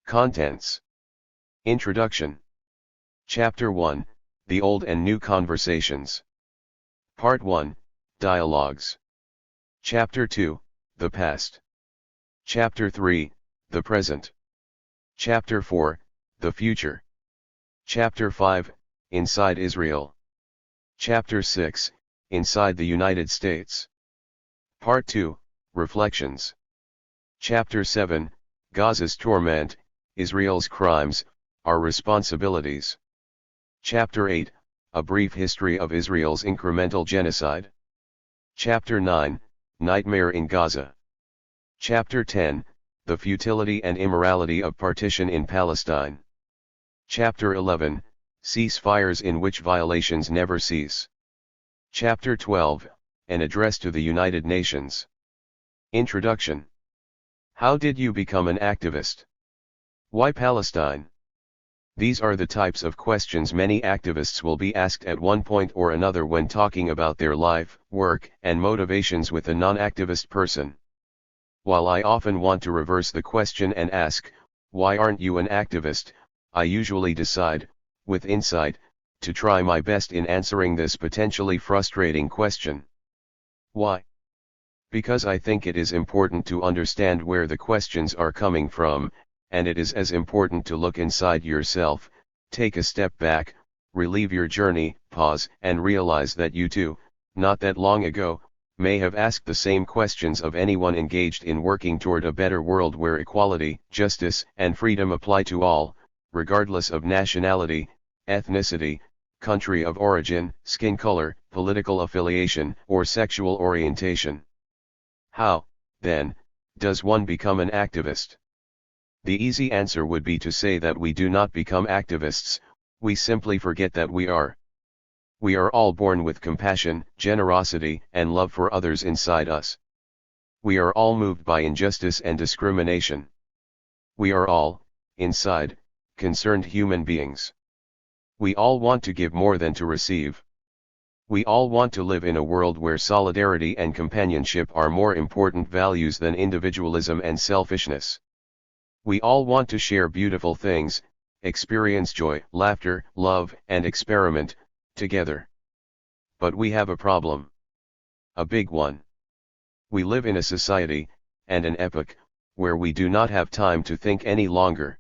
Contents. Introduction. Chapter 1, The Old and New Conversations. Part 1, Dialogues. Chapter 2, The Past. Chapter 3, The Present. Chapter 4, The Future. Chapter 5, Inside Israel. Chapter 6, Inside the United States. Part 2, Reflections. Chapter 7, Gaza's Torment, Israel's Crimes, Our Responsibilities. Chapter 8, A Brief History of Israel's Incremental Genocide. Chapter 9, Nightmare in Gaza. Chapter 10, The Futility and Immorality of Partition in Palestine. Chapter 11, Ceasefires in which violations never cease. Chapter 12, An Address to the United Nations. Introduction. How did you become an activist? Why Palestine? These are the types of questions many activists will be asked at one point or another when talking about their life, work, and motivations with a non-activist person. While I often want to reverse the question and ask, why aren't you an activist, I usually decide, with insight, to try my best in answering this potentially frustrating question. Why? Because I think it is important to understand where the questions are coming from, and it is as important to look inside yourself, take a step back, relive your journey, pause, and realize that you too, not that long ago, may have asked the same questions of anyone engaged in working toward a better world where equality, justice, and freedom apply to all, regardless of nationality, ethnicity, country of origin, skin color, political affiliation, or sexual orientation. How, then, does one become an activist? The easy answer would be to say that we do not become activists, we simply forget that we are. We are all born with compassion, generosity, and love for others inside us. We are all moved by injustice and discrimination. We are all, inside, concerned human beings. We all want to give more than to receive. We all want to live in a world where solidarity and companionship are more important values than individualism and selfishness. We all want to share beautiful things, experience joy, laughter, love, and experiment, together. But we have a problem. A big one. We live in a society, and an epoch, where we do not have time to think any longer.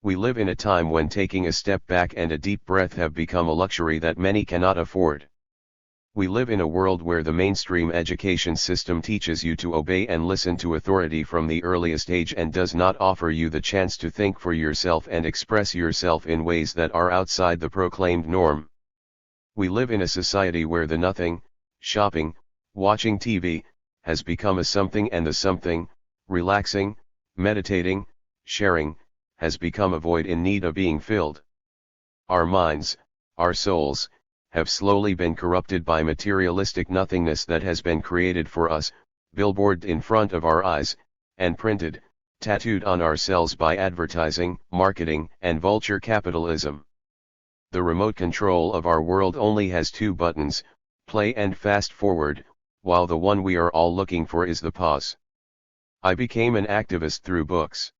We live in a time when taking a step back and a deep breath have become a luxury that many cannot afford. We live in a world where the mainstream education system teaches you to obey and listen to authority from the earliest age and does not offer you the chance to think for yourself and express yourself in ways that are outside the proclaimed norm. We live in a society where the nothing, shopping, watching TV, has become a something, and the something, relaxing, meditating, sharing, has become a void in need of being filled. Our minds, our souls, have slowly been corrupted by materialistic nothingness that has been created for us, billboarded in front of our eyes, and printed, tattooed on ourselves by advertising, marketing, and vulture capitalism. The remote control of our world only has two buttons, play and fast forward, while the one we are all looking for is the pause. I became an activist through books.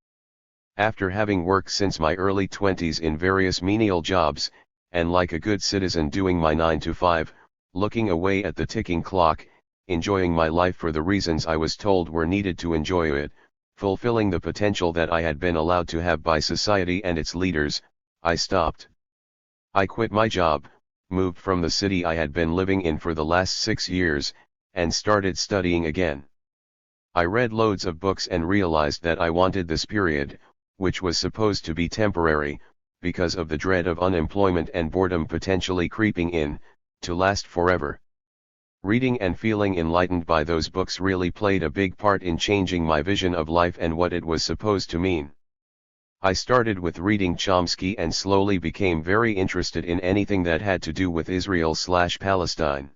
After having worked since my early 20s in various menial jobs, and like a good citizen doing my 9 to 5, looking away at the ticking clock, enjoying my life for the reasons I was told were needed to enjoy it, fulfilling the potential that I had been allowed to have by society and its leaders, I stopped. I quit my job, moved from the city I had been living in for the last 6 years, and started studying again. I read loads of books and realized that I wanted this period, which was supposed to be temporary, because of the dread of unemployment and boredom potentially creeping in, to last forever. Reading and feeling enlightened by those books really played a big part in changing my vision of life and what it was supposed to mean. I started with reading Chomsky and slowly became very interested in anything that had to do with Israel/Palestine.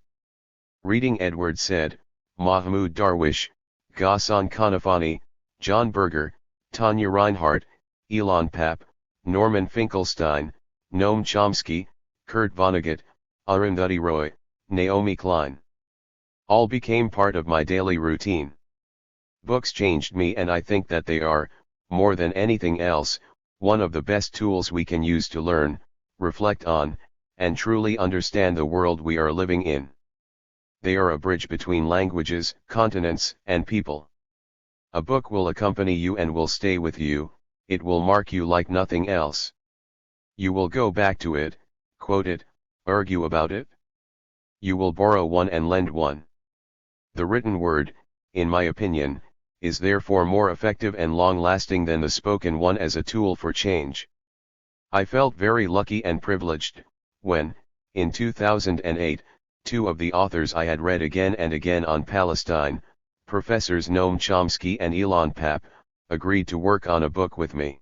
Reading Edward Said, Mahmoud Darwish, Ghassan Kanafani, John Berger, Tanya Reinhardt, Ilan Pappe, Norman Finkelstein, Noam Chomsky, Kurt Vonnegut, Arundhati Roy, Naomi Klein. All became part of my daily routine. Books changed me, and I think that they are, more than anything else, one of the best tools we can use to learn, reflect on, and truly understand the world we are living in. They are a bridge between languages, continents, and people. A book will accompany you and will stay with you, it will mark you like nothing else. You will go back to it, quote it, argue about it. You will borrow one and lend one. The written word, in my opinion, is therefore more effective and long-lasting than the spoken one as a tool for change. I felt very lucky and privileged, when, in 2008, two of the authors I had read again and again on Palestine, Professors Noam Chomsky and Ilan Pappe, agreed to work on a book with me.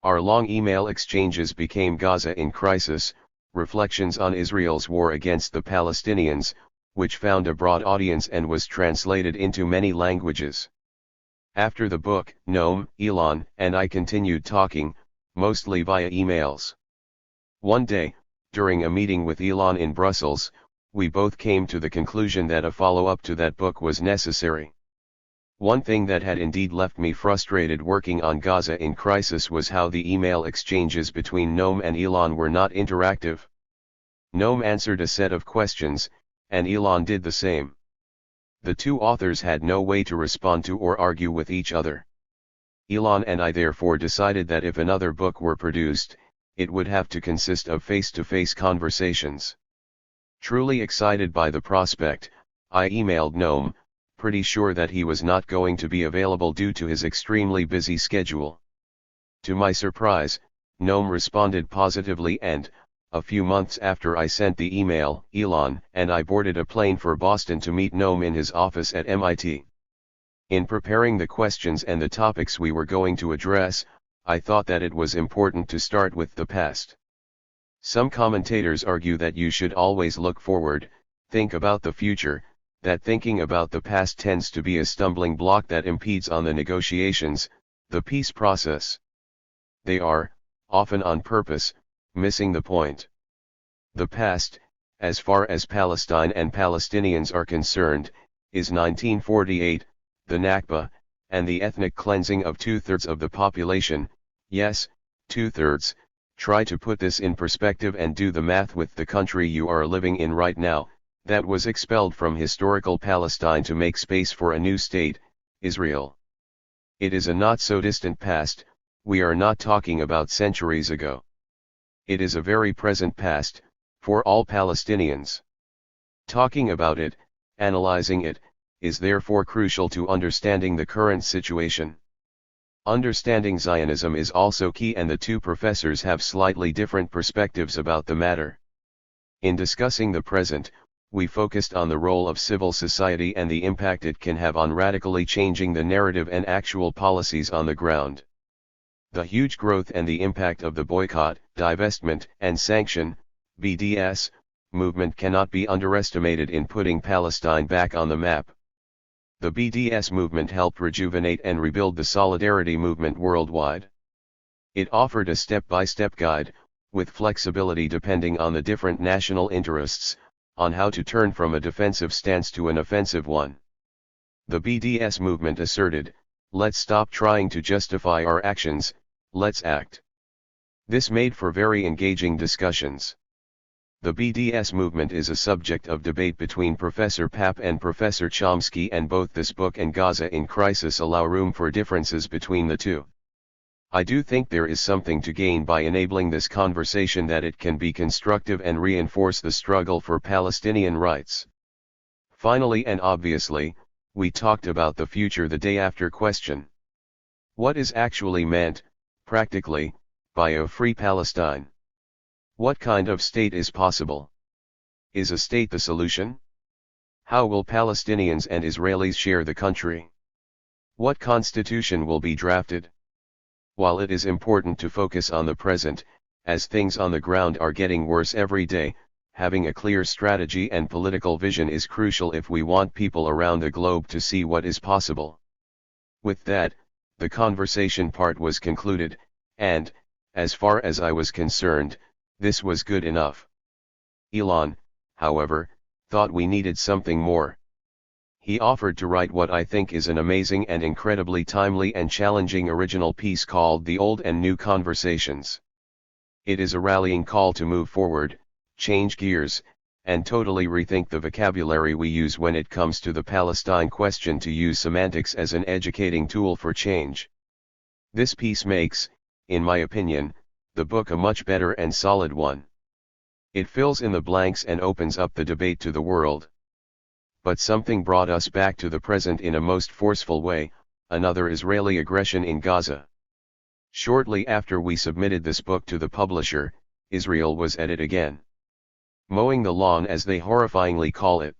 Our long email exchanges became Gaza in Crisis, Reflections on Israel's War Against the Palestinians, which found a broad audience and was translated into many languages. After the book, Noam, Ilan, and I continued talking, mostly via emails. One day, during a meeting with Ilan in Brussels, we both came to the conclusion that a follow-up to that book was necessary. One thing that had indeed left me frustrated working on Gaza in Crisis was how the email exchanges between Noam and Ilan were not interactive. Noam answered a set of questions, and Ilan did the same. The two authors had no way to respond to or argue with each other. Ilan and I therefore decided that if another book were produced, it would have to consist of face-to-face conversations. Truly excited by the prospect, I emailed Noam, pretty sure that he was not going to be available due to his extremely busy schedule. To my surprise, Noam responded positively and, a few months after I sent the email, Ilan and I boarded a plane for Boston to meet Noam in his office at MIT. In preparing the questions and the topics we were going to address, I thought that it was important to start with the past. Some commentators argue that you should always look forward, think about the future, that thinking about the past tends to be a stumbling block that impedes on the negotiations, the peace process. They are, often on purpose, missing the point. The past, as far as Palestine and Palestinians are concerned, is 1948, the Nakba, and the ethnic cleansing of two-thirds of the population. Yes, two-thirds. Try to put this in perspective and do the math with the country you are living in right now, that was expelled from historical Palestine to make space for a new state, Israel. It is a not so distant past, we are not talking about centuries ago. It is a very present past, for all Palestinians. Talking about it, analyzing it, is therefore crucial to understanding the current situation. Understanding Zionism is also key, and the two professors have slightly different perspectives about the matter. In discussing the present, we focused on the role of civil society and the impact it can have on radically changing the narrative and actual policies on the ground. The huge growth and the impact of the boycott, divestment, and sanction, BDS, movement cannot be underestimated in putting Palestine back on the map. The BDS movement helped rejuvenate and rebuild the solidarity movement worldwide. It offered a step-by-step guide, with flexibility depending on the different national interests, on how to turn from a defensive stance to an offensive one. The BDS movement asserted, "Let's stop trying to justify our actions, let's act." This made for very engaging discussions. The BDS movement is a subject of debate between Professor Pappe and Professor Chomsky, and both this book and Gaza in Crisis allow room for differences between the two. I do think there is something to gain by enabling this conversation, that it can be constructive and reinforce the struggle for Palestinian rights. Finally and obviously, we talked about the future the day after question. What is actually meant, practically, by a free Palestine? What kind of state is possible? Is a state the solution? How will Palestinians and Israelis share the country? What constitution will be drafted? While it is important to focus on the present, as things on the ground are getting worse every day, having a clear strategy and political vision is crucial if we want people around the globe to see what is possible. With that, the conversation part was concluded, and, as far as I was concerned, this was good enough. Ilan, however, thought we needed something more. he offered to write what I think is an amazing and incredibly timely and challenging original piece called The Old and New Conversations. It is a rallying call to move forward, change gears, and totally rethink the vocabulary we use when it comes to the Palestine question, to use semantics as an educating tool for change. This piece makes, in my opinion, the book a much better and solid one. It fills in the blanks and opens up the debate to the world. But something brought us back to the present in a most forceful way: another Israeli aggression in Gaza. Shortly after we submitted this book to the publisher, Israel was at it again. Mowing the lawn, as they horrifyingly call it.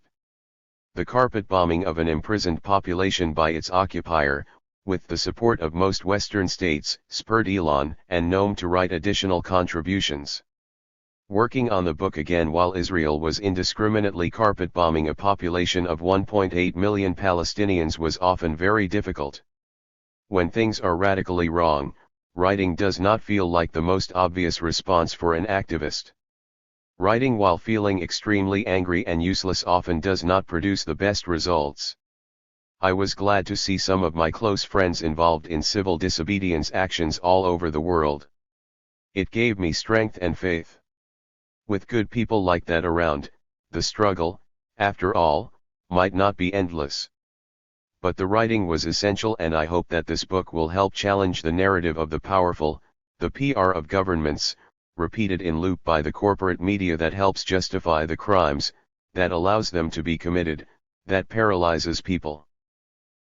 The carpet bombing of an imprisoned population by its occupier, with the support of most Western states, spurred Ilan and Noam to write additional contributions. Working on the book again while Israel was indiscriminately carpet bombing a population of 1.8 million Palestinians was often very difficult. When things are radically wrong, writing does not feel like the most obvious response for an activist. Writing while feeling extremely angry and useless often does not produce the best results. I was glad to see some of my close friends involved in civil disobedience actions all over the world. It gave me strength and faith. With good people like that around, the struggle, after all, might not be endless. But the writing was essential, and I hope that this book will help challenge the narrative of the powerful, the PR of governments, repeated in loop by the corporate media, that helps justify the crimes, that allows them to be committed, that paralyzes people.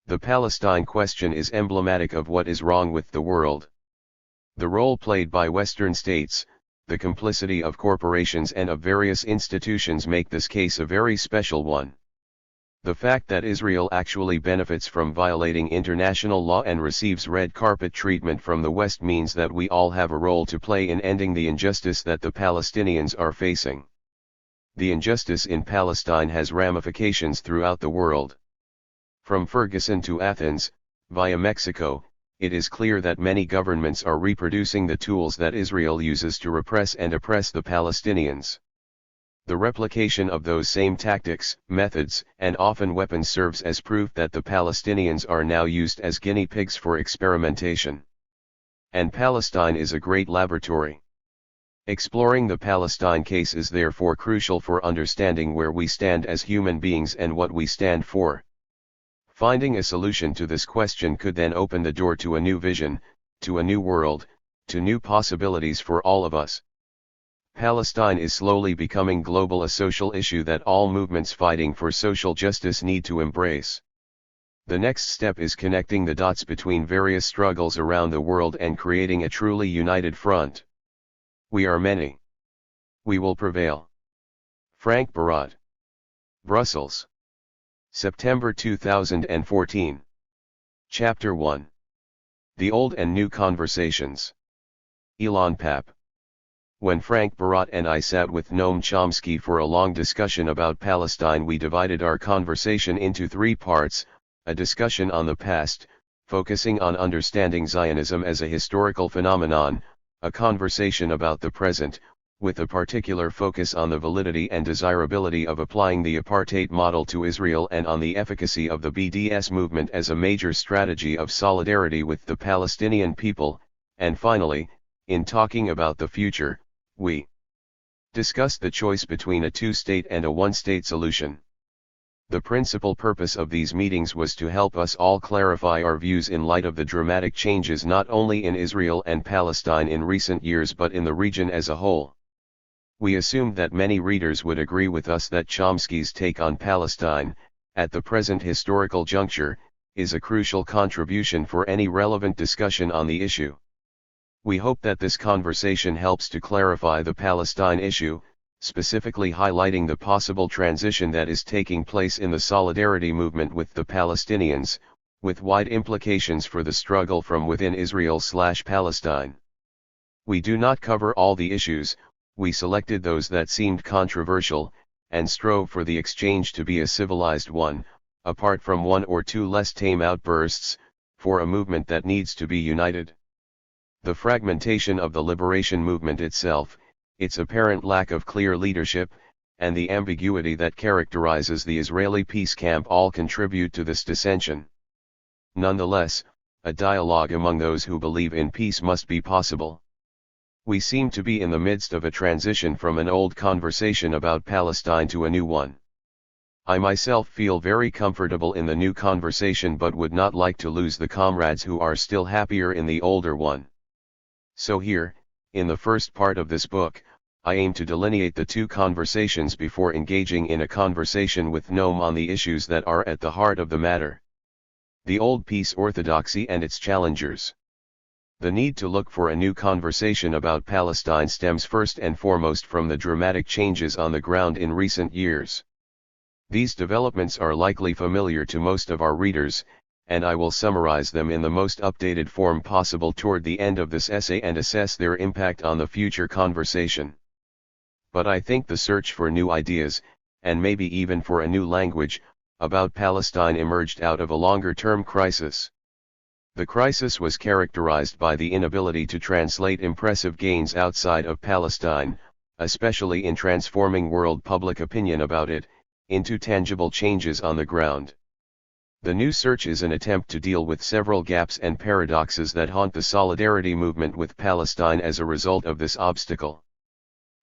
The Palestine question is emblematic of what is wrong with the world. The role played by Western states, the complicity of corporations and of various institutions make this case a very special one. The fact that Israel actually benefits from violating international law and receives red carpet treatment from the West means that we all have a role to play in ending the injustice that the Palestinians are facing. The injustice in Palestine has ramifications throughout the world. From Ferguson to Athens, via Mexico, it is clear that many governments are reproducing the tools that Israel uses to repress and oppress the Palestinians. The replication of those same tactics, methods, and often weapons serves as proof that the Palestinians are now used as guinea pigs for experimentation. And Palestine is a great laboratory. Exploring the Palestine case is therefore crucial for understanding where we stand as human beings and what we stand for. Finding a solution to this question could then open the door to a new vision, to a new world, to new possibilities for all of us. Palestine is slowly becoming global, a social issue that all movements fighting for social justice need to embrace. The next step is connecting the dots between various struggles around the world and creating a truly united front. We are many. We will prevail. Frank Barat. Brussels. September 2014. Chapter 1. The Old and New Conversations. Ilan Pappe. When Frank Barat and I sat with Noam Chomsky for a long discussion about Palestine, we divided our conversation into 3 parts: a discussion on the past, focusing on understanding Zionism as a historical phenomenon; a conversation about the present, with a particular focus on the validity and desirability of applying the apartheid model to Israel and on the efficacy of the BDS movement as a major strategy of solidarity with the Palestinian people; and finally, in talking about the future, we discussed the choice between a two-state and a one-state solution. The principal purpose of these meetings was to help us all clarify our views in light of the dramatic changes not only in Israel and Palestine in recent years but in the region as a whole. We assumed that many readers would agree with us that Chomsky's take on Palestine, at the present historical juncture, is a crucial contribution for any relevant discussion on the issue. We hope that this conversation helps to clarify the Palestine issue, specifically highlighting the possible transition that is taking place in the solidarity movement with the Palestinians, with wide implications for the struggle from within Israel/Palestine. We do not cover all the issues. We selected those that seemed controversial, and strove for the exchange to be a civilized one, apart from 1 or 2 less tame outbursts, for a movement that needs to be united. The fragmentation of the liberation movement itself, its apparent lack of clear leadership, and the ambiguity that characterizes the Israeli peace camp all contribute to this dissension. Nonetheless, a dialogue among those who believe in peace must be possible. We seem to be in the midst of a transition from an old conversation about Palestine to a new one. I myself feel very comfortable in the new conversation but would not like to lose the comrades who are still happier in the older one. So here, in the first part of this book, I aim to delineate the two conversations before engaging in a conversation with Noam on the issues that are at the heart of the matter. The old peace orthodoxy and its challengers. The need to look for a new conversation about Palestine stems first and foremost from the dramatic changes on the ground in recent years. These developments are likely familiar to most of our readers, and I will summarize them in the most updated form possible toward the end of this essay and assess their impact on the future conversation. But I think the search for new ideas, and maybe even for a new language, about Palestine emerged out of a longer-term crisis. The crisis was characterized by the inability to translate impressive gains outside of Palestine, especially in transforming world public opinion about it, into tangible changes on the ground. The new search is an attempt to deal with several gaps and paradoxes that haunt the solidarity movement with Palestine as a result of this obstacle.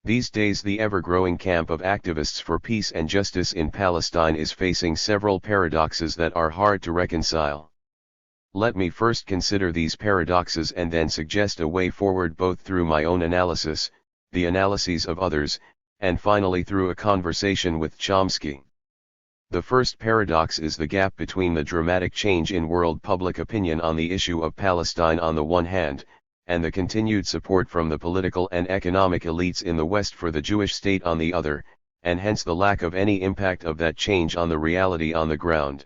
These days the ever-growing camp of activists for peace and justice in Palestine is facing several paradoxes that are hard to reconcile. Let me first consider these paradoxes and then suggest a way forward both through my own analysis, the analyses of others, and finally through a conversation with Chomsky. The first paradox is the gap between the dramatic change in world public opinion on the issue of Palestine on the one hand, and the continued support from the political and economic elites in the West for the Jewish state on the other, and hence the lack of any impact of that change on the reality on the ground.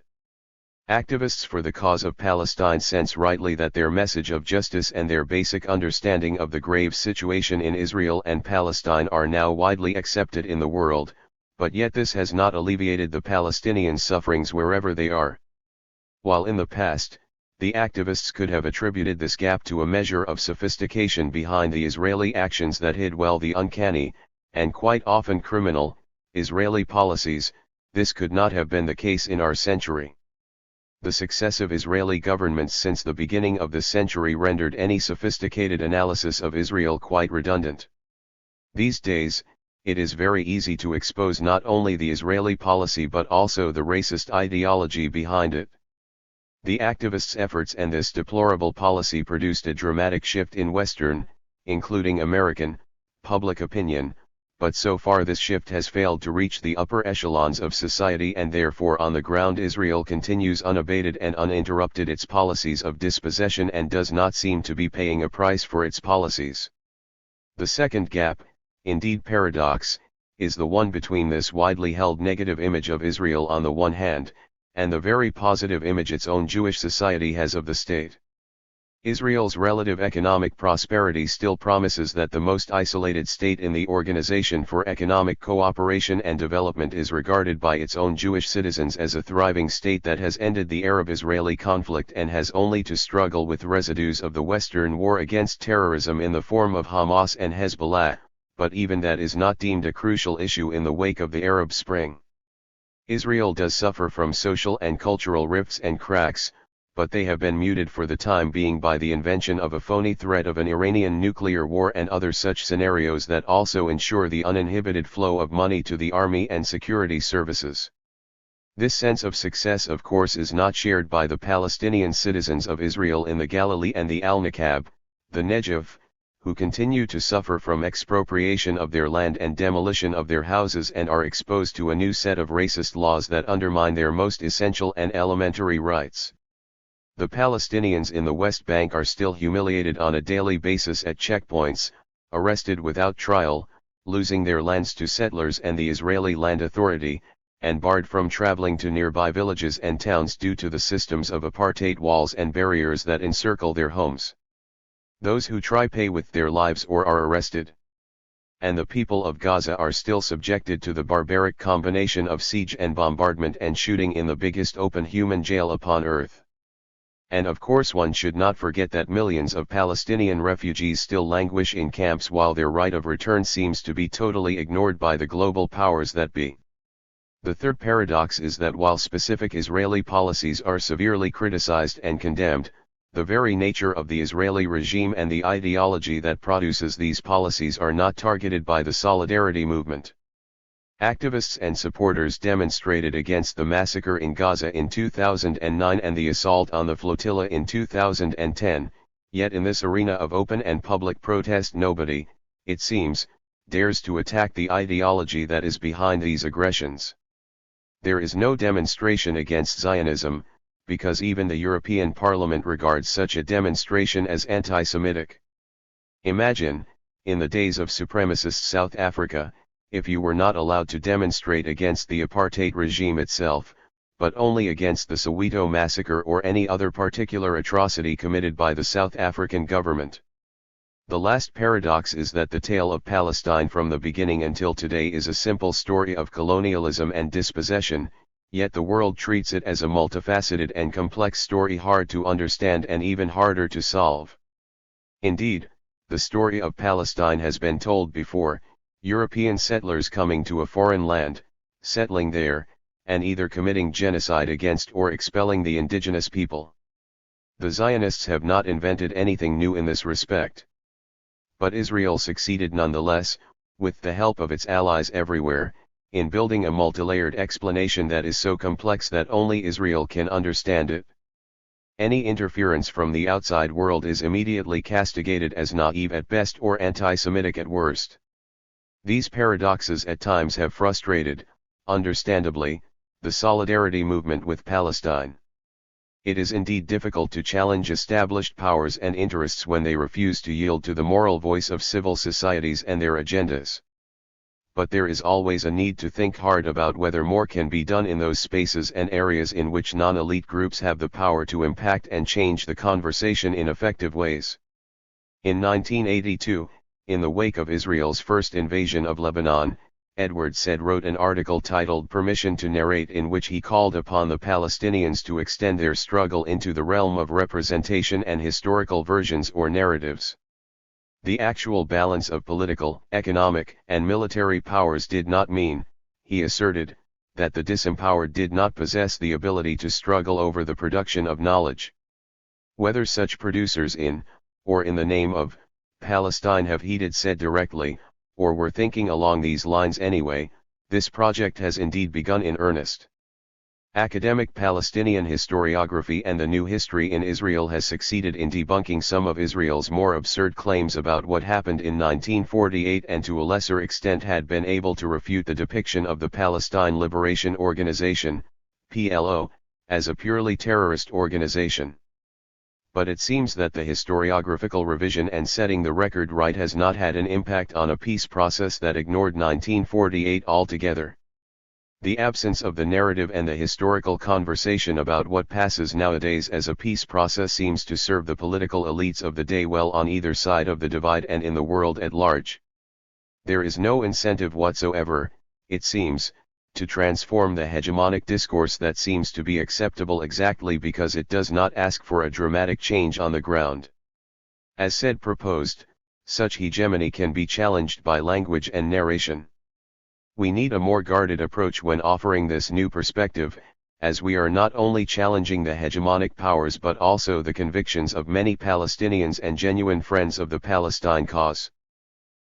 Activists for the cause of Palestine sense rightly that their message of justice and their basic understanding of the grave situation in Israel and Palestine are now widely accepted in the world, but yet this has not alleviated the Palestinian sufferings wherever they are. While in the past, the activists could have attributed this gap to a measure of sophistication behind the Israeli actions that hid well the uncanny, and quite often criminal, Israeli policies, this could not have been the case in our century. The successive Israeli governments since the beginning of the century rendered any sophisticated analysis of Israel quite redundant. These days, it is very easy to expose not only the Israeli policy but also the racist ideology behind it. The activists' efforts and this deplorable policy produced a dramatic shift in Western, including American, public opinion, but so far this shift has failed to reach the upper echelons of society and therefore on the ground Israel continues unabated and uninterrupted its policies of dispossession and does not seem to be paying a price for its policies. The second gap, indeed paradox, is the one between this widely held negative image of Israel on the one hand, and the very positive image its own Jewish society has of the state. Israel's relative economic prosperity still promises that the most isolated state in the Organization for Economic Cooperation and Development is regarded by its own Jewish citizens as a thriving state that has ended the Arab-Israeli conflict and has only to struggle with residues of the Western war against terrorism in the form of Hamas and Hezbollah, but even that is not deemed a crucial issue in the wake of the Arab Spring. Israel does suffer from social and cultural rifts and cracks, but they have been muted for the time being by the invention of a phony threat of an Iranian nuclear war and other such scenarios that also ensure the uninhibited flow of money to the army and security services. This sense of success of course is not shared by the Palestinian citizens of Israel in the Galilee and the Al-Nakab, the Negev, who continue to suffer from expropriation of their land and demolition of their houses and are exposed to a new set of racist laws that undermine their most essential and elementary rights. The Palestinians in the West Bank are still humiliated on a daily basis at checkpoints, arrested without trial, losing their lands to settlers and the Israeli Land Authority, and barred from traveling to nearby villages and towns due to the systems of apartheid walls and barriers that encircle their homes. Those who try pay with their lives or are arrested. And the people of Gaza are still subjected to the barbaric combination of siege and bombardment and shooting in the biggest open human jail upon earth. And of course one should not forget that millions of Palestinian refugees still languish in camps while their right of return seems to be totally ignored by the global powers that be. The third paradox is that while specific Israeli policies are severely criticized and condemned, the very nature of the Israeli regime and the ideology that produces these policies are not targeted by the solidarity movement. Activists and supporters demonstrated against the massacre in Gaza in 2009 and the assault on the flotilla in 2010, yet in this arena of open and public protest nobody, it seems, dares to attack the ideology that is behind these aggressions. There is no demonstration against Zionism, because even the European Parliament regards such a demonstration as anti-Semitic. Imagine, in the days of supremacist South Africa, if you were not allowed to demonstrate against the apartheid regime itself, but only against the Soweto massacre or any other particular atrocity committed by the South African government. The last paradox is that the tale of Palestine from the beginning until today is a simple story of colonialism and dispossession, yet the world treats it as a multifaceted and complex story hard to understand and even harder to solve. Indeed, the story of Palestine has been told before. European settlers coming to a foreign land, settling there, and either committing genocide against or expelling the indigenous people. The Zionists have not invented anything new in this respect. But Israel succeeded nonetheless, with the help of its allies everywhere, in building a multilayered explanation that is so complex that only Israel can understand it. Any interference from the outside world is immediately castigated as naive at best or anti-Semitic at worst. These paradoxes at times have frustrated, understandably, the solidarity movement with Palestine. It is indeed difficult to challenge established powers and interests when they refuse to yield to the moral voice of civil societies and their agendas. But there is always a need to think hard about whether more can be done in those spaces and areas in which non-elite groups have the power to impact and change the conversation in effective ways. In 1982, in the wake of Israel's first invasion of Lebanon, Edward Said wrote an article titled Permission to Narrate, in which he called upon the Palestinians to extend their struggle into the realm of representation and historical versions or narratives. The actual balance of political, economic, and military powers did not mean, he asserted, that the disempowered did not possess the ability to struggle over the production of knowledge. Whether such producers in, or in the name of, Palestine have heeded Said directly, or were thinking along these lines anyway, this project has indeed begun in earnest. Academic Palestinian historiography and the new history in Israel has succeeded in debunking some of Israel's more absurd claims about what happened in 1948 and to a lesser extent had been able to refute the depiction of the Palestine Liberation Organization, PLO, as a purely terrorist organization. But it seems that the historiographical revision and setting the record right has not had an impact on a peace process that ignored 1948 altogether. The absence of the narrative and the historical conversation about what passes nowadays as a peace process seems to serve the political elites of the day well on either side of the divide and in the world at large. There is no incentive whatsoever, it seems, to transform the hegemonic discourse that seems to be acceptable exactly because it does not ask for a dramatic change on the ground. As Said proposed, such hegemony can be challenged by language and narration. We need a more guarded approach when offering this new perspective, as we are not only challenging the hegemonic powers but also the convictions of many Palestinians and genuine friends of the Palestine cause.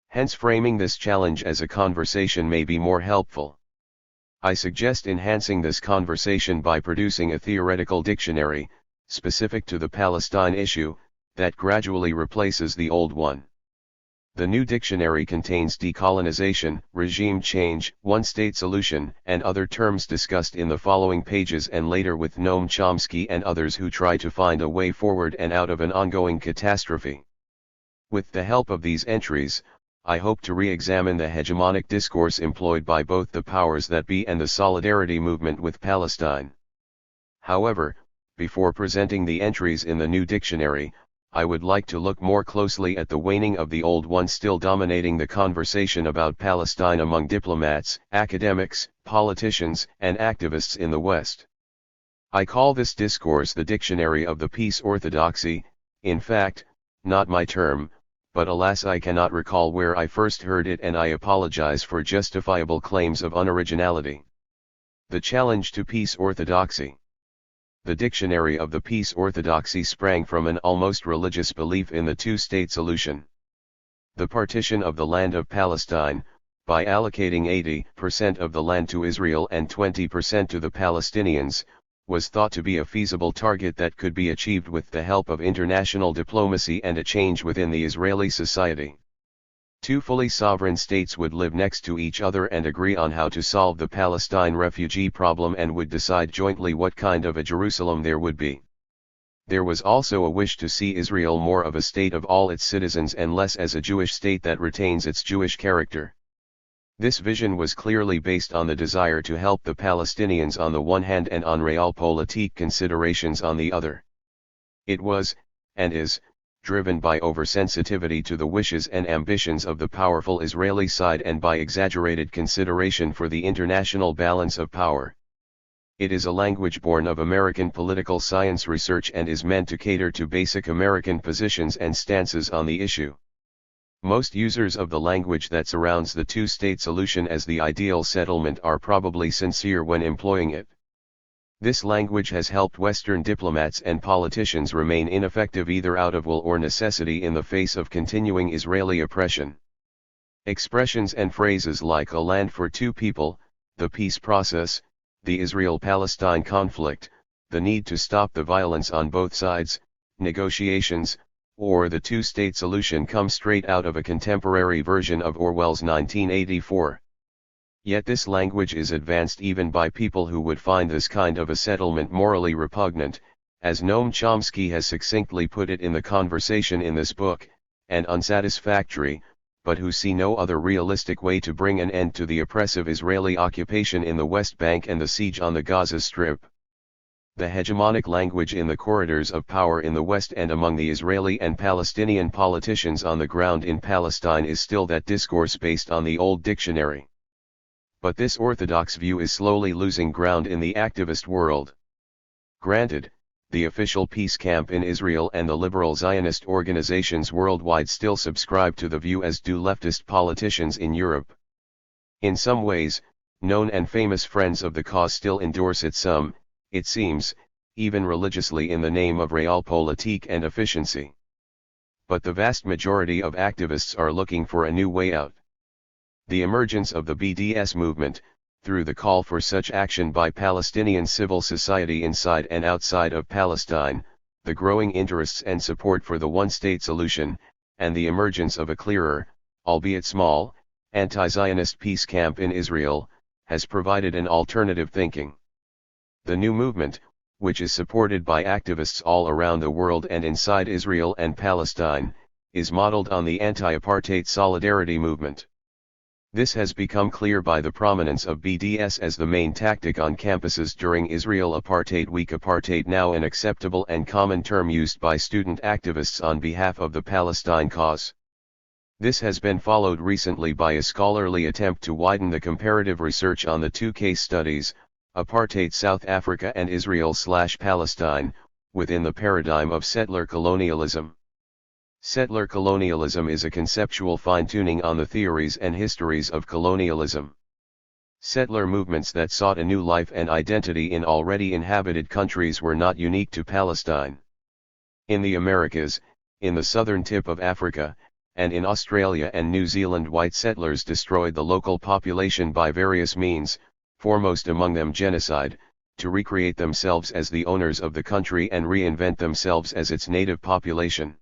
Hence framing this challenge as a conversation may be more helpful. I suggest enhancing this conversation by producing a theoretical dictionary, specific to the Palestine issue, that gradually replaces the old one. The new dictionary contains decolonization, regime change, one-state solution, and other terms discussed in the following pages and later with Noam Chomsky and others who try to find a way forward and out of an ongoing catastrophe. With the help of these entries, I hope to re-examine the hegemonic discourse employed by both the powers that be and the solidarity movement with Palestine. However, before presenting the entries in the new dictionary, I would like to look more closely at the waning of the old one still dominating the conversation about Palestine among diplomats, academics, politicians, and activists in the West. I call this discourse the dictionary of the peace orthodoxy, in fact, not my term, but alas I cannot recall where I first heard it and I apologize for justifiable claims of unoriginality. The challenge to peace orthodoxy. The dictionary of the peace orthodoxy sprang from an almost religious belief in the two-state solution. The partition of the land of Palestine, by allocating 80% of the land to Israel and 20% to the Palestinians, was thought to be a feasible target that could be achieved with the help of international diplomacy and a change within the Israeli society. Two fully sovereign states would live next to each other and agree on how to solve the Palestine refugee problem and would decide jointly what kind of a Jerusalem there would be. There was also a wish to see Israel more of a state of all its citizens and less as a Jewish state that retains its Jewish character. This vision was clearly based on the desire to help the Palestinians on the one hand and on realpolitik considerations on the other. It was, and is, driven by oversensitivity to the wishes and ambitions of the powerful Israeli side and by exaggerated consideration for the international balance of power. It is a language born of American political science research and is meant to cater to basic American positions and stances on the issue. Most users of the language that surrounds the two-state solution as the ideal settlement are probably sincere when employing it. This language has helped Western diplomats and politicians remain ineffective either out of will or necessity in the face of continuing Israeli oppression. Expressions and phrases like a land for two people, the peace process, the Israel-Palestine conflict, the need to stop the violence on both sides, negotiations, or the two-state solution come straight out of a contemporary version of Orwell's 1984. Yet this language is advanced even by people who would find this kind of a settlement morally repugnant, as Noam Chomsky has succinctly put it in the conversation in this book, and unsatisfactory, but who see no other realistic way to bring an end to the oppressive Israeli occupation in the West Bank and the siege on the Gaza Strip. The hegemonic language in the corridors of power in the West and among the Israeli and Palestinian politicians on the ground in Palestine is still that discourse based on the old dictionary. But this orthodox view is slowly losing ground in the activist world. Granted, the official peace camp in Israel and the liberal Zionist organizations worldwide still subscribe to the view, as do leftist politicians in Europe. In some ways, known and famous friends of the cause still endorse it, some, it seems, even religiously in the name of realpolitik and efficiency. But the vast majority of activists are looking for a new way out. The emergence of the BDS movement, through the call for such action by Palestinian civil society inside and outside of Palestine, the growing interests and support for the one-state solution, and the emergence of a clearer, albeit small, anti-Zionist peace camp in Israel, has provided an alternative thinking. The new movement, which is supported by activists all around the world and inside Israel and Palestine, is modeled on the anti-apartheid solidarity movement. This has become clear by the prominence of BDS as the main tactic on campuses during Israel Apartheid Week. Apartheid, now an acceptable and common term used by student activists on behalf of the Palestine cause. This has been followed recently by a scholarly attempt to widen the comparative research on the two case studies, Apartheid South Africa and Israel/Palestine, within the paradigm of settler colonialism. Settler colonialism is a conceptual fine-tuning on the theories and histories of colonialism. Settler movements that sought a new life and identity in already inhabited countries were not unique to Palestine. In the Americas, in the southern tip of Africa, and in Australia and New Zealand, white settlers destroyed the local population by various means, foremost among them genocide, to recreate themselves as the owners of the country and reinvent themselves as its native population.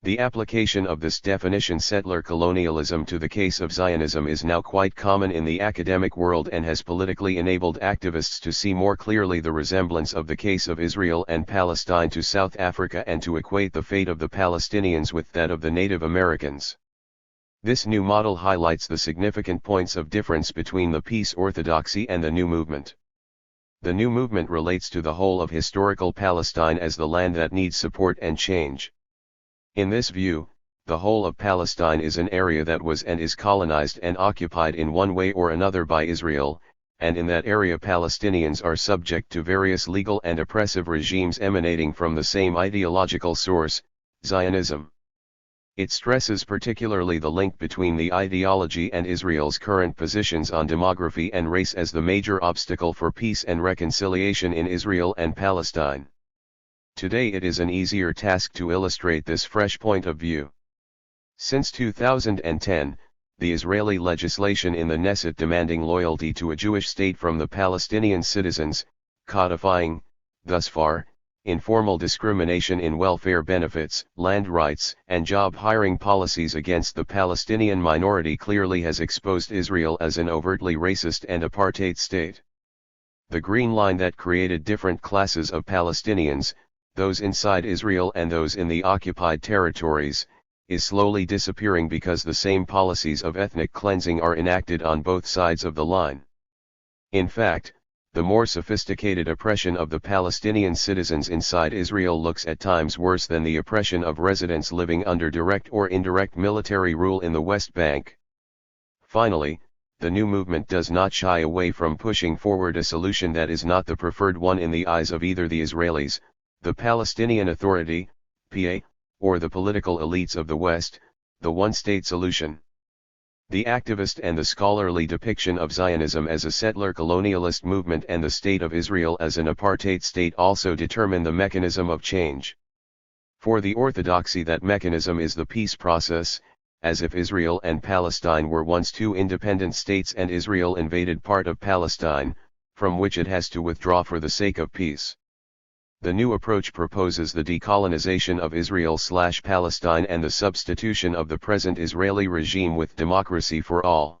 The application of this definition, settler colonialism, to the case of Zionism is now quite common in the academic world and has politically enabled activists to see more clearly the resemblance of the case of Israel and Palestine to South Africa and to equate the fate of the Palestinians with that of the Native Americans. This new model highlights the significant points of difference between the peace orthodoxy and the new movement. The new movement relates to the whole of historical Palestine as the land that needs support and change. In this view, the whole of Palestine is an area that was and is colonized and occupied in one way or another by Israel, and in that area Palestinians are subject to various legal and oppressive regimes emanating from the same ideological source, Zionism. It stresses particularly the link between the ideology and Israel's current positions on demography and race as the major obstacle for peace and reconciliation in Israel and Palestine. Today it is an easier task to illustrate this fresh point of view. Since 2010, the Israeli legislation in the Knesset demanding loyalty to a Jewish state from the Palestinian citizens, codifying, thus far, informal discrimination in welfare benefits, land rights, and job hiring policies against the Palestinian minority clearly has exposed Israel as an overtly racist and apartheid state. The green line that created different classes of Palestinians, those inside Israel and those in the occupied territories, is slowly disappearing because the same policies of ethnic cleansing are enacted on both sides of the line. In fact, the more sophisticated oppression of the Palestinian citizens inside Israel looks at times worse than the oppression of residents living under direct or indirect military rule in the West Bank. Finally, the new movement does not shy away from pushing forward a solution that is not the preferred one in the eyes of either the Israelis, the Palestinian Authority, PA, or the political elites of the West, the one-state solution. The activist and the scholarly depiction of Zionism as a settler colonialist movement and the State of Israel as an apartheid state also determine the mechanism of change. For the orthodoxy, that mechanism is the peace process, as if Israel and Palestine were once two independent states and Israel invaded part of Palestine, from which it has to withdraw for the sake of peace. The new approach proposes the decolonization of Israel/Palestine and the substitution of the present Israeli regime with democracy for all.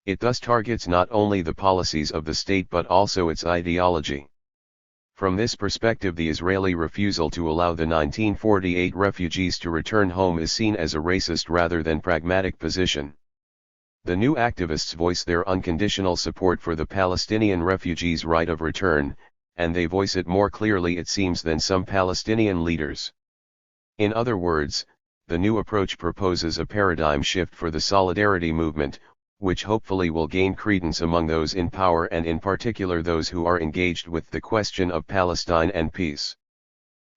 It thus targets not only the policies of the state but also its ideology. From this perspective, the Israeli refusal to allow the 1948 refugees to return home is seen as a racist rather than pragmatic position. The new activists voice their unconditional support for the Palestinian refugees' right of return, and they voice it more clearly, it seems, than some Palestinian leaders. In other words, the new approach proposes a paradigm shift for the solidarity movement, which hopefully will gain credence among those in power and in particular those who are engaged with the question of Palestine and peace.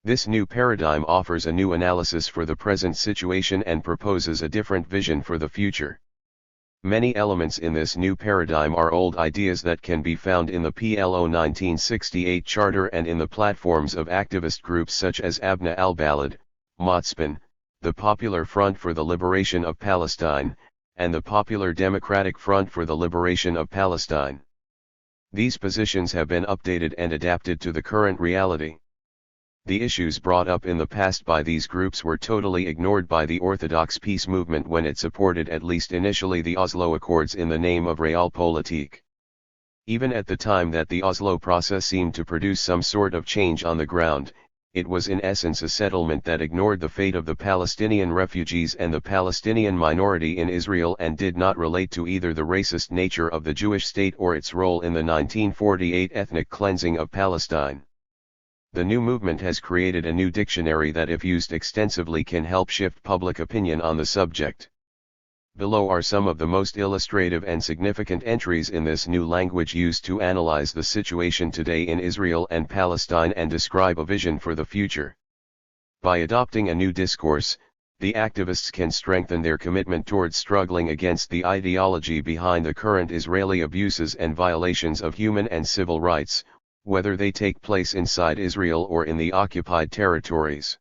This new paradigm offers a new analysis for the present situation and proposes a different vision for the future. Many elements in this new paradigm are old ideas that can be found in the PLO 1968 Charter and in the platforms of activist groups such as Abna al-Balad, Motzpin, the Popular Front for the Liberation of Palestine, and the Popular Democratic Front for the Liberation of Palestine. These positions have been updated and adapted to the current reality. The issues brought up in the past by these groups were totally ignored by the Orthodox peace movement when it supported, at least initially, the Oslo Accords in the name of Realpolitik. Even at the time that the Oslo process seemed to produce some sort of change on the ground, it was in essence a settlement that ignored the fate of the Palestinian refugees and the Palestinian minority in Israel and did not relate to either the racist nature of the Jewish state or its role in the 1948 ethnic cleansing of Palestine. The new movement has created a new dictionary that, if used extensively, can help shift public opinion on the subject. Below are some of the most illustrative and significant entries in this new language used to analyze the situation today in Israel and Palestine and describe a vision for the future. By adopting a new discourse, the activists can strengthen their commitment towards struggling against the ideology behind the current Israeli abuses and violations of human and civil rights, whether they take place inside Israel or in the occupied territories.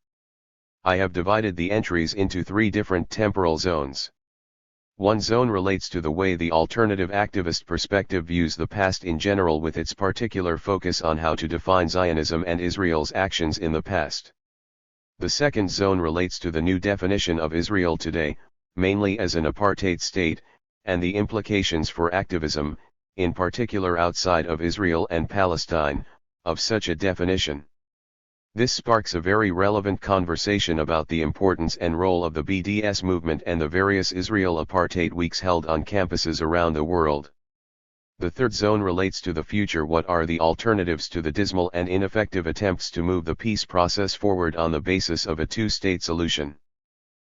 I have divided the entries into three different temporal zones. One zone relates to the way the alternative activist perspective views the past in general, with its particular focus on how to define Zionism and Israel's actions in the past. The second zone relates to the new definition of Israel today, mainly as an apartheid state, and the implications for activism, in particular outside of Israel and Palestine, of such a definition. This sparks a very relevant conversation about the importance and role of the BDS movement and the various Israel Apartheid Weeks held on campuses around the world. The third zone relates to the future. What are the alternatives to the dismal and ineffective attempts to move the peace process forward on the basis of a two-state solution?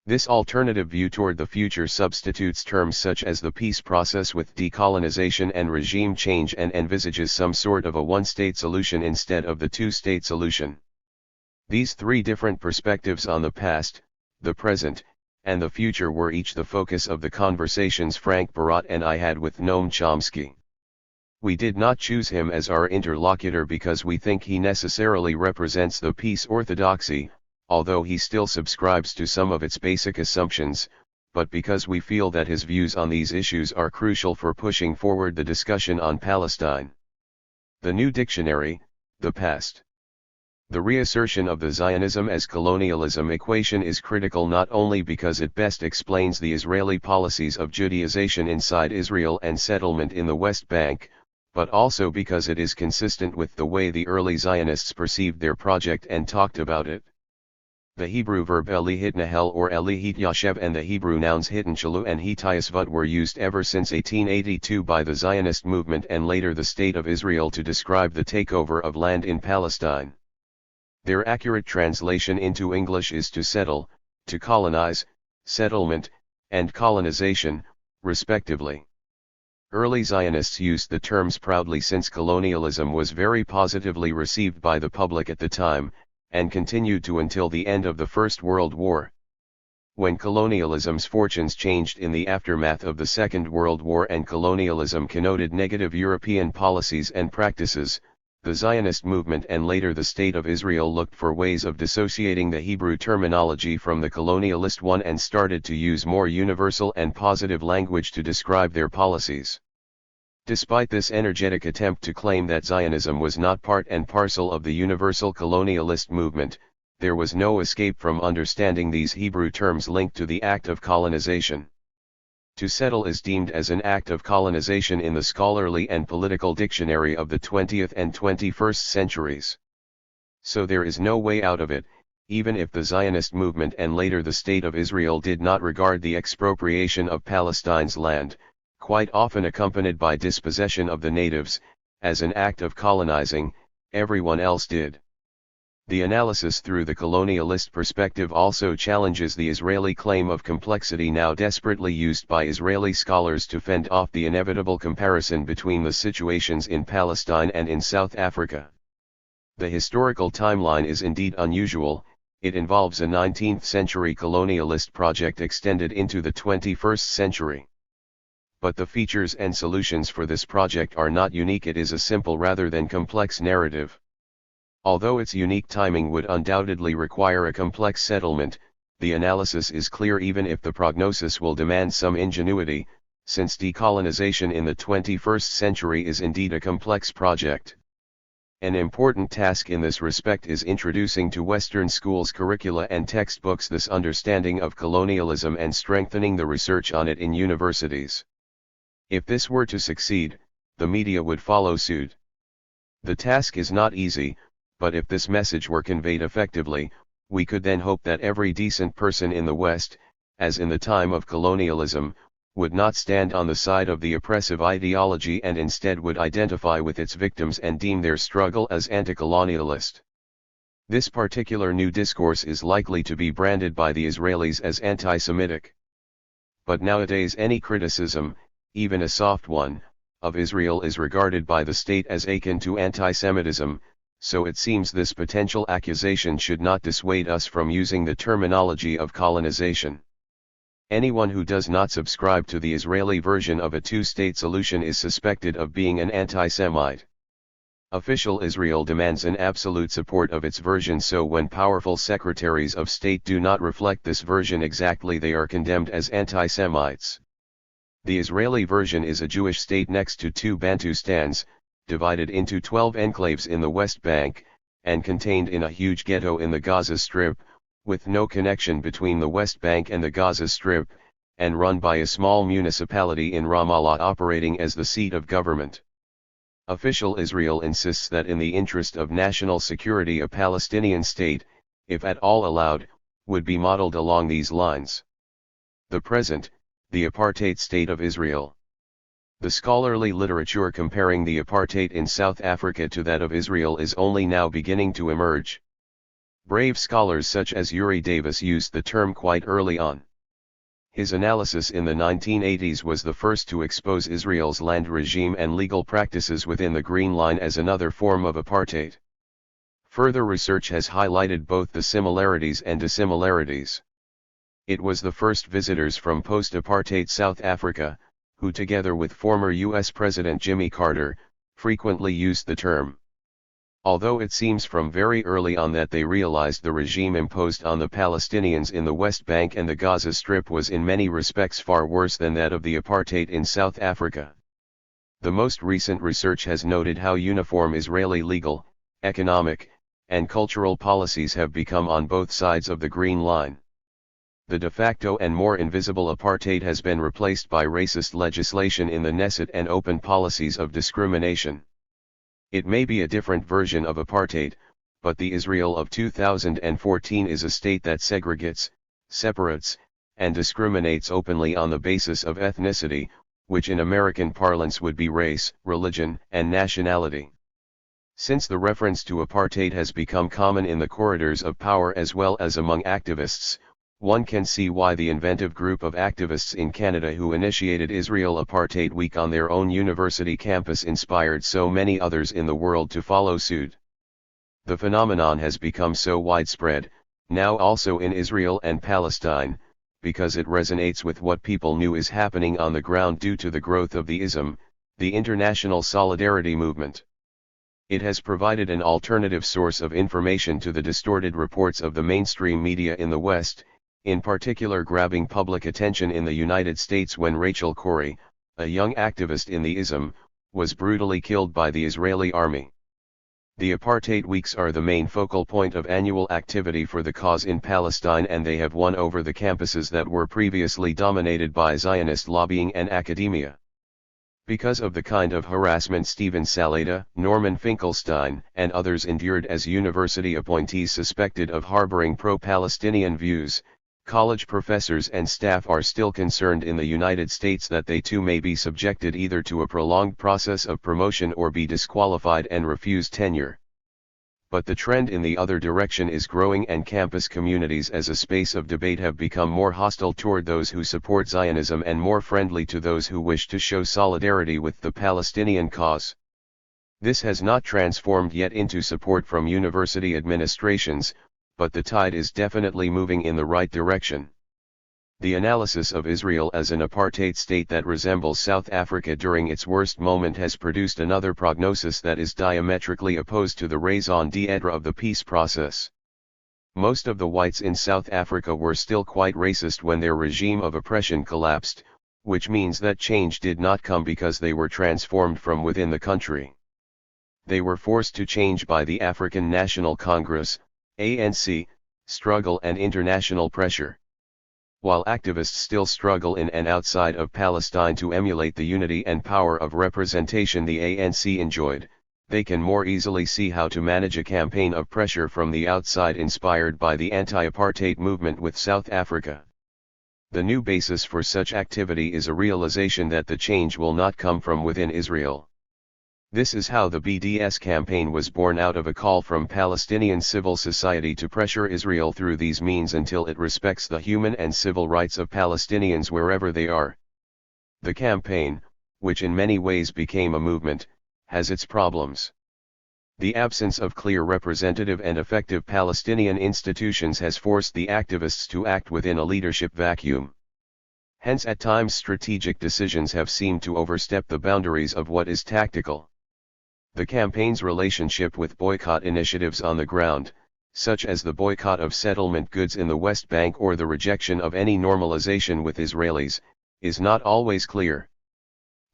This alternative view toward the future substitutes terms such as the peace process with decolonization and regime change and envisages some sort of a one-state solution instead of the two-state solution. These three different perspectives on the past, the present, and the future were each the focus of the conversations Frank Barat and I had with Noam Chomsky. We did not choose him as our interlocutor because we think he necessarily represents the peace orthodoxy, although he still subscribes to some of its basic assumptions, but because we feel that his views on these issues are crucial for pushing forward the discussion on Palestine. The New Dictionary, the Past. The reassertion of the Zionism as colonialism equation is critical not only because it best explains the Israeli policies of Judaization inside Israel and settlement in the West Bank, but also because it is consistent with the way the early Zionists perceived their project and talked about it. The Hebrew verb eli hitnahel or eli hityashev and the Hebrew nouns hitanchalu and hitayasvut were used ever since 1882 by the Zionist movement and later the State of Israel to describe the takeover of land in Palestine. Their accurate translation into English is to settle, to colonize, settlement, and colonization, respectively. Early Zionists used the terms proudly since colonialism was very positively received by the public at the time, and continued to until the end of the First World War. When colonialism's fortunes changed in the aftermath of the Second World War and colonialism connoted negative European policies and practices, the Zionist movement and later the State of Israel looked for ways of dissociating the Hebrew terminology from the colonialist one and started to use more universal and positive language to describe their policies. Despite this energetic attempt to claim that Zionism was not part and parcel of the universal colonialist movement, there was no escape from understanding these Hebrew terms linked to the act of colonization. To settle is deemed as an act of colonization in the scholarly and political dictionary of the 20th and 21st centuries. So there is no way out of it, even if the Zionist movement and later the State of Israel did not regard the expropriation of Palestine's land, quite often accompanied by dispossession of the natives, as an act of colonizing. Everyone else did. The analysis through the colonialist perspective also challenges the Israeli claim of complexity now desperately used by Israeli scholars to fend off the inevitable comparison between the situations in Palestine and in South Africa. The historical timeline is indeed unusual. It involves a 19th-century colonialist project extended into the 21st century. But the features and solutions for this project are not unique. It is a simple rather than complex narrative. Although its unique timing would undoubtedly require a complex settlement, the analysis is clear even if the prognosis will demand some ingenuity, since decolonization in the 21st century is indeed a complex project. An important task in this respect is introducing to Western schools' curricula and textbooks this understanding of colonialism and strengthening the research on it in universities. If this were to succeed, the media would follow suit. The task is not easy, but if this message were conveyed effectively, we could then hope that every decent person in the West, as in the time of colonialism, would not stand on the side of the oppressive ideology and instead would identify with its victims and deem their struggle as anti-colonialist. This particular new discourse is likely to be branded by the Israelis as anti-Semitic. But nowadays any criticism, even a soft one, of Israel is regarded by the state as akin to anti-Semitism, so it seems this potential accusation should not dissuade us from using the terminology of colonization. Anyone who does not subscribe to the Israeli version of a two-state solution is suspected of being an anti-Semite. Official Israel demands an absolute support of its version, so when powerful secretaries of state do not reflect this version exactly, they are condemned as anti-Semites. The Israeli version is a Jewish state next to two Bantustans, divided into 12 enclaves in the West Bank, and contained in a huge ghetto in the Gaza Strip, with no connection between the West Bank and the Gaza Strip, and run by a small municipality in Ramallah operating as the seat of government. Official Israel insists that in the interest of national security a Palestinian state, if at all allowed, would be modeled along these lines. The present, the apartheid state of Israel. The scholarly literature comparing the apartheid in South Africa to that of Israel is only now beginning to emerge. Brave scholars such as Uri Davis used the term quite early on. His analysis in the 1980s was the first to expose Israel's land regime and legal practices within the Green Line as another form of apartheid. Further research has highlighted both the similarities and dissimilarities. It was the first visitors from post-apartheid South Africa, who together with former U.S. President Jimmy Carter, frequently used the term. Although it seems from very early on that they realized the regime imposed on the Palestinians in the West Bank and the Gaza Strip was in many respects far worse than that of the apartheid in South Africa. The most recent research has noted how uniform Israeli legal, economic, and cultural policies have become on both sides of the Green Line. The de facto and more invisible apartheid has been replaced by racist legislation in the Knesset and open policies of discrimination. It may be a different version of apartheid, but the Israel of 2014 is a state that segregates, separates, and discriminates openly on the basis of ethnicity, which in American parlance would be race, religion, and nationality. Since the reference to apartheid has become common in the corridors of power as well as among activists, one can see why the inventive group of activists in Canada who initiated Israel Apartheid Week on their own university campus inspired so many others in the world to follow suit. The phenomenon has become so widespread, now also in Israel and Palestine, because it resonates with what people knew is happening on the ground due to the growth of the ISM, the International Solidarity Movement. It has provided an alternative source of information to the distorted reports of the mainstream media in the West, in particular grabbing public attention in the United States when Rachel Corrie, a young activist in the ISM, was brutally killed by the Israeli army. The Apartheid Weeks are the main focal point of annual activity for the cause in Palestine, and they have won over the campuses that were previously dominated by Zionist lobbying and academia. Because of the kind of harassment Stephen Salada, Norman Finkelstein, and others endured as university appointees suspected of harboring pro-Palestinian views, college professors and staff are still concerned in the United States that they too may be subjected either to a prolonged process of promotion or be disqualified and refuse tenure. But the trend in the other direction is growing, and campus communities as a space of debate have become more hostile toward those who support Zionism and more friendly to those who wish to show solidarity with the Palestinian cause. This has not transformed yet into support from university administrations, but the tide is definitely moving in the right direction. The analysis of Israel as an apartheid state that resembles South Africa during its worst moment has produced another prognosis that is diametrically opposed to the raison d'etre of the peace process. Most of the whites in South Africa were still quite racist when their regime of oppression collapsed, which means that change did not come because they were transformed from within the country. They were forced to change by the African National Congress, ANC, struggle and international pressure. While activists still struggle in and outside of Palestine to emulate the unity and power of representation the ANC enjoyed, they can more easily see how to manage a campaign of pressure from the outside inspired by the anti-apartheid movement with South Africa. The new basis for such activity is a realization that the change will not come from within Israel. This is how the BDS campaign was born, out of a call from Palestinian civil society to pressure Israel through these means until it respects the human and civil rights of Palestinians wherever they are. The campaign, which in many ways became a movement, has its problems. The absence of clear representative and effective Palestinian institutions has forced the activists to act within a leadership vacuum. Hence at times strategic decisions have seemed to overstep the boundaries of what is tactical. The campaign's relationship with boycott initiatives on the ground, such as the boycott of settlement goods in the West Bank or the rejection of any normalization with Israelis, is not always clear.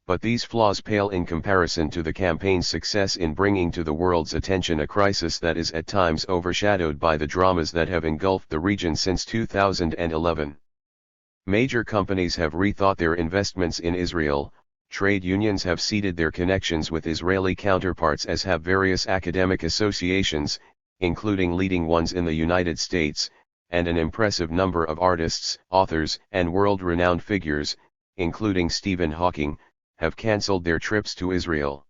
But these flaws pale in comparison to the campaign's success in bringing to the world's attention a crisis that is at times overshadowed by the dramas that have engulfed the region since 2011. Major companies have rethought their investments in Israel. Trade unions have ceded their connections with Israeli counterparts, as have various academic associations, including leading ones in the United States, and an impressive number of artists, authors, and world-renowned figures, including Stephen Hawking, have cancelled their trips to Israel.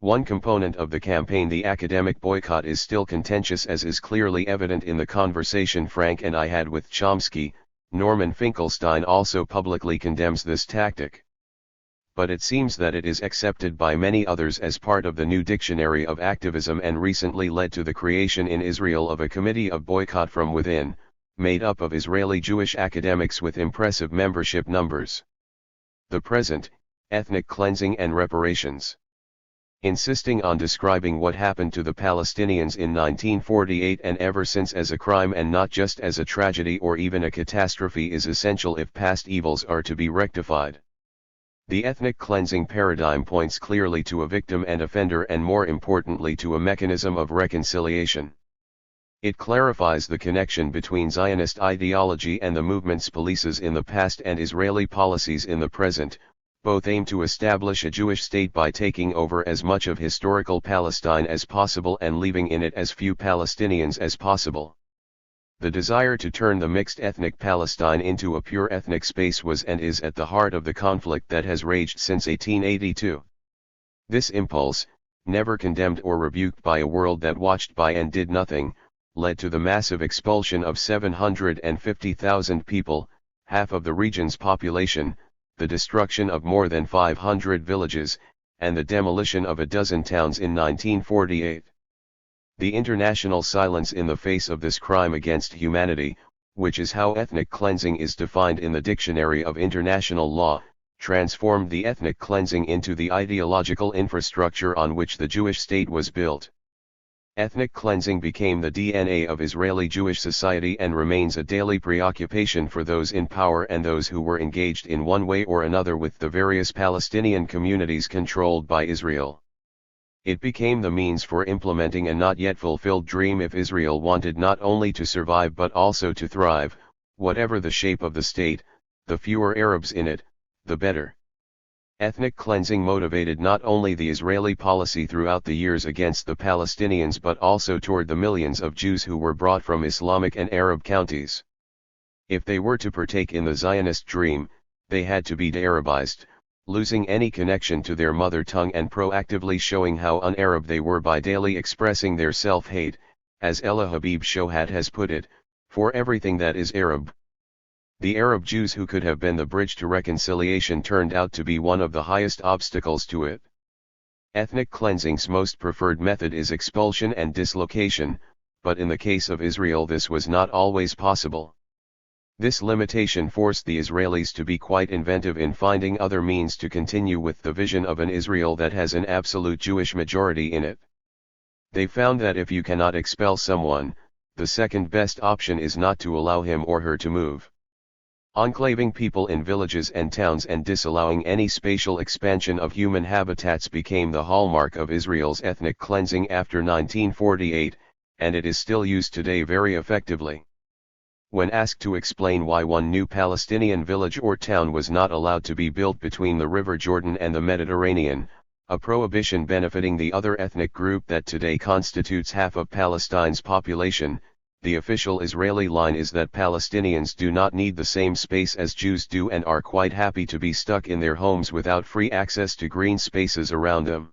One component of the campaign, the academic boycott, is still contentious, as is clearly evident in the conversation Frank and I had with Chomsky. Norman Finkelstein also publicly condemns this tactic. But it seems that it is accepted by many others as part of the new dictionary of activism, and recently led to the creation in Israel of a committee of boycott from within, made up of Israeli Jewish academics with impressive membership numbers. The present, ethnic cleansing and reparations. Insisting on describing what happened to the Palestinians in 1948 and ever since as a crime and not just as a tragedy or even a catastrophe is essential if past evils are to be rectified. The ethnic cleansing paradigm points clearly to a victim and offender, and more importantly to a mechanism of reconciliation. It clarifies the connection between Zionist ideology and the movement's policies in the past and Israeli policies in the present. Both aim to establish a Jewish state by taking over as much of historical Palestine as possible and leaving in it as few Palestinians as possible. The desire to turn the mixed ethnic Palestine into a pure ethnic space was and is at the heart of the conflict that has raged since 1882. This impulse, never condemned or rebuked by a world that watched by and did nothing, led to the massive expulsion of 750,000 people, half of the region's population, the destruction of more than 500 villages, and the demolition of a dozen towns in 1948. The international silence in the face of this crime against humanity, which is how ethnic cleansing is defined in the Dictionary of International Law, transformed the ethnic cleansing into the ideological infrastructure on which the Jewish state was built. Ethnic cleansing became the DNA of Israeli Jewish society and remains a daily preoccupation for those in power and those who were engaged in one way or another with the various Palestinian communities controlled by Israel. It became the means for implementing a not yet fulfilled dream if Israel wanted not only to survive but also to thrive. Whatever the shape of the state, the fewer Arabs in it, the better. Ethnic cleansing motivated not only the Israeli policy throughout the years against the Palestinians but also toward the millions of Jews who were brought from Islamic and Arab counties. If they were to partake in the Zionist dream, they had to be de-Arabized, losing any connection to their mother tongue and proactively showing how un-Arab they were by daily expressing their self-hate, as Ella Habib Shohat has put it, for everything that is Arab. The Arab Jews who could have been the bridge to reconciliation turned out to be one of the highest obstacles to it. Ethnic cleansing's most preferred method is expulsion and dislocation, but in the case of Israel this was not always possible. This limitation forced the Israelis to be quite inventive in finding other means to continue with the vision of an Israel that has an absolute Jewish majority in it. They found that if you cannot expel someone, the second best option is not to allow him or her to move. Enclaving people in villages and towns and disallowing any spatial expansion of human habitats became the hallmark of Israel's ethnic cleansing after 1948, and it is still used today very effectively. When asked to explain why one new Palestinian village or town was not allowed to be built between the River Jordan and the Mediterranean, a prohibition benefiting the other ethnic group that today constitutes half of Palestine's population, the official Israeli line is that Palestinians do not need the same space as Jews do and are quite happy to be stuck in their homes without free access to green spaces around them.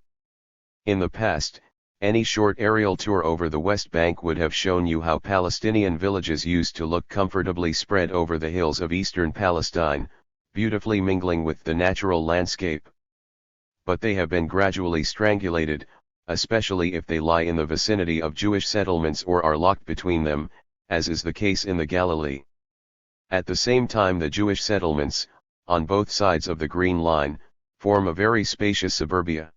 In the past, any short aerial tour over the West Bank would have shown you how Palestinian villages used to look comfortably spread over the hills of eastern Palestine, beautifully mingling with the natural landscape. But they have been gradually strangulated, especially if they lie in the vicinity of Jewish settlements or are locked between them, as is the case in the Galilee. At the same time, the Jewish settlements, on both sides of the Green Line, form a very spacious suburbia.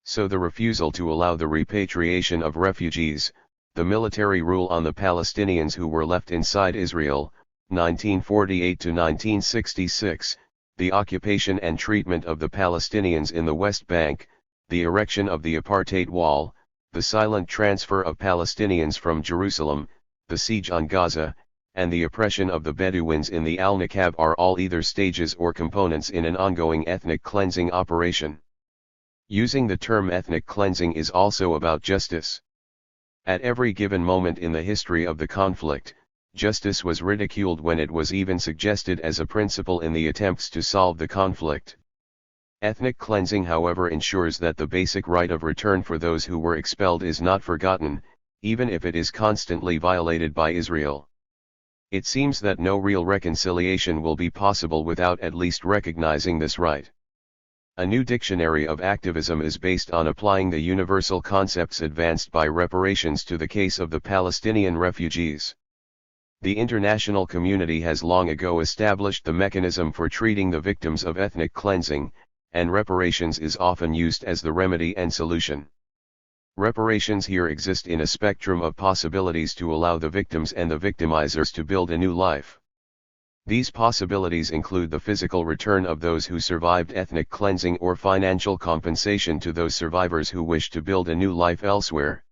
So the refusal to allow the repatriation of refugees, the military rule on the Palestinians who were left inside Israel, 1948 to 1966, the occupation and treatment of the Palestinians in the West Bank, the erection of the apartheid wall, the silent transfer of Palestinians from Jerusalem, the siege on Gaza, and the oppression of the Bedouins in the Al-Nakab are all either stages or components in an ongoing ethnic cleansing operation. Using the term ethnic cleansing is also about justice. At every given moment in the history of the conflict, justice was ridiculed when it was even suggested as a principle in the attempts to solve the conflict. Ethnic cleansing, however, ensures that the basic right of return for those who were expelled is not forgotten, even if it is constantly violated by Israel. It seems that no real reconciliation will be possible without at least recognizing this right. A new dictionary of activism is based on applying the universal concepts advanced by reparations to the case of the Palestinian refugees. The international community has long ago established the mechanism for treating the victims of ethnic cleansing, and reparations is often used as the remedy and solution. Reparations here exist in a spectrum of possibilities to allow the victims and the victimizers to build a new life. These possibilities include the physical return of those who survived ethnic cleansing or financial compensation to those survivors who wish to build a new life elsewhere.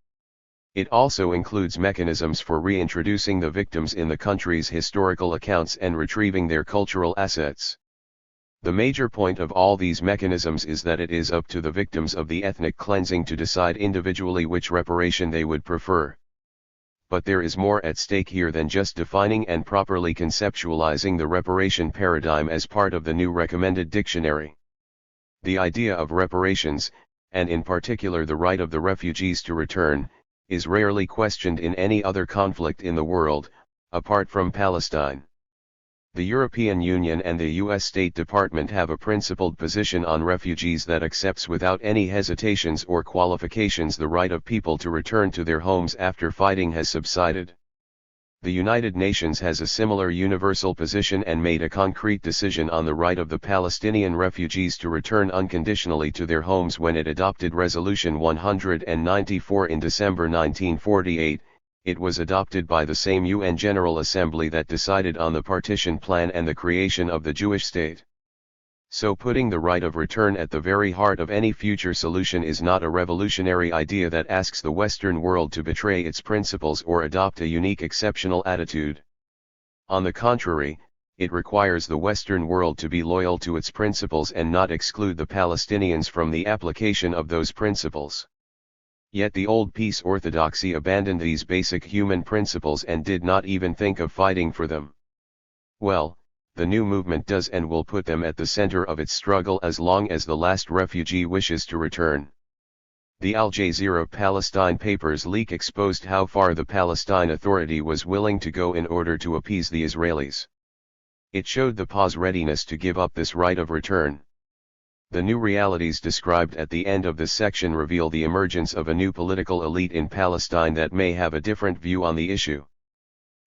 It also includes mechanisms for reintroducing the victims in the country's historical accounts and retrieving their cultural assets. The major point of all these mechanisms is that it is up to the victims of the ethnic cleansing to decide individually which reparation they would prefer. But there is more at stake here than just defining and properly conceptualizing the reparation paradigm as part of the new recommended dictionary. The idea of reparations, and in particular the right of the refugees to return, is rarely questioned in any other conflict in the world, apart from Palestine. The European Union and the U.S. State Department have a principled position on refugees that accepts without any hesitations or qualifications the right of people to return to their homes after fighting has subsided. The United Nations has a similar universal position and made a concrete decision on the right of the Palestinian refugees to return unconditionally to their homes when it adopted Resolution 194 in December 1948. It was adopted by the same UN General Assembly that decided on the partition plan and the creation of the Jewish state. So putting the right of return at the very heart of any future solution is not a revolutionary idea that asks the Western world to betray its principles or adopt a unique exceptional attitude. On the contrary, it requires the Western world to be loyal to its principles and not exclude the Palestinians from the application of those principles. Yet the old peace orthodoxy abandoned these basic human principles and did not even think of fighting for them. Well, the new movement does and will put them at the center of its struggle as long as the last refugee wishes to return. The Al Jazeera Palestine Papers leak exposed how far the Palestine Authority was willing to go in order to appease the Israelis. It showed the PA's readiness to give up this right of return. The new realities described at the end of this section reveal the emergence of a new political elite in Palestine that may have a different view on the issue.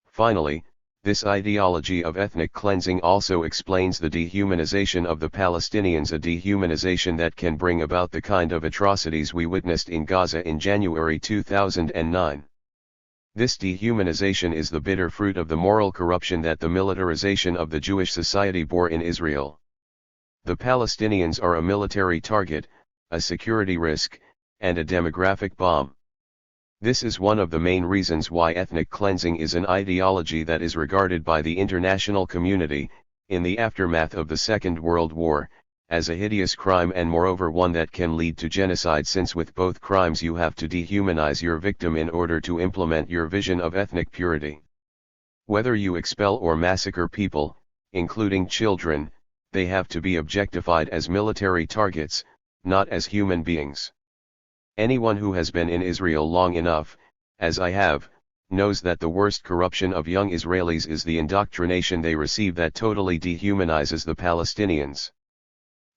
Finally, this ideology of ethnic cleansing also explains the dehumanization of the Palestinians, a dehumanization that can bring about the kind of atrocities we witnessed in Gaza in January 2009. This dehumanization is the bitter fruit of the moral corruption that the militarization of the Jewish society bore in Israel. The Palestinians are a military target, a security risk, and a demographic bomb. This is one of the main reasons why ethnic cleansing is an ideology that is regarded by the international community, in the aftermath of the Second World War, as a hideous crime and moreover one that can lead to genocide, since with both crimes you have to dehumanize your victim in order to implement your vision of ethnic purity. Whether you expel or massacre people, including children, they have to be objectified as military targets, not as human beings. Anyone who has been in Israel long enough, as I have, knows that the worst corruption of young Israelis is the indoctrination they receive that totally dehumanizes the Palestinians.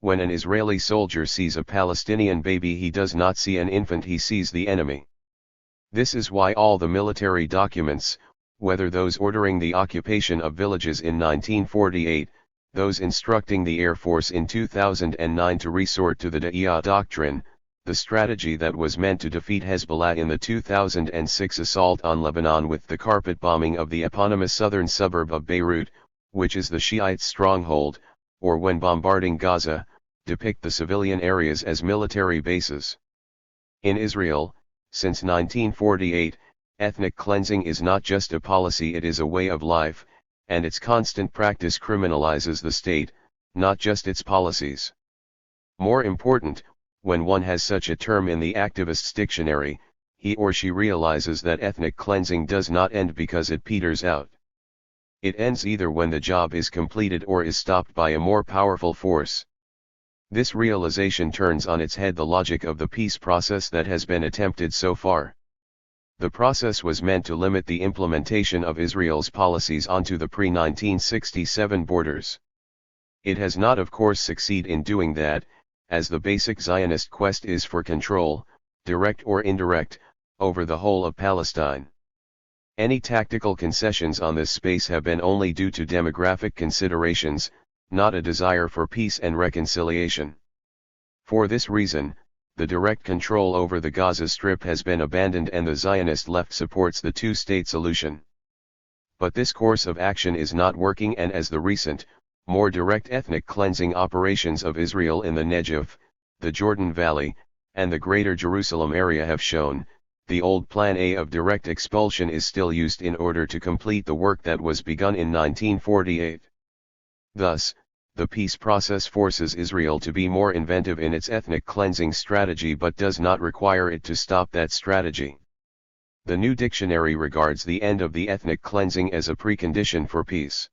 When an Israeli soldier sees a Palestinian baby, he does not see an infant, he sees the enemy. This is why all the military documents, whether those ordering the occupation of villages in 1948, those instructing the Air Force in 2009 to resort to the Da'iyah doctrine, the strategy that was meant to defeat Hezbollah in the 2006 assault on Lebanon with the carpet bombing of the eponymous southern suburb of Beirut, which is the Shiite stronghold, or when bombarding Gaza, depict the civilian areas as military bases. In Israel, since 1948, ethnic cleansing is not just a policy, it is a way of life, and its constant practice criminalizes the state, not just its policies. More important, when one has such a term in the activist's dictionary, he or she realizes that ethnic cleansing does not end because it peters out. It ends either when the job is completed or is stopped by a more powerful force. This realization turns on its head the logic of the peace process that has been attempted so far. The process was meant to limit the implementation of Israel's policies onto the pre-1967 borders. It has not of course succeeded in doing that, as the basic Zionist quest is for control, direct or indirect, over the whole of Palestine. Any tactical concessions on this space have been only due to demographic considerations, not a desire for peace and reconciliation. For this reason, the direct control over the Gaza Strip has been abandoned and the Zionist left supports the two-state solution. But this course of action is not working, and as the recent, more direct ethnic cleansing operations of Israel in the Negev, the Jordan Valley, and the Greater Jerusalem area have shown, the old Plan A of direct expulsion is still used in order to complete the work that was begun in 1948. Thus, the peace process forces Israel to be more inventive in its ethnic cleansing strategy but does not require it to stop that strategy. The new dictionary regards the end of the ethnic cleansing as a precondition for peace.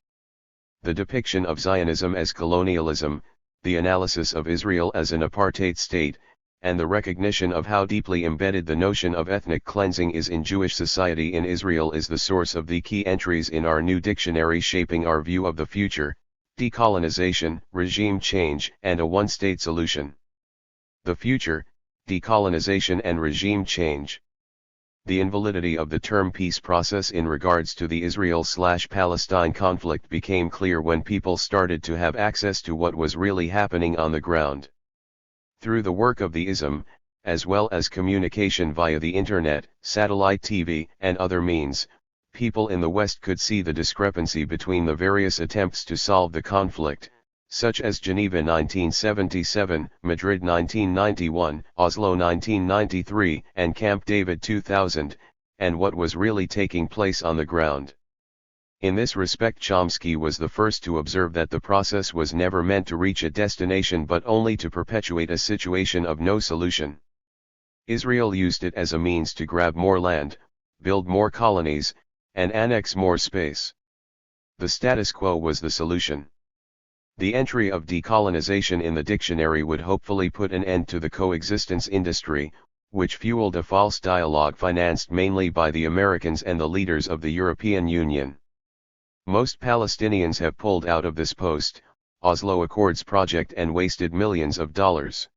The depiction of Zionism as colonialism, the analysis of Israel as an apartheid state, and the recognition of how deeply embedded the notion of ethnic cleansing is in Jewish society in Israel is the source of the key entries in our new dictionary shaping our view of the future: decolonization, regime change, and a one-state solution. The future, decolonization and regime change. The invalidity of the term peace process in regards to the Israel-Palestine conflict became clear when people started to have access to what was really happening on the ground. Through the work of the ISM, as well as communication via the internet, satellite TV, and other means, people in the West could see the discrepancy between the various attempts to solve the conflict, such as Geneva 1977, Madrid 1991, Oslo 1993, and Camp David 2000, and what was really taking place on the ground. In this respect, Chomsky was the first to observe that the process was never meant to reach a destination but only to perpetuate a situation of no solution. Israel used it as a means to grab more land, build more colonies, and annex more space. The status quo was the solution. The entry of decolonization in the dictionary would hopefully put an end to the coexistence industry, which fueled a false dialogue financed mainly by the Americans and the leaders of the European Union. Most Palestinians have pulled out of this post-Oslo Accords project and wasted millions of dollars.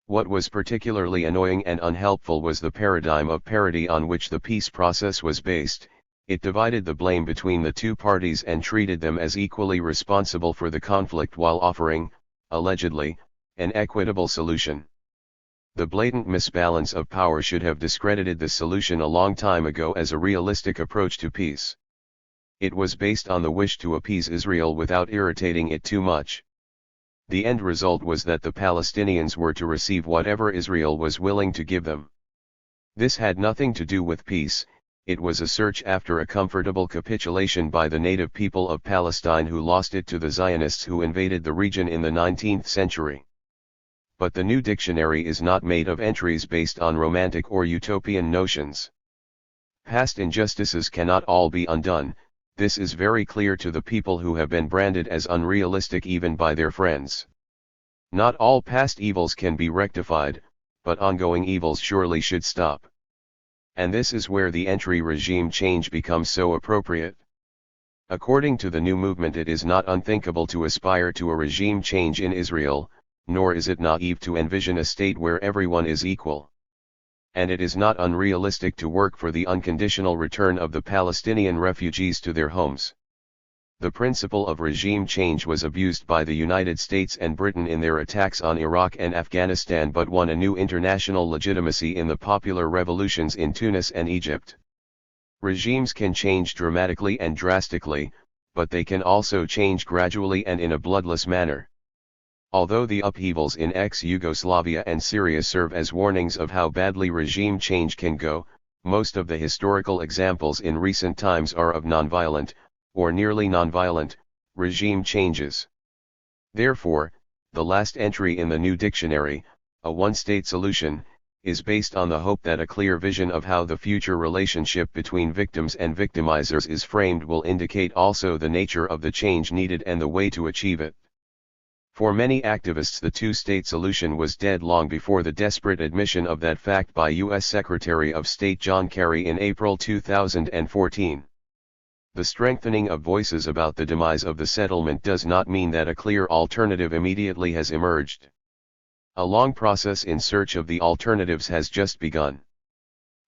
What was particularly annoying and unhelpful was the paradigm of parity on which the peace process was based. It divided the blame between the two parties and treated them as equally responsible for the conflict while offering, allegedly, an equitable solution. The blatant misbalance of power should have discredited the solution a long time ago as a realistic approach to peace. It was based on the wish to appease Israel without irritating it too much. The end result was that the Palestinians were to receive whatever Israel was willing to give them. This had nothing to do with peace. It was a search after a comfortable capitulation by the native people of Palestine who lost it to the Zionists who invaded the region in the 19th century. But the new dictionary is not made of entries based on romantic or utopian notions. Past injustices cannot all be undone. This is very clear to the people who have been branded as unrealistic even by their friends. Not all past evils can be rectified, but ongoing evils surely should stop. And this is where the entry regime change becomes so appropriate. According to the new movement, it is not unthinkable to aspire to a regime change in Israel, nor is it naive to envision a state where everyone is equal. And it is not unrealistic to work for the unconditional return of the Palestinian refugees to their homes. The principle of regime change was abused by the United States and Britain in their attacks on Iraq and Afghanistan but won a new international legitimacy in the popular revolutions in Tunis and Egypt. Regimes can change dramatically and drastically, but they can also change gradually and in a bloodless manner. Although the upheavals in ex-Yugoslavia and Syria serve as warnings of how badly regime change can go, most of the historical examples in recent times are of nonviolent, or nearly nonviolent, regime changes. Therefore, the last entry in the new dictionary, a one-state solution, is based on the hope that a clear vision of how the future relationship between victims and victimizers is framed will indicate also the nature of the change needed and the way to achieve it. For many activists, the two-state solution was dead long before the desperate admission of that fact by U.S. Secretary of State John Kerry in April 2014. The strengthening of voices about the demise of the settlement does not mean that a clear alternative immediately has emerged. A long process in search of the alternatives has just begun.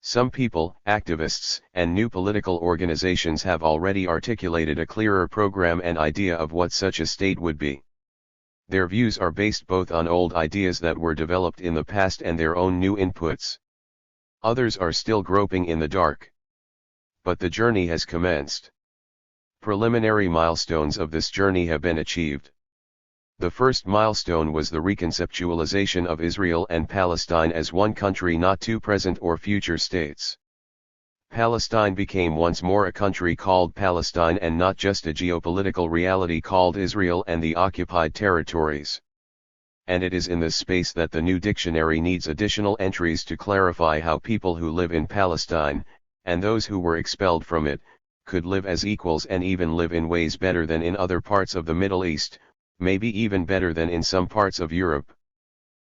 Some people, activists, and new political organizations have already articulated a clearer program and idea of what such a state would be. Their views are based both on old ideas that were developed in the past and their own new inputs. Others are still groping in the dark. But the journey has commenced. Preliminary milestones of this journey have been achieved. The first milestone was the reconceptualization of Israel and Palestine as one country, not two present or future states. Palestine became once more a country called Palestine and not just a geopolitical reality called Israel and the occupied territories. And it is in this space that the new dictionary needs additional entries to clarify how people who live in Palestine, and those who were expelled from it, could live as equals and even live in ways better than in other parts of the Middle East, maybe even better than in some parts of Europe.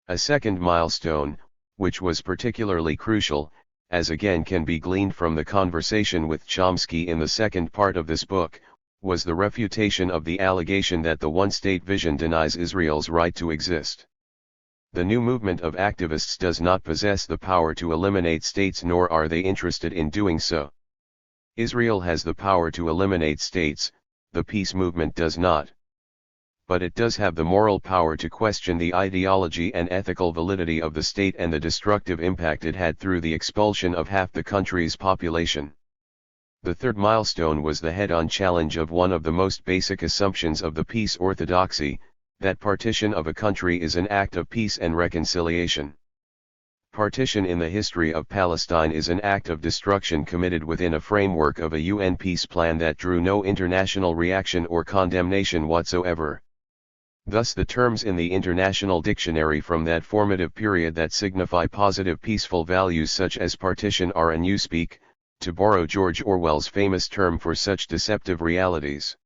A second milestone, which was particularly crucial, as again can be gleaned from the conversation with Chomsky in the second part of this book, was the refutation of the allegation that the one-state vision denies Israel's right to exist. The new movement of activists does not possess the power to eliminate states, nor are they interested in doing so. Israel has the power to eliminate states, the peace movement does not. But it does have the moral power to question the ideology and ethical validity of the state and the destructive impact it had through the expulsion of half the country's population. The third milestone was the head-on challenge of one of the most basic assumptions of the peace orthodoxy, that partition of a country is an act of peace and reconciliation. Partition in the history of Palestine is an act of destruction committed within a framework of a UN peace plan that drew no international reaction or condemnation whatsoever. Thus the terms in the International Dictionary from that formative period that signify positive peaceful values such as partition are a newspeak, to borrow George Orwell's famous term for such deceptive realities.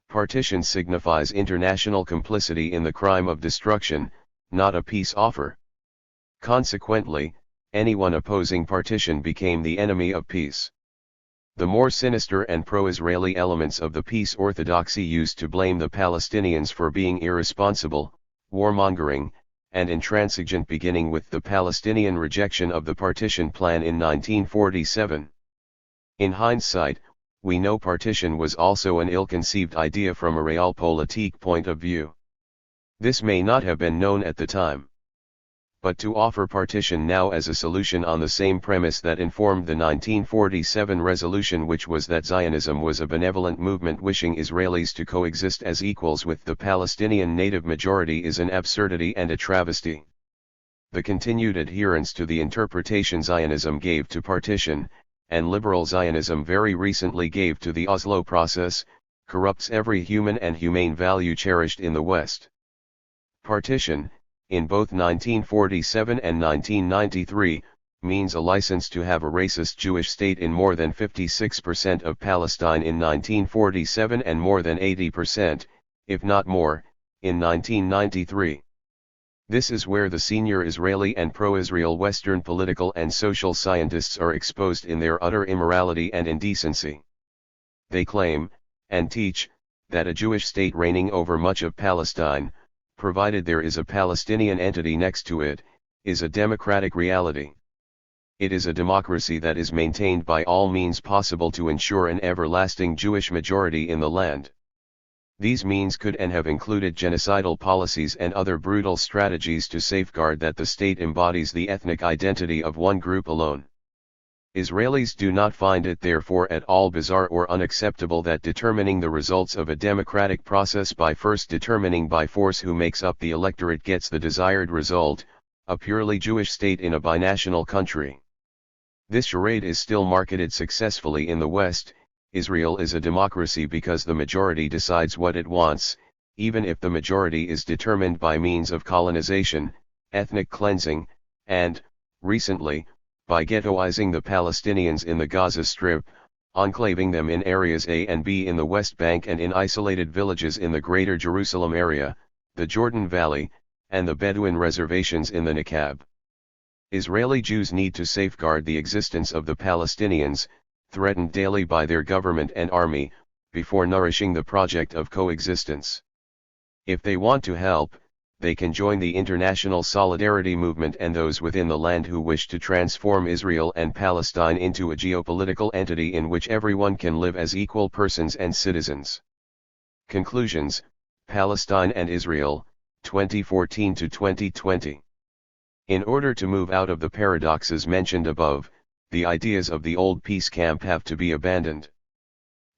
Partition signifies international complicity in the crime of destruction, not a peace offer. Consequently, anyone opposing partition became the enemy of peace. The more sinister and pro-Israeli elements of the peace orthodoxy used to blame the Palestinians for being irresponsible, warmongering, and intransigent, beginning with the Palestinian rejection of the partition plan in 1947. In hindsight, we know partition was also an ill-conceived idea from a realpolitik point of view. This may not have been known at the time. But to offer partition now as a solution on the same premise that informed the 1947 resolution, which was that Zionism was a benevolent movement wishing Israelis to coexist as equals with the Palestinian native majority, is an absurdity and a travesty. The continued adherence to the interpretation Zionism gave to partition, and liberal Zionism very recently gave to the Oslo process, corrupts every human and humane value cherished in the West. Partition, in both 1947 and 1993, means a license to have a racist Jewish state in more than 56% of Palestine in 1947 and more than 80%, if not more, in 1993. This is where the senior Israeli and pro-Israel Western political and social scientists are exposed in their utter immorality and indecency. They claim, and teach, that a Jewish state reigning over much of Palestine, provided there is a Palestinian entity next to it, is a democratic reality. It is a democracy that is maintained by all means possible to ensure an everlasting Jewish majority in the land. These means could and have included genocidal policies and other brutal strategies to safeguard that the state embodies the ethnic identity of one group alone. Israelis do not find it therefore at all bizarre or unacceptable that determining the results of a democratic process by first determining by force who makes up the electorate gets the desired result, a purely Jewish state in a binational country. This charade is still marketed successfully in the West. Israel is a democracy because the majority decides what it wants, even if the majority is determined by means of colonization, ethnic cleansing, and, recently, by ghettoizing the Palestinians in the Gaza Strip, enclaving them in areas A and B in the West Bank and in isolated villages in the Greater Jerusalem area, the Jordan Valley, and the Bedouin reservations in the Negev. Israeli Jews need to safeguard the existence of the Palestinians, threatened daily by their government and army, before nourishing the project of coexistence. If they want to help, they can join the international solidarity movement and those within the land who wish to transform Israel and Palestine into a geopolitical entity in which everyone can live as equal persons and citizens. Conclusions: Palestine and Israel, 2014 to 2020. In order to move out of the paradoxes mentioned above, the ideas of the old peace camp have to be abandoned.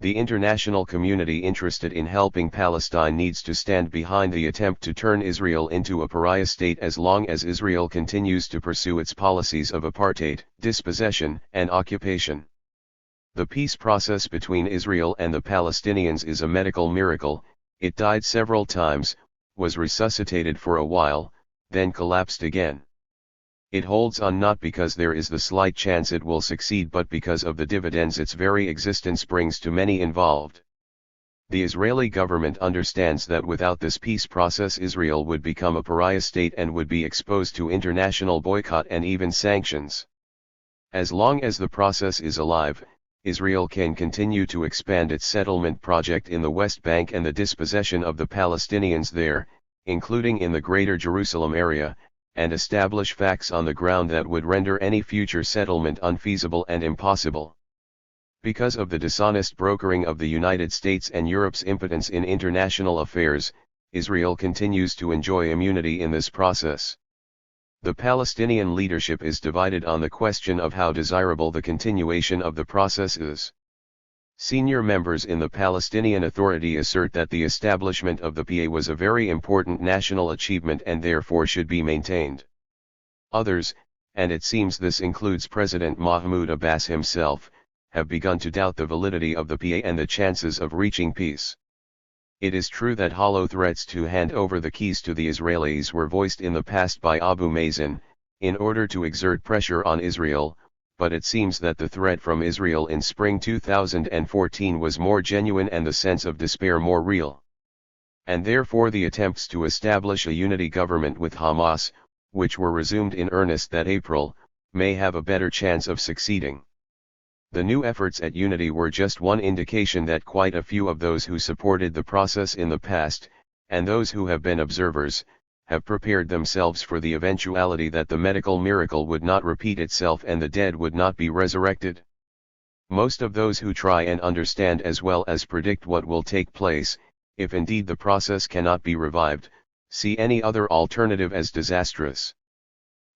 The international community interested in helping Palestine needs to stand behind the attempt to turn Israel into a pariah state as long as Israel continues to pursue its policies of apartheid, dispossession, and occupation. The peace process between Israel and the Palestinians is a medical miracle. It died several times, was resuscitated for a while, then collapsed again. It holds on not because there is the slight chance it will succeed but because of the dividends its very existence brings to many involved. The Israeli government understands that without this peace process Israel would become a pariah state and would be exposed to international boycott and even sanctions. As long as the process is alive, Israel can continue to expand its settlement project in the West Bank and the dispossession of the Palestinians there, including in the Greater Jerusalem area, and establish facts on the ground that would render any future settlement unfeasible and impossible. Because of the dishonest brokering of the United States and Europe's impotence in international affairs, Israel continues to enjoy immunity in this process. The Palestinian leadership is divided on the question of how desirable the continuation of the process is. Senior members in the Palestinian Authority assert that the establishment of the PA was a very important national achievement and therefore should be maintained. Others, and it seems this includes President Mahmoud Abbas himself, have begun to doubt the validity of the PA and the chances of reaching peace. It is true that hollow threats to hand over the keys to the Israelis were voiced in the past by Abu Mazen, in order to exert pressure on Israel, but it seems that the threat from Israel in spring 2014 was more genuine and the sense of despair more real. And therefore the attempts to establish a unity government with Hamas, which were resumed in earnest that April, may have a better chance of succeeding. The new efforts at unity were just one indication that quite a few of those who supported the process in the past, and those who have been observers, have prepared themselves for the eventuality that the medical miracle would not repeat itself and the dead would not be resurrected. Most of those who try and understand as well as predict what will take place, if indeed the process cannot be revived, see any other alternative as disastrous.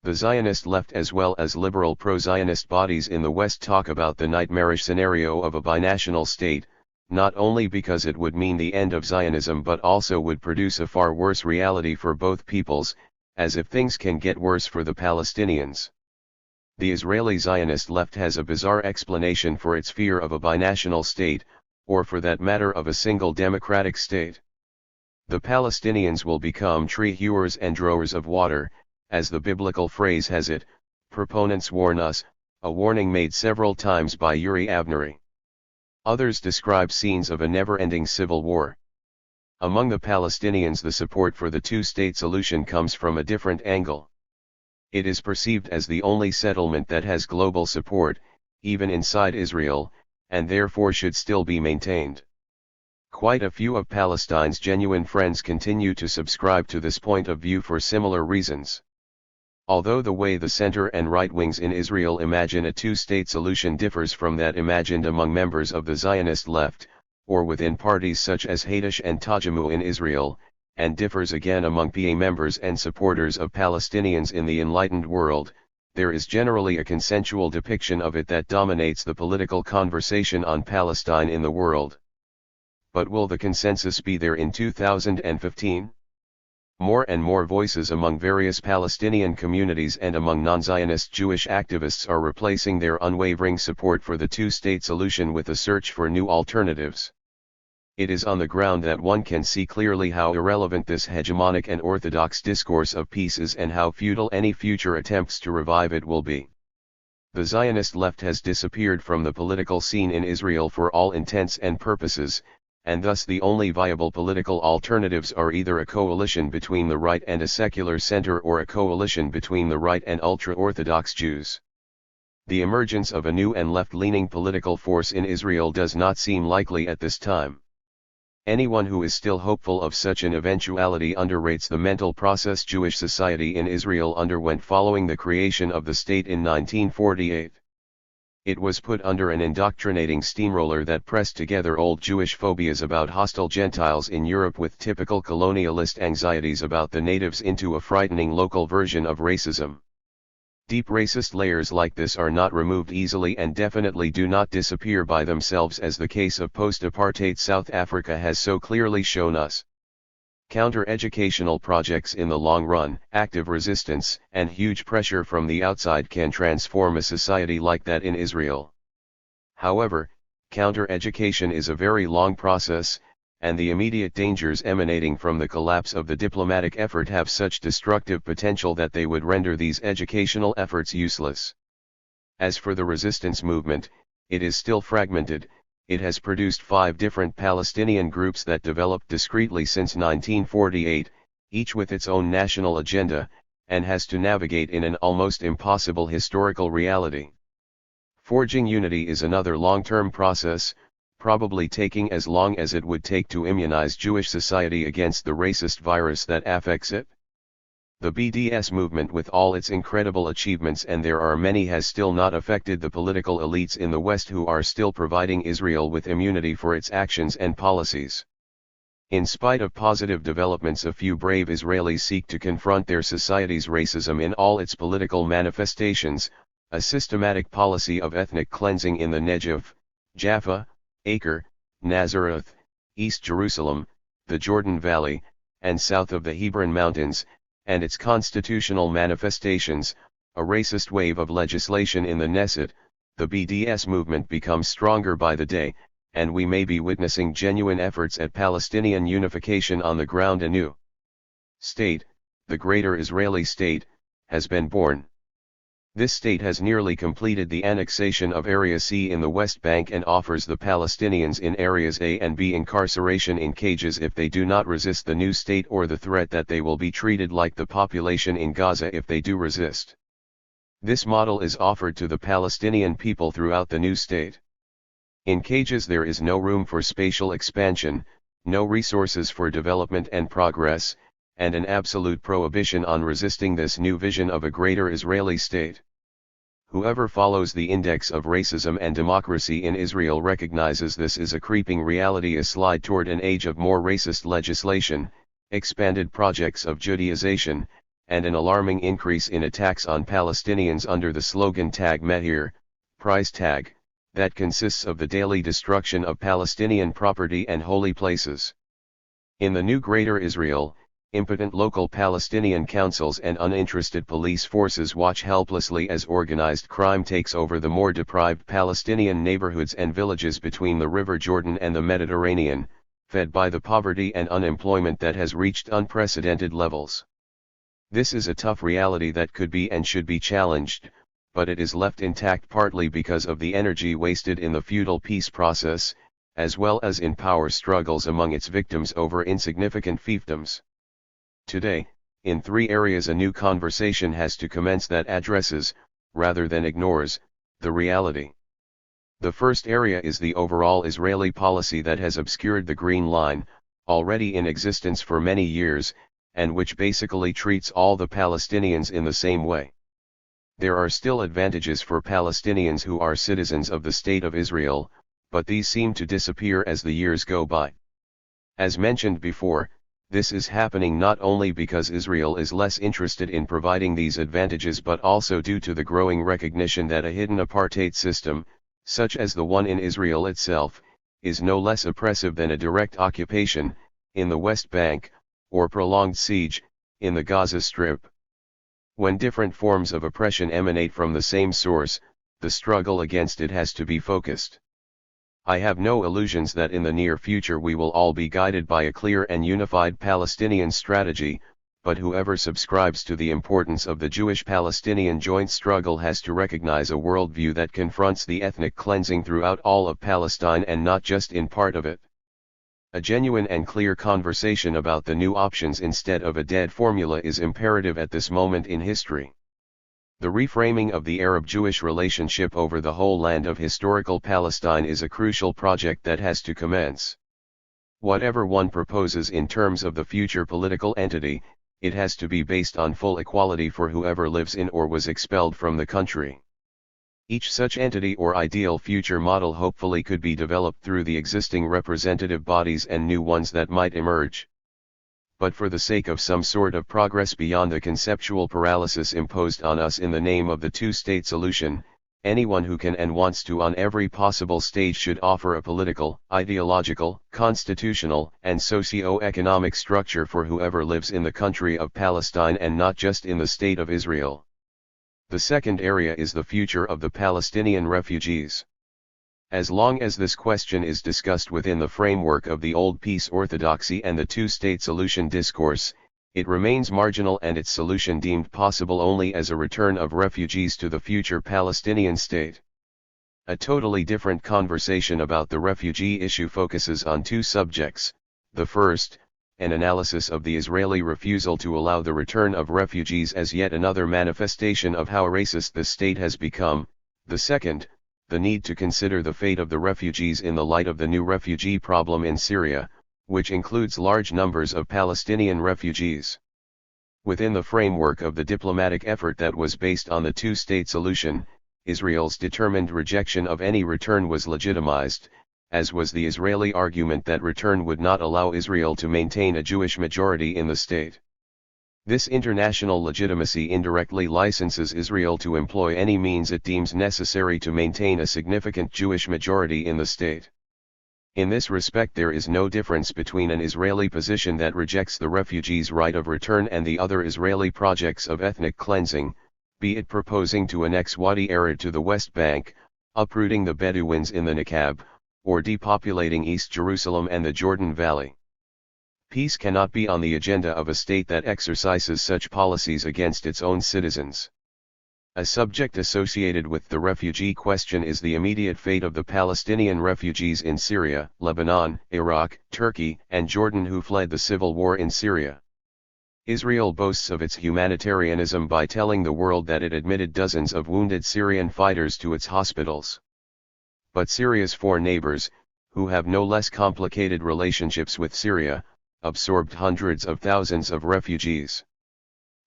The Zionist left as well as liberal pro-Zionist bodies in the West talk about the nightmarish scenario of a binational state, not only because it would mean the end of Zionism but also would produce a far worse reality for both peoples, as if things can get worse for the Palestinians. The Israeli Zionist left has a bizarre explanation for its fear of a binational state, or for that matter of a single democratic state. The Palestinians will become tree hewers and drawers of water, as the biblical phrase has it, proponents warn us, a warning made several times by Uri Avnery. Others describe scenes of a never-ending civil war. Among the Palestinians the support for the two-state solution comes from a different angle. It is perceived as the only settlement that has global support, even inside Israel, and therefore should still be maintained. Quite a few of Palestine's genuine friends continue to subscribe to this point of view for similar reasons. Although the way the center and right wings in Israel imagine a two-state solution differs from that imagined among members of the Zionist left, or within parties such as Hadash and Tajamu in Israel, and differs again among PA members and supporters of Palestinians in the enlightened world, there is generally a consensual depiction of it that dominates the political conversation on Palestine in the world. But will the consensus be there in 2015? More and more voices among various Palestinian communities and among non-Zionist Jewish activists are replacing their unwavering support for the two-state solution with a search for new alternatives. It is on the ground that one can see clearly how irrelevant this hegemonic and orthodox discourse of peace is and how futile any future attempts to revive it will be. The Zionist left has disappeared from the political scene in Israel for all intents and purposes, and thus the only viable political alternatives are either a coalition between the right and a secular center or a coalition between the right and ultra-Orthodox Jews. The emergence of a new and left-leaning political force in Israel does not seem likely at this time. Anyone who is still hopeful of such an eventuality underrates the mental process Jewish society in Israel underwent following the creation of the state in 1948. It was put under an indoctrinating steamroller that pressed together old Jewish phobias about hostile Gentiles in Europe with typical colonialist anxieties about the natives into a frightening local version of racism. Deep racist layers like this are not removed easily and definitely do not disappear by themselves, as the case of post-apartheid South Africa has so clearly shown us. Counter-educational projects in the long run, active resistance, and huge pressure from the outside can transform a society like that in Israel. However, counter-education is a very long process, and the immediate dangers emanating from the collapse of the diplomatic effort have such destructive potential that they would render these educational efforts useless. As for the resistance movement, it is still fragmented. It has produced 5 different Palestinian groups that developed discreetly since 1948, each with its own national agenda, and has to navigate in an almost impossible historical reality. Forging unity is another long-term process, probably taking as long as it would take to immunize Jewish society against the racist virus that affects it. The BDS movement, with all its incredible achievements, and there are many, has still not affected the political elites in the West, who are still providing Israel with immunity for its actions and policies. In spite of positive developments, a few brave Israelis seek to confront their society's racism in all its political manifestations. A systematic policy of ethnic cleansing in the Negev, Jaffa, Acre, Nazareth, East Jerusalem, the Jordan Valley, and south of the Hebron Mountains, and its constitutional manifestations, a racist wave of legislation in the Knesset. The BDS movement becomes stronger by the day, and we may be witnessing genuine efforts at Palestinian unification on the ground. A new state, the Greater Israeli State, has been born. This state has nearly completed the annexation of Area C in the West Bank and offers the Palestinians in Areas A and B incarceration in cages if they do not resist the new state, or the threat that they will be treated like the population in Gaza if they do resist. This model is offered to the Palestinian people throughout the new state. In cages there is no room for spatial expansion, no resources for development and progress, and an absolute prohibition on resisting this new vision of a greater Israeli state. Whoever follows the index of racism and democracy in Israel recognizes this is a creeping reality, a slide toward an age of more racist legislation, expanded projects of Judaization, and an alarming increase in attacks on Palestinians under the slogan Tag Mahir, price tag, that consists of the daily destruction of Palestinian property and holy places. In the new Greater Israel, impotent local Palestinian councils and uninterested police forces watch helplessly as organized crime takes over the more deprived Palestinian neighborhoods and villages between the River Jordan and the Mediterranean, fed by the poverty and unemployment that has reached unprecedented levels. This is a tough reality that could be and should be challenged, but it is left intact partly because of the energy wasted in the feudal peace process, as well as in power struggles among its victims over insignificant fiefdoms. Today, in 3 areas a new conversation has to commence that addresses, rather than ignores, the reality. The first area is the overall Israeli policy that has obscured the Green Line, already in existence for many years, and which basically treats all the Palestinians in the same way. There are still advantages for Palestinians who are citizens of the State of Israel, but these seem to disappear as the years go by. As mentioned before, this is happening not only because Israel is less interested in providing these advantages, but also due to the growing recognition that a hidden apartheid system, such as the one in Israel itself, is no less oppressive than a direct occupation, in the West Bank, or prolonged siege, in the Gaza Strip. When different forms of oppression emanate from the same source, the struggle against it has to be focused. I have no illusions that in the near future we will all be guided by a clear and unified Palestinian strategy, but whoever subscribes to the importance of the Jewish-Palestinian joint struggle has to recognize a worldview that confronts the ethnic cleansing throughout all of Palestine and not just in part of it. A genuine and clear conversation about the new options instead of a dead formula is imperative at this moment in history. The reframing of the Arab-Jewish relationship over the whole land of historical Palestine is a crucial project that has to commence. Whatever one proposes in terms of the future political entity, it has to be based on full equality for whoever lives in or was expelled from the country. Each such entity or ideal future model hopefully could be developed through the existing representative bodies and new ones that might emerge. But for the sake of some sort of progress beyond the conceptual paralysis imposed on us in the name of the two-state solution, anyone who can and wants to on every possible stage should offer a political, ideological, constitutional, and socio-economic structure for whoever lives in the country of Palestine and not just in the state of Israel. The second area is the future of the Palestinian refugees. As long as this question is discussed within the framework of the old peace orthodoxy and the two-state solution discourse, it remains marginal and its solution deemed possible only as a return of refugees to the future Palestinian state. A totally different conversation about the refugee issue focuses on two subjects. The first, an analysis of the Israeli refusal to allow the return of refugees as yet another manifestation of how racist the state has become. The second, the need to consider the fate of the refugees in the light of the new refugee problem in Syria, which includes large numbers of Palestinian refugees. Within the framework of the diplomatic effort that was based on the two-state solution, Israel's determined rejection of any return was legitimized, as was the Israeli argument that return would not allow Israel to maintain a Jewish majority in the state. This international legitimacy indirectly licenses Israel to employ any means it deems necessary to maintain a significant Jewish majority in the state. In this respect, there is no difference between an Israeli position that rejects the refugees' right of return and the other Israeli projects of ethnic cleansing, be it proposing to annex Wadi Arid to the West Bank, uprooting the Bedouins in the Nakab, or depopulating East Jerusalem and the Jordan Valley. Peace cannot be on the agenda of a state that exercises such policies against its own citizens. A subject associated with the refugee question is the immediate fate of the Palestinian refugees in Syria, Lebanon, Iraq, Turkey, and Jordan who fled the civil war in Syria. Israel boasts of its humanitarianism by telling the world that it admitted dozens of wounded Syrian fighters to its hospitals. But Syria's four neighbors, who have no less complicated relationships with Syria, absorbed hundreds of thousands of refugees.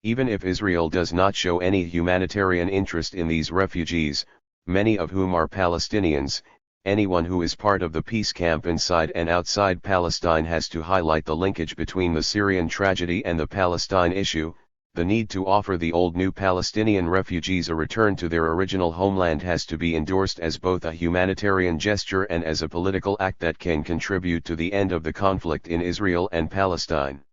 Even if Israel does not show any humanitarian interest in these refugees, many of whom are Palestinians, anyone who is part of the peace camp inside and outside Palestine has to highlight the linkage between the Syrian tragedy and the Palestine issue. The need to offer the old new Palestinian refugees a return to their original homeland has to be endorsed as both a humanitarian gesture and as a political act that can contribute to the end of the conflict in Israel and Palestine.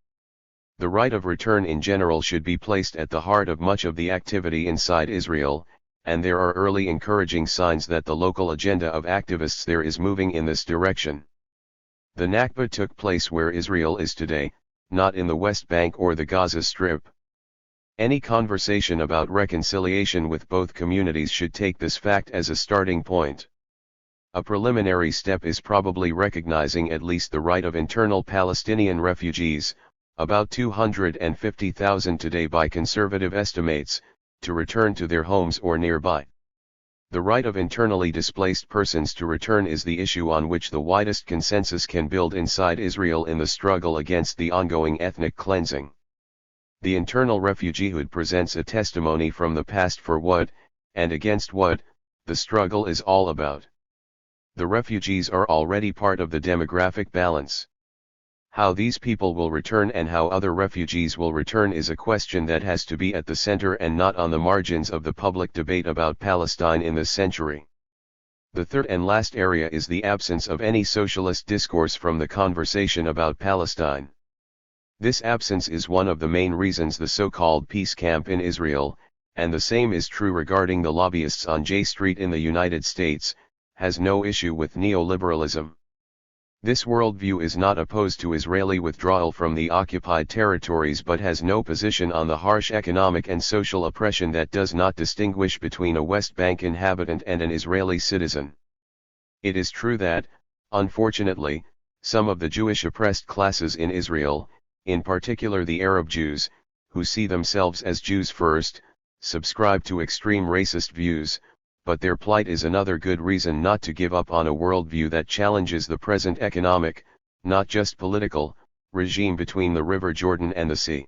The right of return in general should be placed at the heart of much of the activity inside Israel, and there are early encouraging signs that the local agenda of activists there is moving in this direction. The Nakba took place where Israel is today, not in the West Bank or the Gaza Strip. Any conversation about reconciliation with both communities should take this fact as a starting point. A preliminary step is probably recognizing at least the right of internal Palestinian refugees, about 250,000 today by conservative estimates, to return to their homes or nearby. The right of internally displaced persons to return is the issue on which the widest consensus can build inside Israel in the struggle against the ongoing ethnic cleansing. The internal refugeehood presents a testimony from the past for what, and against what, the struggle is all about. The refugees are already part of the demographic balance. How these people will return and how other refugees will return is a question that has to be at the center and not on the margins of the public debate about Palestine in this century. The third and last area is the absence of any socialist discourse from the conversation about Palestine. This absence is one of the main reasons the so-called peace camp in Israel, and the same is true regarding the lobbyists on J Street in the United States, has no issue with neoliberalism. This worldview is not opposed to Israeli withdrawal from the occupied territories but has no position on the harsh economic and social oppression that does not distinguish between a West Bank inhabitant and an Israeli citizen. It is true that, unfortunately, Some of the Jewish oppressed classes in Israel, in particular the Arab Jews, who see themselves as Jews first, subscribe to extreme racist views, but their plight is another good reason not to give up on a worldview that challenges the present economic, not just political, regime between the River Jordan and the sea.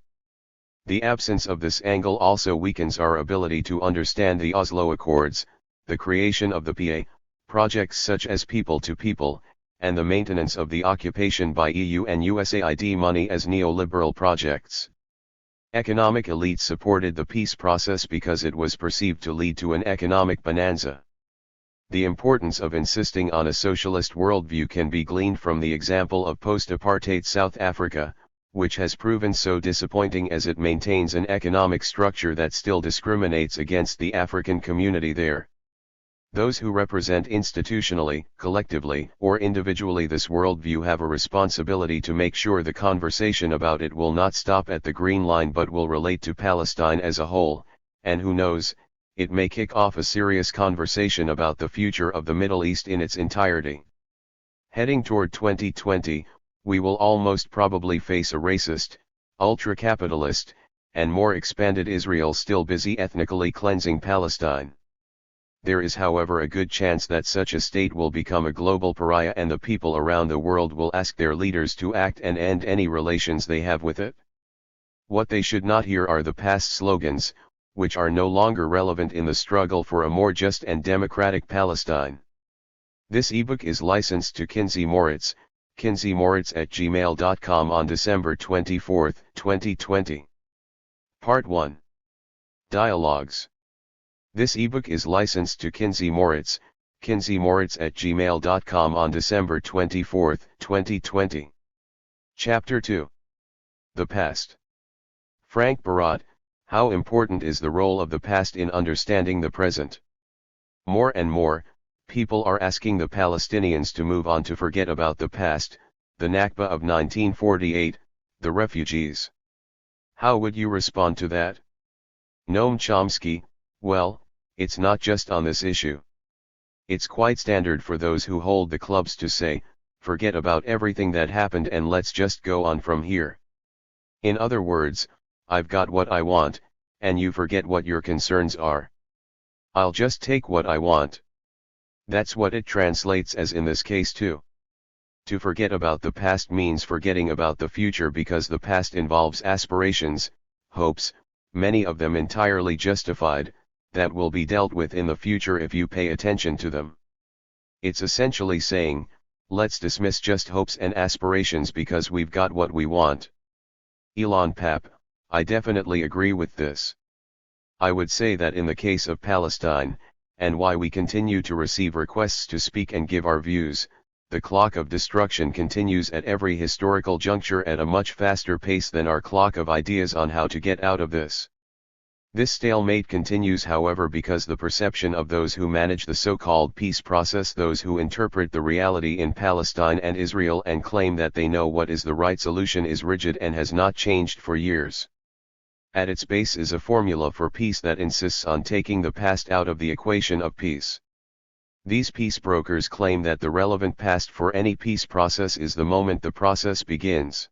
The absence of this angle also weakens our ability to understand the Oslo Accords, the creation of the PA, projects such as People to People, and the maintenance of the occupation by EU and USAID money as neoliberal projects. Economic elites supported the peace process because it was perceived to lead to an economic bonanza. The importance of insisting on a socialist worldview can be gleaned from the example of post-apartheid South Africa, which has proven so disappointing as it maintains an economic structure that still discriminates against the African community there. Those who represent institutionally, collectively, or individually this worldview have a responsibility to make sure the conversation about it will not stop at the green line but will relate to Palestine as a whole, and who knows, it may kick off a serious conversation about the future of the Middle East in its entirety. Heading toward 2020, we will almost probably face a racist, ultra-capitalist, and more expanded Israel still busy ethnically cleansing Palestine. There is however a good chance that such a state will become a global pariah and the people around the world will ask their leaders to act and end any relations they have with it. What they should not hear are the past slogans, which are no longer relevant in the struggle for a more just and democratic Palestine. This ebook is licensed to Kinsey Moritz, kinseymoritz@gmail.com on December 24, 2020. Part 1. Dialogues. This ebook is licensed to Kinsey Moritz, kinseymoritz@gmail.com on December 24, 2020. Chapter 2. The Past. Frank Barat, how important is the role of the past in understanding the present? More and more, people are asking the Palestinians to move on to forget about the past, the Nakba of 1948, the refugees. How would you respond to that? Noam Chomsky, well, it's not just on this issue. It's quite standard for those who hold the clubs to say, forget about everything that happened and let's just go on from here. In other words, I've got what I want, and you forget what your concerns are. I'll just take what I want. That's what it translates as in this case too. To forget about the past means forgetting about the future because the past involves aspirations, hopes, many of them entirely justified, that will be dealt with in the future if you pay attention to them. It's essentially saying, let's dismiss just hopes and aspirations because we've got what we want. Ilan Pappe, I definitely agree with this. I would say that in the case of Palestine, and why we continue to receive requests to speak and give our views, the clock of destruction continues at every historical juncture at a much faster pace than our clock of ideas on how to get out of this. This stalemate continues however because the perception of those who manage the so-called peace process, those who interpret the reality in Palestine and Israel and claim that they know what is the right solution is rigid and has not changed for years. At its base is a formula for peace that insists on taking the past out of the equation of peace. These peace brokers claim that the relevant past for any peace process is the moment the process begins.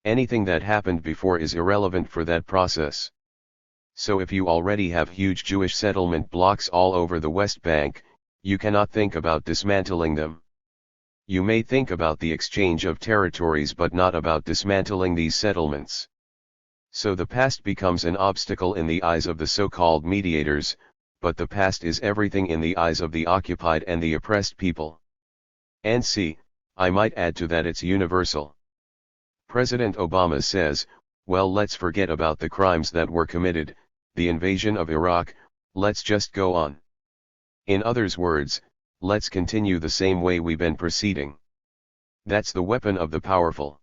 Anything that happened before is irrelevant for that process. So if you already have huge Jewish settlement blocks all over the West Bank, you cannot think about dismantling them. You may think about the exchange of territories but not about dismantling these settlements. So the past becomes an obstacle in the eyes of the so-called mediators, but the past is everything in the eyes of the occupied and the oppressed people. And see, I might add to that it's universal. President Obama says, well, let's forget about the crimes that were committed, the invasion of Iraq, let's just go on. In other words, let's continue the same way we've been proceeding. That's the weapon of the powerful.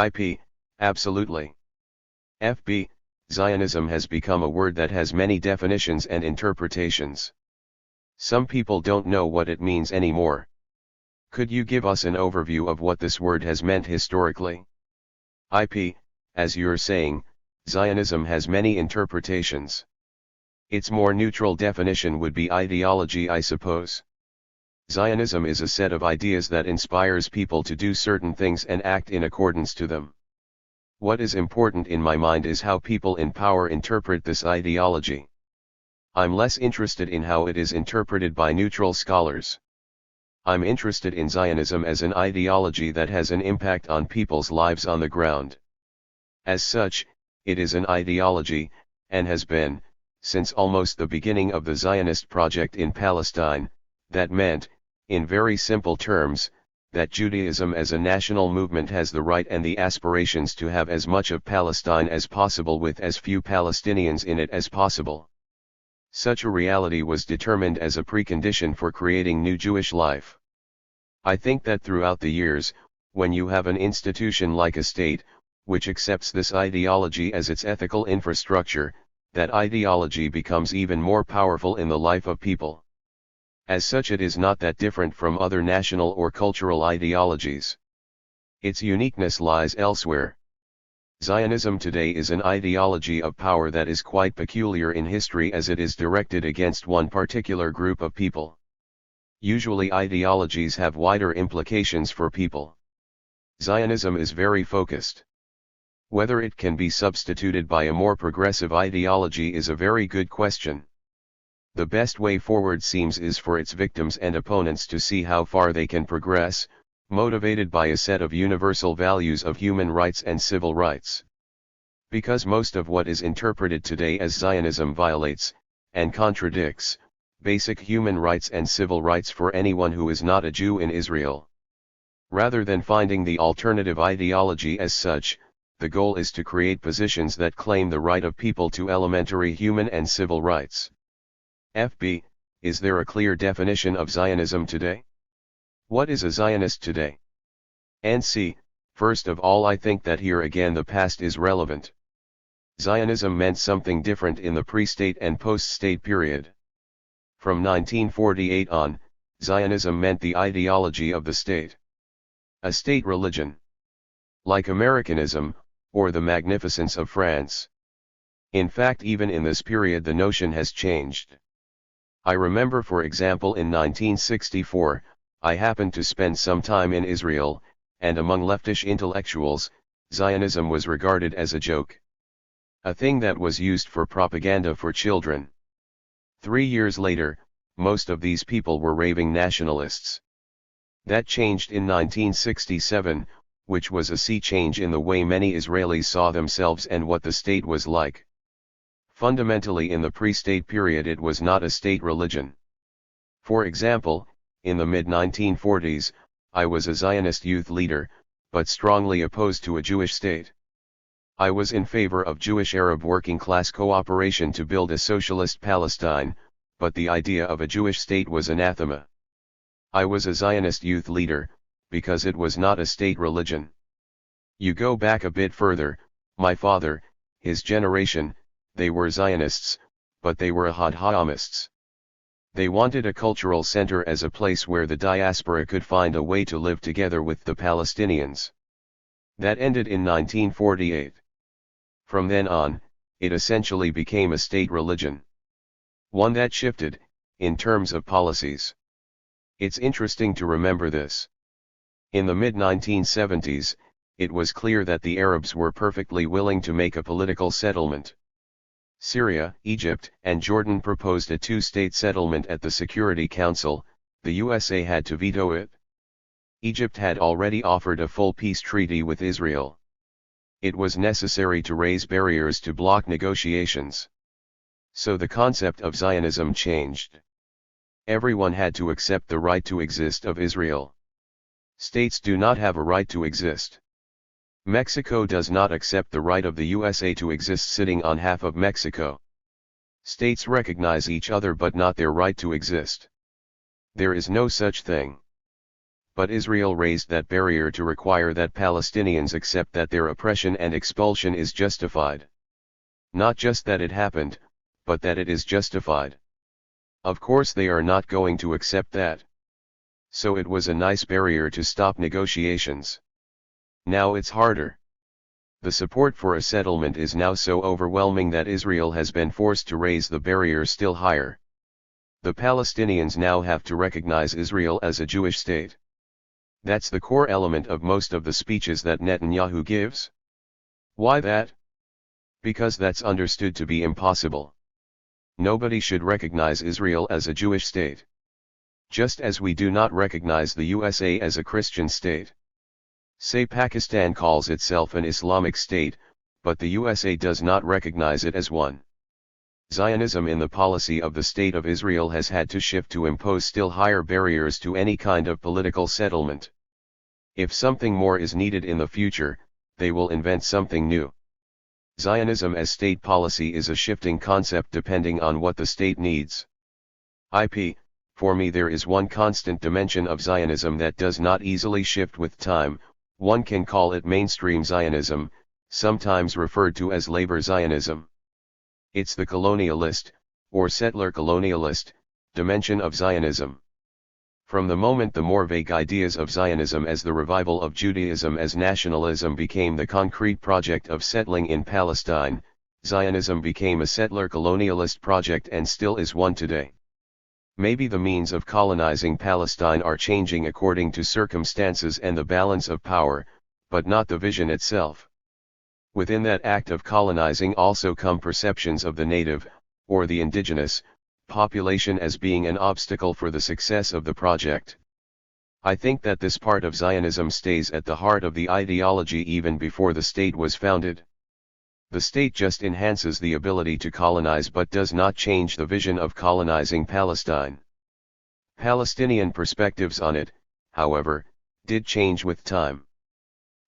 IP, absolutely. FB, Zionism has become a word that has many definitions and interpretations. Some people don't know what it means anymore. Could you give us an overview of what this word has meant historically? IP, as you're saying, Zionism has many interpretations. Its more neutral definition would be ideology, I suppose. Zionism is a set of ideas that inspires people to do certain things and act in accordance to them. What is important in my mind is how people in power interpret this ideology. I'm less interested in how it is interpreted by neutral scholars. I'm interested in Zionism as an ideology that has an impact on people's lives on the ground. As such, it is an ideology, and has been, since almost the beginning of the Zionist project in Palestine, that meant, in very simple terms, that Judaism as a national movement has the right and the aspirations to have as much of Palestine as possible with as few Palestinians in it as possible. Such a reality was determined as a precondition for creating new Jewish life. I think that throughout the years, when you have an institution like a state, which accepts this ideology as its ethical infrastructure, that ideology becomes even more powerful in the life of people. As such, it is not that different from other national or cultural ideologies. Its uniqueness lies elsewhere. Zionism today is an ideology of power that is quite peculiar in history as it is directed against one particular group of people. Usually ideologies have wider implications for people. Zionism is very focused. Whether it can be substituted by a more progressive ideology is a very good question. The best way forward seems is for its victims and opponents to see how far they can progress, motivated by a set of universal values of human rights and civil rights. Because most of what is interpreted today as Zionism violates, and contradicts, basic human rights and civil rights for anyone who is not a Jew in Israel. Rather than finding the alternative ideology as such, the goal is to create positions that claim the right of people to elementary human and civil rights. FB, is there a clear definition of Zionism today? What is a Zionist today? NC, first of all, I think that here again the past is relevant. Zionism meant something different in the pre-state and post-state period. From 1948 on, Zionism meant the ideology of the state. A state religion. Like Americanism, or the magnificence of France. In fact, even in this period the notion has changed. I remember, for example, in 1964, I happened to spend some time in Israel, and among leftish intellectuals, Zionism was regarded as a joke. A thing that was used for propaganda for children. 3 years later, most of these people were raving nationalists. That changed in 1967, which was a sea change in the way many Israelis saw themselves and what the state was like. Fundamentally, in the pre-state period it was not a state religion. For example, in the mid-1940s, I was a Zionist youth leader, but strongly opposed to a Jewish state. I was in favor of Jewish-Arab working-class cooperation to build a socialist Palestine, but the idea of a Jewish state was anathema. I was a Zionist youth leader, because it was not a state religion. You go back a bit further, my father, his generation, they were Zionists, but they were Ahad-Ha'amists. They wanted a cultural center as a place where the diaspora could find a way to live together with the Palestinians. That ended in 1948. From then on, it essentially became a state religion. One that shifted, in terms of policies. It's interesting to remember this. In the mid-1970s, it was clear that the Arabs were perfectly willing to make a political settlement. Syria, Egypt, and Jordan proposed a two-state settlement at the Security Council. The USA had to veto it. Egypt had already offered a full peace treaty with Israel. It was necessary to raise barriers to block negotiations. So the concept of Zionism changed. Everyone had to accept the right to exist of Israel. States do not have a right to exist. Mexico does not accept the right of the USA to exist sitting on half of Mexico. States recognize each other but not their right to exist. There is no such thing. But Israel raised that barrier to require that Palestinians accept that their oppression and expulsion is justified. Not just that it happened, but that it is justified. Of course they are not going to accept that. So it was a nice barrier to stop negotiations. Now it's harder. The support for a settlement is now so overwhelming that Israel has been forced to raise the barrier still higher. The Palestinians now have to recognize Israel as a Jewish state. That's the core element of most of the speeches that Netanyahu gives. Why that? Because that's understood to be impossible. Nobody should recognize Israel as a Jewish state. Just as we do not recognize the USA as a Christian state. Say Pakistan calls itself an Islamic state, but the USA does not recognize it as one. Zionism in the policy of the State of Israel has had to shift to impose still higher barriers to any kind of political settlement. If something more is needed in the future, they will invent something new. Zionism as state policy is a shifting concept depending on what the state needs. For me there is one constant dimension of Zionism that does not easily shift with time. One can call it mainstream Zionism, sometimes referred to as labor Zionism. It's the colonialist, or settler colonialist, dimension of Zionism. From the moment the more vague ideas of Zionism as the revival of Judaism as nationalism became the concrete project of settling in Palestine, Zionism became a settler colonialist project and still is one today. Maybe the means of colonizing Palestine are changing according to circumstances and the balance of power, but not the vision itself. Within that act of colonizing also come perceptions of the native, or the indigenous, population as being an obstacle for the success of the project. I think that this part of Zionism stays at the heart of the ideology even before the state was founded. The state just enhances the ability to colonize but does not change the vision of colonizing Palestine. Palestinian perspectives on it, however, did change with time.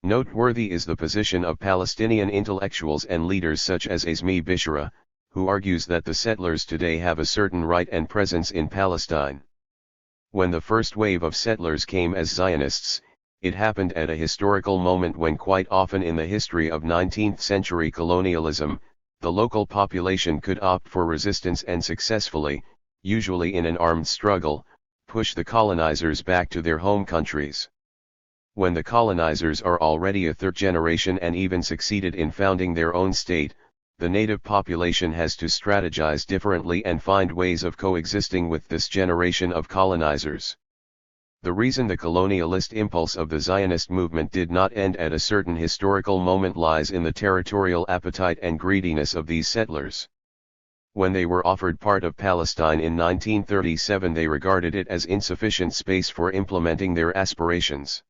Noteworthy is the position of Palestinian intellectuals and leaders such as Azmi Bishara, who argues that the settlers today have a certain right and presence in Palestine. When the first wave of settlers came as Zionists, it happened at a historical moment when quite often in the history of 19th century colonialism, the local population could opt for resistance and successfully, usually in an armed struggle, push the colonizers back to their home countries. When the colonizers are already a third generation and even succeeded in founding their own state, the native population has to strategize differently and find ways of coexisting with this generation of colonizers. The reason the colonialist impulse of the Zionist movement did not end at a certain historical moment lies in the territorial appetite and greediness of these settlers. When they were offered part of Palestine in 1937, they regarded it as insufficient space for implementing their aspirations.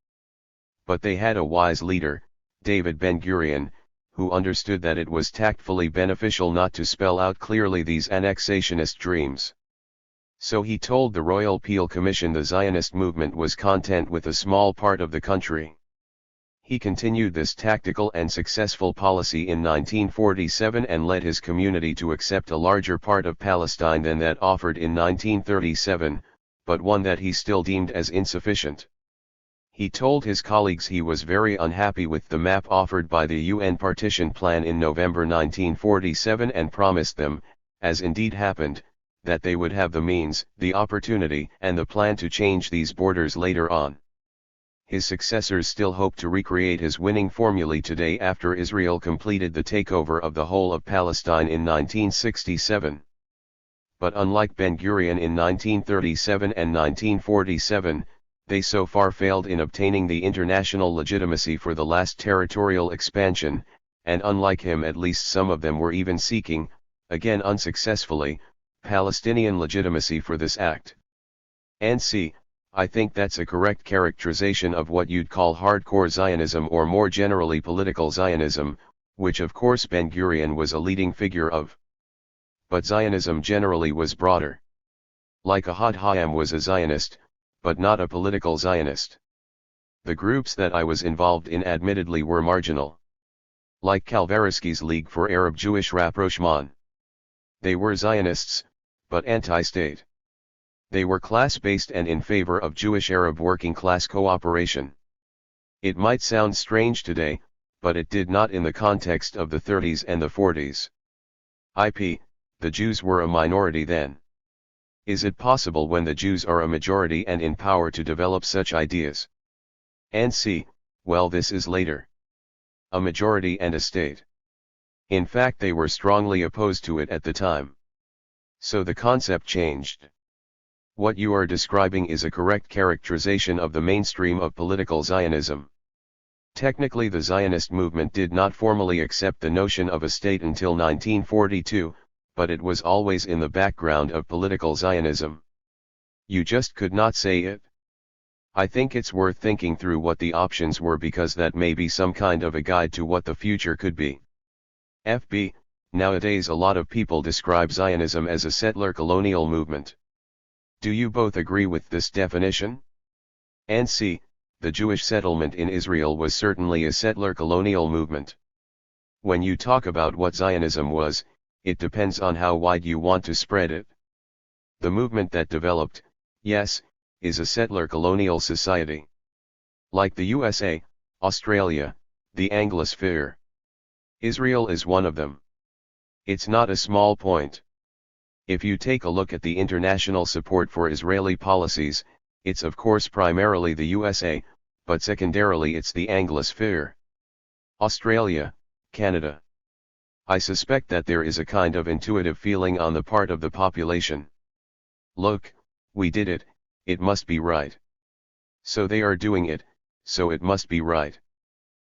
But they had a wise leader, David Ben-Gurion, who understood that it was tactfully beneficial not to spell out clearly these annexationist dreams. So he told the Royal Peel Commission the Zionist movement was content with a small part of the country. He continued this tactical and successful policy in 1947 and led his community to accept a larger part of Palestine than that offered in 1937, but one that he still deemed as insufficient. He told his colleagues he was very unhappy with the map offered by the UN partition plan in November 1947 and promised them, as indeed happened, that they would have the means, the opportunity and the plan to change these borders later on. His successors still hope to recreate his winning formulae today after Israel completed the takeover of the whole of Palestine in 1967. But unlike Ben-Gurion in 1937 and 1947, they so far failed in obtaining the international legitimacy for the last territorial expansion, and unlike him at least some of them were even seeking, again unsuccessfully, Palestinian legitimacy for this act. And see, I think that's a correct characterization of what you'd call hardcore Zionism or more generally political Zionism, which of course Ben-Gurion was a leading figure of. But Zionism generally was broader. Like Ahad Hayam was a Zionist, but not a political Zionist. The groups that I was involved in admittedly were marginal. Like Kalvarisky's League for Arab Jewish Rapprochement. They were Zionists, but anti-state. They were class-based and in favor of Jewish-Arab working-class cooperation. It might sound strange today, but it did not in the context of the 30s and the 40s. The Jews were a minority then. Is it possible when the Jews are a majority and in power to develop such ideas? And see, well, this is later. A majority and a state. In fact, they were strongly opposed to it at the time. So the concept changed. What you are describing is a correct characterization of the mainstream of political Zionism. Technically, the Zionist movement did not formally accept the notion of a state until 1942, but it was always in the background of political Zionism. You just could not say it. I think it's worth thinking through what the options were, because that may be some kind of a guide to what the future could be. FB, nowadays a lot of people describe Zionism as a settler colonial movement. Do you both agree with this definition? And C, the Jewish settlement in Israel was certainly a settler colonial movement. When you talk about what Zionism was, it depends on how wide you want to spread it. The movement that developed, yes, is a settler colonial society. Like the USA, Australia, the Anglosphere. Israel is one of them. It's not a small point. If you take a look at the international support for Israeli policies, it's of course primarily the USA, but secondarily it's the Anglosphere. Australia, Canada. I suspect that there is a kind of intuitive feeling on the part of the population. Look, we did it, it must be right. So they are doing it, so it must be right.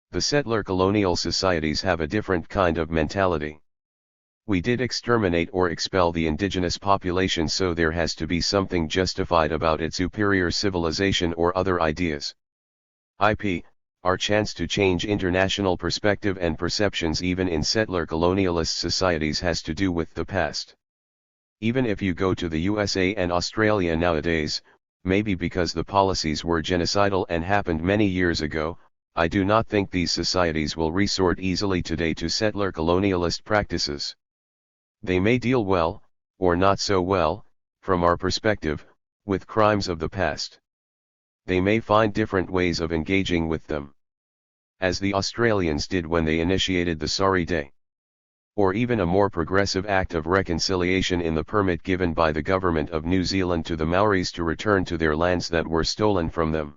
The settler colonial societies have a different kind of mentality. We did exterminate or expel the indigenous population, so there has to be something justified about its superior civilization or other ideas. Our chance to change international perspective and perceptions even in settler colonialist societies has to do with the past. Even if you go to the USA and Australia nowadays, maybe because the policies were genocidal and happened many years ago, I do not think these societies will resort easily today to settler colonialist practices. They may deal well, or not so well, from our perspective, with crimes of the past. They may find different ways of engaging with them. As the Australians did when they initiated the Sorry Day. Or even a more progressive act of reconciliation in the permit given by the government of New Zealand to the Maoris to return to their lands that were stolen from them.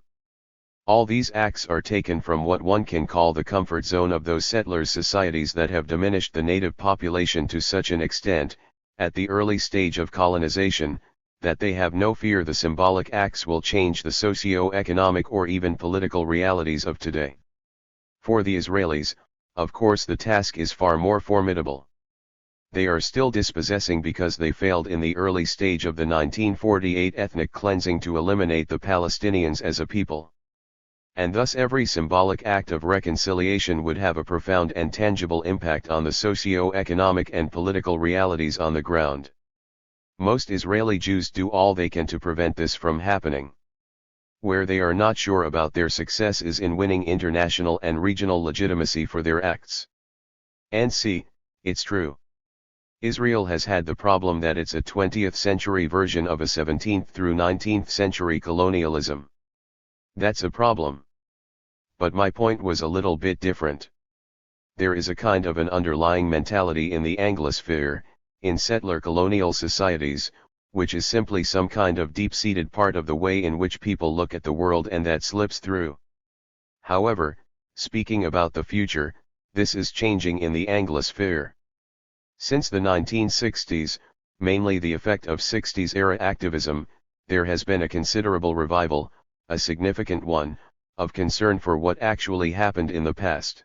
All these acts are taken from what one can call the comfort zone of those settlers' societies that have diminished the native population to such an extent, at the early stage of colonization, that they have no fear the symbolic acts will change the socio-economic or even political realities of today. For the Israelis, of course, the task is far more formidable. They are still dispossessing because they failed in the early stage of the 1948 ethnic cleansing to eliminate the Palestinians as a people. And thus every symbolic act of reconciliation would have a profound and tangible impact on the socio-economic and political realities on the ground. Most Israeli Jews do all they can to prevent this from happening. Where they are not sure about their success is in winning international and regional legitimacy for their acts. And see, it's true. Israel has had the problem that it's a 20th century version of a 17th through 19th century colonialism. That's a problem. But my point was a little bit different. There is a kind of an underlying mentality in the Anglosphere, in settler colonial societies, which is simply some kind of deep-seated part of the way in which people look at the world, and that slips through. However, speaking about the future, this is changing in the Anglosphere. Since the 1960s, mainly the effect of 60s-era activism, there has been a considerable revival, a significant one, of concern for what actually happened in the past.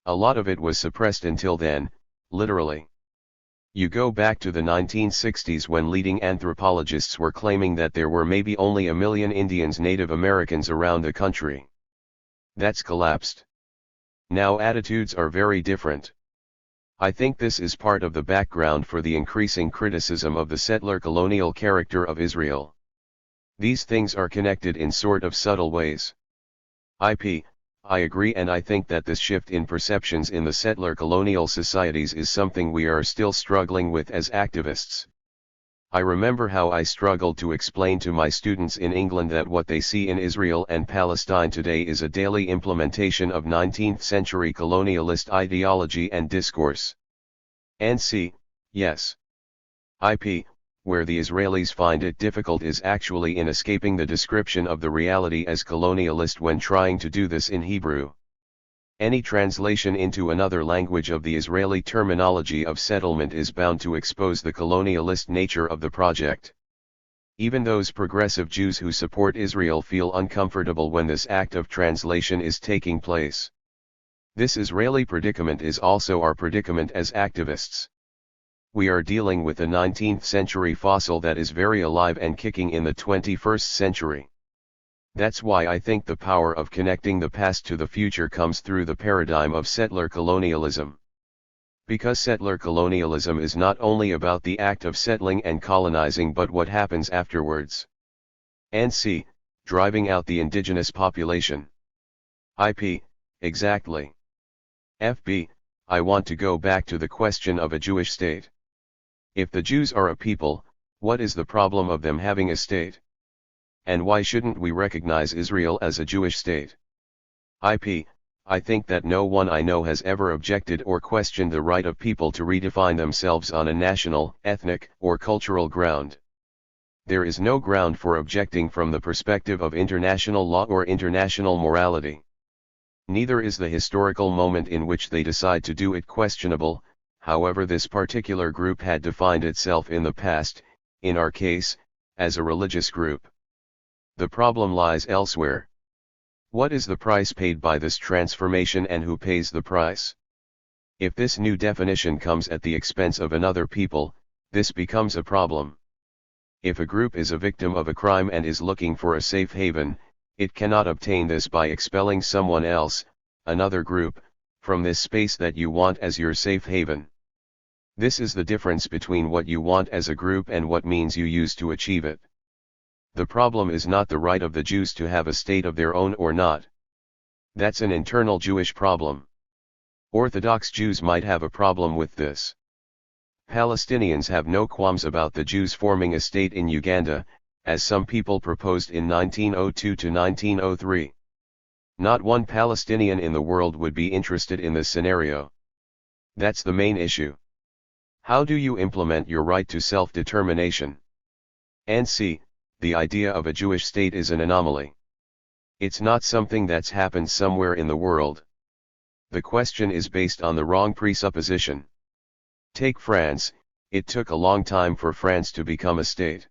A lot of it was suppressed until then, literally. You go back to the 1960s when leading anthropologists were claiming that there were maybe only 1 million Indians, Native Americans around the country. That's collapsed. Now attitudes are very different. I think this is part of the background for the increasing criticism of the settler colonial character of Israel. These things are connected in sort of subtle ways. I agree, and I think that this shift in perceptions in the settler colonial societies is something we are still struggling with as activists. I remember how I struggled to explain to my students in England that what they see in Israel and Palestine today is a daily implementation of 19th century colonialist ideology and discourse. And see, yes. Where the Israelis find it difficult is actually in escaping the description of the reality as colonialist when trying to do this in Hebrew. Any translation into another language of the Israeli terminology of settlement is bound to expose the colonialist nature of the project. Even those progressive Jews who support Israel feel uncomfortable when this act of translation is taking place. This Israeli predicament is also our predicament as activists. We are dealing with a 19th century fossil that is very alive and kicking in the 21st century. That's why I think the power of connecting the past to the future comes through the paradigm of settler colonialism. Because settler colonialism is not only about the act of settling and colonizing but what happens afterwards. And c. Driving out the indigenous population. IP. Exactly. FB. I want to go back to the question of a Jewish state. If the Jews are a people, what is the problem of them having a state? And why shouldn't we recognize Israel as a Jewish state? IP. I think that no one I know has ever objected or questioned the right of people to redefine themselves on a national, ethnic, or cultural ground. There is no ground for objecting from the perspective of international law or international morality. Neither is the historical moment in which they decide to do it questionable, however this particular group had defined itself in the past, in our case, as a religious group. The problem lies elsewhere. What is the price paid by this transformation and who pays the price? If this new definition comes at the expense of another people, this becomes a problem. If a group is a victim of a crime and is looking for a safe haven, it cannot obtain this by expelling someone else, another group, from this space that you want as your safe haven. This is the difference between what you want as a group and what means you use to achieve it. The problem is not the right of the Jews to have a state of their own or not. That's an internal Jewish problem. Orthodox Jews might have a problem with this. Palestinians have no qualms about the Jews forming a state in Uganda, as some people proposed in 1902 to 1903. Not one Palestinian in the world would be interested in this scenario. That's the main issue. How do you implement your right to self-determination? And c. The idea of a Jewish state is an anomaly. It's not something that's happened somewhere in the world. The question is based on the wrong presupposition. Take France, it took a long time for France to become a state.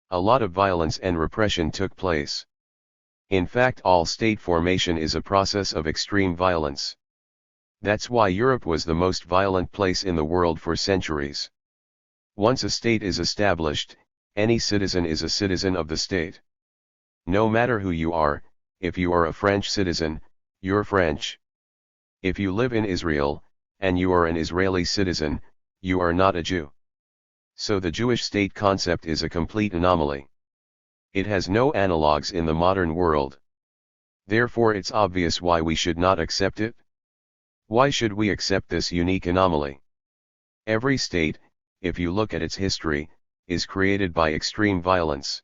A lot of violence and repression took place. In fact, all state formation is a process of extreme violence. That's why Europe was the most violent place in the world for centuries. Once a state is established, any citizen is a citizen of the state. No matter who you are, if you are a French citizen, you're French. If you live in Israel, and you are an Israeli citizen, you are not a Jew. So the Jewish state concept is a complete anomaly. It has no analogues in the modern world. Therefore it's obvious why we should not accept it. Why should we accept this unique anomaly? Every state, if you look at its history, is created by extreme violence.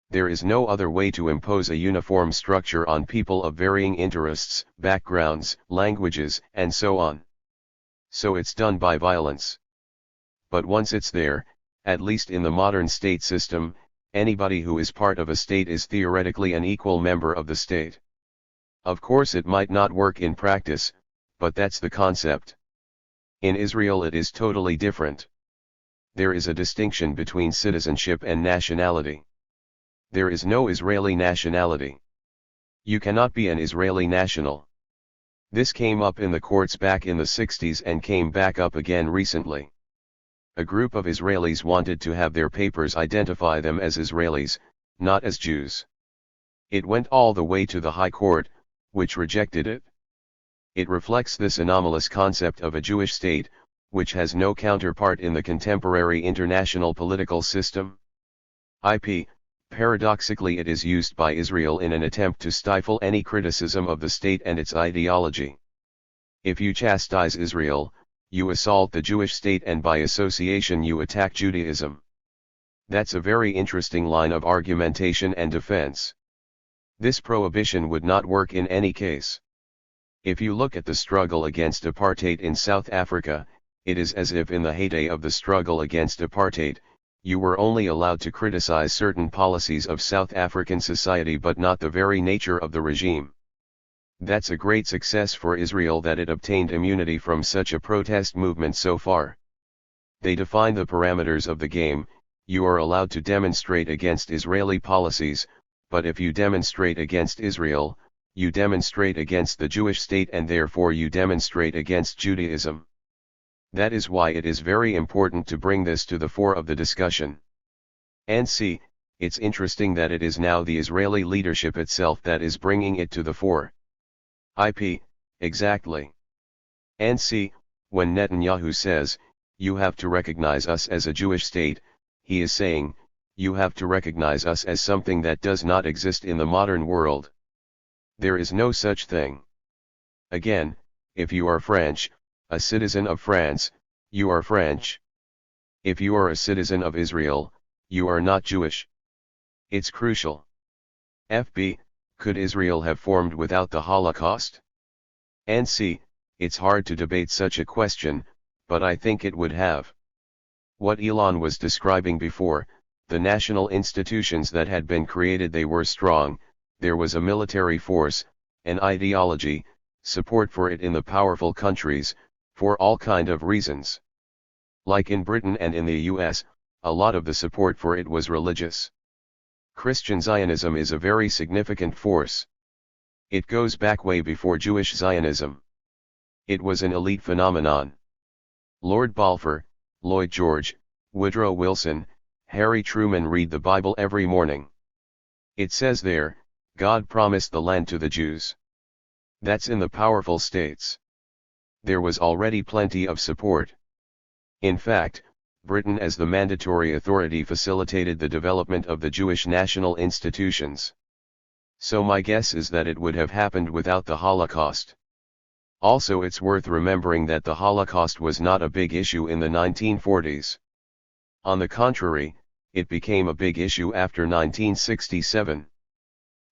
There is no other way to impose a uniform structure on people of varying interests, backgrounds, languages, and so on. So it's done by violence. But once it's there, at least in the modern state system, anybody who is part of a state is theoretically an equal member of the state. Of course it might not work in practice, but that's the concept. In Israel it is totally different. There is a distinction between citizenship and nationality. There is no Israeli nationality. You cannot be an Israeli national. This came up in the courts back in the 60s and came back up again recently. A group of Israelis wanted to have their papers identify them as Israelis, not as Jews. It went all the way to the High Court, which rejected it. It reflects this anomalous concept of a Jewish state, which has no counterpart in the contemporary international political system. IP. Paradoxically, it is used by Israel in an attempt to stifle any criticism of the state and its ideology. If you chastise Israel, you assault the Jewish state and by association you attack Judaism. That's a very interesting line of argumentation and defense. This prohibition would not work in any case. If you look at the struggle against apartheid in South Africa, it is as if in the heyday of the struggle against apartheid, you were only allowed to criticize certain policies of South African society but not the very nature of the regime. That's a great success for Israel that it obtained immunity from such a protest movement so far. They define the parameters of the game, you are allowed to demonstrate against Israeli policies, but if you demonstrate against Israel, you demonstrate against the Jewish state and therefore you demonstrate against Judaism. That is why it is very important to bring this to the fore of the discussion. And see, it's interesting that it is now the Israeli leadership itself that is bringing it to the fore. Exactly. And see, when Netanyahu says, you have to recognize us as a Jewish state, he is saying, you have to recognize us as something that does not exist in the modern world. There is no such thing. Again, if you are French, a citizen of France, you are French. If you are a citizen of Israel, you are not Jewish. It's crucial. Could Israel have formed without the Holocaust? And see, it's hard to debate such a question, but I think it would have. What Ilan was describing before, the national institutions that had been created, they were strong, there was a military force, an ideology, support for it in the powerful countries, for all kind of reasons. Like in Britain and in the US, a lot of the support for it was religious. Christian Zionism is a very significant force. It goes back way before Jewish Zionism. It was an elite phenomenon. Lord Balfour, Lloyd George, Woodrow Wilson, Harry Truman read the Bible every morning. It says there, God promised the land to the Jews. That's in the powerful states. There was already plenty of support. In fact, Britain as the mandatory authority facilitated the development of the Jewish national institutions. So my guess is that it would have happened without the Holocaust. Also, it's worth remembering that the Holocaust was not a big issue in the 1940s. On the contrary, it became a big issue after 1967.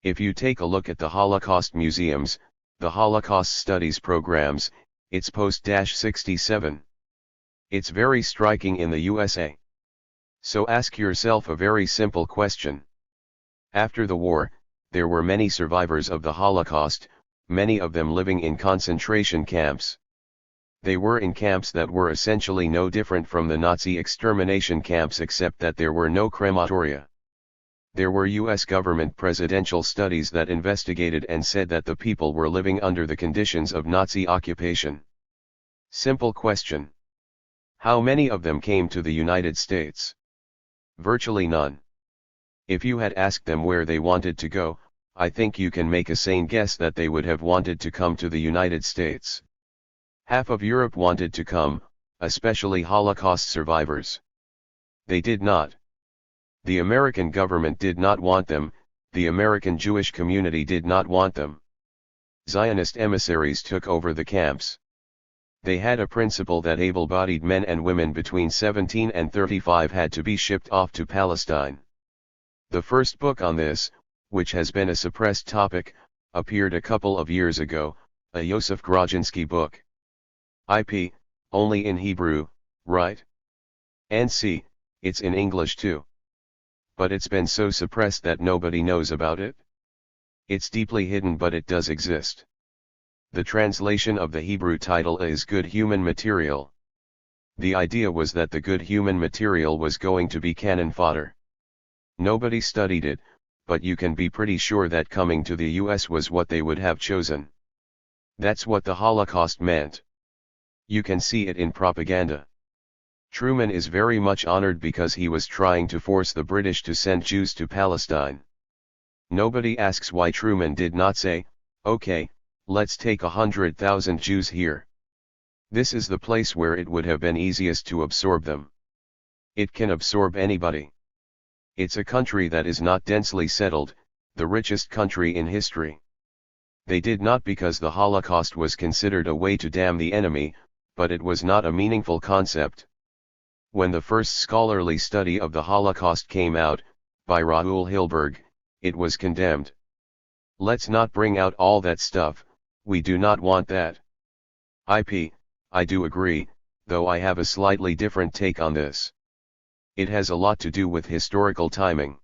If you take a look at the Holocaust museums, the Holocaust studies programs, it's post-67. It's very striking in the USA. So ask yourself a very simple question. After the war, there were many survivors of the Holocaust, many of them living in concentration camps. They were in camps that were essentially no different from the Nazi extermination camps except that there were no crematoria. There were US government presidential studies that investigated and said that the people were living under the conditions of Nazi occupation. Simple question. How many of them came to the United States? Virtually none. If you had asked them where they wanted to go, I think you can make a sane guess that they would have wanted to come to the United States. Half of Europe wanted to come, especially Holocaust survivors. They did not. The American government did not want them, the American Jewish community did not want them. Zionist emissaries took over the camps. They had a principle that able-bodied men and women between 17 and 35 had to be shipped off to Palestine. The first book on this, which has been a suppressed topic, appeared a couple of years ago, a Yosef Grodzinsky book. Only in Hebrew, right? And see, it's in English too. But it's been so suppressed that nobody knows about it. It's deeply hidden, but it does exist. The translation of the Hebrew title is Good Human Material. The idea was that the good human material was going to be cannon fodder. Nobody studied it, but you can be pretty sure that coming to the US was what they would have chosen. That's what the Holocaust meant. You can see it in propaganda. Truman is very much honored because he was trying to force the British to send Jews to Palestine. Nobody asks why Truman did not say, okay, let's take 100,000 Jews here. This is the place where it would have been easiest to absorb them. It can absorb anybody. It's a country that is not densely settled, the richest country in history. They did not because the Holocaust was considered a way to damn the enemy, but it was not a meaningful concept. When the first scholarly study of the Holocaust came out, by Raoul Hilberg, it was condemned. Let's not bring out all that stuff, we do not want that. I do agree, though I have a slightly different take on this. It has a lot to do with historical timing.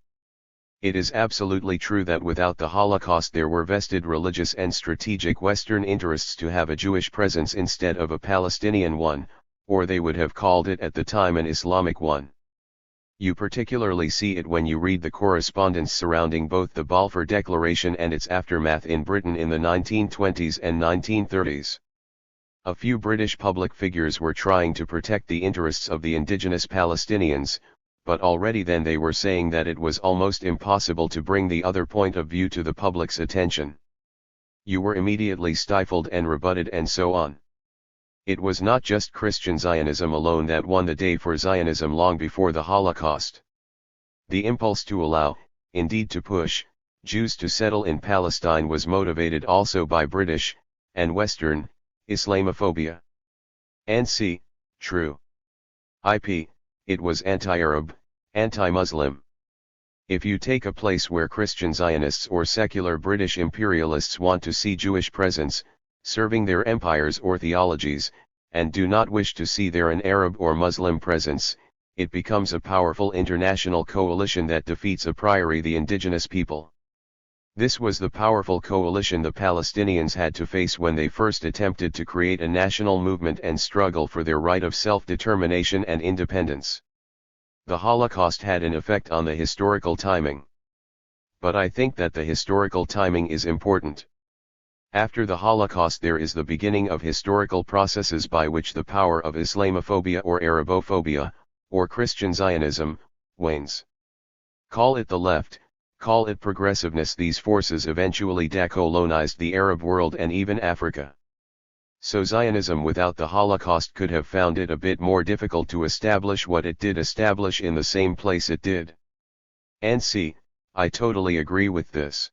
It is absolutely true that without the Holocaust there were vested religious and strategic Western interests to have a Jewish presence instead of a Palestinian one, or they would have called it at the time an Islamic one. You particularly see it when you read the correspondence surrounding both the Balfour Declaration and its aftermath in Britain in the 1920s and 1930s. A few British public figures were trying to protect the interests of the indigenous Palestinians, but already then they were saying that it was almost impossible to bring the other point of view to the public's attention. You were immediately stifled and rebutted and so on. It was not just Christian Zionism alone that won the day for Zionism long before the Holocaust. The impulse to allow, indeed to push, Jews to settle in Palestine was motivated also by British, and Western, Islamophobia. And c. True. It was anti-Arab, anti-Muslim. If you take a place where Christian Zionists or secular British imperialists want to see Jewish presence, serving their empires or theologies, and do not wish to see there an Arab or Muslim presence, it becomes a powerful international coalition that defeats a priori the indigenous people. This was the powerful coalition the Palestinians had to face when they first attempted to create a national movement and struggle for their right of self-determination and independence. The Holocaust had an effect on the historical timing. But I think that the historical timing is important. After the Holocaust there is the beginning of historical processes by which the power of Islamophobia or Arabophobia, or Christian Zionism, wanes. Call it the left, call it progressiveness, these forces eventually decolonized the Arab world and even Africa. So Zionism without the Holocaust could have found it a bit more difficult to establish what it did establish in the same place it did. And see, I totally agree with this.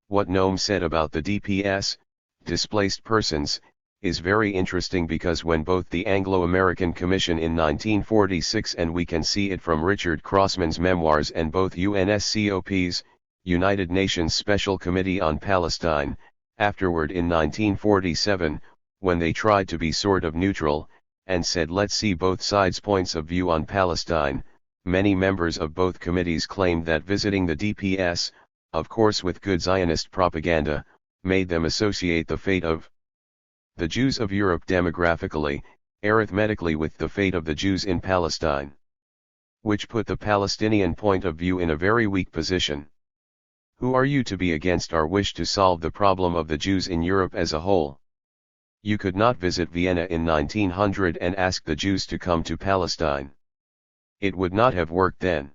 What Noam said about the DPS, displaced persons, is very interesting because when both the Anglo-American Commission in 1946 and we can see it from Richard Crossman's memoirs and both UNSCOP's, United Nations Special Committee on Palestine, afterward in 1947, when they tried to be sort of neutral, and said let's see both sides' points of view on Palestine, many members of both committees claimed that visiting the DPS, of course with good Zionist propaganda, made them associate the fate of the Jews of Europe demographically, arithmetically with the fate of the Jews in Palestine. Which put the Palestinian point of view in a very weak position. Who are you to be against our wish to solve the problem of the Jews in Europe as a whole? You could not visit Vienna in 1900 and ask the Jews to come to Palestine. It would not have worked then.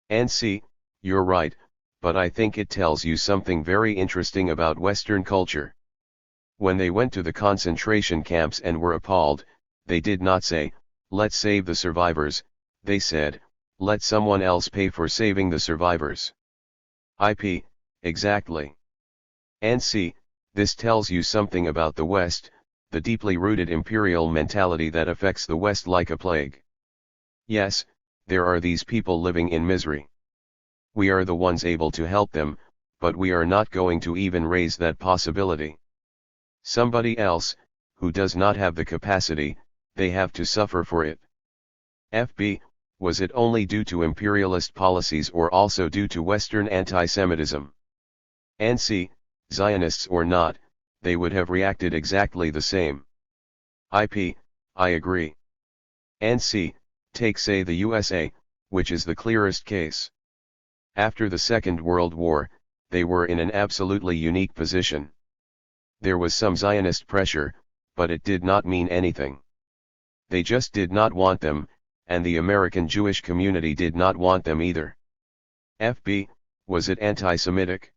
And see, you're right, but I think it tells you something very interesting about Western culture. When they went to the concentration camps and were appalled, they did not say, let's save the survivors, they said, let someone else pay for saving the survivors. Exactly. And see, this tells you something about the West, the deeply rooted imperial mentality that affects the West like a plague. Yes, there are these people living in misery. We are the ones able to help them, but we are not going to even raise that possibility. Somebody else, who does not have the capacity, they have to suffer for it. Was it only due to imperialist policies or also due to Western anti-Semitism? And see, Zionists or not, they would have reacted exactly the same. I agree. And see, take say the USA, which is the clearest case. After the Second World War, they were in an absolutely unique position. There was some Zionist pressure, but it did not mean anything. They just did not want them, and the American Jewish community did not want them either. Was it anti-Semitic?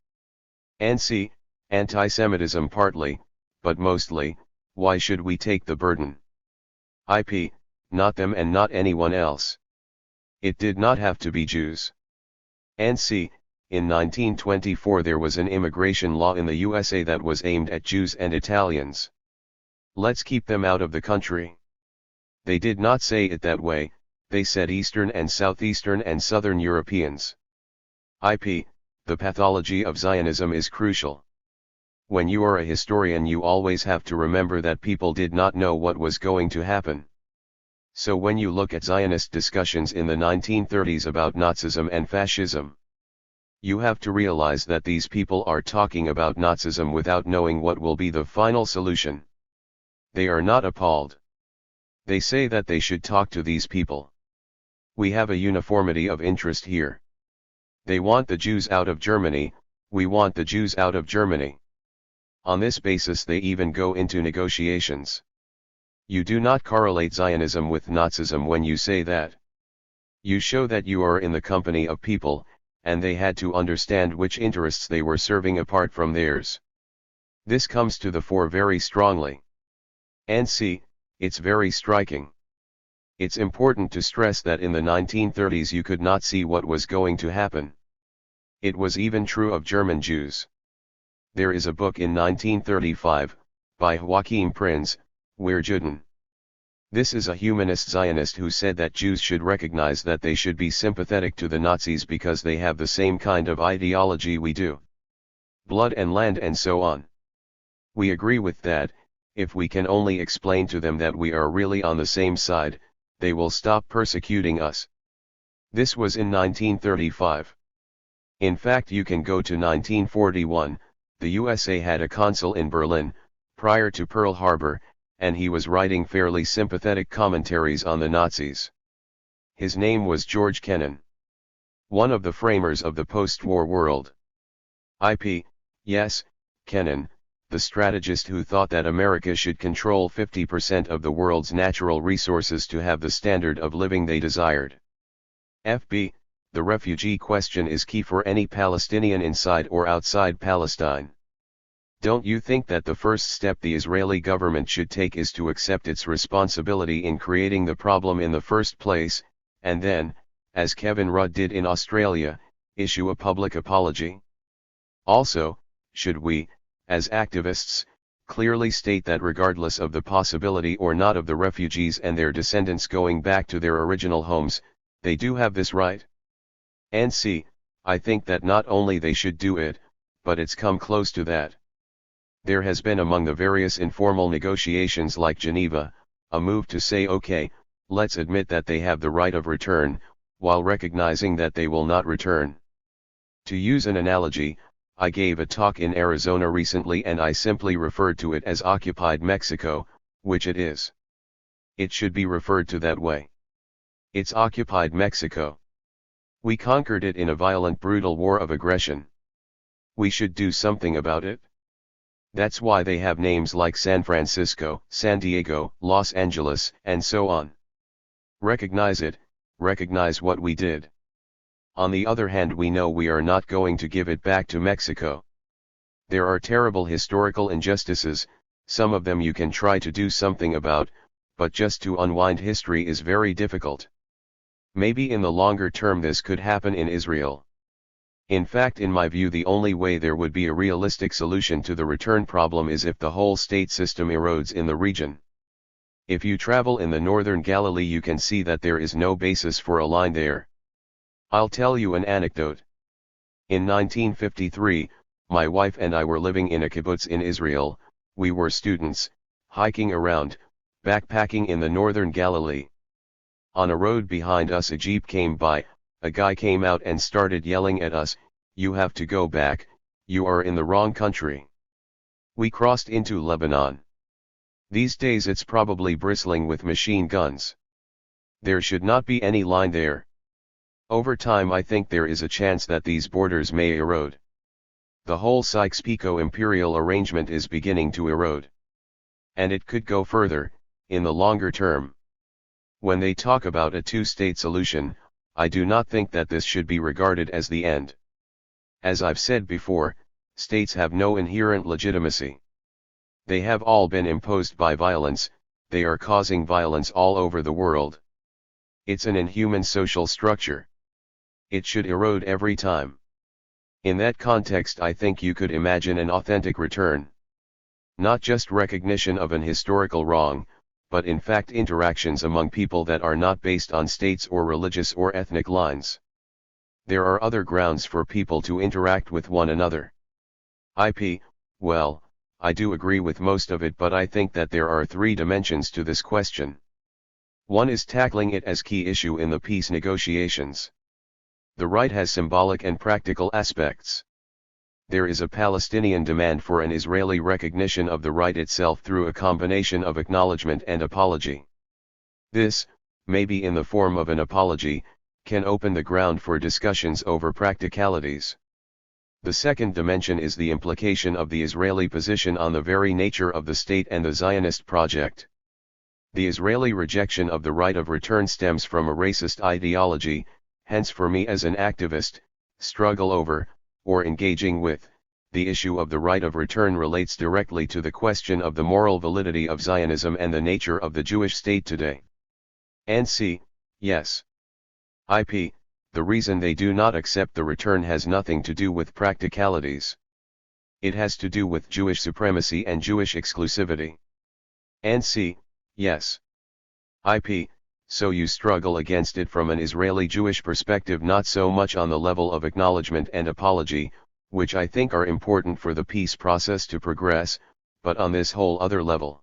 And see, anti-Semitism partly, but mostly, why should we take the burden? Not them and not anyone else. It did not have to be Jews. And see, in 1924 there was an immigration law in the USA that was aimed at Jews and Italians. Let's keep them out of the country. They did not say it that way, they said Eastern and Southeastern and Southern Europeans. The pathology of Zionism is crucial. When you are a historian you always have to remember that people did not know what was going to happen. So when you look at Zionist discussions in the 1930s about Nazism and fascism, you have to realize that these people are talking about Nazism without knowing what will be the final solution. They are not appalled. They say that they should talk to these people. We have a uniformity of interest here. They want the Jews out of Germany, we want the Jews out of Germany. On this basis they even go into negotiations. You do not correlate Zionism with Nazism when you say that. You show that you are in the company of people, and they had to understand which interests they were serving apart from theirs. This comes to the fore very strongly. And see, it's very striking. It's important to stress that in the 1930s you could not see what was going to happen. It was even true of German Jews. There is a book in 1935, by Joachim Prinz, Wir Juden. This is a humanist Zionist who said that Jews should recognize that they should be sympathetic to the Nazis because they have the same kind of ideology we do. Blood and land and so on. We agree with that. If we can only explain to them that we are really on the same side, they will stop persecuting us. This was in 1935. In fact, you can go to 1941, the USA had a consul in Berlin, prior to Pearl Harbor, and he was writing fairly sympathetic commentaries on the Nazis. His name was George Kennan. One of the framers of the post-war world. Yes, Kennan, the strategist who thought that America should control 50% of the world's natural resources to have the standard of living they desired. The refugee question is key for any Palestinian inside or outside Palestine. Don't you think that the first step the Israeli government should take is to accept its responsibility in creating the problem in the first place, and then, as Kevin Rudd did in Australia, issue a public apology? Also, should we, as activists, clearly state that regardless of the possibility or not of the refugees and their descendants going back to their original homes, they do have this right? And see, I think that not only they should do it, but it's come close to that. There has been among the various informal negotiations like Geneva, a move to say okay, let's admit that they have the right of return, while recognizing that they will not return. To use an analogy, I gave a talk in Arizona recently and I simply referred to it as occupied Mexico, which it is. It should be referred to that way. It's occupied Mexico. We conquered it in a violent, brutal war of aggression. We should do something about it. That's why they have names like San Francisco, San Diego, Los Angeles, and so on. Recognize it, recognize what we did. On the other hand, we know we are not going to give it back to Mexico. There are terrible historical injustices, some of them you can try to do something about, but just to unwind history is very difficult. Maybe in the longer term this could happen in Israel. In fact, in my view, the only way there would be a realistic solution to the return problem is if the whole state system erodes in the region. If you travel in the northern Galilee, you can see that there is no basis for a line there. I'll tell you an anecdote. In 1953, my wife and I were living in a kibbutz in Israel. We were students, hiking around, backpacking in the northern Galilee. On a road behind us a jeep came by. A guy came out and started yelling at us, "You have to go back, you are in the wrong country." We crossed into Lebanon. These days it's probably bristling with machine guns. There should not be any line there. Over time I think there is a chance that these borders may erode. The whole Sykes-Picot imperial arrangement is beginning to erode. And it could go further, in the longer term. When they talk about a two-state solution, I do not think that this should be regarded as the end. As I've said before, states have no inherent legitimacy. They have all been imposed by violence, they are causing violence all over the world. It's an inhuman social structure. It should erode every time. In that context, I think you could imagine an authentic return. Not just recognition of an historical wrong, but in fact interactions among people that are not based on states or religious or ethnic lines. There are other grounds for people to interact with one another. Well, I do agree with most of it, but I think that there are three dimensions to this question. One is tackling it as key issue in the peace negotiations. The right has symbolic and practical aspects. There is a Palestinian demand for an Israeli recognition of the right itself through a combination of acknowledgement and apology. This, maybe in the form of an apology, can open the ground for discussions over practicalities. The second dimension is the implication of the Israeli position on the very nature of the state and the Zionist project. The Israeli rejection of the right of return stems from a racist ideology, hence for me as an activist, struggle over, or engaging with, the issue of the right of return relates directly to the question of the moral validity of Zionism and the nature of the Jewish state today. And c. Yes. IP, the reason they do not accept the return has nothing to do with practicalities. It has to do with Jewish supremacy and Jewish exclusivity. And c. Yes. IP, so you struggle against it from an Israeli Jewish perspective, not so much on the level of acknowledgement and apology, which I think are important for the peace process to progress, but on this whole other level.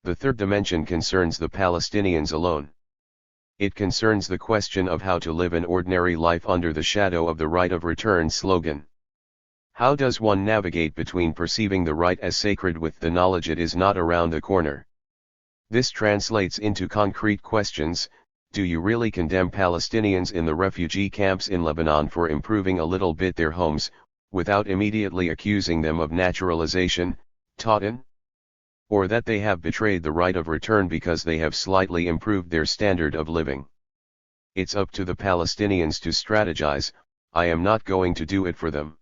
The third dimension concerns the Palestinians alone. It concerns the question of how to live an ordinary life under the shadow of the right of return slogan. How does one navigate between perceiving the right as sacred with the knowledge it is not around the corner? This translates into concrete questions. Do you really condemn Palestinians in the refugee camps in Lebanon for improving a little bit their homes, without immediately accusing them of naturalization, Totten? Or that they have betrayed the right of return because they have slightly improved their standard of living? It's up to the Palestinians to strategize. I am not going to do it for them.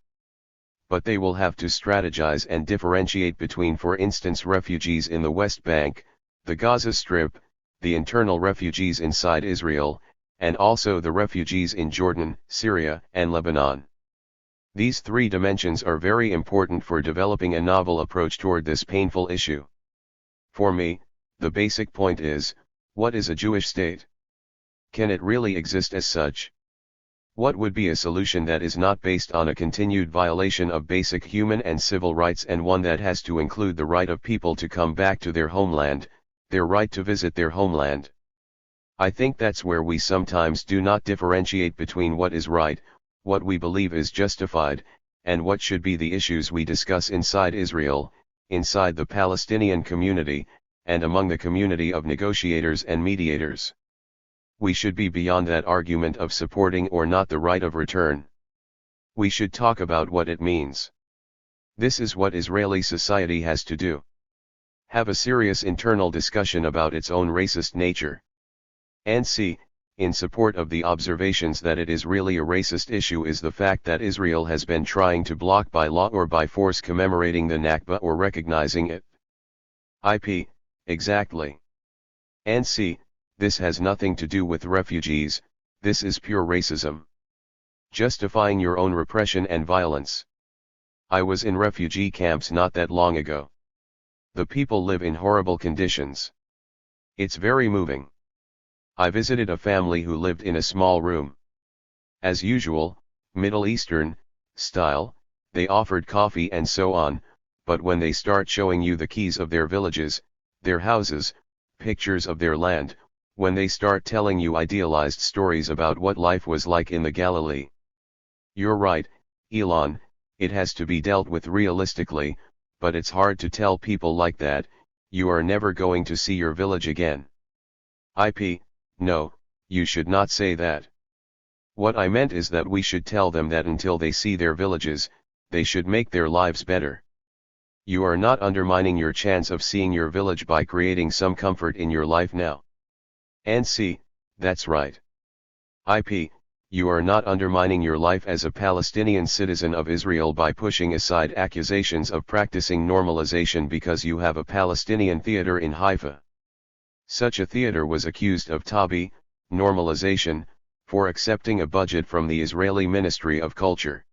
But they will have to strategize and differentiate between, for instance, refugees in the West Bank, the Gaza Strip, the internal refugees inside Israel, and also the refugees in Jordan, Syria, and Lebanon. These three dimensions are very important for developing a novel approach toward this painful issue. For me, the basic point is, what is a Jewish state? Can it really exist as such? What would be a solution that is not based on a continued violation of basic human and civil rights, and one that has to include the right of people to come back to their homeland, their right to visit their homeland? I think that's where we sometimes do not differentiate between what is right, what we believe is justified, and what should be the issues we discuss inside Israel, inside the Palestinian community, and among the community of negotiators and mediators. We should be beyond that argument of supporting or not the right of return. We should talk about what it means. This is what Israeli society has to do. Have a serious internal discussion about its own racist nature. And c. In support of the observations that it is really a racist issue is the fact that Israel has been trying to block by law or by force commemorating the Nakba or recognizing it. IP, exactly. And c. This has nothing to do with refugees, this is pure racism. Justifying your own repression and violence. I was in refugee camps not that long ago. The people live in horrible conditions. It's very moving. I visited a family who lived in a small room. As usual, Middle Eastern style, they offered coffee and so on, but when they start showing you the keys of their villages, their houses, pictures of their land, when they start telling you idealized stories about what life was like in the Galilee. You're right, Ilan, it has to be dealt with realistically, but it's hard to tell people like that, you are never going to see your village again. IP, no, you should not say that. What I meant is that we should tell them that until they see their villages, they should make their lives better. You are not undermining your chance of seeing your village by creating some comfort in your life now. And c. That's right. IP, you are not undermining your life as a Palestinian citizen of Israel by pushing aside accusations of practicing normalization because you have a Palestinian theater in Haifa. Such a theater was accused of tabi, normalization, for accepting a budget from the Israeli Ministry of Culture.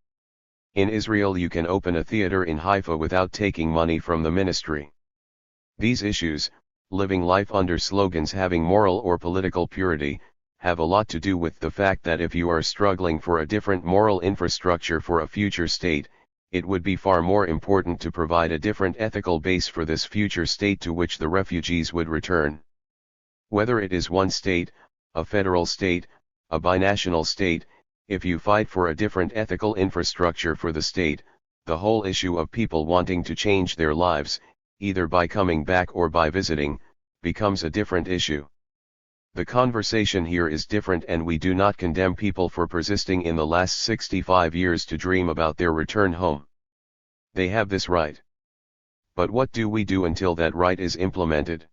In Israel you can open a theater in Haifa without taking money from the ministry. These issues, living life under slogans having moral or political purity, have a lot to do with the fact that if you are struggling for a different moral infrastructure for a future state, it would be far more important to provide a different ethical base for this future state to which the refugees would return. Whether it is one state, a federal state, a binational state, if you fight for a different ethical infrastructure for the state, the whole issue of people wanting to change their lives, either by coming back or by visiting, becomes a different issue. The conversation here is different, and we do not condemn people for persisting in the last 65 years to dream about their return home. They have this right. But what do we do until that right is implemented?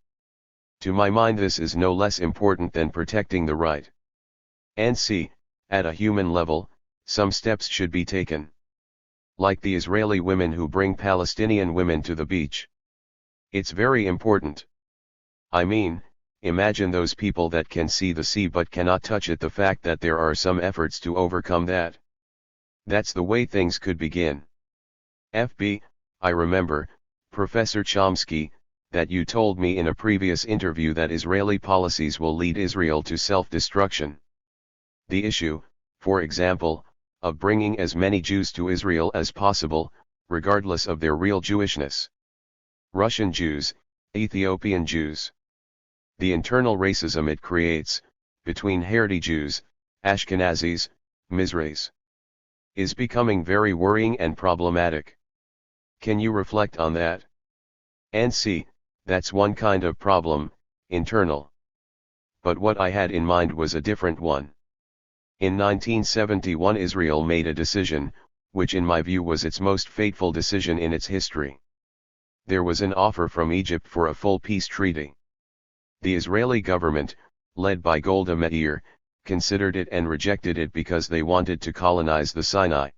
To my mind, this is no less important than protecting the right. And see, at a human level, some steps should be taken. Like the Israeli women who bring Palestinian women to the beach. It's very important. I mean, imagine those people that can see the sea but cannot touch it. The fact that there are some efforts to overcome that. That's the way things could begin. FB, I remember, Professor Chomsky, that you told me in a previous interview that Israeli policies will lead Israel to self-destruction. The issue, for example, of bringing as many Jews to Israel as possible, regardless of their real Jewishness. Russian Jews, Ethiopian Jews. The internal racism it creates, between Haredi Jews, Ashkenazis, Mizrahis, is becoming very worrying and problematic. Can you reflect on that? And see, that's one kind of problem, internal. But what I had in mind was a different one. In 1971 Israel made a decision, which in my view was its most fateful decision in its history. There was an offer from Egypt for a full peace treaty. The Israeli government, led by Golda Meir, considered it and rejected it because they wanted to colonize the Sinai.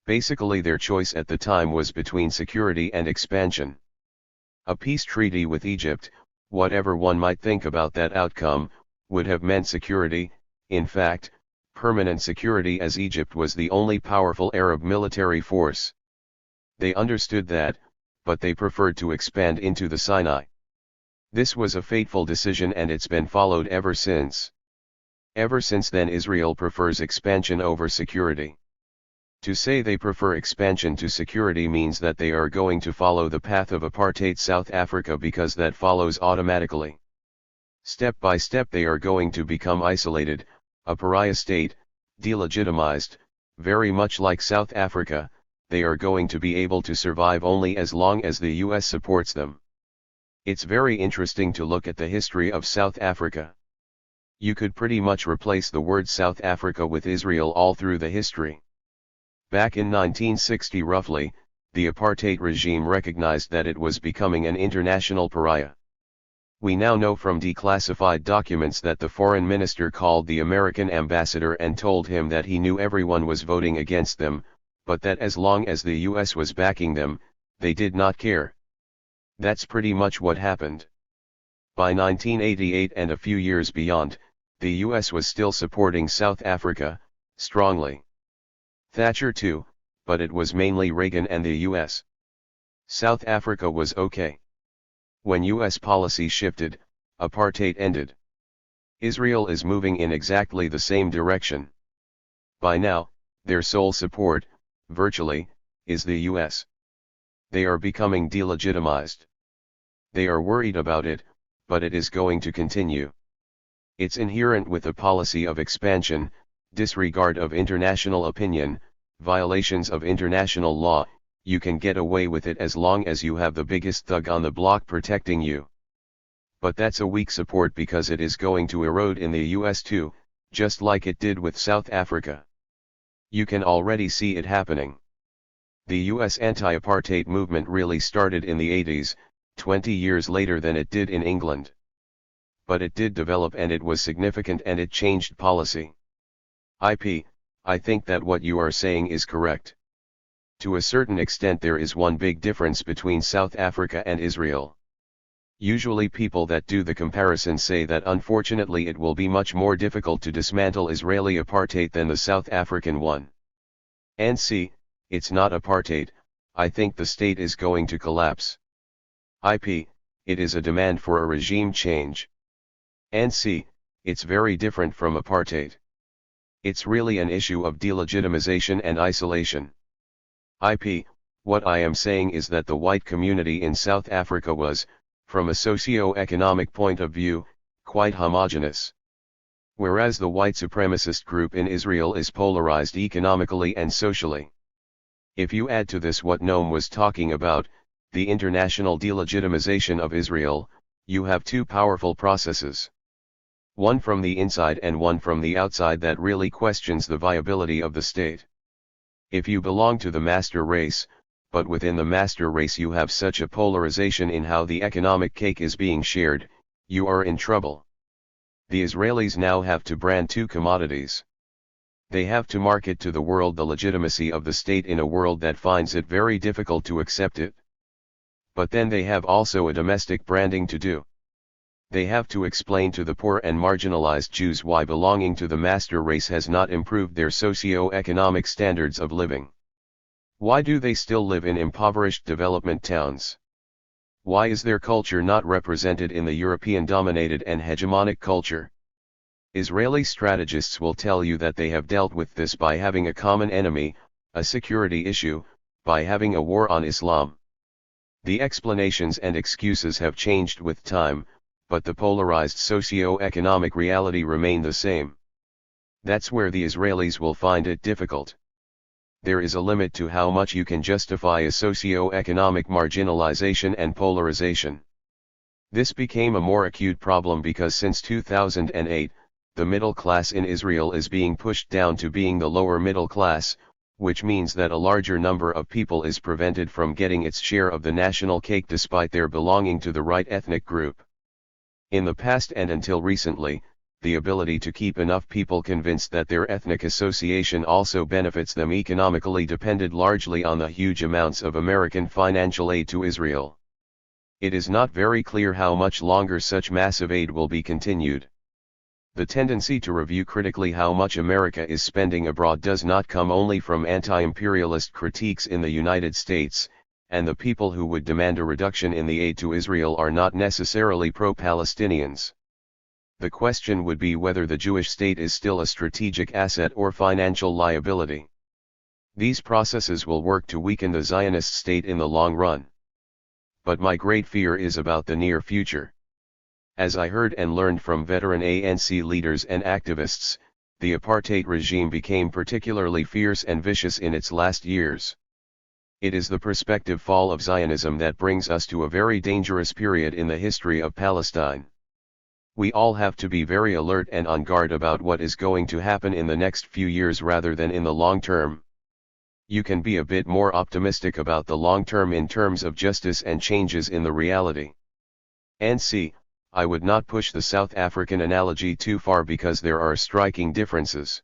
Basically their choice at the time was between security and expansion. A peace treaty with Egypt, whatever one might think about that outcome, would have meant security, in fact, permanent security, as Egypt was the only powerful Arab military force. They understood that, but they preferred to expand into the Sinai. This was a fateful decision and it's been followed ever since. Ever since then Israel prefers expansion over security. To say they prefer expansion to security means that they are going to follow the path of apartheid South Africa, because that follows automatically. Step by step they are going to become isolated, a pariah state, delegitimized, very much like South Africa. They are going to be able to survive only as long as the US supports them. It's very interesting to look at the history of South Africa. You could pretty much replace the word South Africa with Israel all through the history. Back in 1960 roughly, the apartheid regime recognized that it was becoming an international pariah. We now know from declassified documents that the foreign minister called the American ambassador and told him that he knew everyone was voting against them, but that as long as the US was backing them, they did not care. That's pretty much what happened. By 1988 and a few years beyond, the US was still supporting South Africa, strongly. Thatcher too, but it was mainly Reagan and the US. South Africa was okay. When US policy shifted, apartheid ended. Israel is moving in exactly the same direction. By now, their sole support, virtually, is the US. They are becoming delegitimized. They are worried about it, but it is going to continue. It's inherent with a policy of expansion, disregard of international opinion, violations of international law. You can get away with it as long as you have the biggest thug on the block protecting you. But that's a weak support because it is going to erode in the US too, just like it did with South Africa. You can already see it happening. The US anti-apartheid movement really started in the 80s, 20 years later than it did in England. But it did develop and it was significant and it changed policy. I think that what you are saying is correct. To a certain extent there is one big difference between South Africa and Israel. Usually people that do the comparison say that unfortunately it will be much more difficult to dismantle Israeli apartheid than the South African one. And see, it's not apartheid, I think the state is going to collapse. It is a demand for a regime change. And see, it's very different from apartheid. It's really an issue of delegitimization and isolation. What I am saying is that the white community in South Africa was, from a socio-economic point of view, quite homogeneous. Whereas the white supremacist group in Israel is polarized economically and socially. If you add to this what Noam was talking about, the international delegitimization of Israel, you have two powerful processes. One from the inside and one from the outside that really questions the viability of the state. If you belong to the master race, but within the master race you have such a polarization in how the economic cake is being shared, you are in trouble. The Israelis now have to brand two commodities. They have to market to the world the legitimacy of the state in a world that finds it very difficult to accept it. But then they have also a domestic branding to do. They have to explain to the poor and marginalized Jews why belonging to the master race has not improved their socio-economic standards of living. Why do they still live in impoverished development towns? Why is their culture not represented in the European-dominated and hegemonic culture? Israeli strategists will tell you that they have dealt with this by having a common enemy, a security issue, by having a war on Islam. The explanations and excuses have changed with time, but the polarized socio-economic reality remain the same. That's where the Israelis will find it difficult. There is a limit to how much you can justify a socio-economic marginalization and polarization. This became a more acute problem because since 2008, the middle class in Israel is being pushed down to being the lower middle class, which means that a larger number of people is prevented from getting its share of the national cake despite their belonging to the right ethnic group. In the past and until recently, the ability to keep enough people convinced that their ethnic association also benefits them economically depended largely on the huge amounts of American financial aid to Israel. It is not very clear how much longer such massive aid will be continued. The tendency to review critically how much America is spending abroad does not come only from anti-imperialist critiques in the United States, and the people who would demand a reduction in the aid to Israel are not necessarily pro-Palestinians. The question would be whether the Jewish state is still a strategic asset or financial liability. These processes will work to weaken the Zionist state in the long run. But my great fear is about the near future. As I heard and learned from veteran ANC leaders and activists, the apartheid regime became particularly fierce and vicious in its last years. It is the prospective fall of Zionism that brings us to a very dangerous period in the history of Palestine. We all have to be very alert and on guard about what is going to happen in the next few years rather than in the long term. You can be a bit more optimistic about the long term in terms of justice and changes in the reality. And I would not push the South African analogy too far because there are striking differences.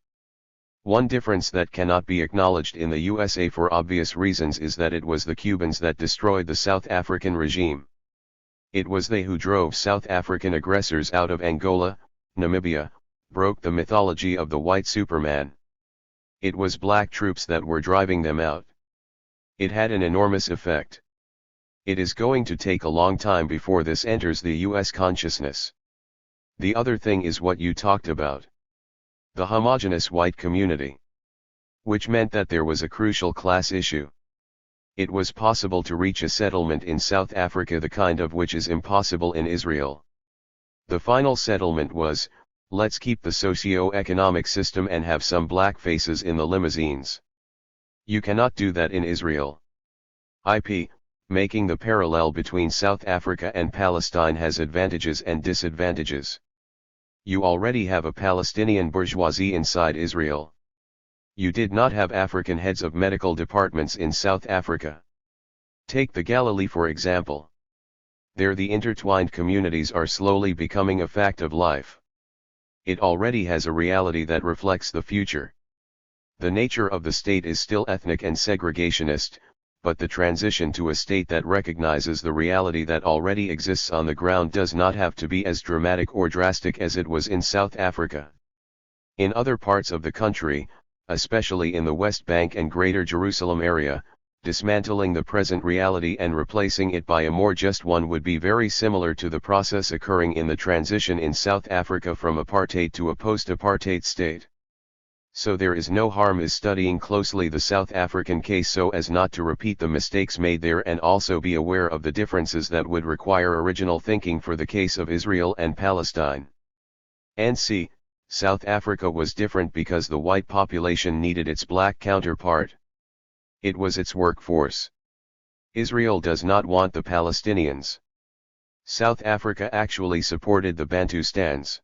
One difference that cannot be acknowledged in the USA for obvious reasons is that it was the Cubans that destroyed the South African regime. It was they who drove South African aggressors out of Angola, Namibia, broke the mythology of the white Superman. It was black troops that were driving them out. It had an enormous effect. It is going to take a long time before this enters the US consciousness. The other thing is what you talked about. The homogeneous white community. Which meant that there was a crucial class issue. It was possible to reach a settlement in South Africa the kind of which is impossible in Israel. The final settlement was, let's keep the socio-economic system and have some black faces in the limousines. You cannot do that in Israel. Making the parallel between South Africa and Palestine has advantages and disadvantages. You already have a Palestinian bourgeoisie inside Israel. You did not have African heads of medical departments in South Africa. Take the Galilee for example. There the intertwined communities are slowly becoming a fact of life. It already has a reality that reflects the future. The nature of the state is still ethnic and segregationist, but the transition to a state that recognizes the reality that already exists on the ground does not have to be as dramatic or drastic as it was in South Africa. In other parts of the country, especially in the West Bank and Greater Jerusalem area, dismantling the present reality and replacing it by a more just one would be very similar to the process occurring in the transition in South Africa from apartheid to a post-apartheid state. So there is no harm in studying closely the South African case so as not to repeat the mistakes made there and also be aware of the differences that would require original thinking for the case of Israel and Palestine. And South Africa was different because the white population needed its black counterpart. It was its workforce. Israel does not want the Palestinians. South Africa actually supported the Bantustans.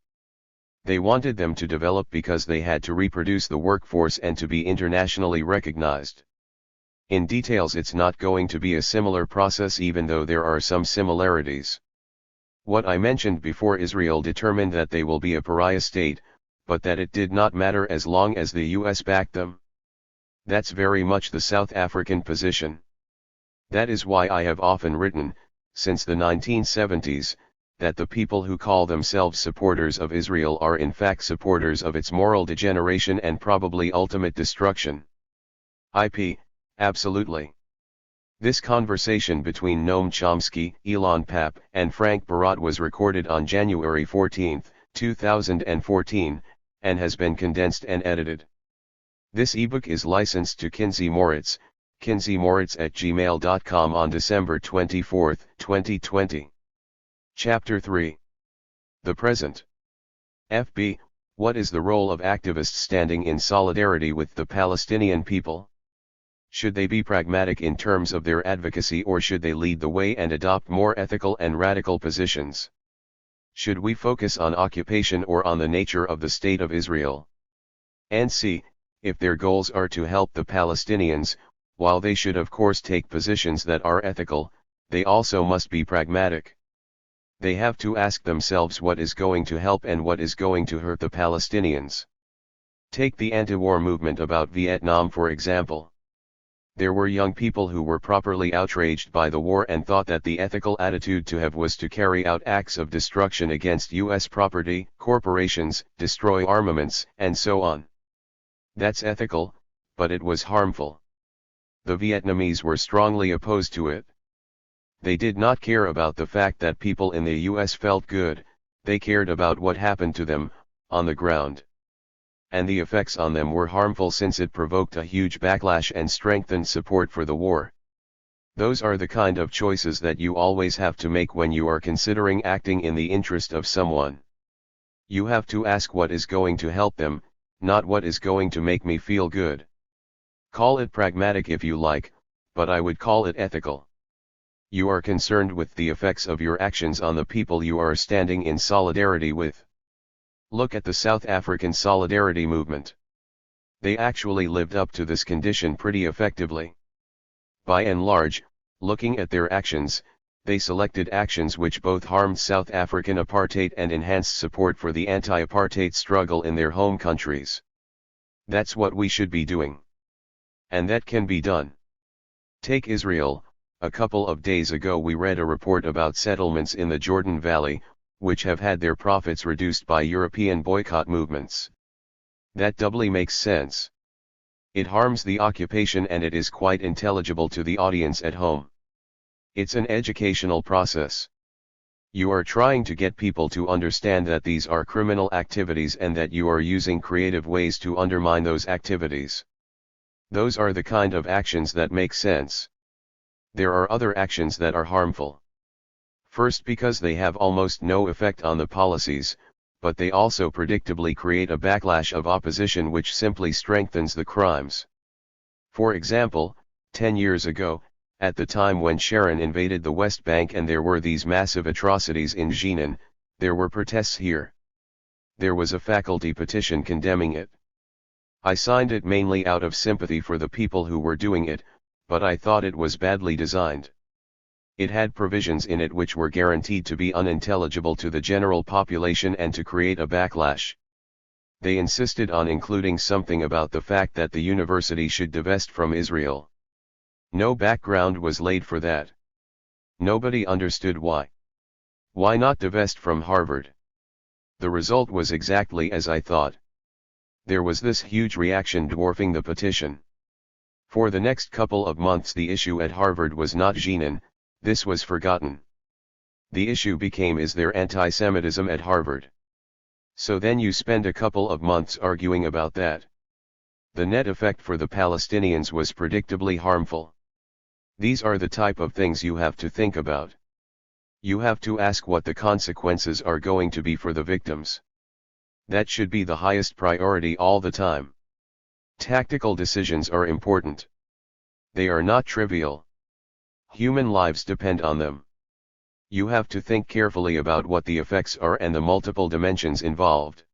They wanted them to develop because they had to reproduce the workforce and to be internationally recognized. In details, it's not going to be a similar process, even though there are some similarities. What I mentioned before, Israel determined that they will be a pariah state, but that it did not matter as long as the US backed them. That's very much the South African position. That is why I have often written, since the 1970s, that the people who call themselves supporters of Israel are in fact supporters of its moral degeneration and probably ultimate destruction. Absolutely. This conversation between Noam Chomsky, Ilan Pappe, and Frank Barat was recorded on January 14, 2014, and has been condensed and edited. This ebook is licensed to Kinsey Moritz, kinseymoritz@gmail.com on December 24, 2020. Chapter 3. The Present. FB, what is the role of activists standing in solidarity with the Palestinian people? Should they be pragmatic in terms of their advocacy, or should they lead the way and adopt more ethical and radical positions? Should we focus on occupation or on the nature of the State of Israel? And C, if their goals are to help the Palestinians, while they should of course take positions that are ethical, they also must be pragmatic. They have to ask themselves what is going to help and what is going to hurt the Palestinians. Take the anti-war movement about Vietnam for example. There were young people who were properly outraged by the war and thought that the ethical attitude to have was to carry out acts of destruction against US property, corporations, destroy armaments, and so on. That's ethical, but it was harmful. The Vietnamese were strongly opposed to it. They did not care about the fact that people in the US felt good, they cared about what happened to them, on the ground. And the effects on them were harmful since it provoked a huge backlash and strengthened support for the war. Those are the kind of choices that you always have to make when you are considering acting in the interest of someone. You have to ask what is going to help them, not what is going to make me feel good. Call it pragmatic if you like, but I would call it ethical. You are concerned with the effects of your actions on the people you are standing in solidarity with. Look at the South African Solidarity Movement. They actually lived up to this condition pretty effectively. By and large, looking at their actions, they selected actions which both harmed South African apartheid and enhanced support for the anti-apartheid struggle in their home countries. That's what we should be doing. And that can be done. Take Israel. A couple of days ago we read a report about settlements in the Jordan Valley, which have had their profits reduced by European boycott movements. That doubly makes sense. It harms the occupation and it is quite intelligible to the audience at home. It's an educational process. You are trying to get people to understand that these are criminal activities and that you are using creative ways to undermine those activities. Those are the kind of actions that make sense. There are other actions that are harmful. First, because they have almost no effect on the policies, but they also predictably create a backlash of opposition which simply strengthens the crimes. For example, 10 years ago, at the time when Sharon invaded the West Bank and there were these massive atrocities in Jenin, there were protests here. There was a faculty petition condemning it. I signed it mainly out of sympathy for the people who were doing it, but I thought it was badly designed. It had provisions in it which were guaranteed to be unintelligible to the general population and to create a backlash. They insisted on including something about the fact that the university should divest from Israel. No background was laid for that. Nobody understood why. Why not divest from Harvard? The result was exactly as I thought. There was this huge reaction dwarfing the petition. For the next couple of months the issue at Harvard was not Jenin, this was forgotten. The issue became, is there anti-Semitism at Harvard? So then you spend a couple of months arguing about that. The net effect for the Palestinians was predictably harmful. These are the type of things you have to think about. You have to ask what the consequences are going to be for the victims. That should be the highest priority all the time. Tactical decisions are important. They are not trivial. Human lives depend on them. You have to think carefully about what the effects are and the multiple dimensions involved.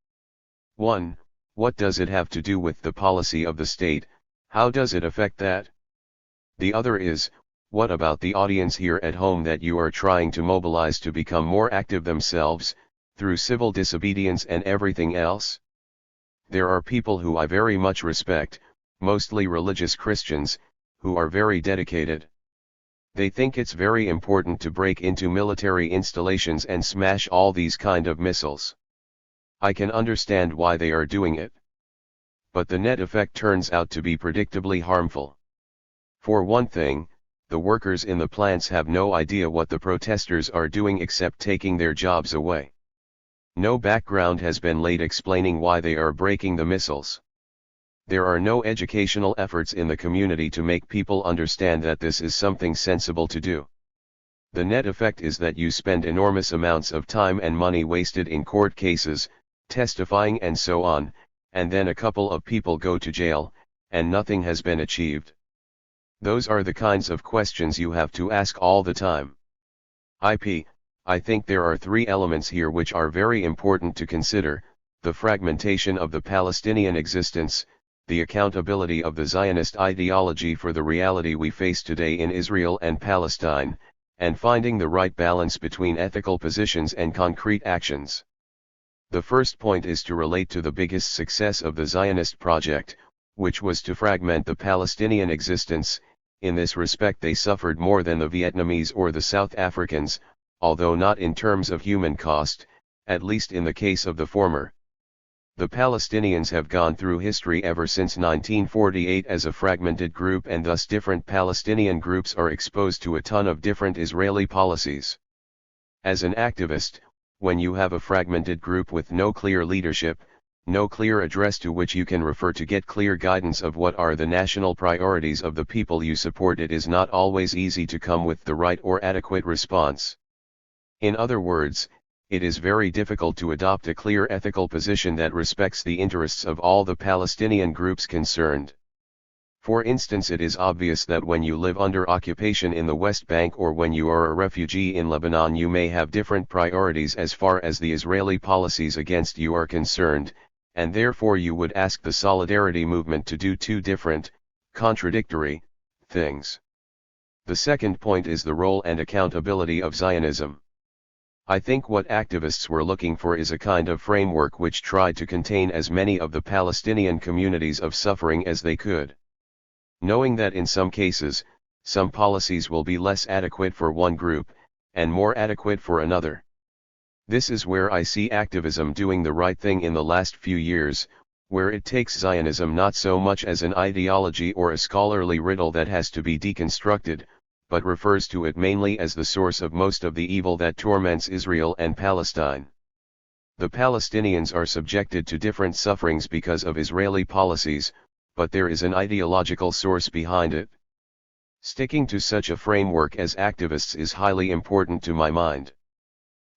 1. What does it have to do with the policy of the state? How does it affect that? The other is, what about the audience here at home that you are trying to mobilize to become more active themselves, through civil disobedience and everything else? There are people who I very much respect, mostly religious Christians, who are very dedicated. They think it's very important to break into military installations and smash all these kind of missiles. I can understand why they are doing it. But the net effect turns out to be predictably harmful. For one thing, the workers in the plants have no idea what the protesters are doing except taking their jobs away. No background has been laid explaining why they are breaking the missiles. There are no educational efforts in the community to make people understand that this is something sensible to do. The net effect is that you spend enormous amounts of time and money wasted in court cases, testifying and so on, and then a couple of people go to jail, and nothing has been achieved. Those are the kinds of questions you have to ask all the time. I think there are three elements here which are very important to consider: the fragmentation of the Palestinian existence, the accountability of the Zionist ideology for the reality we face today in Israel and Palestine, and finding the right balance between ethical positions and concrete actions. The first point is to relate to the biggest success of the Zionist project, which was to fragment the Palestinian existence. In this respect they suffered more than the Vietnamese or the South Africans, although not in terms of human cost, at least in the case of the former. The Palestinians have gone through history ever since 1948 as a fragmented group, and thus different Palestinian groups are exposed to a ton of different Israeli policies. As an activist, when you have a fragmented group with no clear leadership, no clear address to which you can refer to get clear guidance of what are the national priorities of the people you support, it is not always easy to come with the right or adequate response. In other words, it is very difficult to adopt a clear ethical position that respects the interests of all the Palestinian groups concerned. For instance, it is obvious that when you live under occupation in the West Bank or when you are a refugee in Lebanon, you may have different priorities as far as the Israeli policies against you are concerned, and therefore you would ask the solidarity movement to do two different, contradictory, things. The second point is the role and accountability of Zionism. I think what activists were looking for is a kind of framework which tried to contain as many of the Palestinian communities of suffering as they could. Knowing that in some cases, some policies will be less adequate for one group, and more adequate for another. This is where I see activism doing the right thing in the last few years, where it takes Zionism not so much as an ideology or a scholarly riddle that has to be deconstructed, but refers to it mainly as the source of most of the evil that torments Israel and Palestine. The Palestinians are subjected to different sufferings because of Israeli policies, but there is an ideological source behind it. Sticking to such a framework as activists is highly important to my mind.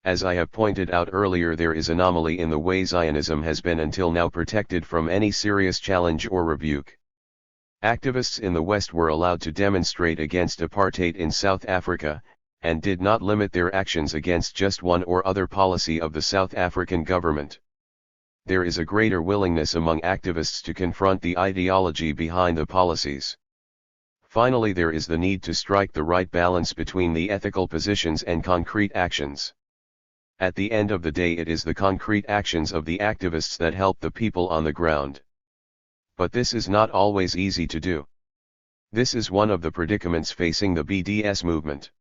As I have pointed out earlier, there is anomaly in the way Zionism has been until now protected from any serious challenge or rebuke. Activists in the West were allowed to demonstrate against apartheid in South Africa, and did not limit their actions against just one or other policy of the South African government. There is a greater willingness among activists to confront the ideology behind the policies. Finally, there is the need to strike the right balance between the ethical positions and concrete actions. At the end of the day, it is the concrete actions of the activists that help the people on the ground. But this is not always easy to do. This is one of the predicaments facing the BDS movement.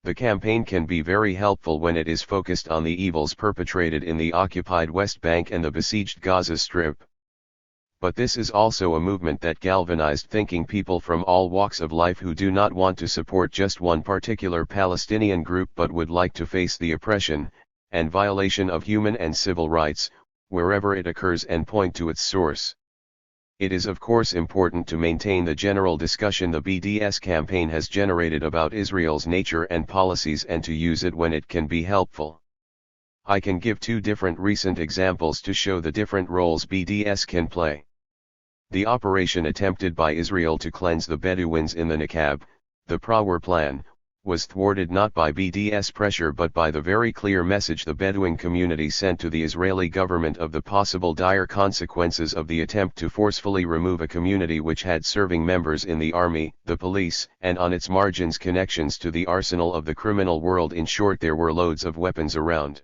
The campaign can be very helpful when it is focused on the evils perpetrated in the occupied West Bank and the besieged Gaza Strip. But this is also a movement that galvanized thinking people from all walks of life who do not want to support just one particular Palestinian group but would like to face the oppression and violation of human and civil rights, wherever it occurs, and point to its source. It is of course important to maintain the general discussion the BDS campaign has generated about Israel's nature and policies, and to use it when it can be helpful. I can give two different recent examples to show the different roles BDS can play. The operation attempted by Israel to cleanse the Bedouins in the Nakab, the Prawar Plan, was thwarted not by BDS pressure but by the very clear message the Bedouin community sent to the Israeli government of the possible dire consequences of the attempt to forcefully remove a community which had serving members in the army, the police, and on its margins connections to the arsenal of the criminal world. In short, there were loads of weapons around.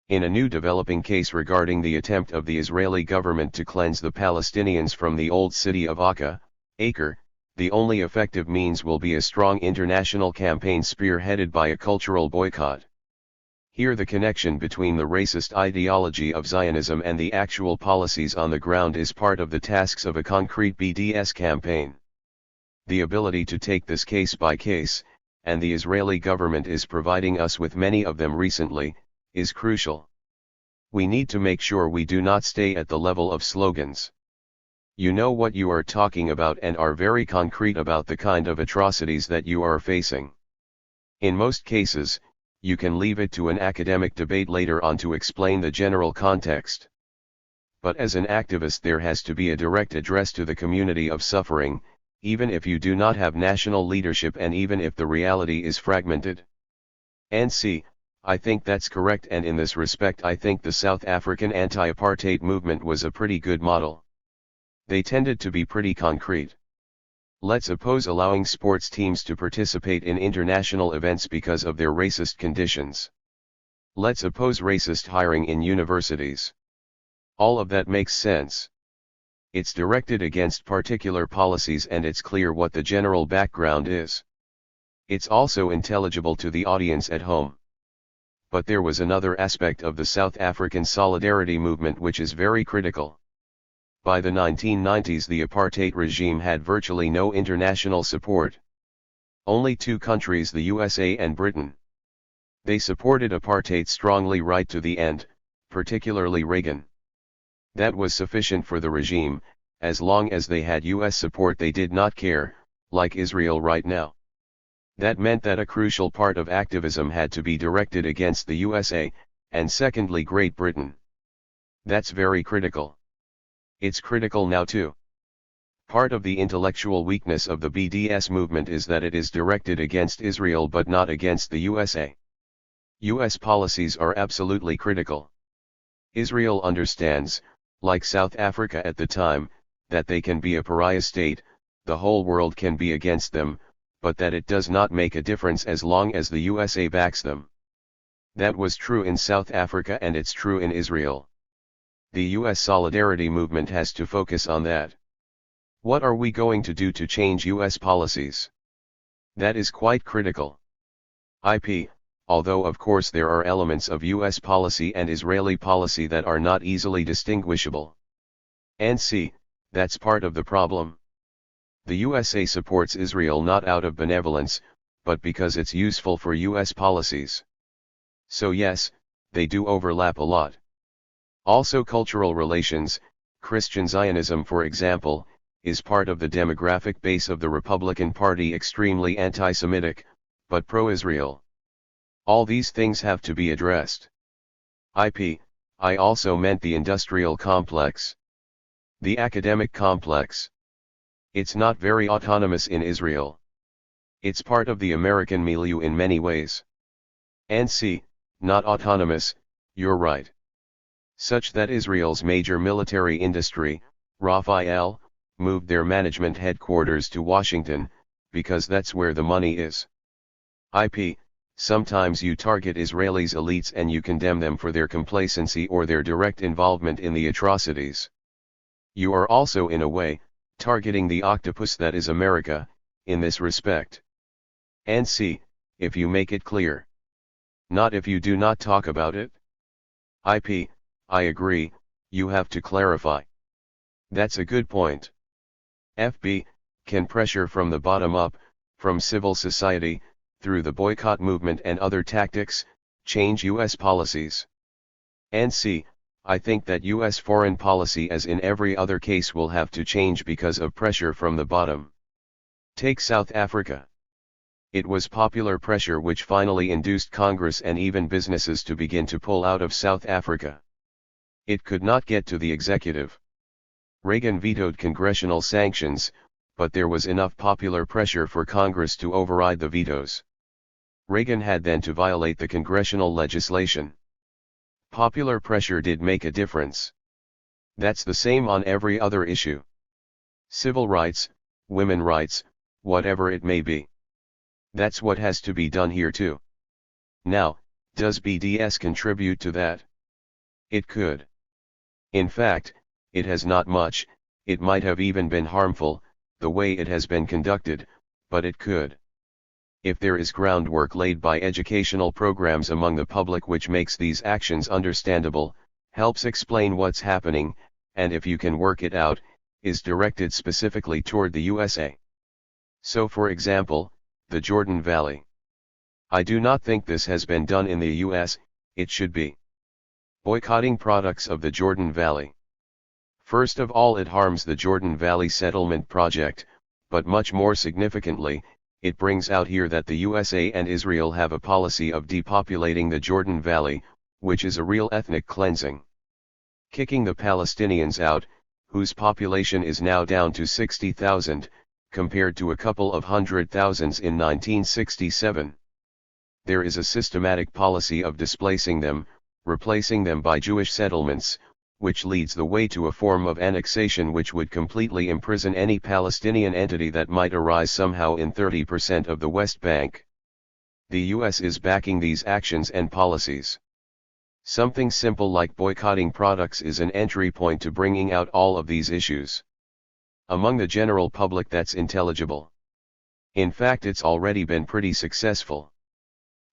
In a new developing case regarding the attempt of the Israeli government to cleanse the Palestinians from the old city of Acre, the only effective means will be a strong international campaign spearheaded by a cultural boycott. Here the connection between the racist ideology of Zionism and the actual policies on the ground is part of the tasks of a concrete BDS campaign. The ability to take this case by case, and the Israeli government is providing us with many of them recently, is crucial. We need to make sure we do not stay at the level of slogans. You know what you are talking about and are very concrete about the kind of atrocities that you are facing. In most cases, you can leave it to an academic debate later on to explain the general context. But as an activist, there has to be a direct address to the community of suffering, even if you do not have national leadership and even if the reality is fragmented. And see, I think that's correct, and in this respect I think the South African anti-apartheid movement was a pretty good model. They tended to be pretty concrete. Let's oppose allowing sports teams to participate in international events because of their racist conditions. Let's oppose racist hiring in universities. All of that makes sense. It's directed against particular policies and it's clear what the general background is. It's also intelligible to the audience at home. But there was another aspect of the South African solidarity movement which is very critical. By the 1990s the apartheid regime had virtually no international support. Only two countries, the USA and Britain. They supported apartheid strongly right to the end, particularly Reagan. That was sufficient for the regime. As long as they had US support they did not care, like Israel right now. That meant that a crucial part of activism had to be directed against the USA, and secondly Great Britain. That's very critical. It's critical now too. Part of the intellectual weakness of the BDS movement is that it is directed against Israel but not against the USA. US policies are absolutely critical. Israel understands, like South Africa at the time, that they can be a pariah state, the whole world can be against them, but that it does not make a difference as long as the USA backs them. That was true in South Africa and it's true in Israel. The US solidarity movement has to focus on that. What are we going to do to change US policies? That is quite critical. Although of course there are elements of US policy and Israeli policy that are not easily distinguishable. And see, that's part of the problem. The USA supports Israel not out of benevolence, but because it's useful for US policies. So yes, they do overlap a lot. Also cultural relations, Christian Zionism for example, is part of the demographic base of the Republican Party, extremely anti-Semitic, but pro-Israel. All these things have to be addressed. I also meant the industrial complex. The academic complex. It's not very autonomous in Israel. It's part of the American milieu in many ways. And see, not autonomous, you're right. Such that Israel's major military industry, Rafael, moved their management headquarters to Washington, because that's where the money is. Sometimes you target Israelis' elites and you condemn them for their complacency or their direct involvement in the atrocities. You are also in a way, targeting the octopus that is America, in this respect. And see, if you make it clear. Not if you do not talk about it. I agree, you have to clarify. That's a good point. Can pressure from the bottom up, from civil society, through the boycott movement and other tactics, change US policies. And see, I think that US foreign policy as in every other case will have to change because of pressure from the bottom. Take South Africa. It was popular pressure which finally induced Congress and even businesses to begin to pull out of South Africa. It could not get to the executive. Reagan vetoed congressional sanctions, but there was enough popular pressure for Congress to override the vetoes. Reagan had then to violate the congressional legislation. Popular pressure did make a difference. That's the same on every other issue. Civil rights, women rights, whatever it may be. That's what has to be done here too. Now, does BDS contribute to that? It could. In fact, it has not much. It might have even been harmful, the way it has been conducted, but it could. If there is groundwork laid by educational programs among the public which makes these actions understandable, helps explain what's happening, and if you can work it out, is directed specifically toward the USA. So for example, the Jordan Valley. I do not think this has been done in the US, it should be. Boycotting products of the Jordan Valley. First of all, it harms the Jordan Valley Settlement Project, but much more significantly, it brings out here that the USA and Israel have a policy of depopulating the Jordan Valley, which is a real ethnic cleansing. Kicking the Palestinians out, whose population is now down to 60,000, compared to a couple of 100,000 in 1967. There is a systematic policy of displacing them, replacing them by Jewish settlements, which leads the way to a form of annexation which would completely imprison any Palestinian entity that might arise somehow in 30% of the West Bank. The US is backing these actions and policies. Something simple like boycotting products is an entry point to bringing out all of these issues. Among the general public, that's intelligible. In fact, it's already been pretty successful.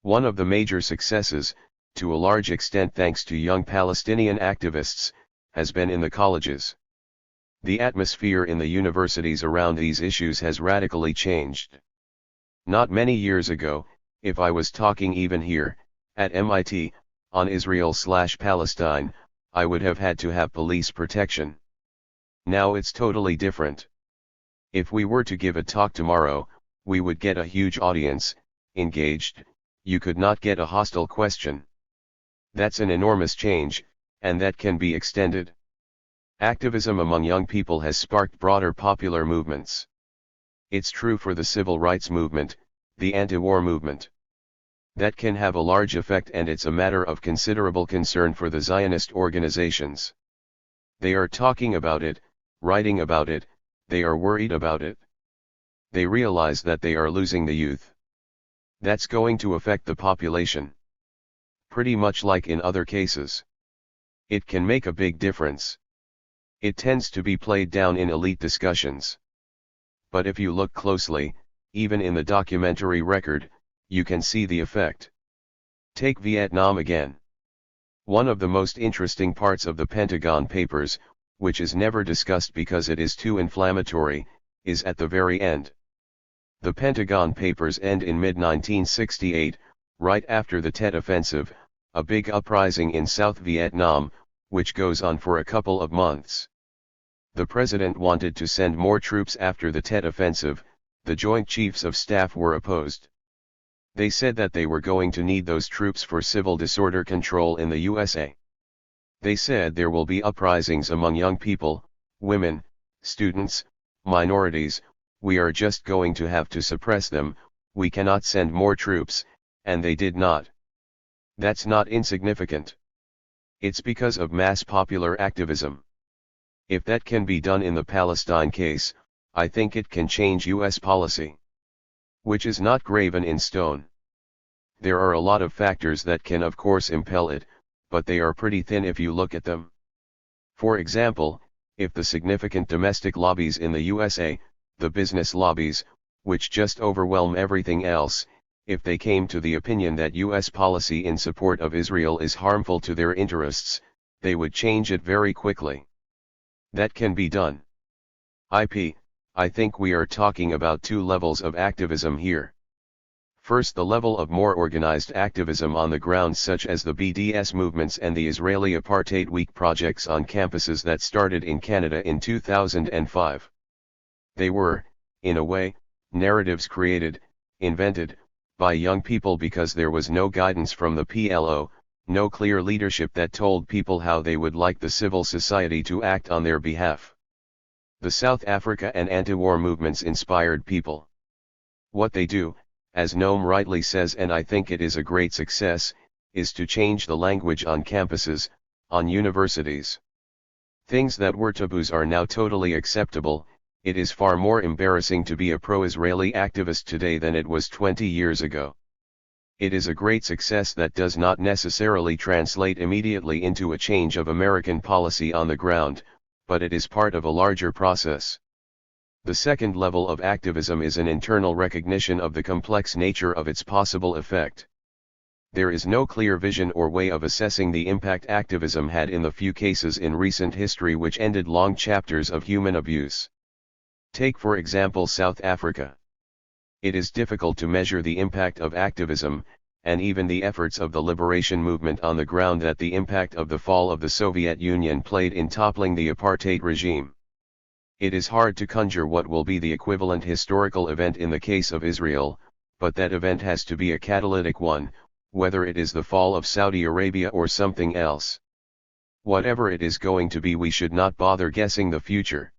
One of the major successes, to a large extent thanks to young Palestinian activists, has been in the colleges. The atmosphere in the universities around these issues has radically changed. Not many years ago, if I was talking even here, at MIT, on Israel/Palestine, I would have had to have police protection. Now it's totally different. If we were to give a talk tomorrow, we would get a huge audience, engaged, you could not get a hostile question. That's an enormous change, and that can be extended. Activism among young people has sparked broader popular movements. It's true for the civil rights movement, the anti-war movement. That can have a large effect, and it's a matter of considerable concern for the Zionist organizations. They are talking about it, writing about it, they are worried about it. They realize that they are losing the youth. That's going to affect the population. Pretty much like in other cases. It can make a big difference. It tends to be played down in elite discussions. But if you look closely, even in the documentary record, you can see the effect. Take Vietnam again. One of the most interesting parts of the Pentagon Papers, which is never discussed because it is too inflammatory, is at the very end. The Pentagon Papers end in mid-1968, right after the Tet Offensive, a big uprising in South Vietnam, which goes on for a couple of months. The president wanted to send more troops after the Tet Offensive, the Joint Chiefs of Staff were opposed. They said that they were going to need those troops for civil disorder control in the USA. They said there will be uprisings among young people, women, students, minorities, we are just going to have to suppress them, we cannot send more troops, and they did not. That's not insignificant. It's because of mass popular activism. If that can be done in the Palestine case, I think it can change US policy. Which is not graven in stone. There are a lot of factors that can of course impel it, but they are pretty thin if you look at them. For example, if the significant domestic lobbies in the USA, the business lobbies, which just overwhelm everything else, if they came to the opinion that US policy in support of Israel is harmful to their interests, they would change it very quickly. That can be done. I think we are talking about two levels of activism here. First, the level of more organized activism on the ground, such as the BDS movements and the Israeli Apartheid Week projects on campuses that started in Canada in 2005. They were, in a way, narratives created, invented, by young people because there was no guidance from the PLO, no clear leadership that told people how they would like the civil society to act on their behalf. The South Africa and anti-war movements inspired people. What they do, as Noam rightly says, and I think it is a great success, is to change the language on campuses, on universities. Things that were taboos are now totally acceptable. It is far more embarrassing to be a pro-Israeli activist today than it was 20 years ago. It is a great success that does not necessarily translate immediately into a change of American policy on the ground, but it is part of a larger process. The second level of activism is an internal recognition of the complex nature of its possible effect. There is no clear vision or way of assessing the impact activism had in the few cases in recent history which ended long chapters of human abuse. Take for example South Africa. It is difficult to measure the impact of activism, and even the efforts of the liberation movement on the ground, that the impact of the fall of the Soviet Union played in toppling the apartheid regime. It is hard to conjure what will be the equivalent historical event in the case of Israel, but that event has to be a catalytic one, whether it is the fall of Saudi Arabia or something else. Whatever it is going to be, we should not bother guessing the future.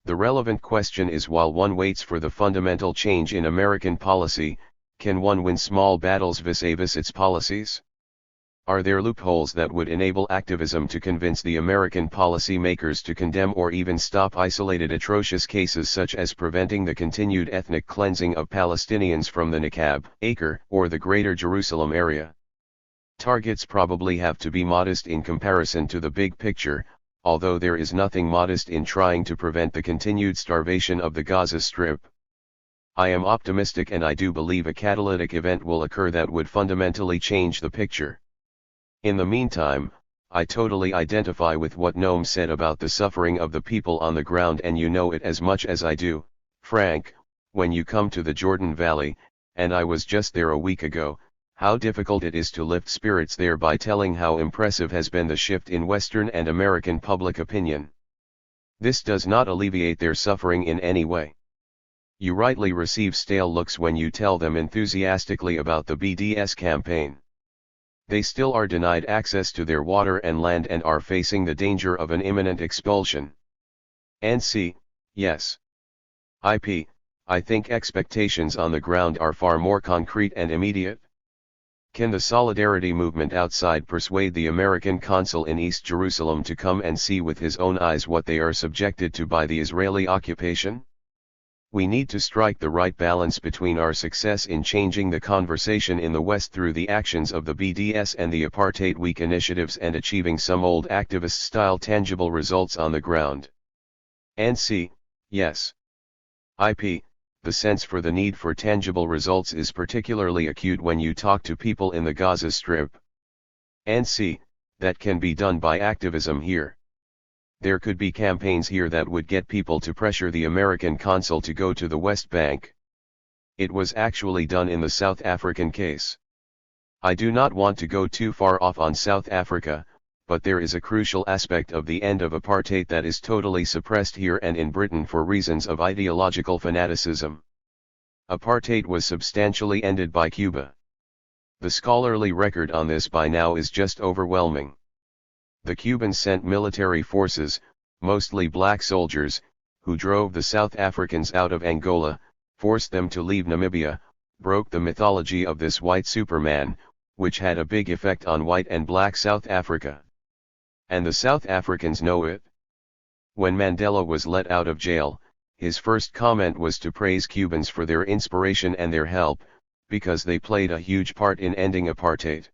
The relevant question is, while one waits for the fundamental change in American policy, can one win small battles vis-a-vis its policies? Are there loopholes that would enable activism to convince the American policy makers to condemn or even stop isolated atrocious cases, such as preventing the continued ethnic cleansing of Palestinians from the Niqab, Acre, or the Greater Jerusalem area? Targets probably have to be modest in comparison to the big picture, although there is nothing modest in trying to prevent the continued starvation of the Gaza Strip. I am optimistic, and I do believe a catalytic event will occur that would fundamentally change the picture. In the meantime, I totally identify with what Noam said about the suffering of the people on the ground, and you know it as much as I do, Frank, when you come to the Jordan Valley, and I was just there a week ago, how difficult it is to lift spirits there by telling how impressive has been the shift in Western and American public opinion. This does not alleviate their suffering in any way. You rightly receive stale looks when you tell them enthusiastically about the BDS campaign. They still are denied access to their water and land and are facing the danger of an imminent expulsion. NC, yes. IP, I think expectations on the ground are far more concrete and immediate. Can the solidarity movement outside persuade the American consul in East Jerusalem to come and see with his own eyes what they are subjected to by the Israeli occupation? We need to strike the right balance between our success in changing the conversation in the West through the actions of the BDS and the Apartheid Week initiatives and achieving some old activist-style tangible results on the ground. NC, yes. IP, the sense for the need for tangible results is particularly acute when you talk to people in the Gaza Strip. NC, that can be done by activism here. There could be campaigns here that would get people to pressure the American consul to go to the West Bank. It was actually done in the South African case. I do not want to go too far off on South Africa, but there is a crucial aspect of the end of apartheid that is totally suppressed here and in Britain for reasons of ideological fanaticism. Apartheid was substantially ended by Cuba. The scholarly record on this by now is just overwhelming. The Cubans sent military forces, mostly black soldiers, who drove the South Africans out of Angola, forced them to leave Namibia, broke the mythology of this white Superman, which had a big effect on white and black South Africa. And the South Africans know it. When Mandela was let out of jail, his first comment was to praise Cubans for their inspiration and their help, because they played a huge part in ending apartheid.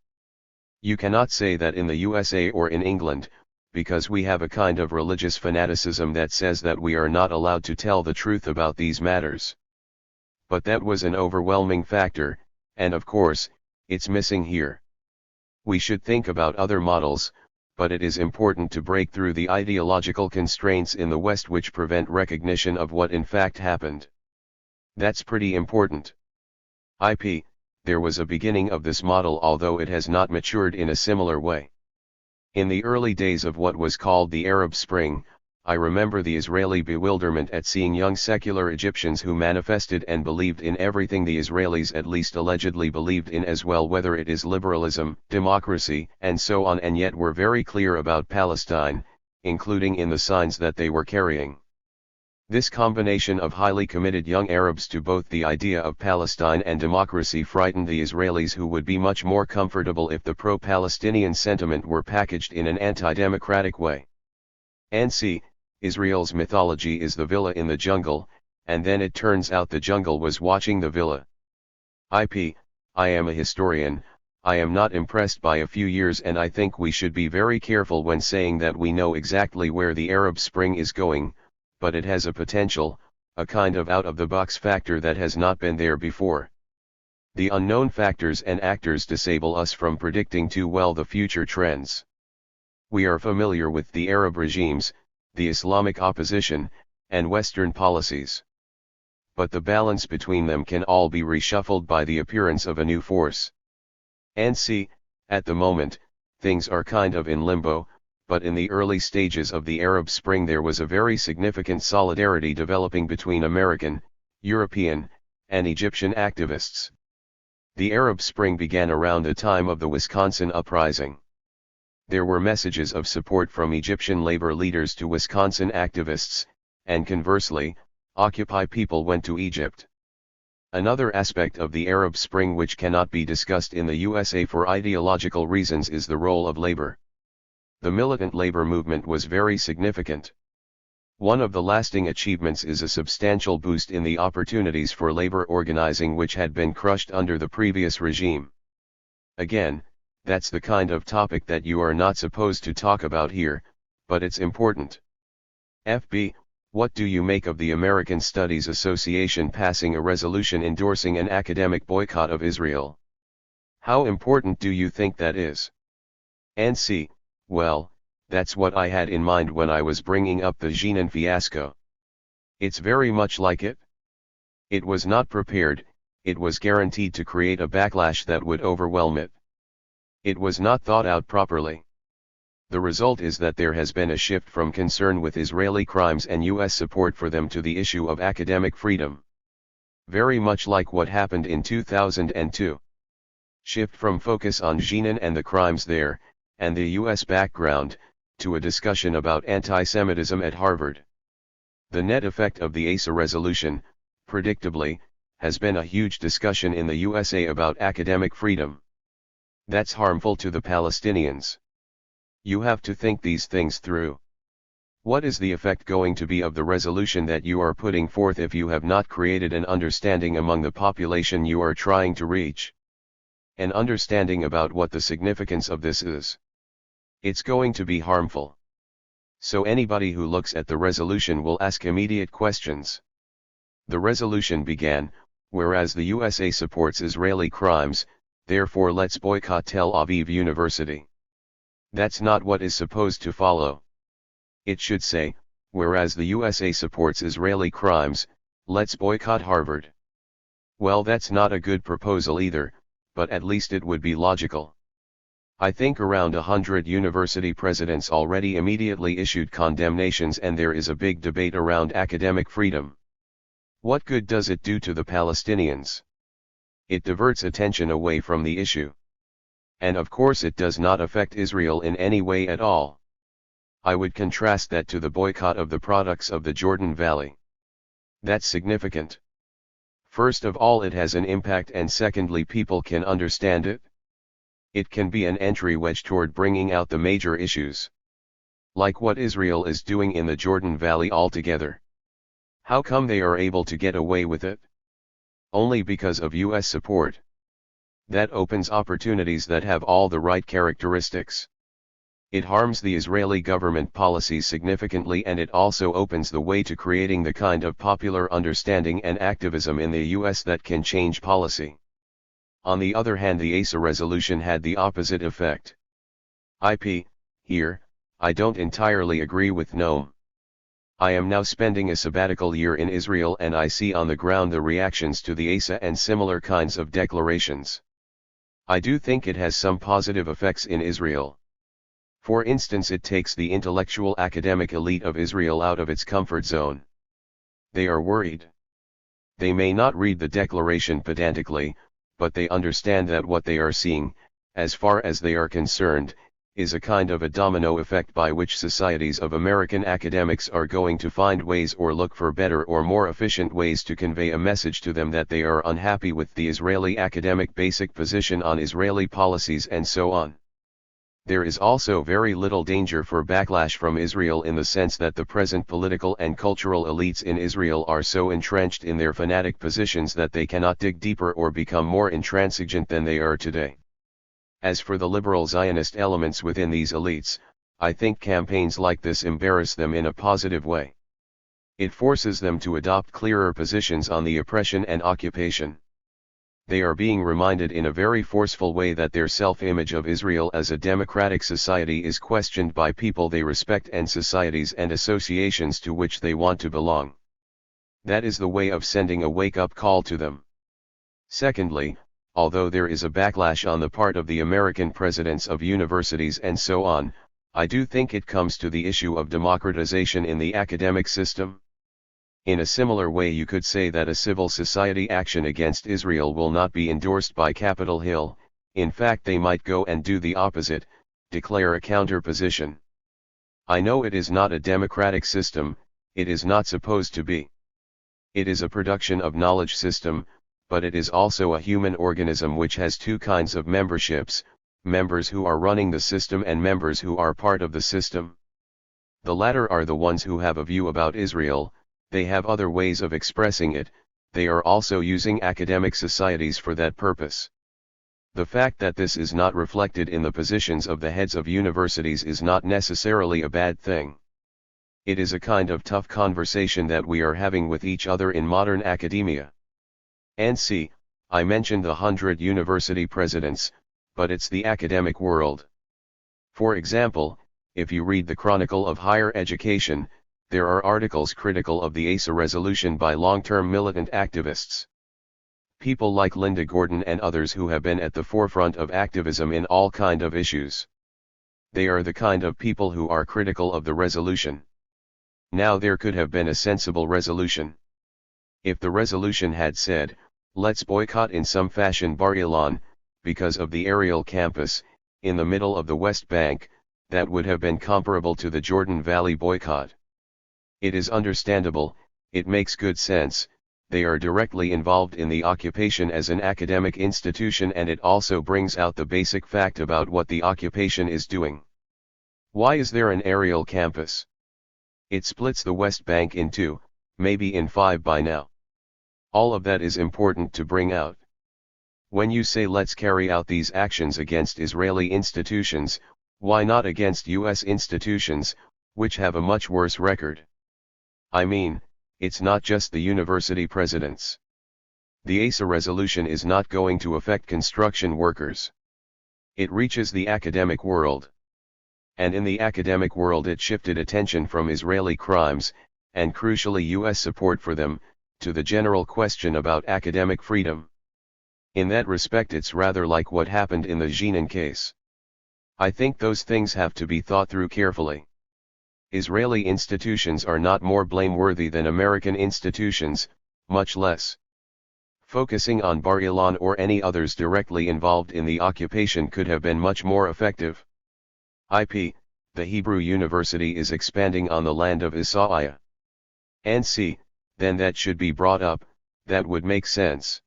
You cannot say that in the USA or in England, because we have a kind of religious fanaticism that says that we are not allowed to tell the truth about these matters. But that was an overwhelming factor, and of course, it's missing here. We should think about other models, but it is important to break through the ideological constraints in the West which prevent recognition of what in fact happened. That's pretty important. IP, there was a beginning of this model, although it has not matured in a similar way. In the early days of what was called the Arab Spring, I remember the Israeli bewilderment at seeing young secular Egyptians who manifested and believed in everything the Israelis at least allegedly believed in as well, whether it is liberalism, democracy, and so on, and yet were very clear about Palestine, including in the signs that they were carrying. This combination of highly committed young Arabs to both the idea of Palestine and democracy frightened the Israelis, who would be much more comfortable if the pro-Palestinian sentiment were packaged in an anti-democratic way. And see, Israel's mythology is the villa in the jungle, and then it turns out the jungle was watching the villa. I am a historian, I am not impressed by a few years, and I think we should be very careful when saying that we know exactly where the Arab Spring is going, but it has a potential, a kind of out-of-the-box factor that has not been there before. The unknown factors and actors disable us from predicting too well the future trends. We are familiar with the Arab regimes, the Islamic opposition, and Western policies. But the balance between them can all be reshuffled by the appearance of a new force. And see, at the moment, things are kind of in limbo, but in the early stages of the Arab Spring there was a very significant solidarity developing between American, European, and Egyptian activists. The Arab Spring began around the time of the Wisconsin uprising. There were messages of support from Egyptian labor leaders to Wisconsin activists, and conversely, Occupy people went to Egypt. Another aspect of the Arab Spring which cannot be discussed in the USA for ideological reasons is the role of labor. The militant labor movement was very significant. One of the lasting achievements is a substantial boost in the opportunities for labor organizing which had been crushed under the previous regime. Again, that's the kind of topic that you are not supposed to talk about here, but it's important. FB, what do you make of the American Studies Association passing a resolution endorsing an academic boycott of Israel? How important do you think that is? And C, well, that's what I had in mind when I was bringing up the Jenin fiasco. It's very much like it. It was not prepared, it was guaranteed to create a backlash that would overwhelm it. It was not thought out properly. The result is that there has been a shift from concern with Israeli crimes and US support for them to the issue of academic freedom. Very much like what happened in 2002. Shift from focus on Jenin and the crimes there, and the US background, to a discussion about anti-Semitism at Harvard. The net effect of the ASA resolution, predictably, has been a huge discussion in the USA about academic freedom. That's harmful to the Palestinians. You have to think these things through. What is the effect going to be of the resolution that you are putting forth if you have not created an understanding among the population you are trying to reach? An understanding about what the significance of this is. It's going to be harmful. So anybody who looks at the resolution will ask immediate questions. The resolution began, whereas the USA supports Israeli crimes, therefore let's boycott Tel Aviv University. That's not what is supposed to follow. It should say, whereas the USA supports Israeli crimes, let's boycott Harvard. Well, that's not a good proposal either, but at least it would be logical. I think around 100 university presidents already immediately issued condemnations, and there is a big debate around academic freedom. What good does it do to the Palestinians? It diverts attention away from the issue. And of course it does not affect Israel in any way at all. I would contrast that to the boycott of the products of the Jordan Valley. That's significant. First of all, it has an impact, and secondly, people can understand it. It can be an entry wedge toward bringing out the major issues. Like what Israel is doing in the Jordan Valley altogether. How come they are able to get away with it? Only because of US support. That opens opportunities that have all the right characteristics. It harms the Israeli government policies significantly, and it also opens the way to creating the kind of popular understanding and activism in the US that can change policy. On the other hand, the ASA resolution had the opposite effect. Here, I don't entirely agree with Noam. I am now spending a sabbatical year in Israel, and I see on the ground the reactions to the ASA and similar kinds of declarations. I do think it has some positive effects in Israel. For instance, it takes the intellectual academic elite of Israel out of its comfort zone. They are worried. They may not read the declaration pedantically, but they understand that what they are seeing, as far as they are concerned, is a kind of a domino effect by which societies of American academics are going to find ways or look for better or more efficient ways to convey a message to them that they are unhappy with the Israeli academic basic position on Israeli policies and so on. There is also very little danger for backlash from Israel in the sense that the present political and cultural elites in Israel are so entrenched in their fanatic positions that they cannot dig deeper or become more intransigent than they are today. As for the liberal Zionist elements within these elites, I think campaigns like this embarrass them in a positive way. It forces them to adopt clearer positions on the oppression and occupation. They are being reminded in a very forceful way that their self-image of Israel as a democratic society is questioned by people they respect and societies and associations to which they want to belong. That is the way of sending a wake-up call to them. Secondly, although there is a backlash on the part of the American presidents of universities and so on, I do think it comes to the issue of democratization in the academic system. In a similar way, you could say that a civil society action against Israel will not be endorsed by Capitol Hill. In fact, they might go and do the opposite, declare a counter-position. I know it is not a democratic system, it is not supposed to be. It is a production of knowledge system, but it is also a human organism which has two kinds of memberships, members who are running the system and members who are part of the system. The latter are the ones who have a view about Israel. They have other ways of expressing it, they are also using academic societies for that purpose. The fact that this is not reflected in the positions of the heads of universities is not necessarily a bad thing. It is a kind of tough conversation that we are having with each other in modern academia. And see, I mentioned the 100 university presidents, but it's the academic world. For example, if you read the Chronicle of Higher Education, there are articles critical of the ASA resolution by long-term militant activists. People like Linda Gordon and others who have been at the forefront of activism in all kind of issues. They are the kind of people who are critical of the resolution. Now there could have been a sensible resolution. If the resolution had said, let's boycott in some fashion Bar Ilan, because of the Ariel campus, in the middle of the West Bank, that would have been comparable to the Jordan Valley boycott. It is understandable, it makes good sense, they are directly involved in the occupation as an academic institution, and it also brings out the basic fact about what the occupation is doing. Why is there an Ariel campus? It splits the West Bank in two, maybe in 5 by now. All of that is important to bring out. When you say let's carry out these actions against Israeli institutions, why not against US institutions, which have a much worse record? I mean, it's not just the university presidents. The ASA resolution is not going to affect construction workers. It reaches the academic world. And in the academic world it shifted attention from Israeli crimes, and crucially US support for them, to the general question about academic freedom. In that respect it's rather like what happened in the Jenin case. I think those things have to be thought through carefully. Israeli institutions are not more blameworthy than American institutions, much less. Focusing on Bar Ilan or any others directly involved in the occupation could have been much more effective. IP, the Hebrew University is expanding on the land of Isaiah. And C, then that should be brought up, that would make sense.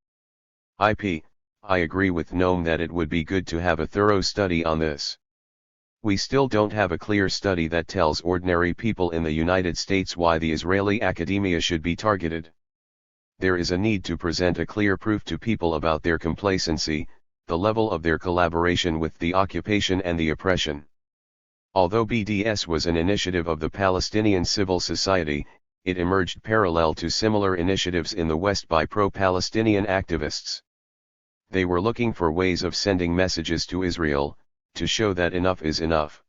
IP, I agree with Noam that it would be good to have a thorough study on this. We still don't have a clear study that tells ordinary people in the United States why the Israeli academia should be targeted. There is a need to present a clear proof to people about their complacency, the level of their collaboration with the occupation and the oppression. Although BDS was an initiative of the Palestinian civil society, it emerged parallel to similar initiatives in the West by pro-Palestinian activists. They were looking for ways of sending messages to Israel, to show that enough is enough.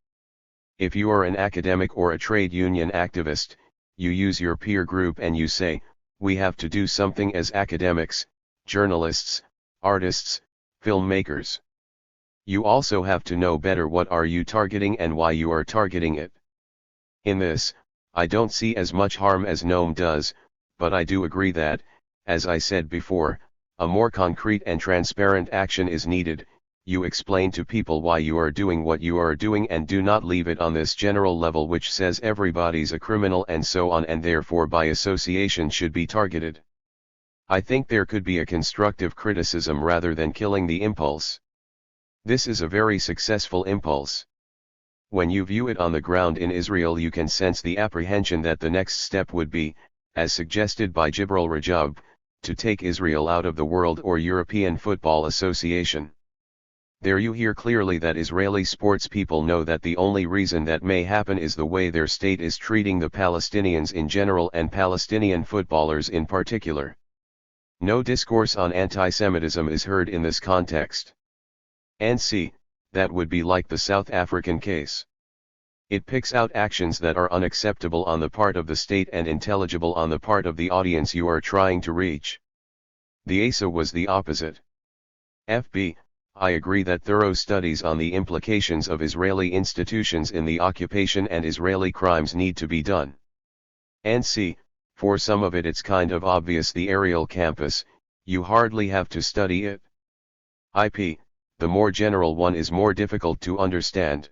If you are an academic or a trade union activist, you use your peer group and you say, we have to do something as academics, journalists, artists, filmmakers. You also have to know better what are you targeting and why you are targeting it. In this, I don't see as much harm as Noam does, but I do agree that, as I said before, a more concrete and transparent action is needed, you explain to people why you are doing what you are doing and do not leave it on this general level which says everybody's a criminal and so on and therefore by association should be targeted. I think there could be a constructive criticism rather than killing the impulse. This is a very successful impulse. When you view it on the ground in Israel you can sense the apprehension that the next step would be, as suggested by Jibril Rajab, to take Israel out of the World or European Football Association. There you hear clearly that Israeli sports people know that the only reason that may happen is the way their state is treating the Palestinians in general and Palestinian footballers in particular. No discourse on anti-Semitism is heard in this context. And see, that would be like the South African case. It picks out actions that are unacceptable on the part of the state and intelligible on the part of the audience you are trying to reach. The ASA was the opposite. FB, I agree that thorough studies on the implications of Israeli institutions in the occupation and Israeli crimes need to be done. And see, for some of it's kind of obvious the Ariel campus, you hardly have to study it. IP, the more general one is more difficult to understand.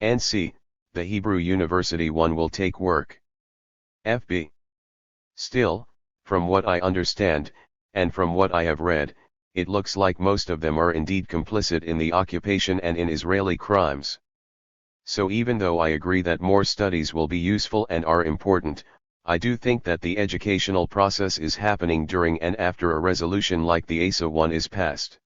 And C, the Hebrew University one will take work. FB. Still, from what I understand, and from what I have read, it looks like most of them are indeed complicit in the occupation and in Israeli crimes. So even though I agree that more studies will be useful and are important, I do think that the educational process is happening during and after a resolution like the ASA one is passed.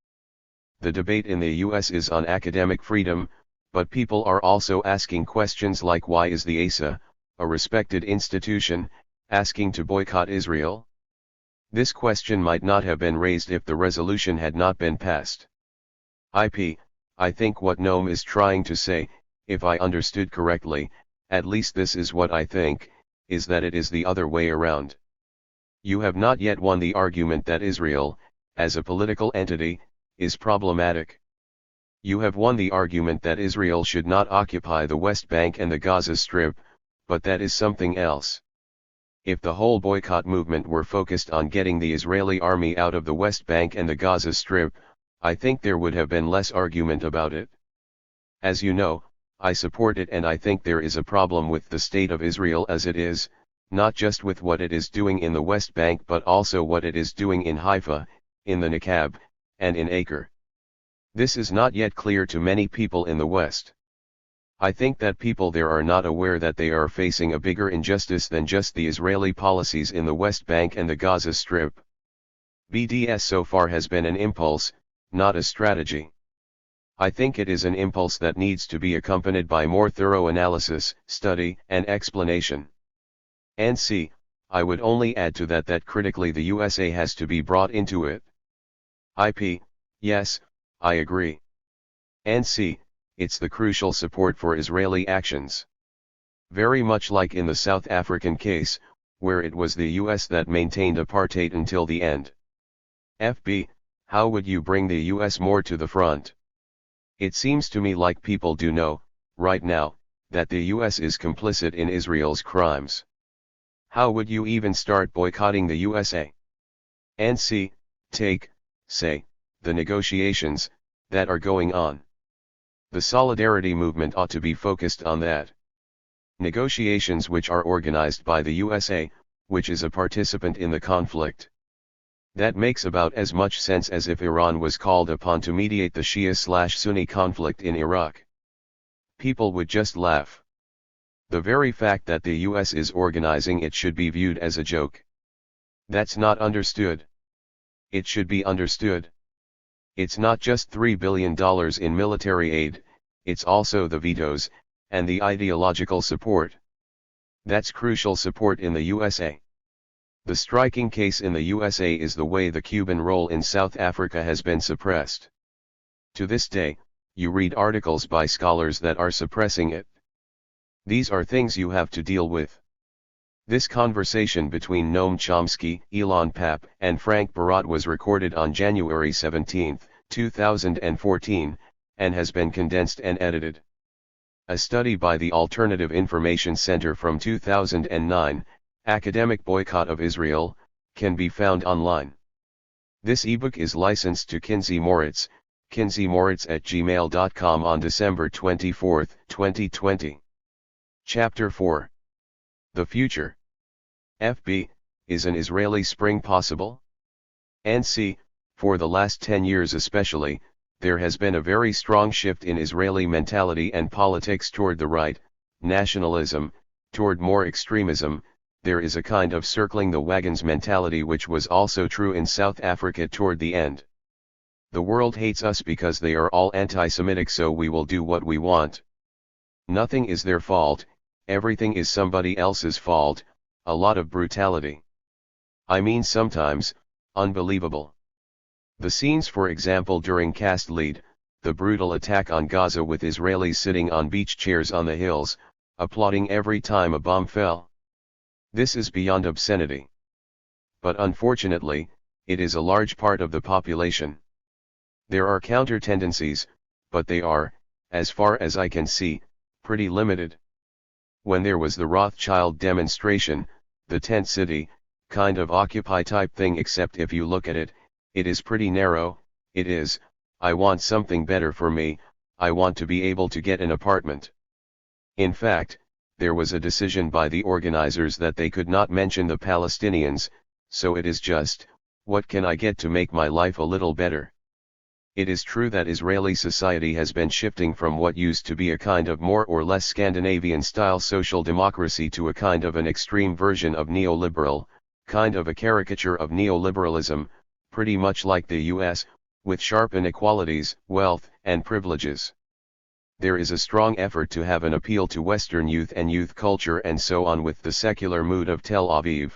The debate in the US is on academic freedom, but people are also asking questions like why is the ASA, a respected institution, asking to boycott Israel? This question might not have been raised if the resolution had not been passed. I think what Noam is trying to say, if I understood correctly, at least this is what I think, is that it is the other way around. You have not yet won the argument that Israel, as a political entity, is problematic. You have won the argument that Israel should not occupy the West Bank and the Gaza Strip, but that is something else. If the whole boycott movement were focused on getting the Israeli army out of the West Bank and the Gaza Strip, I think there would have been less argument about it. As you know, I support it and I think there is a problem with the state of Israel as it is, not just with what it is doing in the West Bank but also what it is doing in Haifa, in the Nakab, and in Acre. This is not yet clear to many people in the West. I think that people there are not aware that they are facing a bigger injustice than just the Israeli policies in the West Bank and the Gaza Strip. BDS so far has been an impulse, not a strategy. I think it is an impulse that needs to be accompanied by more thorough analysis, study, and explanation. And C, I would only add to that that critically the USA has to be brought into it. IP, yes, I agree. And C, it's the crucial support for Israeli actions. Very much like in the South African case, where it was the US that maintained apartheid until the end. FB, how would you bring the US more to the front? It seems to me like people do know, right now, that the US is complicit in Israel's crimes. How would you even start boycotting the USA? And C, take, say, the negotiations that are going on. The solidarity movement ought to be focused on that. Negotiations which are organized by the USA, which is a participant in the conflict. That makes about as much sense as if Iran was called upon to mediate the Shia/Sunni conflict in Iraq. People would just laugh. The very fact that the US is organizing it should be viewed as a joke. That's not understood. It should be understood. It's not just $3 billion in military aid, it's also the vetoes, and the ideological support. That's crucial support in the USA. The striking case in the USA is the way the Cuban role in South Africa has been suppressed. To this day, you read articles by scholars that are suppressing it. These are things you have to deal with. This conversation between Noam Chomsky, Ilan Pappe, and Frank Barat was recorded on January 17, 2014, and has been condensed and edited. A study by the Alternative Information Center from 2009, Academic Boycott of Israel, can be found online. This ebook is licensed to Kinsey Moritz, kinseymoritz@gmail.com on December 24, 2020. Chapter 4. The Future. FB, is an Israeli spring possible? NC, for the last 10 years especially, there has been a very strong shift in Israeli mentality and politics toward the right, nationalism, toward more extremism. There is a kind of circling the wagons mentality which was also true in South Africa toward the end. The world hates us because they are all anti-Semitic, so we will do what we want. Nothing is their fault, everything is somebody else's fault, a lot of brutality. I mean sometimes, unbelievable. The scenes, for example, during Cast Lead, the brutal attack on Gaza with Israelis sitting on beach chairs on the hills, applauding every time a bomb fell. This is beyond obscenity. But unfortunately, it is a large part of the population. There are counter-tendencies, but they are, as far as I can see, pretty limited. When there was the Rothschild demonstration, the tent city, kind of Occupy type thing, except if you look at it, it is pretty narrow. It is, I want something better for me, I want to be able to get an apartment. In fact, there was a decision by the organizers that they could not mention the Palestinians, so it is just, what can I get to make my life a little better? It is true that Israeli society has been shifting from what used to be a kind of more or less Scandinavian-style social democracy to a kind of an extreme version of neoliberal, kind of a caricature of neoliberalism, pretty much like the US, with sharp inequalities, wealth, and privileges. There is a strong effort to have an appeal to Western youth and youth culture and so on with the secular mood of Tel Aviv.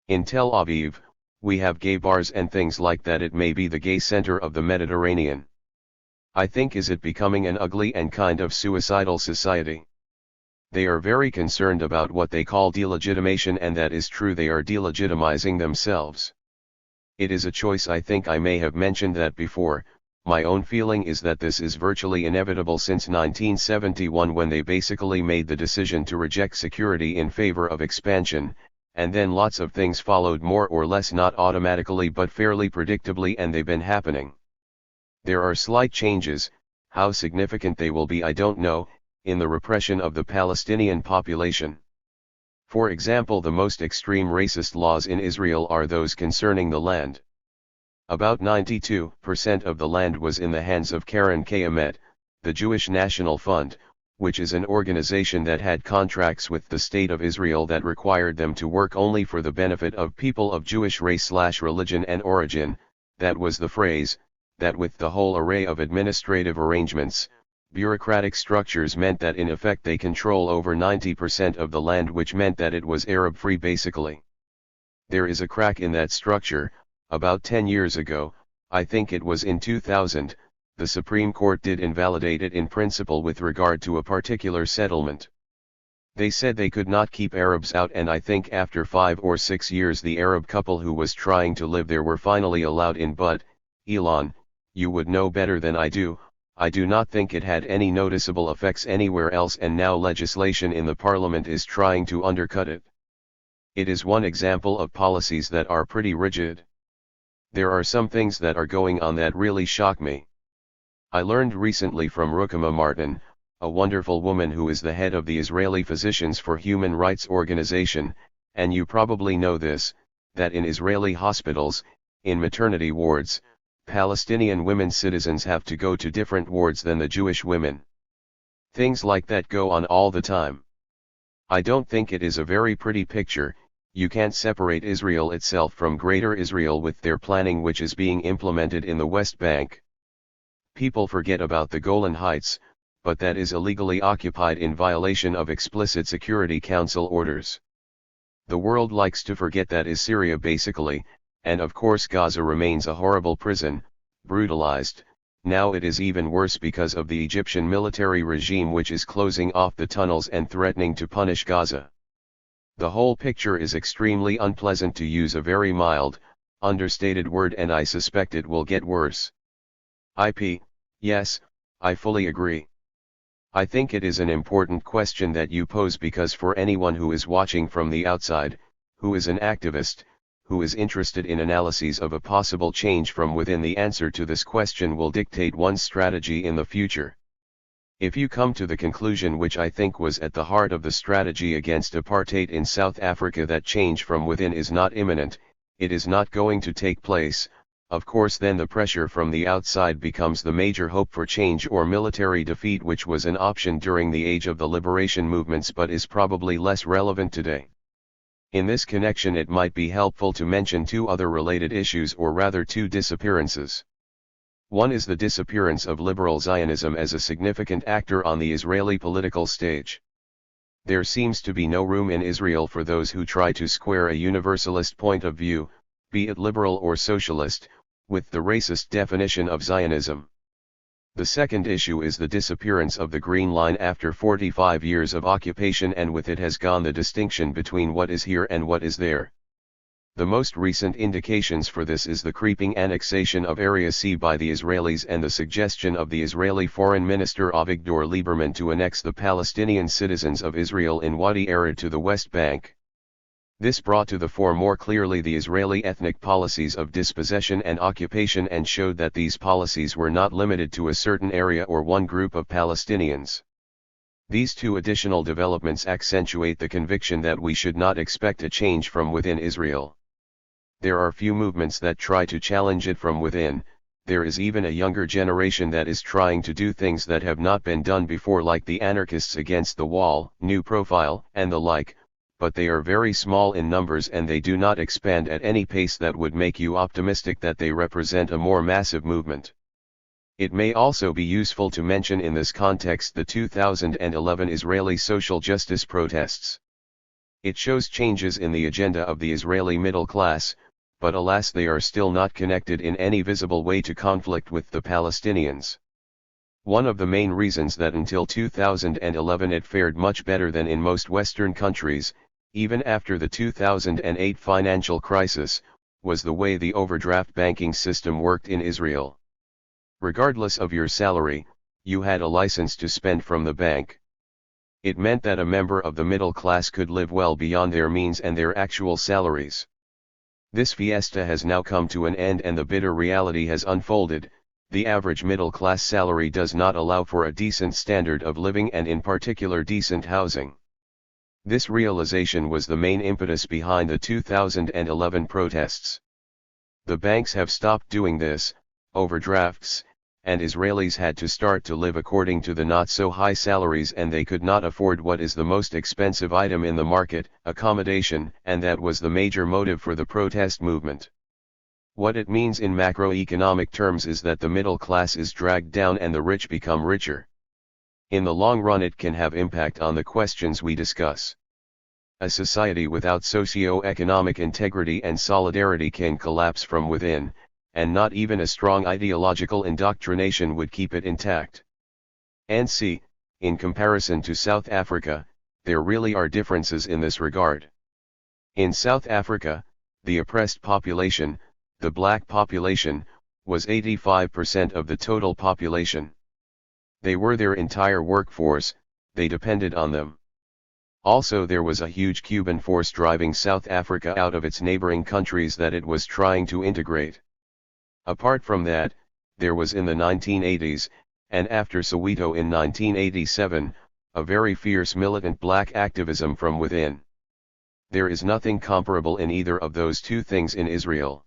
In Tel Aviv, we have gay bars and things like that. It may be the gay center of the Mediterranean. I think is it becoming an ugly and kind of suicidal society? They are very concerned about what they call delegitimation, and that is true, they are delegitimizing themselves. It is a choice. I think I may have mentioned that before. My own feeling is that this is virtually inevitable since 1971, when they basically made the decision to reject security in favor of expansion, and then lots of things followed more or less, not automatically but fairly predictably, and they've been happening. There are slight changes, how significant they will be I don't know, in the repression of the Palestinian population. For example, the most extreme racist laws in Israel are those concerning the land. About 92% of the land was in the hands of Karen Kayemet, the Jewish National Fund, which is an organization that had contracts with the State of Israel that required them to work only for the benefit of people of Jewish race/religion and origin. That was the phrase, that with the whole array of administrative arrangements, bureaucratic structures meant that in effect they control over 90% of the land, which meant that it was Arab-free basically. There is a crack in that structure. About 10 years ago, I think it was in 2000, the Supreme Court did invalidate it in principle with regard to a particular settlement. They said they could not keep Arabs out, and I think after 5 or 6 years the Arab couple who was trying to live there were finally allowed in. But, Ilan, you would know better than I do not think it had any noticeable effects anywhere else, and now legislation in the parliament is trying to undercut it. It is one example of policies that are pretty rigid. There are some things that are going on that really shock me. I learned recently from Rukama Martin, a wonderful woman who is the head of the Israeli Physicians for Human Rights organization, and you probably know this, that in Israeli hospitals, in maternity wards, Palestinian women citizens have to go to different wards than the Jewish women. Things like that go on all the time. I don't think it is a very pretty picture. You can't separate Israel itself from Greater Israel with their planning which is being implemented in the West Bank. People forget about the Golan Heights, but that is illegally occupied in violation of explicit Security Council orders. The world likes to forget that is Syria basically, and of course Gaza remains a horrible prison, brutalized. Now it is even worse because of the Egyptian military regime which is closing off the tunnels and threatening to punish Gaza. The whole picture is extremely unpleasant, to use a very mild, understated word, and I suspect it will get worse. Yes, I fully agree. I think it is an important question that you pose, because for anyone who is watching from the outside, who is an activist, who is interested in analyses of a possible change from within. The answer to this question will dictate one's strategy in the future. If you come to the conclusion, which I think was at the heart of the strategy against apartheid in South Africa, that change from within is not imminent, it is not going to take place, of course then the pressure from the outside becomes the major hope for change or military defeat, which was an option during the age of the liberation movements but is probably less relevant today. In this connection it might be helpful to mention two other related issues, or rather two disappearances. One is the disappearance of liberal Zionism as a significant actor on the Israeli political stage. There seems to be no room in Israel for those who try to square a universalist point of view, be it liberal or socialist, with the racist definition of Zionism. The second issue is the disappearance of the Green Line after 45 years of occupation, and with it has gone the distinction between what is here and what is there. The most recent indications for this is the creeping annexation of Area C by the Israelis and the suggestion of the Israeli Foreign Minister Avigdor Lieberman to annex the Palestinian citizens of Israel in Wadi Arad to the West Bank. This brought to the fore more clearly the Israeli ethnic policies of dispossession and occupation, and showed that these policies were not limited to a certain area or one group of Palestinians. These two additional developments accentuate the conviction that we should not expect a change from within Israel. There are few movements that try to challenge it from within. There is even a younger generation that is trying to do things that have not been done before, like the anarchists against the wall, New Profile, and the like, but they are very small in numbers and they do not expand at any pace that would make you optimistic that they represent a more massive movement. It may also be useful to mention in this context the 2011 Israeli social justice protests. It shows changes in the agenda of the Israeli middle class, but alas, they are still not connected in any visible way to conflict with the Palestinians. One of the main reasons that until 2011 it fared much better than in most Western countries, even after the 2008 financial crisis, was the way the overdraft banking system worked in Israel. Regardless of your salary, you had a license to spend from the bank. It meant that a member of the middle class could live well beyond their means and their actual salaries. This fiesta has now come to an end and the bitter reality has unfolded. The average middle class salary does not allow for a decent standard of living, and in particular decent housing. This realization was the main impetus behind the 2011 protests. The banks have stopped doing this, overdrafts, and Israelis had to start to live according to the not-so-high salaries, and they could not afford what is the most expensive item in the market, accommodation, and that was the major motive for the protest movement. What it means in macroeconomic terms is that the middle class is dragged down and the rich become richer. In the long run it can have impact on the questions we discuss. A society without socio-economic integrity and solidarity can collapse from within, and not even a strong ideological indoctrination would keep it intact. And see, in comparison to South Africa, there really are differences in this regard. In South Africa, the oppressed population, the black population, was 85% of the total population. They were their entire workforce, they depended on them. Also there was a huge Cuban force driving South Africa out of its neighboring countries that it was trying to integrate. Apart from that, there was in the 1980s, and after Soweto in 1987, a very fierce militant black activism from within. There is nothing comparable in either of those two things in Israel.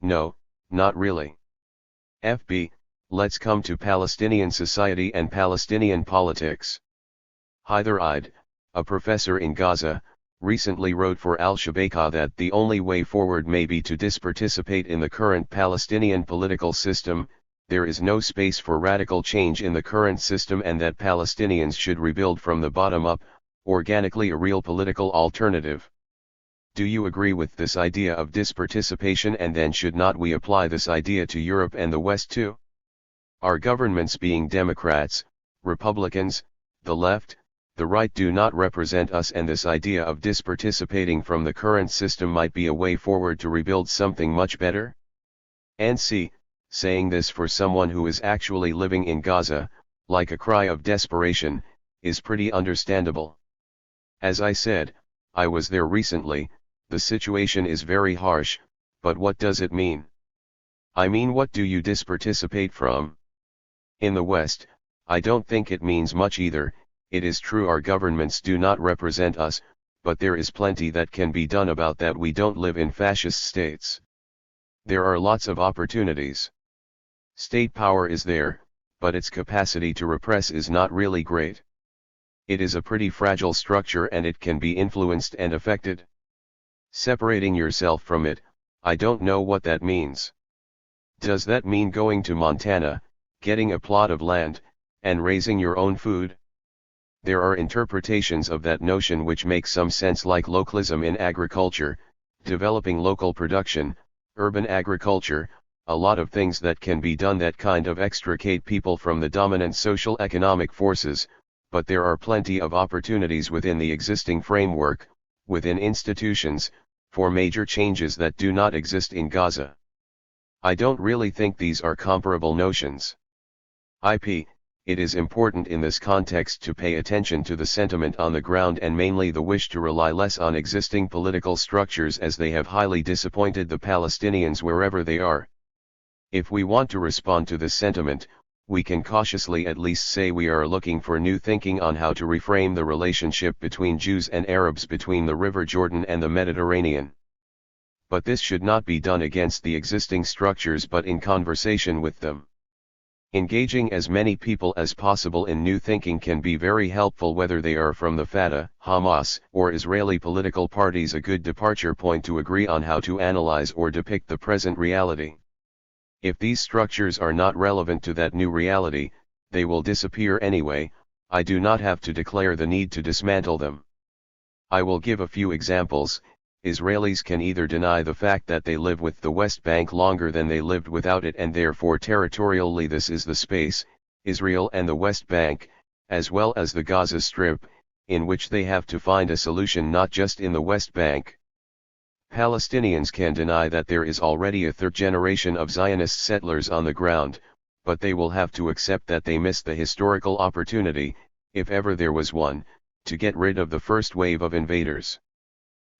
No, not really. FB, let's come to Palestinian society and Palestinian politics. Hyder Eid, a professor in Gaza, recently wrote for Al-Shabaka that the only way forward may be to disparticipate in the current Palestinian political system. There is no space for radical change in the current system, and that Palestinians should rebuild from the bottom up, organically, a real political alternative. Do you agree with this idea of disparticipation, and then should not we apply this idea to Europe and the West too? Our governments, being Democrats, Republicans, the left, the right, do not represent us, and this idea of disparticipating from the current system might be a way forward to rebuild something much better? And see, saying this for someone who is actually living in Gaza, like a cry of desperation, is pretty understandable. As I said, I was there recently. The situation is very harsh, but what does it mean? I mean, what do you disparticipate from? In the West, I don't think it means much either. It is true our governments do not represent us, but there is plenty that can be done about that. We don't live in fascist states. There are lots of opportunities. State power is there, but its capacity to repress is not really great. It is a pretty fragile structure and it can be influenced and affected. Separating yourself from it, I don't know what that means. Does that mean going to Montana, getting a plot of land, and raising your own food? There are interpretations of that notion which make some sense, like localism in agriculture, developing local production, urban agriculture, a lot of things that can be done that kind of extricate people from the dominant social economic forces, but there are plenty of opportunities within the existing framework, within institutions, for major changes that do not exist in Gaza. I don't really think these are comparable notions. It is important in this context to pay attention to the sentiment on the ground and mainly the wish to rely less on existing political structures, as they have highly disappointed the Palestinians wherever they are. If we want to respond to this sentiment, we can cautiously at least say we are looking for new thinking on how to reframe the relationship between Jews and Arabs between the River Jordan and the Mediterranean. But this should not be done against the existing structures but in conversation with them. Engaging as many people as possible in new thinking can be very helpful, whether they are from the Fatah, Hamas, or Israeli political parties. A good departure point to agree on how to analyze or depict the present reality. If these structures are not relevant to that new reality, they will disappear anyway. I do not have to declare the need to dismantle them. I will give a few examples. Israelis can either deny the fact that they live with the West Bank longer than they lived without it, and therefore territorially this is the space, Israel and the West Bank, as well as the Gaza Strip, in which they have to find a solution not just in the West Bank. Palestinians can deny that there is already a third generation of Zionist settlers on the ground, but they will have to accept that they missed the historical opportunity, if ever there was one, to get rid of the first wave of invaders.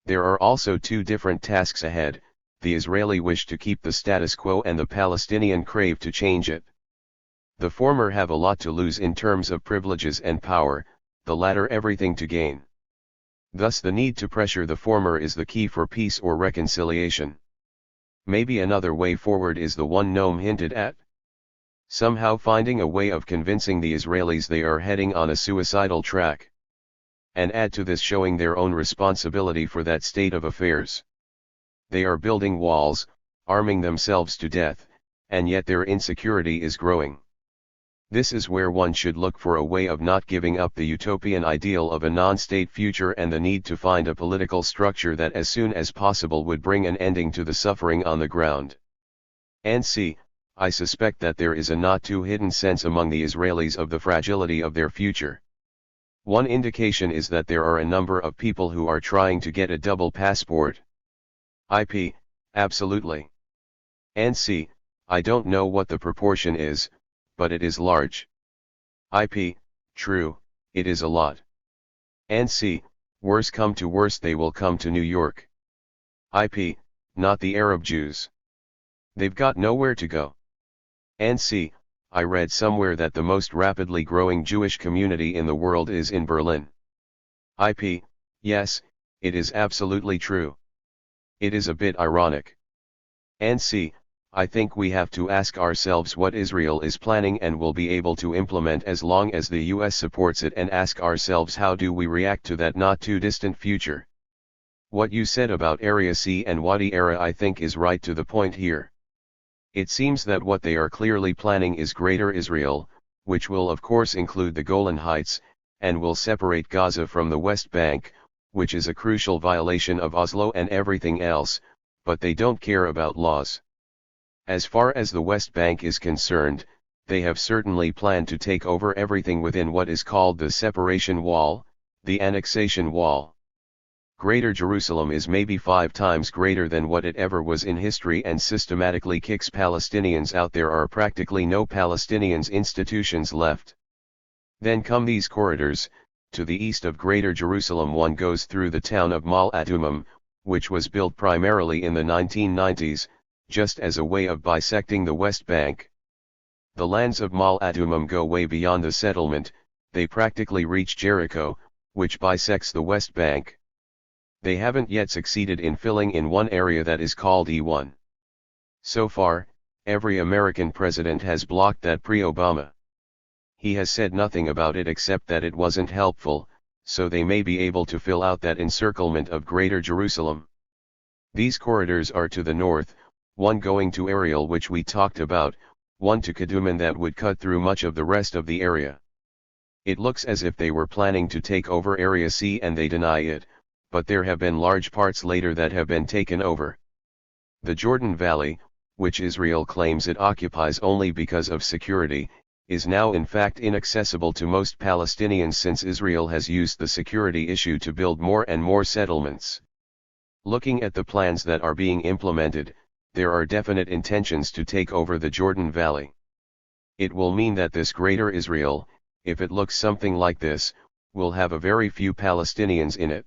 There are also two different tasks ahead: the Israeli wish to keep the status quo and the Palestinian crave to change it. The former have a lot to lose in terms of privileges and power, the latter everything to gain. Thus the need to pressure the former is the key for peace or reconciliation. Maybe another way forward is the one Noam hinted at. Somehow finding a way of convincing the Israelis they are heading on a suicidal track. And add to this showing their own responsibility for that state of affairs. They are building walls, arming themselves to death, and yet their insecurity is growing. This is where one should look for a way of not giving up the utopian ideal of a non-state future and the need to find a political structure that as soon as possible would bring an ending to the suffering on the ground. And I suspect that there is a not too hidden sense among the Israelis of the fragility of their future. One indication is that there are a number of people who are trying to get a double passport. Absolutely. And I don't know what the proportion is, but it is large. True, it is a lot. And worse come to worse, they will come to New York. Not the Arab Jews. They've got nowhere to go. And I read somewhere that the most rapidly growing Jewish community in the world is in Berlin. Yes, it is absolutely true. It is a bit ironic. And I think we have to ask ourselves what Israel is planning and will be able to implement as long as the US supports it, and ask ourselves how do we react to that not too distant future. What you said about Area C and Wadi Era I think is right to the point here. It seems that what they are clearly planning is Greater Israel, which will of course include the Golan Heights, and will separate Gaza from the West Bank, which is a crucial violation of Oslo and everything else, but they don't care about laws. As far as the West Bank is concerned, they have certainly planned to take over everything within what is called the separation wall, the annexation wall. Greater Jerusalem is maybe 5 times greater than what it ever was in history and systematically kicks Palestinians out. There are practically no Palestinians institutions left. Then come these corridors. To the east of Greater Jerusalem one goes through the town of Mal Adumim, which was built primarily in the 1990s, just as a way of bisecting the West Bank. The lands of Mal Adumim go way beyond the settlement, they practically reach Jericho, which bisects the West Bank. They haven't yet succeeded in filling in one area that is called E1. So far, every American president has blocked that pre-Obama. He has said nothing about it except that it wasn't helpful, so they may be able to fill out that encirclement of Greater Jerusalem. These corridors are to the north, one going to Ariel which we talked about, one to Keduman that would cut through much of the rest of the area. It looks as if they were planning to take over Area C and they deny it, but there have been large parts later that have been taken over. The Jordan Valley, which Israel claims it occupies only because of security, is now in fact inaccessible to most Palestinians since Israel has used the security issue to build more and more settlements. Looking at the plans that are being implemented, there are definite intentions to take over the Jordan Valley. It will mean that this greater Israel, if it looks something like this, will have a very few Palestinians in it.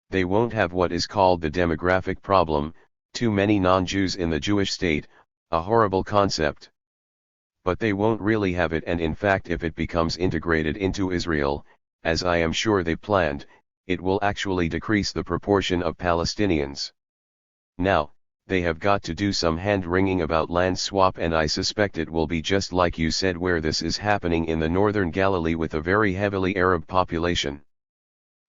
They won't have what is called the demographic problem, too many non-Jews in the Jewish state, a horrible concept. But they won't really have it, and in fact if it becomes integrated into Israel, as I am sure they planned, it will actually decrease the proportion of Palestinians. Now, they have got to do some hand-wringing about land swap, and I suspect it will be just like you said where this is happening in the northern Galilee with a very heavily Arab population.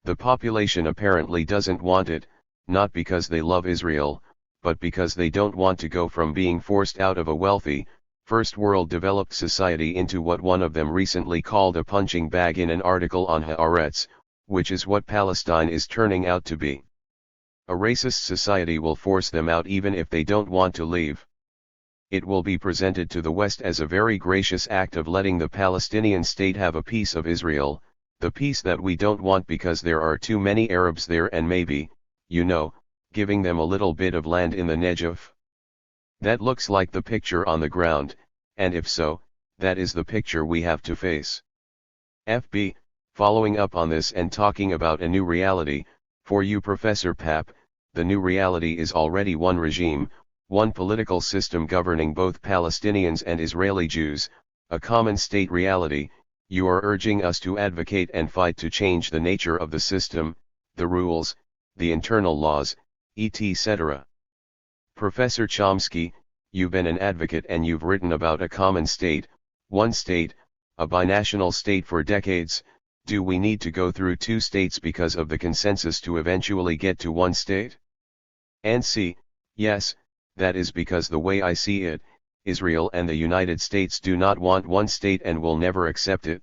The population apparently doesn't want it, not because they love Israel, but because they don't want to go from being forced out of a wealthy, first-world developed society into what one of them recently called a punching bag in an article on Haaretz, which is what Palestine is turning out to be. A racist society will force them out even if they don't want to leave. It will be presented to the West as a very gracious act of letting the Palestinian state have a piece of Israel, the piece that we don't want because there are too many Arabs there, and maybe, giving them a little bit of land in the Negev. That looks like the picture on the ground, and if so, that is the picture we have to face. FB, following up on this and talking about a new reality, for you Professor Papp, the new reality is already one regime, one political system governing both Palestinians and Israeli Jews, a common state reality. You are urging us to advocate and fight to change the nature of the system, the rules, the internal laws, etc. Professor Chomsky, you've been an advocate and you've written about a common state, one state, a binational state for decades. Do we need to go through two states because of the consensus to eventually get to one state? And C, yes, that is because the way I see it, Israel and the United States do not want one state and will never accept it.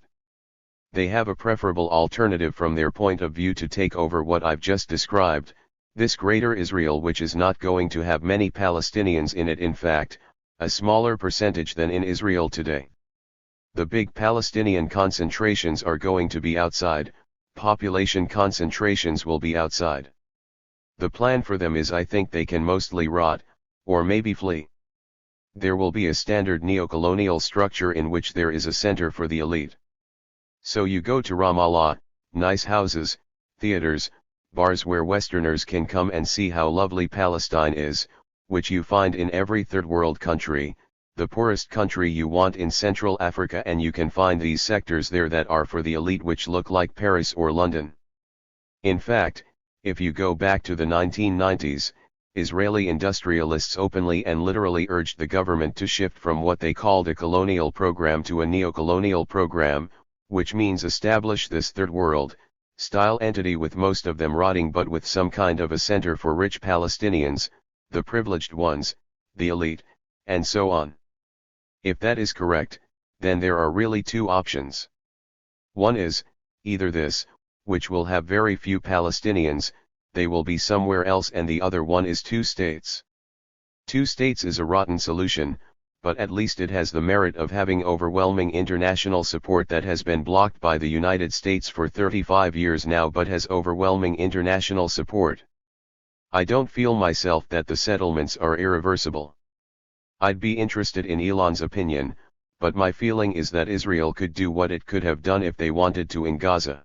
They have a preferable alternative from their point of view to take over what I've just described, this greater Israel, which is not going to have many Palestinians in it, in fact, a smaller percentage than in Israel today. The big Palestinian concentrations are going to be outside, population concentrations will be outside. The plan for them is I think they can mostly rot, or maybe flee. There will be a standard neocolonial structure in which there is a center for the elite. So you go to Ramallah, nice houses, theaters, bars where Westerners can come and see how lovely Palestine is, which you find in every third world country, the poorest country you want in Central Africa, and you can find these sectors there that are for the elite which look like Paris or London. In fact, if you go back to the 1990s, Israeli industrialists openly and literally urged the government to shift from what they called a colonial program to a neocolonial program, which means establish this third world style entity with most of them rotting but with some kind of a center for rich Palestinians, the privileged ones, the elite, and so on. If that is correct, then there are really two options. One is, either this, which will have very few Palestinians, they will be somewhere else, and the other one is two states. Two states is a rotten solution, but at least it has the merit of having overwhelming international support that has been blocked by the United States for 35 years now, but has overwhelming international support. I don't feel myself that the settlements are irreversible. I'd be interested in Ilan's opinion, but my feeling is that Israel could do what it could have done if they wanted to in Gaza.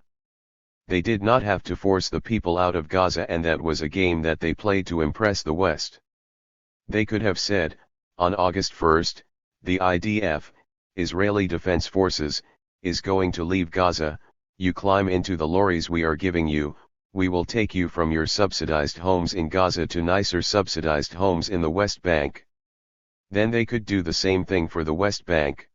They did not have to force the people out of Gaza, and that was a game that they played to impress the West. They could have said, on August 1st, the IDF, Israeli Defense Forces, is going to leave Gaza. You climb into the lorries we are giving you, we will take you from your subsidized homes in Gaza to nicer subsidized homes in the West Bank. Then they could do the same thing for the West Bank.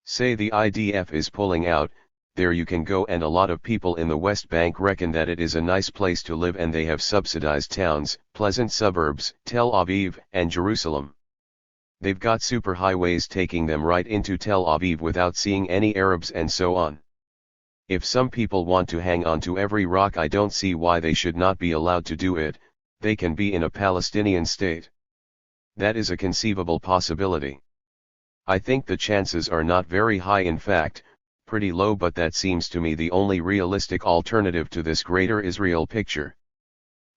Say the IDF is pulling out, there you can go, and a lot of people in the West Bank reckon that it is a nice place to live, and they have subsidized towns, pleasant suburbs, Tel Aviv and Jerusalem. They've got super highways taking them right into Tel Aviv without seeing any Arabs and so on. If some people want to hang on to every rock, I don't see why they should not be allowed to do it. They can be in a Palestinian state. That is a conceivable possibility. I think the chances are not very high, in fact, pretty low, but that seems to me the only realistic alternative to this greater Israel picture.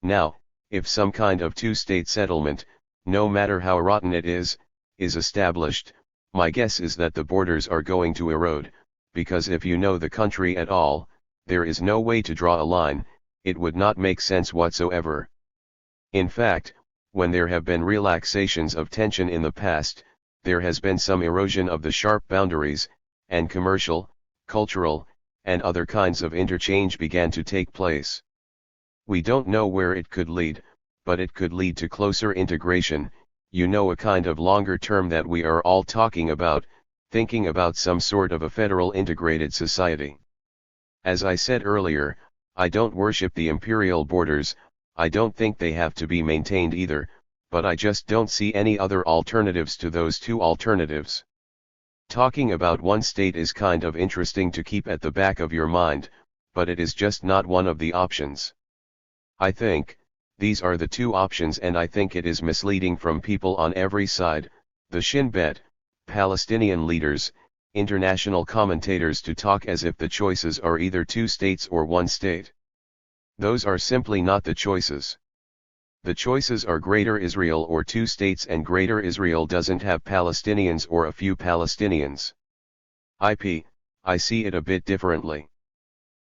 Now, if some kind of two-state settlement, no matter how rotten it is established, my guess is that the borders are going to erode, because if you know the country at all, there is no way to draw a line, it would not make sense whatsoever. In fact, when there have been relaxations of tension in the past, there has been some erosion of the sharp boundaries, and commercial, cultural, and other kinds of interchange began to take place. We don't know where it could lead, but it could lead to closer integration, a kind of longer term that we are all talking about, thinking about some sort of a federal integrated society. As I said earlier, I don't worship the imperial borders, I don't think they have to be maintained either, but I just don't see any other alternatives to those two alternatives. Talking about one state is kind of interesting to keep at the back of your mind, but it is just not one of the options. I think, these are the two options, and I think it is misleading from people on every side, the Shin Bet, Palestinian leaders, international commentators, to talk as if the choices are either two states or one state. Those are simply not the choices. The choices are Greater Israel or two states, and Greater Israel doesn't have Palestinians or a few Palestinians. I see it a bit differently.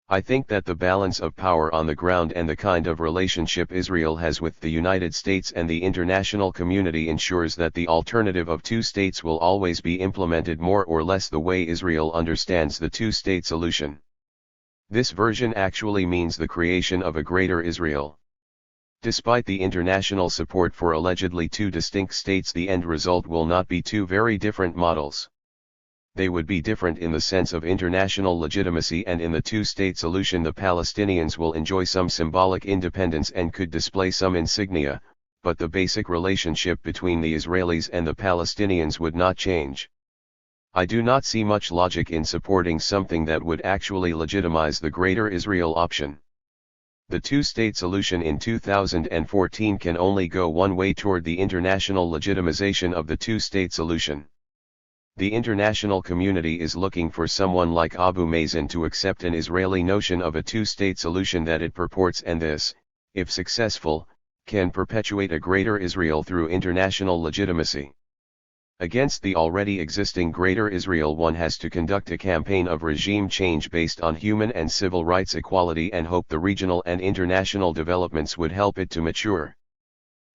I think that the balance of power on the ground and the kind of relationship Israel has with the United States and the international community ensures that the alternative of two states will always be implemented more or less the way Israel understands the two-state solution. This version actually means the creation of a Greater Israel. Despite the international support for allegedly two distinct states, the end result will not be two very different models. They would be different in the sense of international legitimacy, and in the two-state solution the Palestinians will enjoy some symbolic independence and could display some insignia, but the basic relationship between the Israelis and the Palestinians would not change. I do not see much logic in supporting something that would actually legitimize the Greater Israel option. The two-state solution in 2014 can only go one way, toward the international legitimization of the two-state solution. The international community is looking for someone like Abu Mazen to accept an Israeli notion of a two-state solution that it purports, and this, if successful, can perpetuate a Greater Israel through international legitimacy. Against the already existing Greater Israel, one has to conduct a campaign of regime change based on human and civil rights equality and hope the regional and international developments would help it to mature.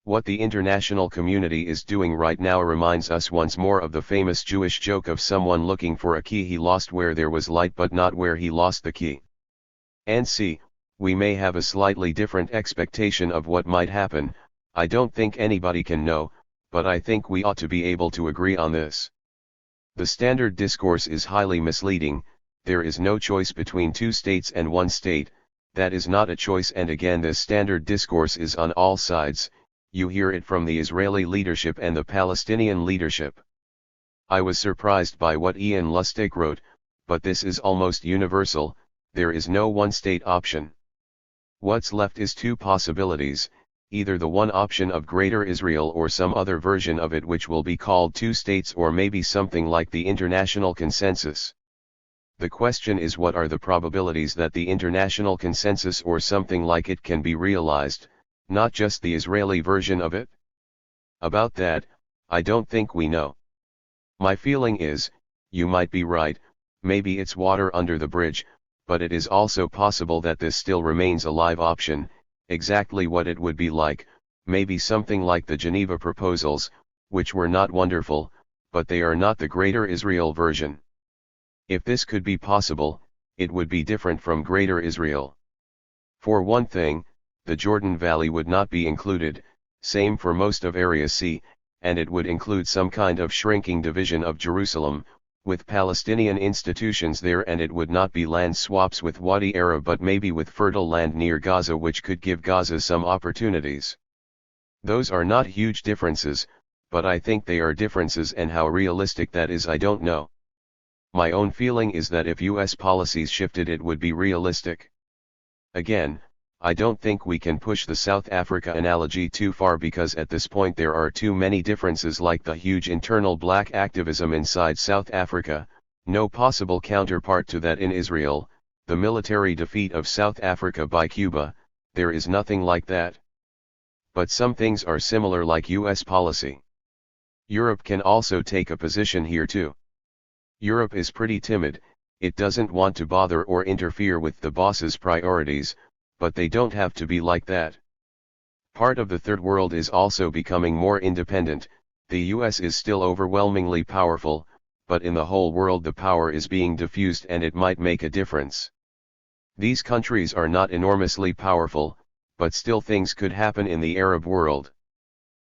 What the international community is doing right now reminds us once more of the famous Jewish joke of someone looking for a key he lost where there was light but not where he lost the key. And see, we may have a slightly different expectation of what might happen. I don't think anybody can know, but I think we ought to be able to agree on this. The standard discourse is highly misleading. There is no choice between two states and one state. That is not a choice, and again this standard discourse is on all sides. You hear it from the Israeli leadership and the Palestinian leadership. I was surprised by what Ian Lustig wrote, but this is almost universal. There is no one-state option. What's left is two possibilities, either the one option of Greater Israel or some other version of it which will be called two states, or maybe something like the international consensus. The question is, what are the probabilities that the international consensus or something like it can be realized, not just the Israeli version of it? About that, I don't think we know. My feeling is, you might be right, maybe it's water under the bridge, but it is also possible that this still remains a live option. Exactly what it would be like, maybe something like the Geneva Proposals, which were not wonderful, but they are not the Greater Israel version. If this could be possible, it would be different from Greater Israel. For one thing, the Jordan Valley would not be included, same for most of Area C, and it would include some kind of shrinking division of Jerusalem, with Palestinian institutions there, and it would not be land swaps with Wadi Arab but maybe with fertile land near Gaza, which could give Gaza some opportunities. Those are not huge differences, but I think they are differences, and how realistic that is I don't know. My own feeling is that if US policies shifted it would be realistic. Again, I don't think we can push the South Africa analogy too far, because at this point there are too many differences, like the huge internal black activism inside South Africa, no possible counterpart to that in Israel, the military defeat of South Africa by Cuba, there is nothing like that. But some things are similar, like US policy. Europe can also take a position here too. Europe is pretty timid, it doesn't want to bother or interfere with the boss's priorities, but they don't have to be like that. Part of the Third World is also becoming more independent. The US is still overwhelmingly powerful, but in the whole world the power is being diffused, and it might make a difference. These countries are not enormously powerful, but still things could happen in the Arab world.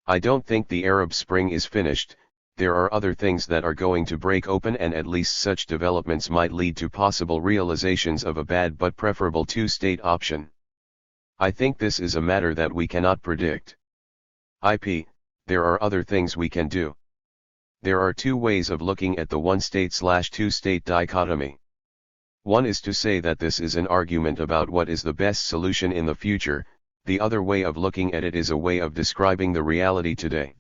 I don't think the Arab Spring is finished. There are other things that are going to break open, and at least such developments might lead to possible realizations of a bad but preferable two-state option. I think this is a matter that we cannot predict. There are other things we can do. There are two ways of looking at the one-state/two-state dichotomy. One is to say that this is an argument about what is the best solution in the future. The other way of looking at it is a way of describing the reality today.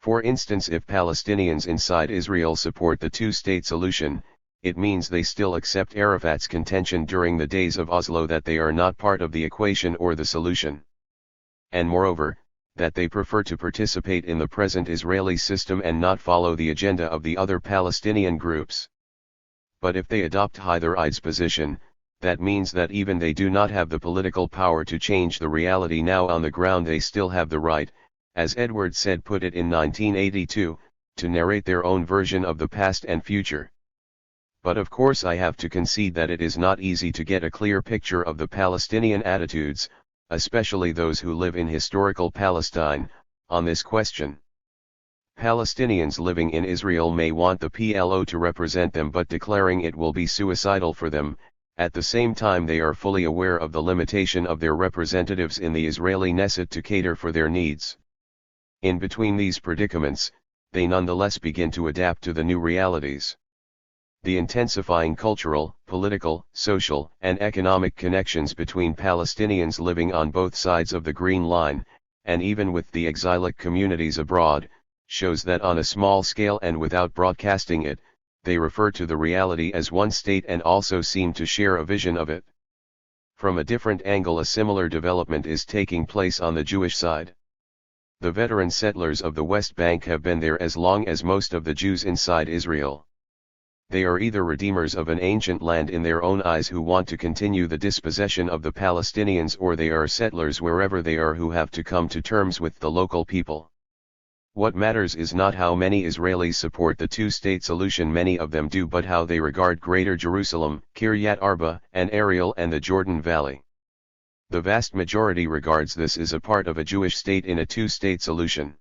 For instance, if Palestinians inside Israel support the two-state solution, it means they still accept Arafat's contention during the days of Oslo that they are not part of the equation or the solution. And moreover, that they prefer to participate in the present Israeli system and not follow the agenda of the other Palestinian groups. But if they adopt either side's position, that means that even they do not have the political power to change the reality now on the ground, they still have the right, as Edward Said put it in 1982, to narrate their own version of the past and future. But of course I have to concede that it is not easy to get a clear picture of the Palestinian attitudes, especially those who live in historical Palestine, on this question. Palestinians living in Israel may want the PLO to represent them, but declaring it will be suicidal for them. At the same time, they are fully aware of the limitation of their representatives in the Israeli Knesset to cater for their needs. In between these predicaments, they nonetheless begin to adapt to the new realities. The intensifying cultural, political, social, and economic connections between Palestinians living on both sides of the Green Line, and even with the exilic communities abroad, shows that on a small scale and without broadcasting it, they refer to the reality as one state and also seem to share a vision of it. From a different angle, a similar development is taking place on the Jewish side. The veteran settlers of the West Bank have been there as long as most of the Jews inside Israel. They are either redeemers of an ancient land in their own eyes who want to continue the dispossession of the Palestinians, or they are settlers wherever they are who have to come to terms with the local people. What matters is not how many Israelis support the two-state solution, many of them do, but how they regard Greater Jerusalem, Kiryat Arba, and Ariel and the Jordan Valley. The vast majority regards this as a part of a Jewish state in a two-state solution.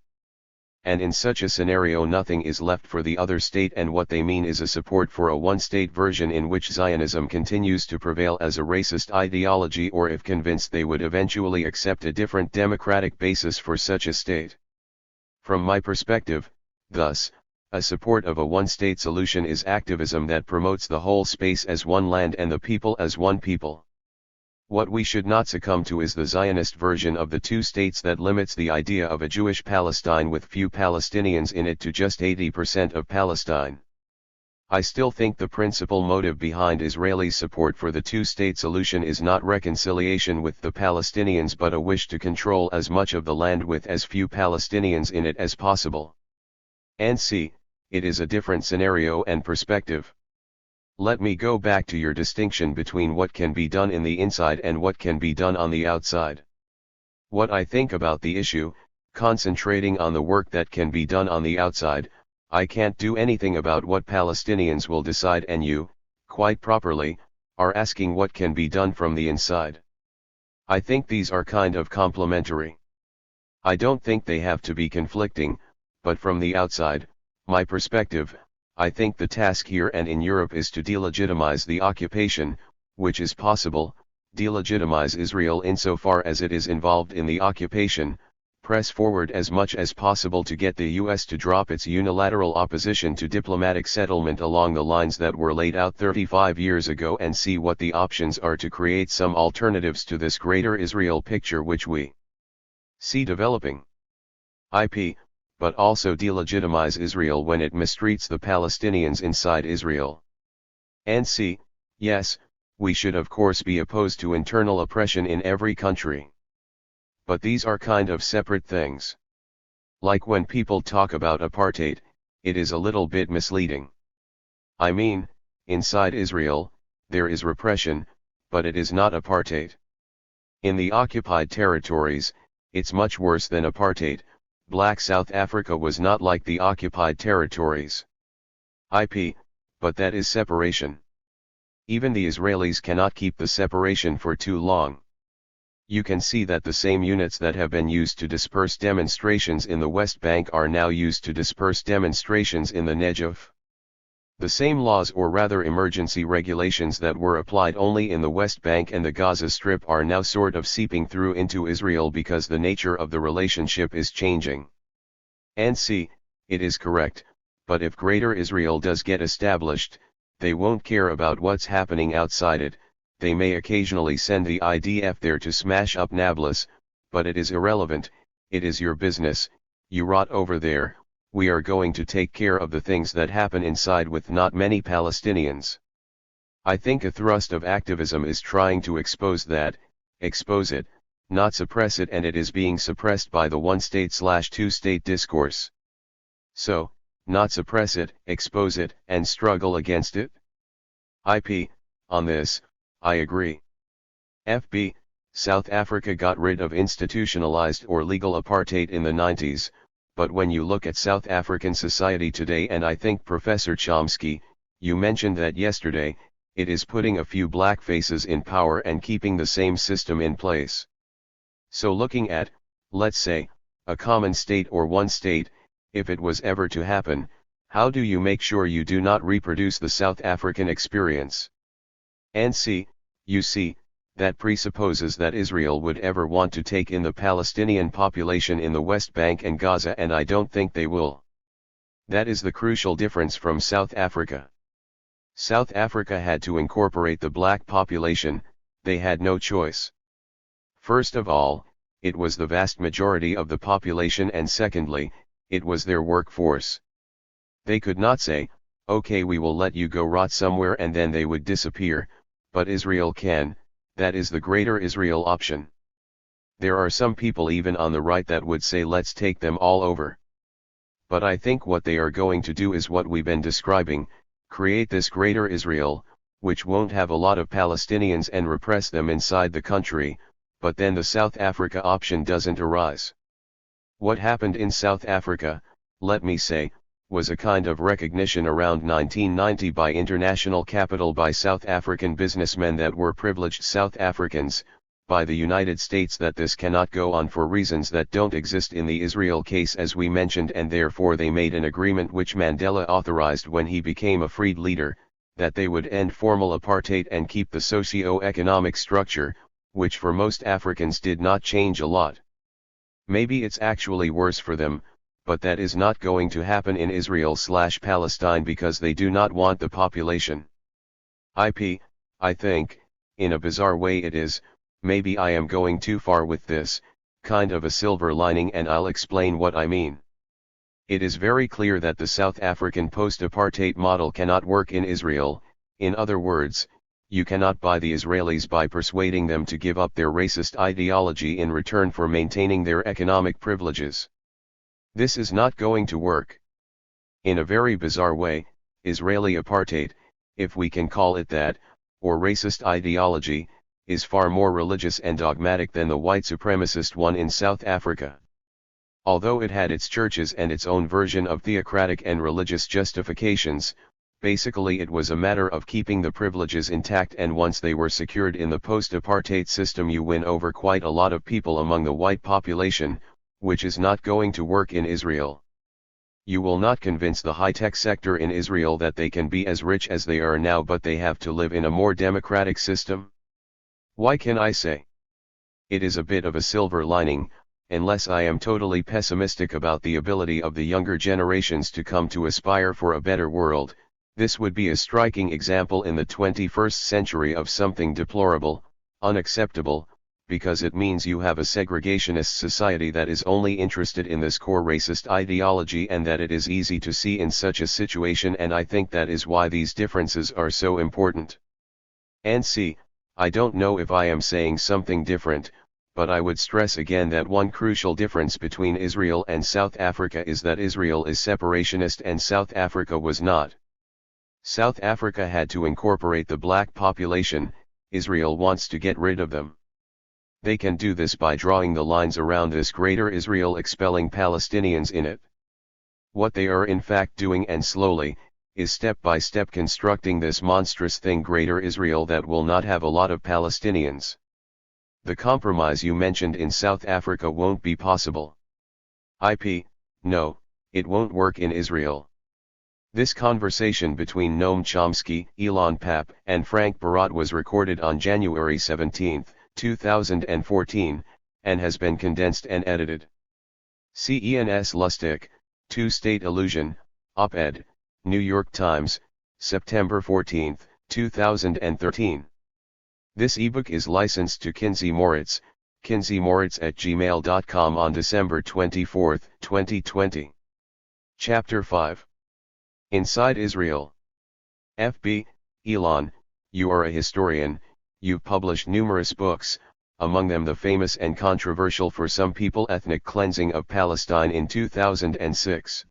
And in such a scenario, nothing is left for the other state, and what they mean is a support for a one-state version in which Zionism continues to prevail as a racist ideology, or if convinced, they would eventually accept a different democratic basis for such a state. From my perspective, thus, a support of a one-state solution is activism that promotes the whole space as one land and the people as one people. What we should not succumb to is the Zionist version of the two states that limits the idea of a Jewish Palestine with few Palestinians in it to just 80% of Palestine. I still think the principal motive behind Israeli support for the two-state solution is not reconciliation with the Palestinians, but a wish to control as much of the land with as few Palestinians in it as possible. And see, it is a different scenario and perspective. Let me go back to your distinction between what can be done in the inside and what can be done on the outside. What I think about the issue, concentrating on the work that can be done on the outside, I can't do anything about what Palestinians will decide, and you, quite properly, are asking what can be done from the inside. I think these are kind of complementary. I don't think they have to be conflicting, but from the outside, my perspective, I think the task here and in Europe is to delegitimize the occupation, which is possible, delegitimize Israel insofar as it is involved in the occupation, press forward as much as possible to get the US to drop its unilateral opposition to diplomatic settlement along the lines that were laid out 35 years ago, and see what the options are to create some alternatives to this greater Israel picture which we see developing. But also delegitimize Israel when it mistreats the Palestinians inside Israel. And C, yes, we should of course be opposed to internal oppression in every country. But these are kind of separate things. Like when people talk about apartheid, it is a little bit misleading. I mean, inside Israel, there is repression, but it is not apartheid. In the occupied territories, it's much worse than apartheid. Black South Africa was not like the occupied territories. But that is separation. Even the Israelis cannot keep the separation for too long. You can see that the same units that have been used to disperse demonstrations in the West Bank are now used to disperse demonstrations in the Negev. The same laws, or rather emergency regulations, that were applied only in the West Bank and the Gaza Strip are now sort of seeping through into Israel because the nature of the relationship is changing. And see, it is correct, but if Greater Israel does get established, they won't care about what's happening outside it. They may occasionally send the IDF there to smash up Nablus, but it is irrelevant. It is your business, you rot over there. We are going to take care of the things that happen inside with not many Palestinians. I think a thrust of activism is trying to expose that, expose it, not suppress it, and it is being suppressed by the one-state/two-state discourse. So, not suppress it, expose it, and struggle against it? On this, I agree. South Africa got rid of institutionalized or legal apartheid in the 90s. But when you look at South African society today, and I think Professor Chomsky, you mentioned that yesterday, it is putting a few black faces in power and keeping the same system in place. So looking at, let's say, a common state or one state, if it was ever to happen, how do you make sure you do not reproduce the South African experience? And you see, that presupposes that Israel would ever want to take in the Palestinian population in the West Bank and Gaza, and I don't think they will. That is the crucial difference from South Africa. South Africa had to incorporate the black population, they had no choice. First of all, it was the vast majority of the population, and secondly, it was their workforce. They could not say, okay, we will let you go rot somewhere, and then they would disappear, but Israel can. That is the Greater Israel option. There are some people even on the right that would say let's take them all over. But I think what they are going to do is what we've been describing, create this Greater Israel, which won't have a lot of Palestinians, and repress them inside the country, but then the South Africa option doesn't arise. What happened in South Africa, let me say, was a kind of recognition around 1990 by international capital, by South African businessmen that were privileged South Africans, by the United States, that this cannot go on for reasons that don't exist in the Israel case, as we mentioned, and therefore they made an agreement which Mandela authorized when he became a freed leader, that they would end formal apartheid and keep the socio-economic structure, which for most Africans did not change a lot. Maybe it's actually worse for them, but that is not going to happen in Israel/Palestine because they do not want the population. I think, in a bizarre way it is, maybe I am going too far with this, kind of a silver lining, and I'll explain what I mean. It is very clear that the South African post-apartheid model cannot work in Israel. In other words, you cannot buy the Israelis by persuading them to give up their racist ideology in return for maintaining their economic privileges. This is not going to work. In a very bizarre way, Israeli apartheid, if we can call it that, or racist ideology, is far more religious and dogmatic than the white supremacist one in South Africa. Although it had its churches and its own version of theocratic and religious justifications, basically it was a matter of keeping the privileges intact, and once they were secured in the post-apartheid system, you win over quite a lot of people among the white population, which is not going to work in Israel. You will not convince the high-tech sector in Israel that they can be as rich as they are now, but they have to live in a more democratic system. Why can I say? It is a bit of a silver lining, unless I am totally pessimistic about the ability of the younger generations to come to aspire for a better world. This would be a striking example in the 21st century of something deplorable, unacceptable, because it means you have a segregationist society that is only interested in this core racist ideology, and that it is easy to see in such a situation, and I think that is why these differences are so important. And see, I don't know if I am saying something different, but I would stress again that one crucial difference between Israel and South Africa is that Israel is separationist and South Africa was not. South Africa had to incorporate the black population, Israel wants to get rid of them. They can do this by drawing the lines around this greater Israel, expelling Palestinians in it. What they are in fact doing, and slowly, is step by step constructing this monstrous thing, greater Israel, that will not have a lot of Palestinians. The compromise you mentioned in South Africa won't be possible. No, it won't work in Israel. This conversation between Noam Chomsky, Ilan Pappe, and Frank Barat was recorded on January 17, 2014, and has been condensed and edited. C. Ian S. Lustig, Two-State Illusion, op-ed, New York Times, September 14, 2013. This ebook is licensed to Kinsey Moritz, kinseymoritz@gmail.com on December 24, 2020. Chapter 5. Inside Israel. F.B. Ilan, you are a historian, you've published numerous books, among them the famous and controversial for some people Ethnic Cleansing of Palestine in 2006.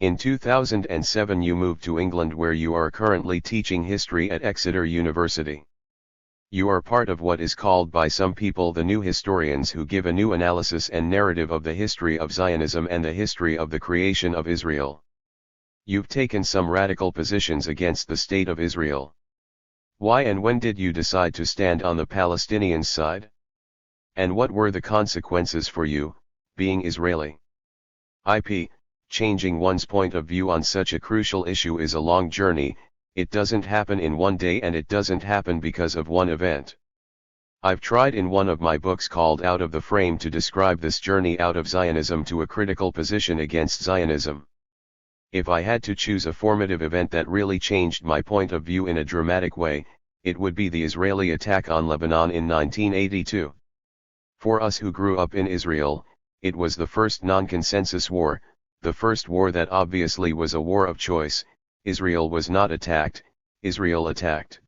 In 2007 you moved to England, where you are currently teaching history at Exeter University. You are part of what is called by some people the new historians, who give a new analysis and narrative of the history of Zionism and the history of the creation of Israel. You've taken some radical positions against the State of Israel. Why and when did you decide to stand on the Palestinians' side? And what were the consequences for you, being Israeli? Changing one's point of view on such a crucial issue is a long journey. It doesn't happen in one day, and it doesn't happen because of one event. I've tried in one of my books called Out of the Frame to describe this journey out of Zionism to a critical position against Zionism. If I had to choose a formative event that really changed my point of view in a dramatic way, it would be the Israeli attack on Lebanon in 1982. For us who grew up in Israel, it was the first non-consensus war, the first war that obviously was a war of choice. Israel was not attacked, Israel attacked.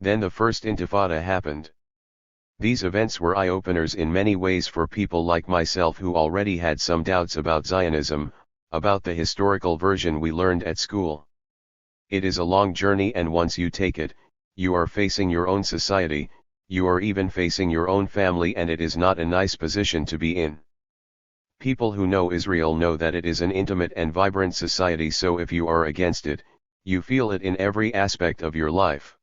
Then the First Intifada happened. These events were eye-openers in many ways for people like myself who already had some doubts about Zionism, about the historical version we learned at school. It is a long journey, and once you take it, you are facing your own society, you are even facing your own family, and it is not a nice position to be in. People who know Israel know that it is an intimate and vibrant society, so if you are against it, you feel it in every aspect of your life.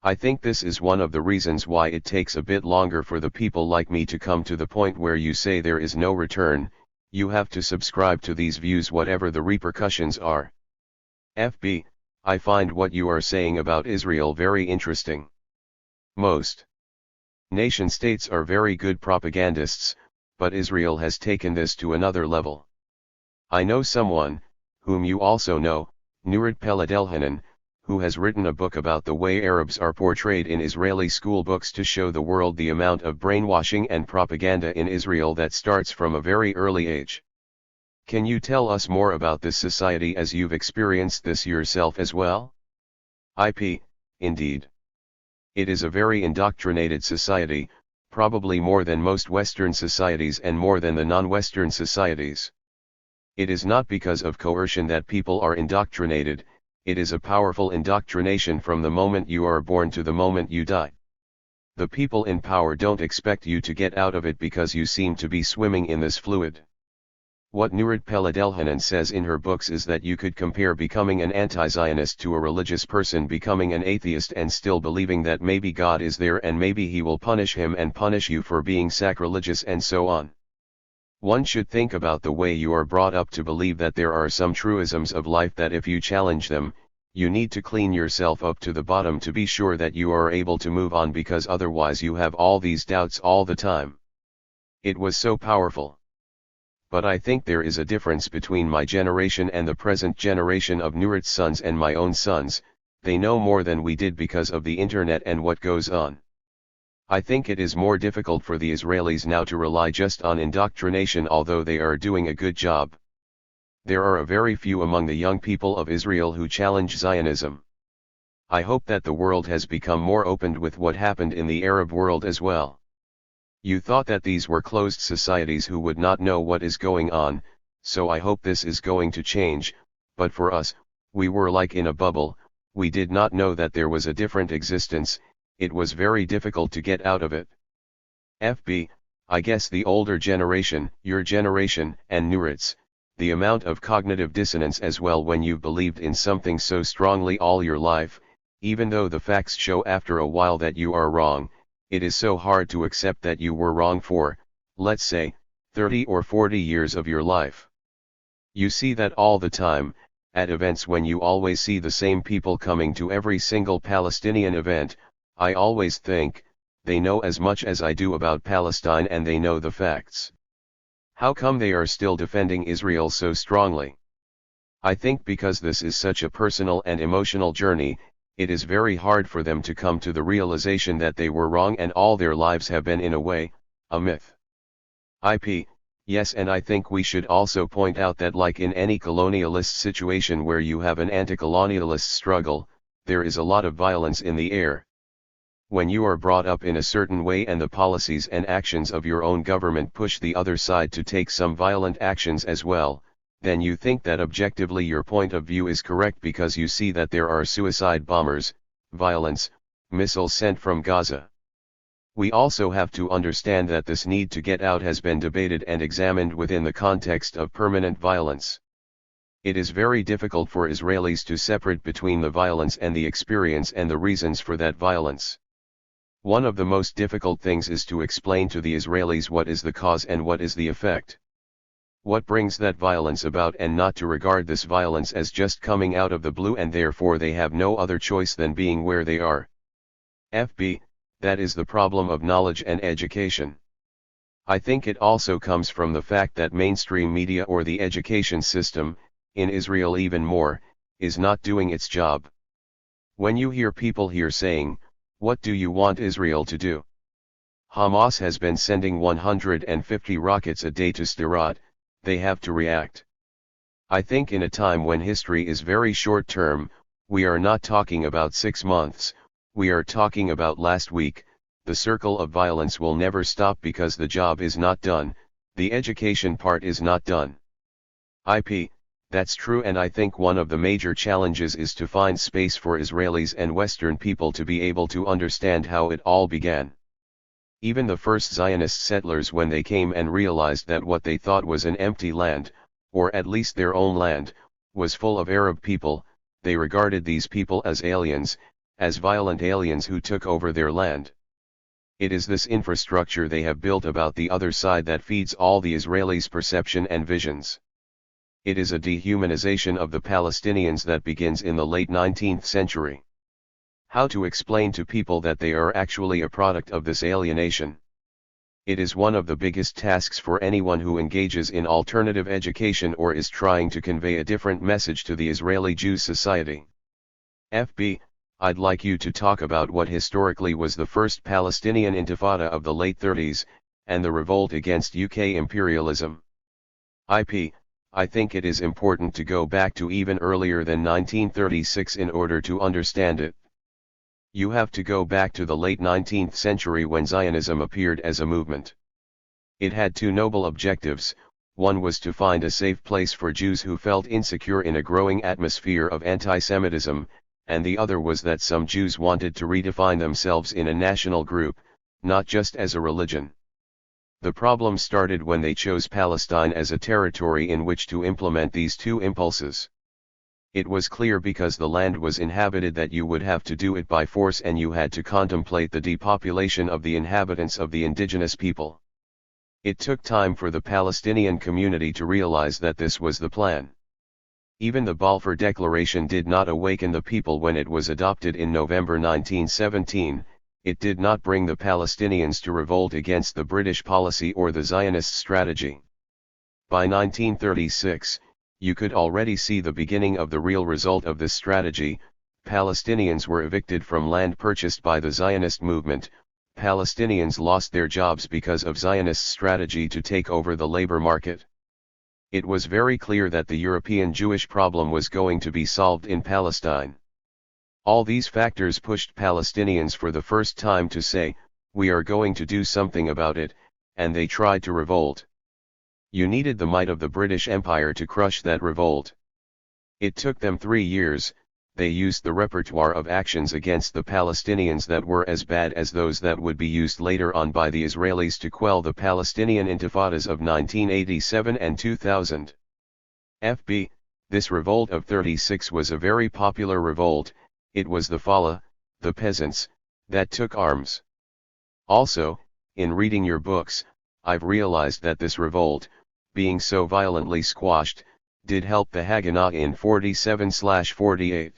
I think this is one of the reasons why it takes a bit longer for the people like me to come to the point where you say there is no return. You have to subscribe to these views whatever the repercussions are. FB, I find what you are saying about Israel very interesting. Most nation-states are very good propagandists, but Israel has taken this to another level. I know someone, whom you also know, Nurit Peledelhanan, who has written a book about the way Arabs are portrayed in Israeli school books to show the world the amount of brainwashing and propaganda in Israel that starts from a very early age. Can you tell us more about this society, as you've experienced this yourself as well? Indeed. It is a very indoctrinated society, probably more than most Western societies and more than the non-Western societies. It is not because of coercion that people are indoctrinated, it is a powerful indoctrination from the moment you are born to the moment you die. The people in power don't expect you to get out of it because you seem to be swimming in this fluid. What Nurit Peledelhanan says in her books is that you could compare becoming an anti-Zionist to a religious person becoming an atheist and still believing that maybe God is there and maybe he will punish him and punish you for being sacrilegious and so on. One should think about the way you are brought up to believe that there are some truisms of life that if you challenge them, you need to clean yourself up to the bottom to be sure that you are able to move on, because otherwise you have all these doubts all the time. It was so powerful. But I think there is a difference between my generation and the present generation of Nurit's sons and my own sons. They know more than we did because of the internet and what goes on. I think it is more difficult for the Israelis now to rely just on indoctrination, although they are doing a good job. There are a very few among the young people of Israel who challenge Zionism. I hope that the world has become more open with what happened in the Arab world as well. You thought that these were closed societies who would not know what is going on, so I hope this is going to change, but for us, we were like in a bubble, we did not know that there was a different existence, it was very difficult to get out of it. FB, I guess the older generation, your generation, and Nurit's, the amount of cognitive dissonance as well when you've believed in something so strongly all your life, even though the facts show after a while that you are wrong. It is so hard to accept that you were wrong for, let's say, 30 or 40 years of your life. You see that all the time, at events when you always see the same people coming to every single Palestinian event. I always think, they know as much as I do about Palestine and they know the facts. How come they are still defending Israel so strongly? I think because this is such a personal and emotional journey, it is very hard for them to come to the realization that they were wrong and all their lives have been in a way, a myth. Yes, and I think we should also point out that like in any colonialist situation where you have an anti-colonialist struggle, there is a lot of violence in the air. When you are brought up in a certain way and the policies and actions of your own government push the other side to take some violent actions as well, then you think that objectively your point of view is correct because you see that there are suicide bombers, violence, missiles sent from Gaza. We also have to understand that this need to get out has been debated and examined within the context of permanent violence. It is very difficult for Israelis to separate between the violence and the experience and the reasons for that violence. One of the most difficult things is to explain to the Israelis what is the cause and what is the effect. What brings that violence about, and not to regard this violence as just coming out of the blue and therefore they have no other choice than being where they are. FB, that is the problem of knowledge and education. I think it also comes from the fact that mainstream media or the education system, in Israel even more, is not doing its job. When you hear people here saying, "What do you want Israel to do?" Hamas has been sending 150 rockets a day to Sderot, they have to react. I think in a time when history is very short term, we are not talking about 6 months, we are talking about last week, the circle of violence will never stop because the job is not done, the education part is not done. That's true, and I think one of the major challenges is to find space for Israelis and Western people to be able to understand how it all began. Even the first Zionist settlers, when they came and realized that what they thought was an empty land, or at least their own land, was full of Arab people, they regarded these people as aliens, as violent aliens who took over their land. It is this infrastructure they have built about the other side that feeds all the Israelis' perception and visions. It is a dehumanization of the Palestinians that begins in the late 19th century. How to explain to people that they are actually a product of this alienation? It is one of the biggest tasks for anyone who engages in alternative education or is trying to convey a different message to the Israeli Jew society. FB, I'd like you to talk about what historically was the first Palestinian Intifada of the late 30s, and the revolt against UK imperialism. I think it is important to go back to even earlier than 1936 in order to understand it. You have to go back to the late 19th century when Zionism appeared as a movement. It had two noble objectives: one was to find a safe place for Jews who felt insecure in a growing atmosphere of anti-Semitism, and the other was that some Jews wanted to redefine themselves in a national group, not just as a religion. The problem started when they chose Palestine as a territory in which to implement these two impulses. It was clear because the land was inhabited that you would have to do it by force, and you had to contemplate the depopulation of the inhabitants of the indigenous people. It took time for the Palestinian community to realize that this was the plan. Even the Balfour Declaration did not awaken the people when it was adopted in November 1917, it did not bring the Palestinians to revolt against the British policy or the Zionist strategy. By 1936, you could already see the beginning of the real result of this strategy. Palestinians were evicted from land purchased by the Zionist movement. Palestinians lost their jobs because of Zionist strategy to take over the labor market. It was very clear that the European Jewish problem was going to be solved in Palestine. All these factors pushed Palestinians for the first time to say, "We are going to do something about it," and they tried to revolt. You needed the might of the British Empire to crush that revolt. It took them 3 years. They used the repertoire of actions against the Palestinians that were as bad as those that would be used later on by the Israelis to quell the Palestinian intifadas of 1987 and 2000. This revolt of 36 was a very popular revolt. It was the Fala, the peasants, that took arms. Also, in reading your books, I've realized that this revolt, being so violently squashed, did help the Haganah in 47/48.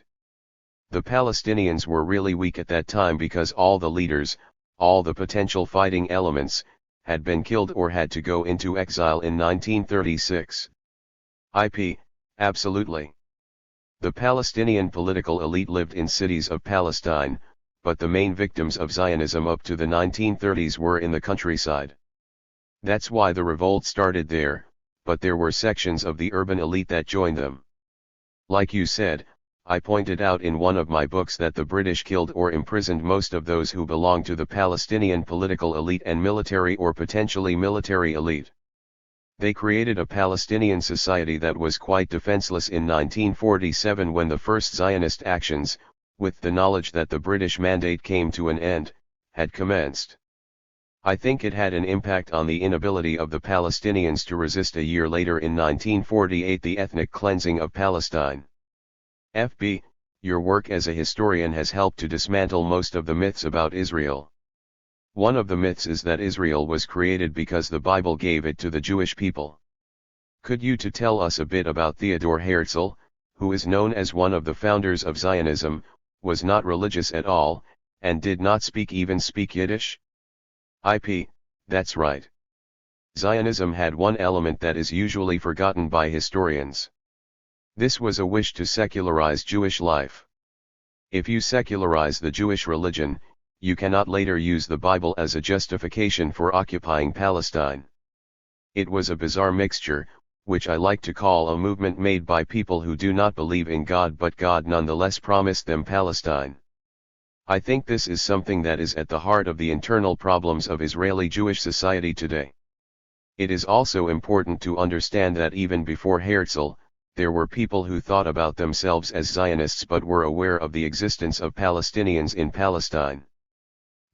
The Palestinians were really weak at that time because all the leaders, all the potential fighting elements, had been killed or had to go into exile in 1936. Absolutely. The Palestinian political elite lived in cities of Palestine, but the main victims of Zionism up to the 1930s were in the countryside. That's why the revolt started there, but there were sections of the urban elite that joined them. Like you said, I pointed out in one of my books that the British killed or imprisoned most of those who belonged to the Palestinian political elite and military or potentially military elite. They created a Palestinian society that was quite defenseless in 1947 when the first Zionist actions, with the knowledge that the British mandate came to an end, had commenced. I think it had an impact on the inability of the Palestinians to resist a year later in 1948 the ethnic cleansing of Palestine. Your work as a historian has helped to dismantle most of the myths about Israel. One of the myths is that Israel was created because the Bible gave it to the Jewish people. Could you tell us a bit about Theodor Herzl, who is known as one of the founders of Zionism, was not religious at all, and did not speak Yiddish? That's right. Zionism had one element that is usually forgotten by historians. This was a wish to secularize Jewish life. If you secularize the Jewish religion, you cannot later use the Bible as a justification for occupying Palestine. It was a bizarre mixture, which I like to call a movement made by people who do not believe in God, but God nonetheless promised them Palestine. I think this is something that is at the heart of the internal problems of Israeli Jewish society today. It is also important to understand that even before Herzl, there were people who thought about themselves as Zionists but were aware of the existence of Palestinians in Palestine.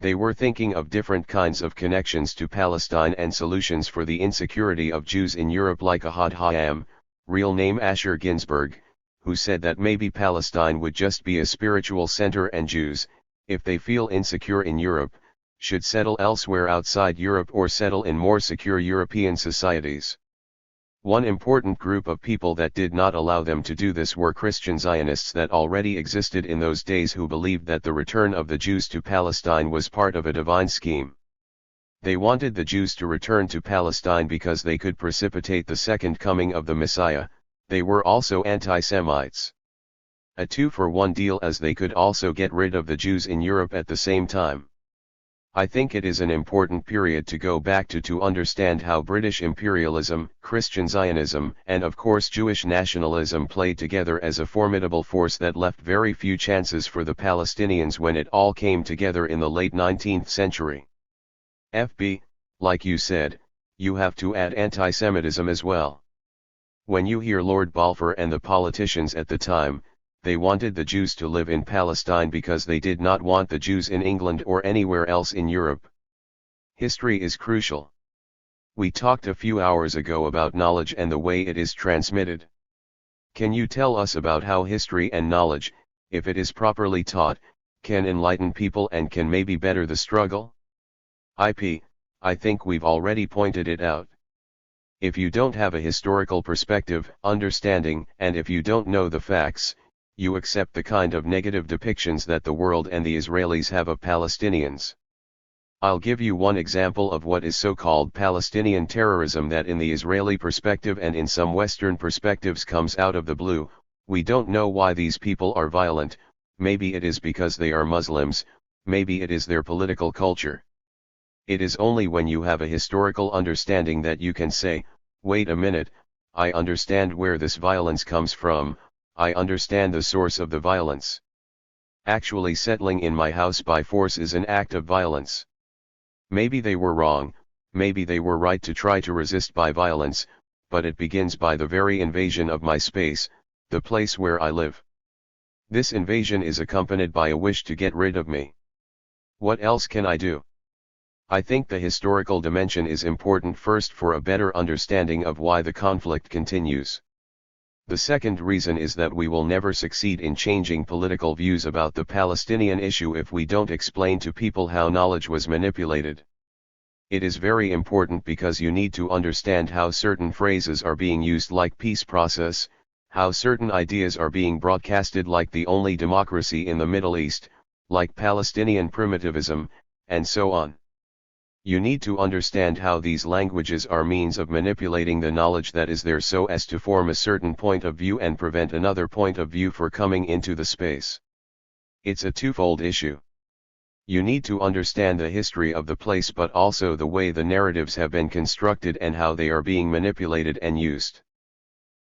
They were thinking of different kinds of connections to Palestine and solutions for the insecurity of Jews in Europe, like Ahad Hayam, real name Asher Ginsberg, who said that maybe Palestine would just be a spiritual center and Jews, if they feel insecure in Europe, should settle elsewhere outside Europe or settle in more secure European societies. One important group of people that did not allow them to do this were Christian Zionists that already existed in those days, who believed that the return of the Jews to Palestine was part of a divine scheme. They wanted the Jews to return to Palestine because they could precipitate the second coming of the Messiah. They were also anti-Semites. A 2-for-1 deal, as they could also get rid of the Jews in Europe at the same time. I think it is an important period to go back to understand how British imperialism, Christian Zionism, and of course Jewish nationalism played together as a formidable force that left very few chances for the Palestinians when it all came together in the late 19th century. Like you said, you have to add anti-Semitism as well. When you hear Lord Balfour and the politicians at the time, they wanted the Jews to live in Palestine because they did not want the Jews in England or anywhere else in Europe. History is crucial. We talked a few hours ago about knowledge and the way it is transmitted. Can you tell us about how history and knowledge, if it is properly taught, can enlighten people and can maybe better the struggle? I think we've already pointed it out. If you don't have a historical perspective, understanding, and if you don't know the facts, you accept the kind of negative depictions that the world and the Israelis have of Palestinians. I'll give you one example of what is so-called Palestinian terrorism that in the Israeli perspective and in some Western perspectives comes out of the blue. We don't know why these people are violent, maybe it is because they are Muslims, maybe it is their political culture. It is only when you have a historical understanding that you can say, wait a minute, I understand where this violence comes from, I understand the source of the violence. Actually settling in my house by force is an act of violence. Maybe they were wrong, maybe they were right to try to resist by violence, but it begins by the very invasion of my space, the place where I live. This invasion is accompanied by a wish to get rid of me. What else can I do? I think the historical dimension is important first for a better understanding of why the conflict continues. The second reason is that we will never succeed in changing political views about the Palestinian issue if we don't explain to people how knowledge was manipulated. It is very important because you need to understand how certain phrases are being used like peace process, how certain ideas are being broadcasted like the only democracy in the Middle East, like Palestinian primitivism, and so on. You need to understand how these languages are means of manipulating the knowledge that is there so as to form a certain point of view and prevent another point of view for coming into the space. It's a twofold issue. You need to understand the history of the place but also the way the narratives have been constructed and how they are being manipulated and used.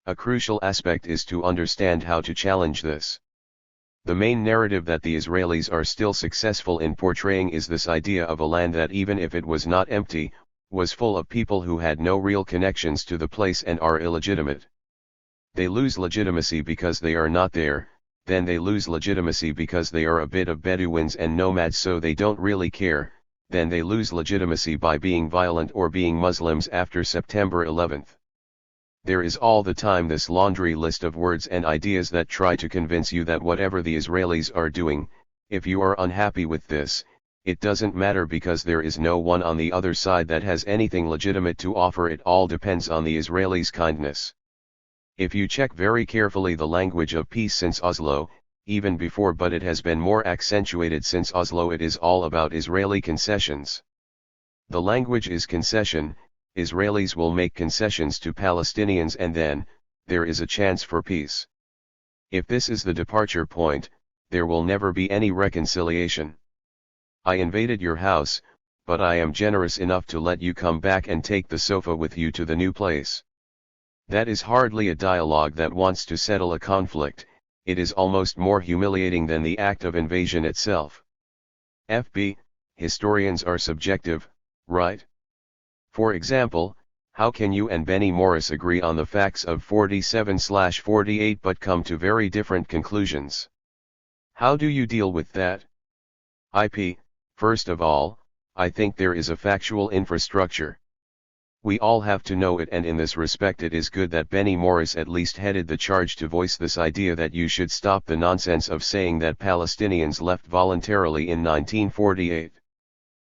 A crucial aspect is to understand how to challenge this. The main narrative that the Israelis are still successful in portraying is this idea of a land that even if it was not empty, was full of people who had no real connections to the place and are illegitimate. They lose legitimacy because they are not there, then they lose legitimacy because they are a bit of Bedouins and nomads so they don't really care, then they lose legitimacy by being violent or being Muslims after September 11th. There is all the time this laundry list of words and ideas that try to convince you that whatever the Israelis are doing, if you are unhappy with this, it doesn't matter because there is no one on the other side that has anything legitimate to offer. It all depends on the Israelis' kindness. If you check very carefully the language of peace since Oslo, even before but it has been more accentuated since Oslo, it is all about Israeli concessions. The language is concession. Israelis will make concessions to Palestinians and then, there is a chance for peace. If this is the departure point, there will never be any reconciliation. I invaded your house, but I am generous enough to let you come back and take the sofa with you to the new place. That is hardly a dialogue that wants to settle a conflict, it is almost more humiliating than the act of invasion itself. FB, historians are subjective, right? For example, how can you and Benny Morris agree on the facts of 47/48 but come to very different conclusions? How do you deal with that? First of all, I think there is a factual infrastructure. We all have to know it, and in this respect it is good that Benny Morris at least headed the charge to voice this idea that you should stop the nonsense of saying that Palestinians left voluntarily in 1948.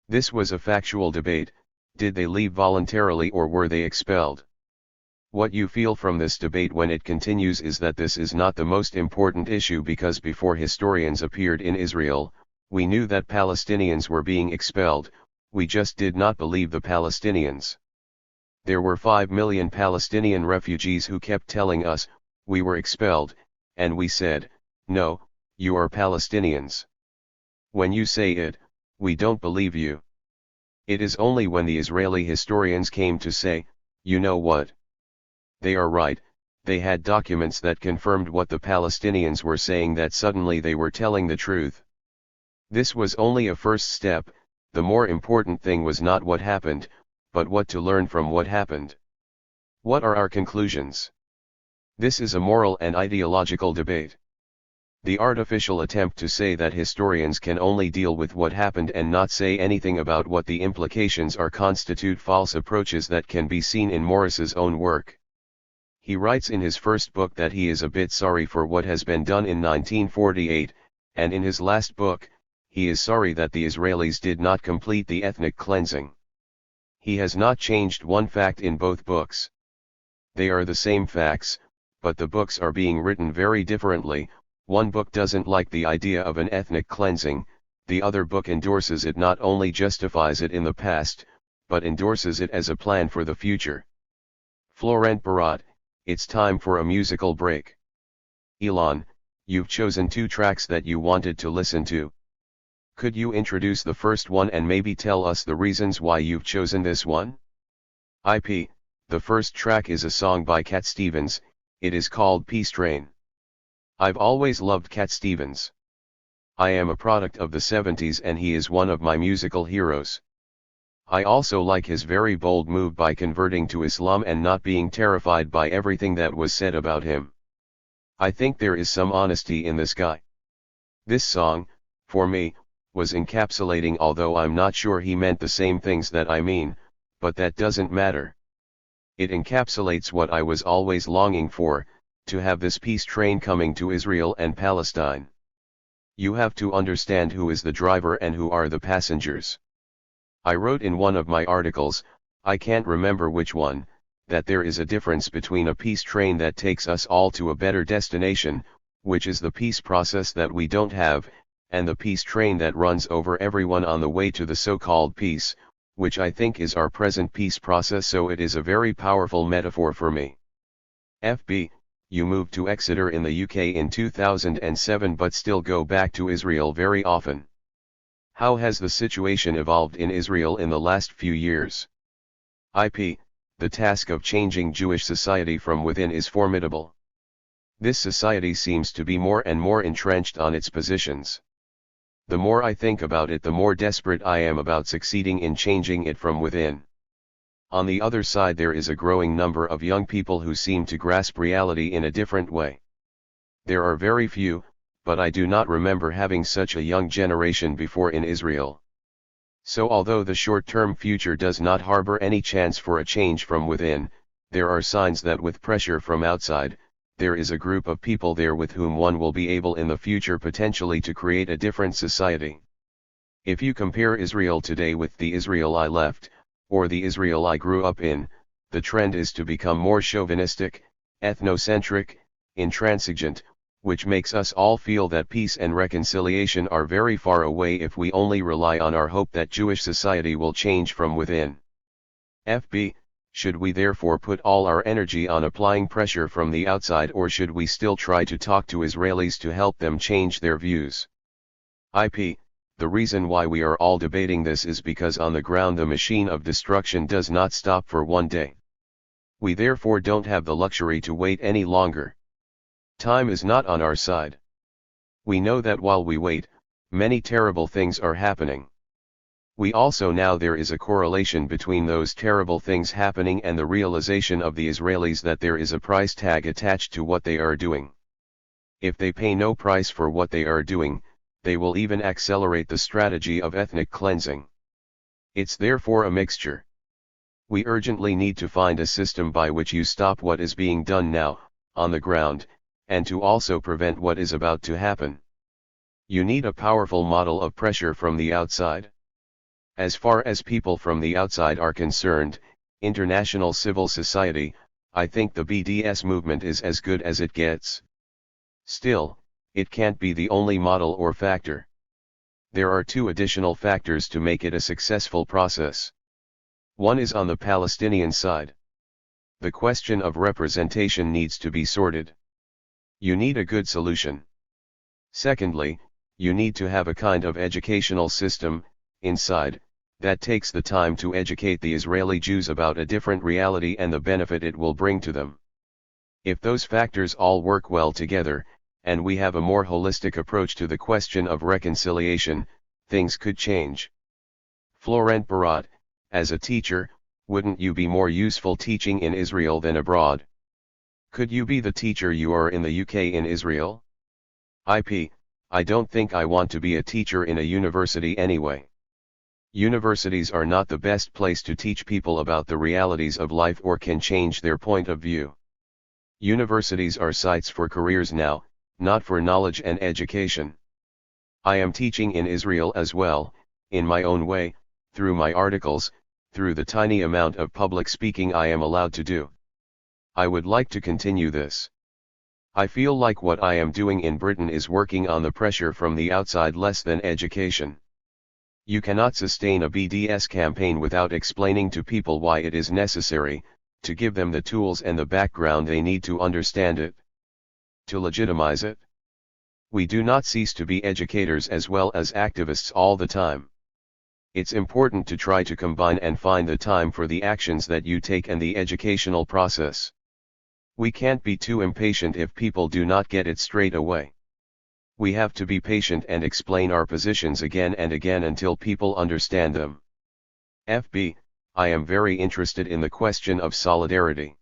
This was a factual debate. Did they leave voluntarily or were they expelled? What you feel from this debate when it continues is that this is not the most important issue because before historians appeared in Israel, we knew that Palestinians were being expelled, we just did not believe the Palestinians. There were 5 million Palestinian refugees who kept telling us, we were expelled, and we said, no, you are Palestinians. When you say it, we don't believe you. It is only when the Israeli historians came to say, you know what? They are right, they had documents that confirmed what the Palestinians were saying that suddenly they were telling the truth. This was only a first step. The more important thing was not what happened, but what to learn from what happened. What are our conclusions? This is a moral and ideological debate. The artificial attempt to say that historians can only deal with what happened and not say anything about what the implications are constitute false approaches that can be seen in Morris's own work. He writes in his first book that he is a bit sorry for what has been done in 1948, and in his last book, he is sorry that the Israelis did not complete the ethnic cleansing. He has not changed one fact in both books. They are the same facts, but the books are being written very differently. One book doesn't like the idea of an ethnic cleansing, the other book endorses it, not only justifies it in the past, but endorses it as a plan for the future. Florent Barat, it's time for a musical break. Ilan, you've chosen 2 tracks that you wanted to listen to. Could you introduce the first one and maybe tell us the reasons why you've chosen this one? The first track is a song by Cat Stevens, it is called Peace Train. I've always loved Cat Stevens. I am a product of the 70s and he is one of my musical heroes. I also like his very bold move by converting to Islam and not being terrified by everything that was said about him. I think there is some honesty in this guy. This song, for me, was encapsulating, although I'm not sure he meant the same things that I mean, but that doesn't matter. It encapsulates what I was always longing for, to have this peace train coming to Israel and Palestine. You have to understand who is the driver and who are the passengers. I wrote in one of my articles, I can't remember which one, that there is a difference between a peace train that takes us all to a better destination, which is the peace process that we don't have, and the peace train that runs over everyone on the way to the so-called peace, which I think is our present peace process. So it is a very powerful metaphor for me. FB, you moved to Exeter in the UK in 2007 but still go back to Israel very often. How has the situation evolved in Israel in the last few years? The task of changing Jewish society from within is formidable. This society seems to be more and more entrenched on its positions. The more I think about it, the more desperate I am about succeeding in changing it from within. On the other side, there is a growing number of young people who seem to grasp reality in a different way. There are very few, but I do not remember having such a young generation before in Israel. So although the short-term future does not harbor any chance for a change from within, there are signs that with pressure from outside, there is a group of people there with whom one will be able in the future potentially to create a different society. If you compare Israel today with the Israel I left, or the Israel I grew up in, the trend is to become more chauvinistic, ethnocentric, intransigent, which makes us all feel that peace and reconciliation are very far away if we only rely on our hope that Jewish society will change from within. FB, should we therefore put all our energy on applying pressure from the outside, or should we still try to talk to Israelis to help them change their views? The reason why we are all debating this is because on the ground the machine of destruction does not stop for one day. We therefore don't have the luxury to wait any longer. Time is not on our side. We know that while we wait, many terrible things are happening. We also know there is a correlation between those terrible things happening and the realization of the Israelis that there is a price tag attached to what they are doing. If they pay no price for what they are doing, they will even accelerate the strategy of ethnic cleansing. It's therefore a mixture. We urgently need to find a system by which you stop what is being done now, on the ground, and to also prevent what is about to happen. You need a powerful model of pressure from the outside. As far as people from the outside are concerned, international civil society, I think the BDS movement is as good as it gets. Still, it can't be the only model or factor. There are 2 additional factors to make it a successful process. One is on the Palestinian side. The question of representation needs to be sorted. You need a good solution. Secondly, you need to have a kind of educational system, inside, that takes the time to educate the Israeli Jews about a different reality and the benefit it will bring to them. If those factors all work well together, and we have a more holistic approach to the question of reconciliation, things could change. Florent Barat, as a teacher, Wouldn't you be more useful teaching in Israel than abroad? Could you be the teacher you are in the UK in Israel? I don't think I want to be a teacher in a university anyway. Universities are not the best place to teach people about the realities of life or can change their point of view. Universities are sites for careers now, not for knowledge and education. I am teaching in Israel as well, in my own way, through my articles, through the tiny amount of public speaking I am allowed to do. I would like to continue this. I feel like what I am doing in Britain is working on the pressure from the outside less than education. You cannot sustain a BDS campaign without explaining to people why it is necessary, to give them the tools and the background they need to understand it. To legitimize it. We do not cease to be educators as well as activists all the time. It's important to try to combine and find the time for the actions that you take and the educational process. We can't be too impatient if people do not get it straight away. We have to be patient and explain our positions again and again until people understand them. FB, I am very interested in the question of solidarity.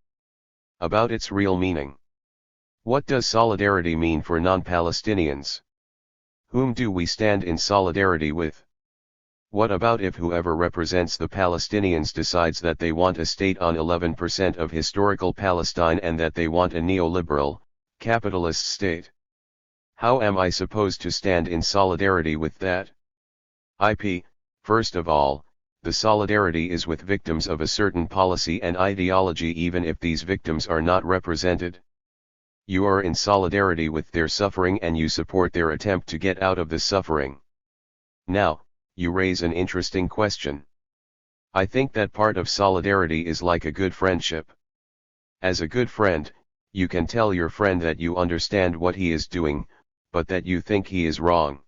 About its real meaning. What does solidarity mean for non-Palestinians? Whom do we stand in solidarity with? What about if whoever represents the Palestinians decides that they want a state on 11% of historical Palestine and that they want a neoliberal, capitalist state? How am I supposed to stand in solidarity with that? First of all, the solidarity is with victims of a certain policy and ideology even if these victims are not represented. You are in solidarity with their suffering and you support their attempt to get out of the suffering. Now, you raise an interesting question. I think that part of solidarity is like a good friendship. As a good friend, you can tell your friend that you understand what he is doing, but that you think he is wrong.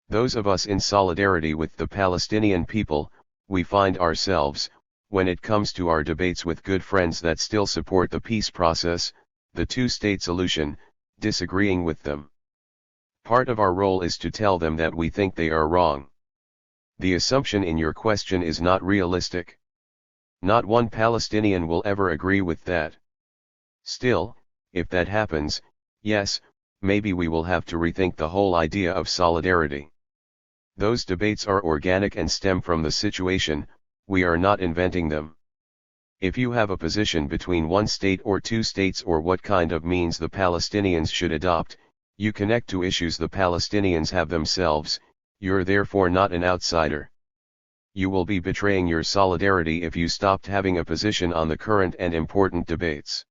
Those of us in solidarity with the Palestinian people, we find ourselves, when it comes to our debates with good friends that still support the peace process, the two-state solution, disagreeing with them. Part of our role is to tell them that we think they are wrong. The assumption in your question is not realistic. Not one Palestinian will ever agree with that. Still, if that happens, yes, maybe we will have to rethink the whole idea of solidarity. Those debates are organic and stem from the situation, we are not inventing them. If you have a position between one state or two states or what kind of means the Palestinians should adopt, you connect to issues the Palestinians have themselves, you're therefore not an outsider. You will be betraying your solidarity if you stopped having a position on the current and important debates.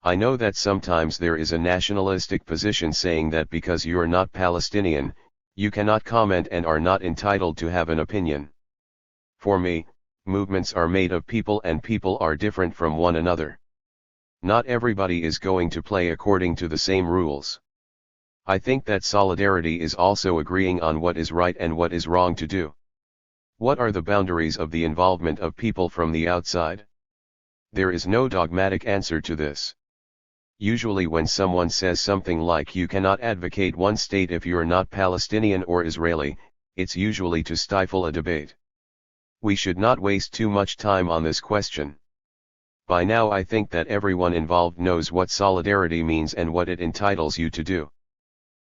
I know that sometimes there is a nationalistic position saying that because you're not Palestinian, you cannot comment and are not entitled to have an opinion. For me, movements are made of people and people are different from one another. Not everybody is going to play according to the same rules. I think that solidarity is also agreeing on what is right and what is wrong to do. What are the boundaries of the involvement of people from the outside? There is no dogmatic answer to this. Usually when someone says something like you cannot advocate one state if you're not Palestinian or Israeli, it's usually to stifle a debate. We should not waste too much time on this question. By now I think that everyone involved knows what solidarity means and what it entitles you to do.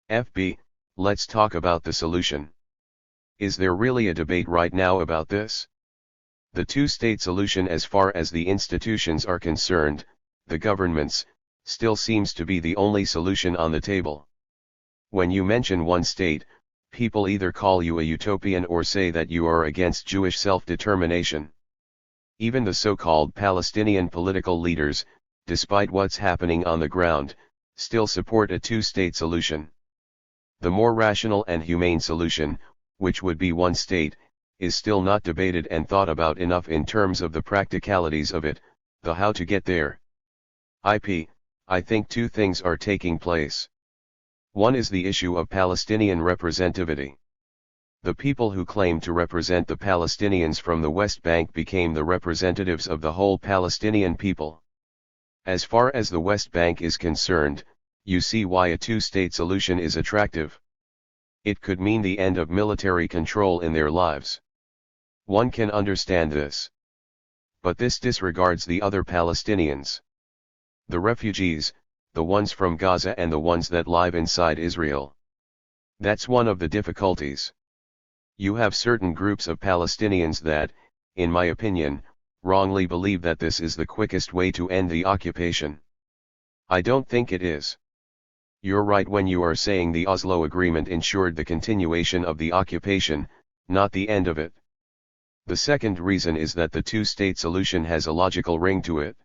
FB, let's talk about the solution. Is there really a debate right now about this? The two-state solution as far as the institutions are concerned, the governments, still seems to be the only solution on the table. When you mention one state, people either call you a utopian or say that you are against Jewish self-determination. Even the so-called Palestinian political leaders, despite what's happening on the ground, still support a two-state solution. The more rational and humane solution, which would be one state, is still not debated and thought about enough in terms of the practicalities of it, the how to get there. I think two things are taking place. One is the issue of Palestinian representativity. The people who claim to represent the Palestinians from the West Bank became the representatives of the whole Palestinian people. As far as the West Bank is concerned, you see why a two-state solution is attractive. It could mean the end of military control in their lives. One can understand this. But this disregards the other Palestinians. The refugees, the ones from Gaza and the ones that live inside Israel. That's one of the difficulties. You have certain groups of Palestinians that, in my opinion, wrongly believe that this is the quickest way to end the occupation. I don't think it is. You're right when you are saying the Oslo Agreement ensured the continuation of the occupation, not the end of it. The second reason is that the two-state solution has a logical ring to it.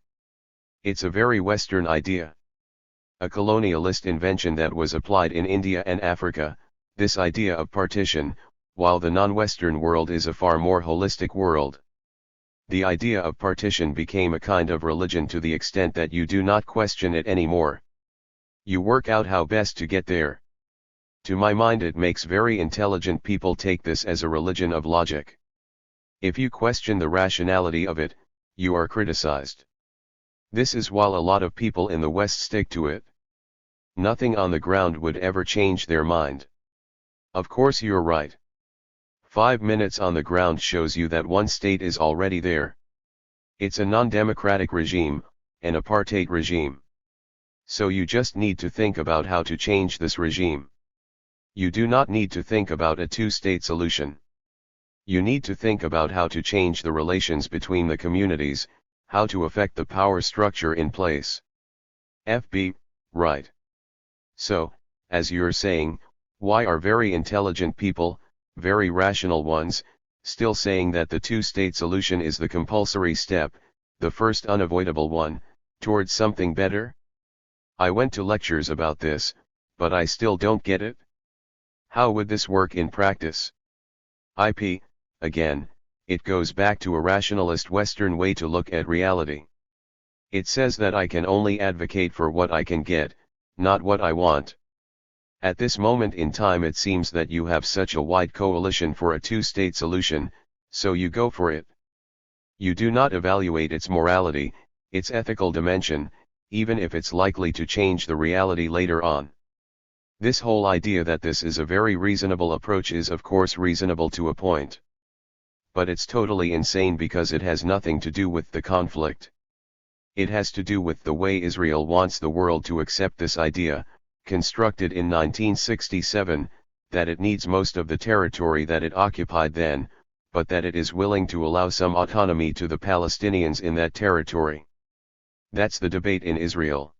It's a very Western idea. A colonialist invention that was applied in India and Africa, this idea of partition, while the non-Western world is a far more holistic world. The idea of partition became a kind of religion to the extent that you do not question it anymore. You work out how best to get there. To my mind, it makes very intelligent people take this as a religion of logic. If you question the rationality of it, you are criticized. This is while a lot of people in the West stick to it. Nothing on the ground would ever change their mind. Of course you're right. 5 minutes on the ground shows you that one state is already there. It's a non-democratic regime, an apartheid regime. So you just need to think about how to change this regime. You do not need to think about a two-state solution. You need to think about how to change the relations between the communities, how to affect the power structure in place. FB, right. So, as you're saying, why are very intelligent people, very rational ones, still saying that the two-state solution is the compulsory step, the first unavoidable one, towards something better? I went to lectures about this, but I still don't get it. How would this work in practice? Again, it goes back to a rationalist Western way to look at reality. It says that I can only advocate for what I can get, not what I want. At this moment in time it seems that you have such a wide coalition for a two-state solution, so you go for it. You do not evaluate its morality, its ethical dimension, even if it's likely to change the reality later on. This whole idea that this is a very reasonable approach is of course reasonable to a point. But it's totally insane because it has nothing to do with the conflict. It has to do with the way Israel wants the world to accept this idea, constructed in 1967, that it needs most of the territory that it occupied then, but that it is willing to allow some autonomy to the Palestinians in that territory. That's the debate in Israel.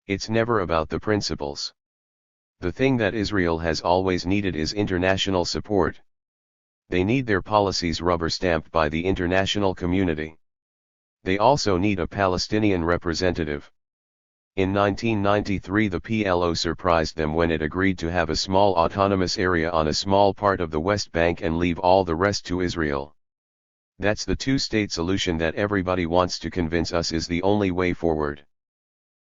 It's never about the principles. The thing that Israel has always needed is international support. They need their policies rubber-stamped by the international community. They also need a Palestinian representative. In 1993 the PLO surprised them when it agreed to have a small autonomous area on a small part of the West Bank and leave all the rest to Israel. That's the two-state solution that everybody wants to convince us is the only way forward.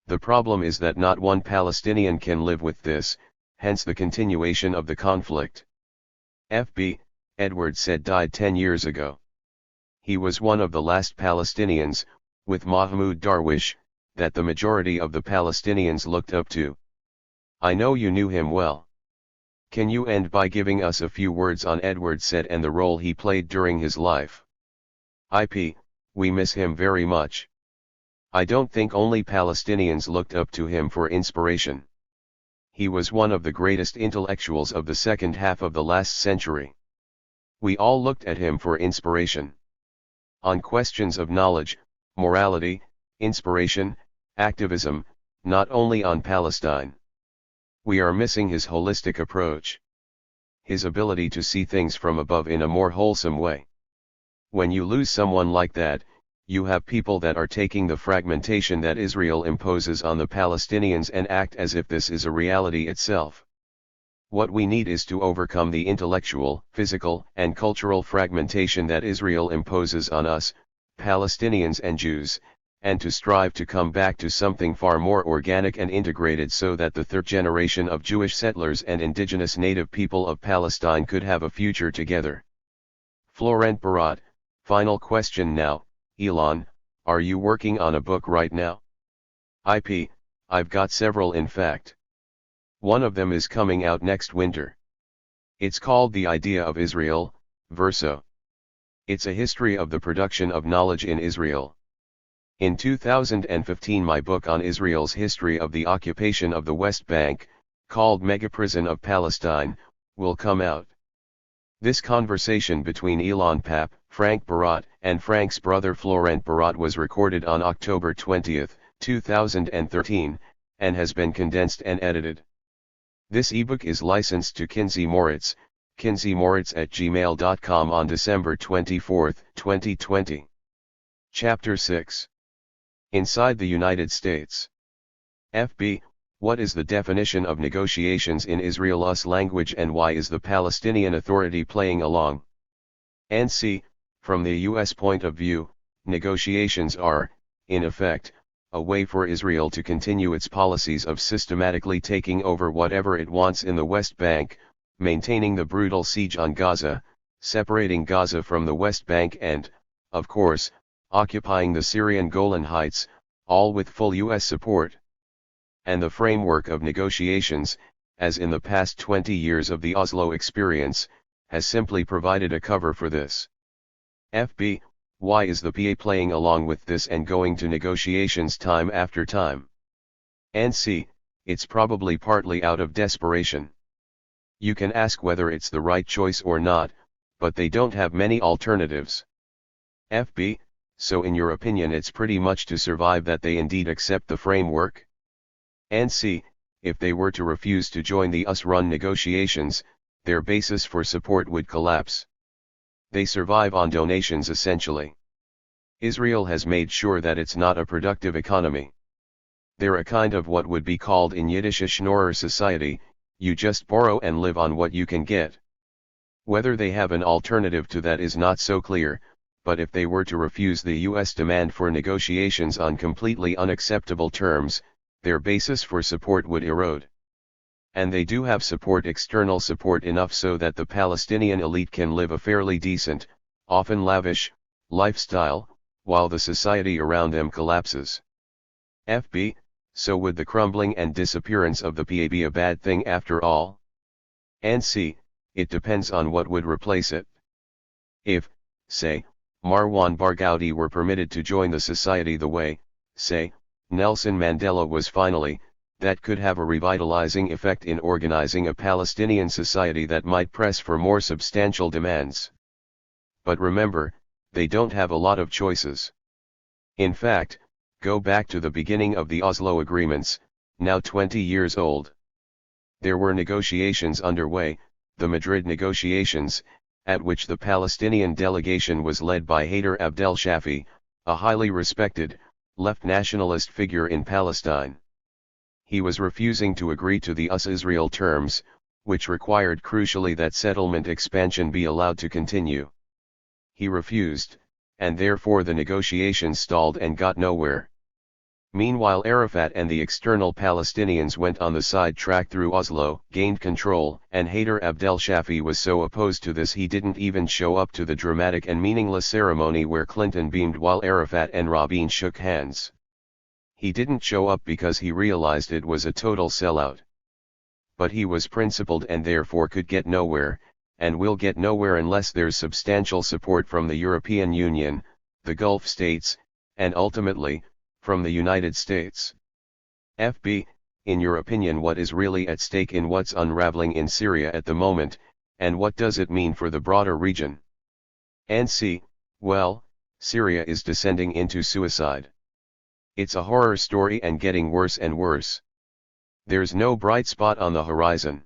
The problem is that not one Palestinian can live with this, hence the continuation of the conflict. FB, Edward said, died 10 years ago. He was one of the last Palestinians, with Mahmoud Darwish, that the majority of the Palestinians looked up to. I know you knew him well. Can you end by giving us a few words on Edward said and the role he played during his life? We miss him very much. I don't think only Palestinians looked up to him for inspiration. He was one of the greatest intellectuals of the second half of the last century. We all looked at him for inspiration. On questions of knowledge, morality, inspiration, activism, not only on Palestine. We are missing his holistic approach. His ability to see things from above in a more wholesome way. When you lose someone like that, you have people that are taking the fragmentation that Israel imposes on the Palestinians and act as if this is a reality itself. What we need is to overcome the intellectual, physical, and cultural fragmentation that Israel imposes on us, Palestinians and Jews, and to strive to come back to something far more organic and integrated so that the third generation of Jewish settlers and indigenous native people of Palestine could have a future together. Florent Barat, final question now, Ilan, are you working on a book right now? I've got several in fact. One of them is coming out next winter. It's called The Idea of Israel, Verso. It's a history of the production of knowledge in Israel. In 2015 my book on Israel's history of the occupation of the West Bank, called Megaprison of Palestine, will come out. This conversation between Ilan Pappe, Frank Barat, and Frank's brother Florent Barat was recorded on October 20, 2013, and has been condensed and edited. This ebook is licensed to Kinsey Moritz, kinseymoritz@gmail.com on December 24, 2020. Chapter 6. Inside the United States. FB, what is the definition of negotiations in Israel's language and why is the Palestinian Authority playing along? NC, from the U.S. point of view, negotiations are, in effect, a way for Israel to continue its policies of systematically taking over whatever it wants in the West Bank, maintaining the brutal siege on Gaza, separating Gaza from the West Bank and, of course, occupying the Syrian Golan Heights, all with full U.S. support. And the framework of negotiations, as in the past 20 years of the Oslo experience, has simply provided a cover for this. FB, why is the PA playing along with this and going to negotiations time after time? NC, it's probably partly out of desperation. You can ask whether it's the right choice or not, but they don't have many alternatives. FB, so in your opinion it's pretty much to survive that they indeed accept the framework? NC, if they were to refuse to join the US-run negotiations, their basis for support would collapse. They survive on donations essentially. Israel has made sure that it's not a productive economy. They're a kind of what would be called in Yiddish a schnorrer society, you just borrow and live on what you can get. Whether they have an alternative to that is not so clear, but if they were to refuse the US demand for negotiations on completely unacceptable terms, their basis for support would erode. And they do have support, external support enough so that the Palestinian elite can live a fairly decent, often lavish, lifestyle, while the society around them collapses. FB, so would the crumbling and disappearance of the PA be a bad thing after all? NC, it depends on what would replace it. If, say, Marwan Barghouti were permitted to join the society the way, say, Nelson Mandela was finally, that could have a revitalizing effect in organizing a Palestinian society that might press for more substantial demands. But remember, they don't have a lot of choices. In fact, go back to the beginning of the Oslo agreements, now 20 years old. There were negotiations underway, the Madrid negotiations, at which the Palestinian delegation was led by Haider Abdel Shafi, a highly respected, left nationalist figure in Palestine. He was refusing to agree to the US-Israel terms, which required crucially that settlement expansion be allowed to continue. He refused, and therefore the negotiations stalled and got nowhere. Meanwhile Arafat and the external Palestinians went on the side track through Oslo, gained control, and Haider Abdel Shafi was so opposed to this he didn't even show up to the dramatic and meaningless ceremony where Clinton beamed while Arafat and Rabin shook hands. He didn't show up because he realized it was a total sellout. But he was principled and therefore could get nowhere, and will get nowhere unless there's substantial support from the European Union, the Gulf states, and ultimately, from the United States. FB, in your opinion, what is really at stake in what's unraveling in Syria at the moment, and what does it mean for the broader region? NC, well, Syria is descending into suicide. It's a horror story and getting worse and worse. There's no bright spot on the horizon.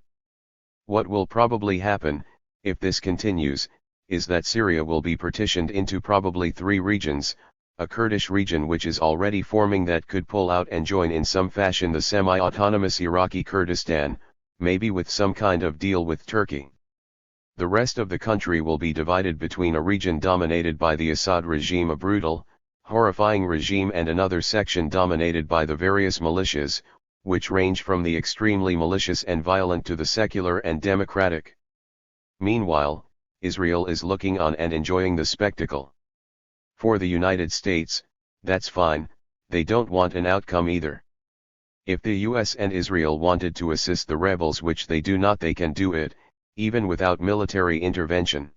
What will probably happen, if this continues, is that Syria will be partitioned into probably 3 regions, a Kurdish region which is already forming that could pull out and join in some fashion the semi-autonomous Iraqi Kurdistan, maybe with some kind of deal with Turkey. The rest of the country will be divided between a region dominated by the Assad regime, a brutal, horrifying regime, and another section dominated by the various militias, which range from the extremely malicious and violent to the secular and democratic. Meanwhile, Israel is looking on and enjoying the spectacle. For the United States, that's fine, they don't want an outcome either. If the US and Israel wanted to assist the rebels, which they do not, they can do it, even without military intervention.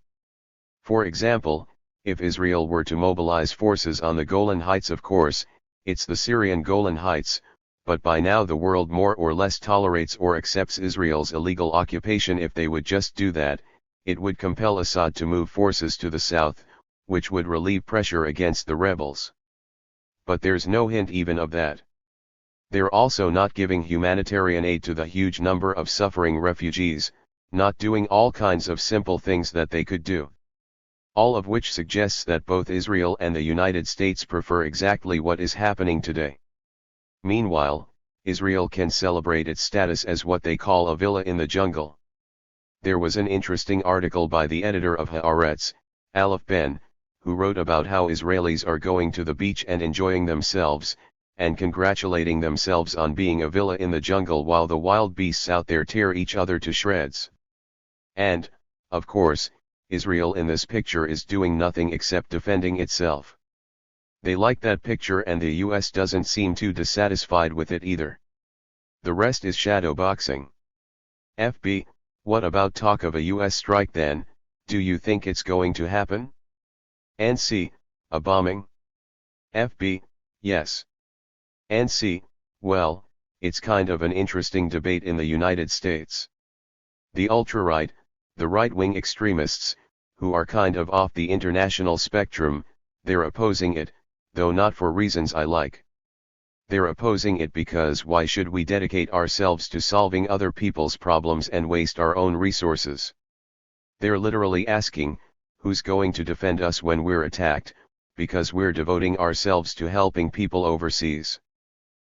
For example, if Israel were to mobilize forces on the Golan Heights, of course, it's the Syrian Golan Heights, but by now the world more or less tolerates or accepts Israel's illegal occupation. If they would just do that, it would compel Assad to move forces to the south, which would relieve pressure against the rebels. But there's no hint even of that. They're also not giving humanitarian aid to the huge number of suffering refugees, not doing all kinds of simple things that they could do. All of which suggests that both Israel and the United States prefer exactly what is happening today. Meanwhile, Israel can celebrate its status as what they call a villa in the jungle. There was an interesting article by the editor of Haaretz, Aleph Ben, who wrote about how Israelis are going to the beach and enjoying themselves, and congratulating themselves on being a villa in the jungle while the wild beasts out there tear each other to shreds. And, of course, Israel in this picture is doing nothing except defending itself. They like that picture and the US doesn't seem too dissatisfied with it either. The rest is shadow boxing. FB, what about talk of a US strike then? Do you think it's going to happen? NC, a bombing? FB, yes. NC, well, it's kind of an interesting debate in the United States. The ultra-right, the right-wing extremists, who are kind of off the international spectrum, they're opposing it, though not for reasons I like. They're opposing it because why should we dedicate ourselves to solving other people's problems and waste our own resources? They're literally asking, who's going to defend us when we're attacked, because we're devoting ourselves to helping people overseas.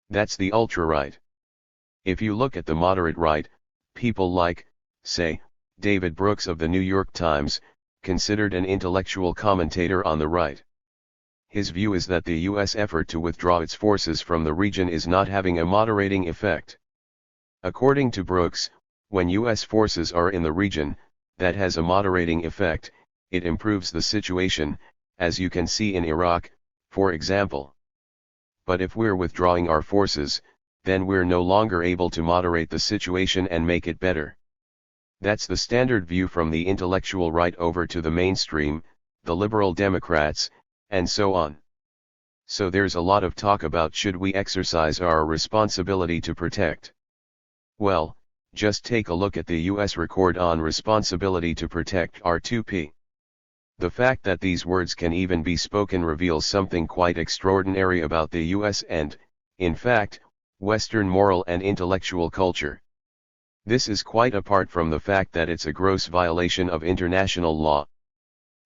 That's the ultra-right. If you look at the moderate right, people like, say, David Brooks of the New York Times, considered an intellectual commentator on the right. His view is that the US effort to withdraw its forces from the region is not having a moderating effect. According to Brooks, when US forces are in the region, that has a moderating effect. It improves the situation, as you can see in Iraq, for example. But if we're withdrawing our forces, then we're no longer able to moderate the situation and make it better. That's the standard view from the intellectual right over to the mainstream, the liberal Democrats, and so on. So there's a lot of talk about should we exercise our responsibility to protect. Well, just take a look at the US record on responsibility to protect R2P. The fact that these words can even be spoken reveals something quite extraordinary about the US and, in fact, Western moral and intellectual culture. This is quite apart from the fact that it's a gross violation of international law.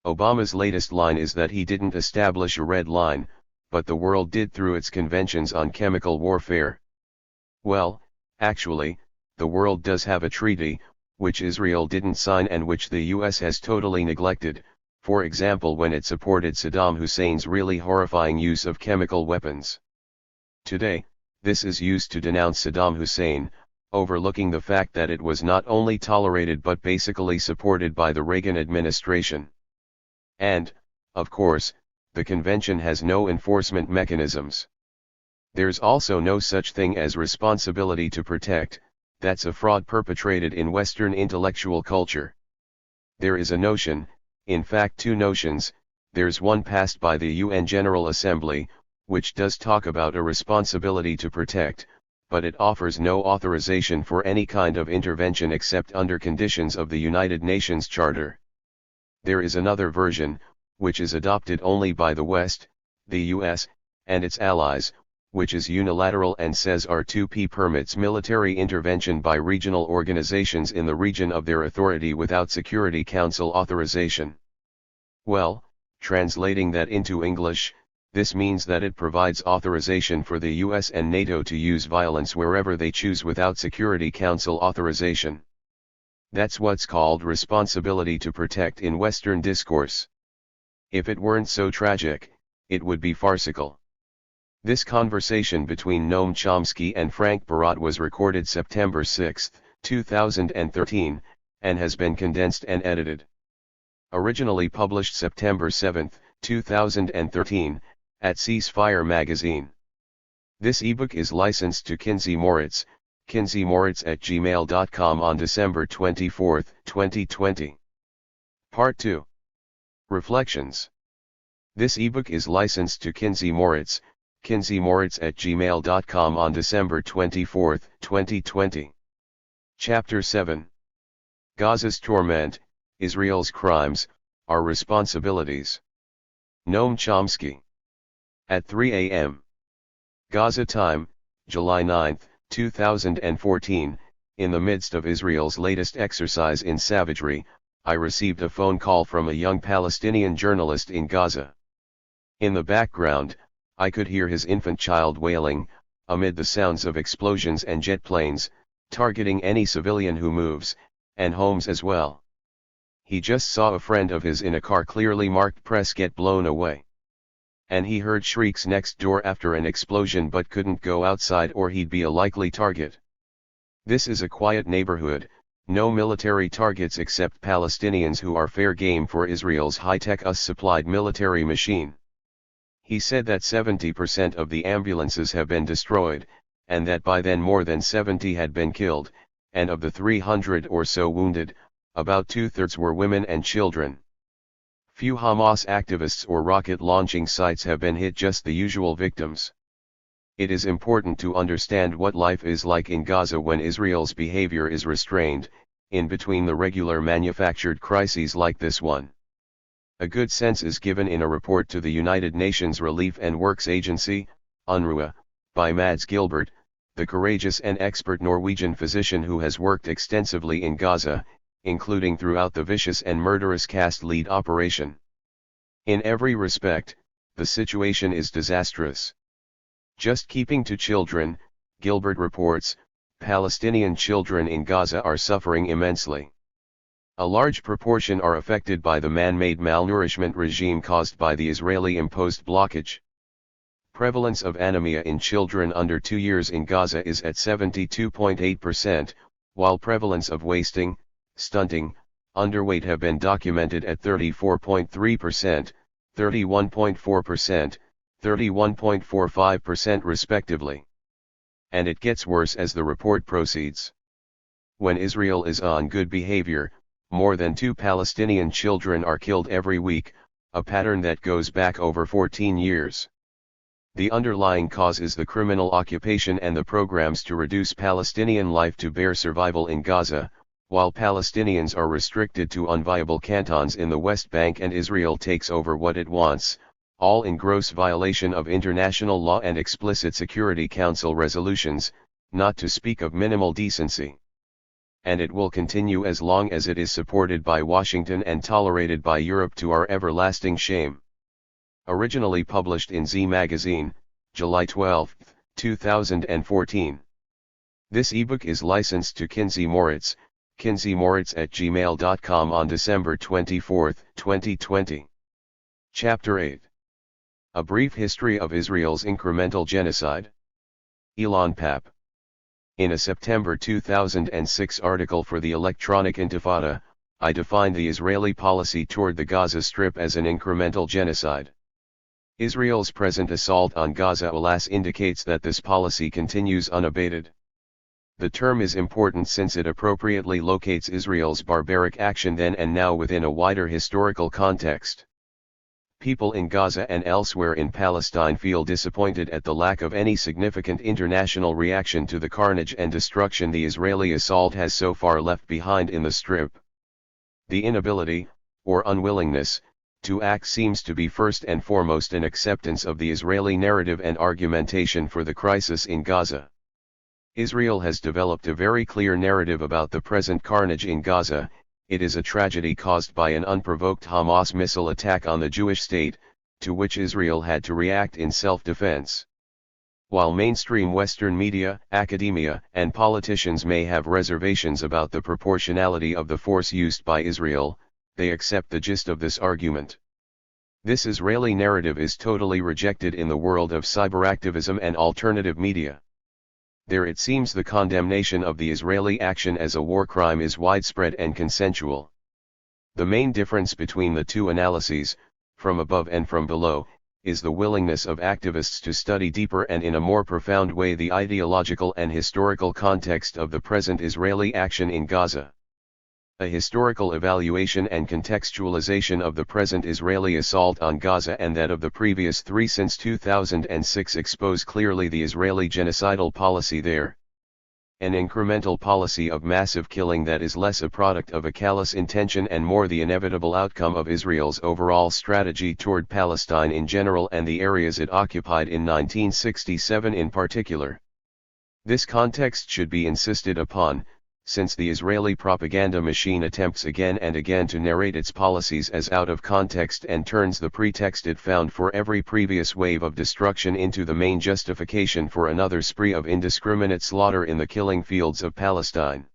Obama's latest line is that he didn't establish a red line, but the world did through its conventions on chemical warfare. Well, actually, the world does have a treaty, which Israel didn't sign and which the US has totally neglected, for example when it supported Saddam Hussein's really horrifying use of chemical weapons. Today, this is used to denounce Saddam Hussein, overlooking the fact that it was not only tolerated but basically supported by the Reagan administration. And, of course, the convention has no enforcement mechanisms. There's also no such thing as responsibility to protect. That's a fraud perpetrated in Western intellectual culture. There is a notion, in fact two notions, there's one passed by the UN General Assembly, which does talk about a responsibility to protect, but it offers no authorization for any kind of intervention except under conditions of the United Nations Charter. There is another version, which is adopted only by the West, the US, and its allies, which is unilateral and says R2P permits military intervention by regional organizations in the region of their authority without Security Council authorization. Well, translating that into English, this means that it provides authorization for the US and NATO to use violence wherever they choose without Security Council authorization. That's what's called responsibility to protect in Western discourse. If it weren't so tragic, it would be farcical. This conversation between Noam Chomsky and Frank Barat was recorded September 6, 2013, and has been condensed and edited. Originally published September 7, 2013, at Ceasefire magazine. This ebook is licensed to Kinsey Moritz, kinseymoritz@gmail.com on December 24, 2020. Part 2. Reflections. This ebook is licensed to Kinsey Moritz, kinseymoritz@gmail.com on December 24, 2020. Chapter 7. Gaza's Torment, Israel's Crimes, Our Responsibilities. Noam Chomsky. At 3 a.m. Gaza time, July 9, 2014, in the midst of Israel's latest exercise in savagery, I received a phone call from a young Palestinian journalist in Gaza. In the background, I could hear his infant child wailing, amid the sounds of explosions and jet planes, targeting any civilian who moves, and homes as well. He just saw a friend of his in a car clearly marked press get blown away. And he heard shrieks next door after an explosion but couldn't go outside or he'd be a likely target. This is a quiet neighborhood, no military targets except Palestinians who are fair game for Israel's high-tech US-supplied military machine. He said that 70% of the ambulances have been destroyed, and that by then more than 70 had been killed, and of the 300 or so wounded, about two-thirds were women and children. Few Hamas activists or rocket launching sites have been hit, just the usual victims. It is important to understand what life is like in Gaza when Israel's behavior is restrained, in between the regular manufactured crises like this one. A good sense is given in a report to the United Nations Relief and Works Agency, UNRWA, by Mads Gilbert, the courageous and expert Norwegian physician who has worked extensively in Gaza, including throughout the vicious and murderous Cast Lead operation. In every respect, the situation is disastrous. Just keeping to children, Gilbert reports, Palestinian children in Gaza are suffering immensely. A large proportion are affected by the man-made malnourishment regime caused by the Israeli-imposed blockage. Prevalence of anemia in children under 2 years in Gaza is at 72.8%, while prevalence of wasting, stunting, underweight have been documented at 34.3%, 31.4%, 31.45% respectively. And it gets worse as the report proceeds. When Israel is on good behavior, more than 2 Palestinian children are killed every week, a pattern that goes back over 14 years. The underlying cause is the criminal occupation and the programs to reduce Palestinian life to bare survival in Gaza, while Palestinians are restricted to unviable cantons in the West Bank and Israel takes over what it wants, all in gross violation of international law and explicit Security Council resolutions, not to speak of minimal decency. And it will continue as long as it is supported by Washington and tolerated by Europe, to our everlasting shame. Originally published in Z Magazine, July 12, 2014. This ebook is licensed to Kinsey Moritz, kinseymoritz@gmail.com on December 24, 2020. Chapter 8. A Brief History of Israel's Incremental Genocide. Ilan Pappe. In a September 2006 article for the Electronic Intifada, I defined the Israeli policy toward the Gaza Strip as an incremental genocide. Israel's present assault on Gaza, alas, indicates that this policy continues unabated. The term is important since it appropriately locates Israel's barbaric action then and now within a wider historical context. People in Gaza and elsewhere in Palestine feel disappointed at the lack of any significant international reaction to the carnage and destruction the Israeli assault has so far left behind in the Strip. The inability, or unwillingness, to act seems to be first and foremost an acceptance of the Israeli narrative and argumentation for the crisis in Gaza. Israel has developed a very clear narrative about the present carnage in Gaza. It is a tragedy caused by an unprovoked Hamas missile attack on the Jewish state, to which Israel had to react in self-defense. While mainstream Western media, academia, and politicians may have reservations about the proportionality of the force used by Israel, they accept the gist of this argument. This Israeli narrative is totally rejected in the world of cyberactivism and alternative media. There it seems the condemnation of the Israeli action as a war crime is widespread and consensual. The main difference between the two analyses, from above and from below, is the willingness of activists to study deeper and in a more profound way the ideological and historical context of the present Israeli action in Gaza. A historical evaluation and contextualization of the present Israeli assault on Gaza and that of the previous three since 2006 expose clearly the Israeli genocidal policy there. An incremental policy of massive killing that is less a product of a callous intention and more the inevitable outcome of Israel's overall strategy toward Palestine in general and the areas it occupied in 1967 in particular. This context should be insisted upon, since the Israeli propaganda machine attempts again and again to narrate its policies as out of context and turns the pretext it found for every previous wave of destruction into the main justification for another spree of indiscriminate slaughter in the killing fields of Palestine.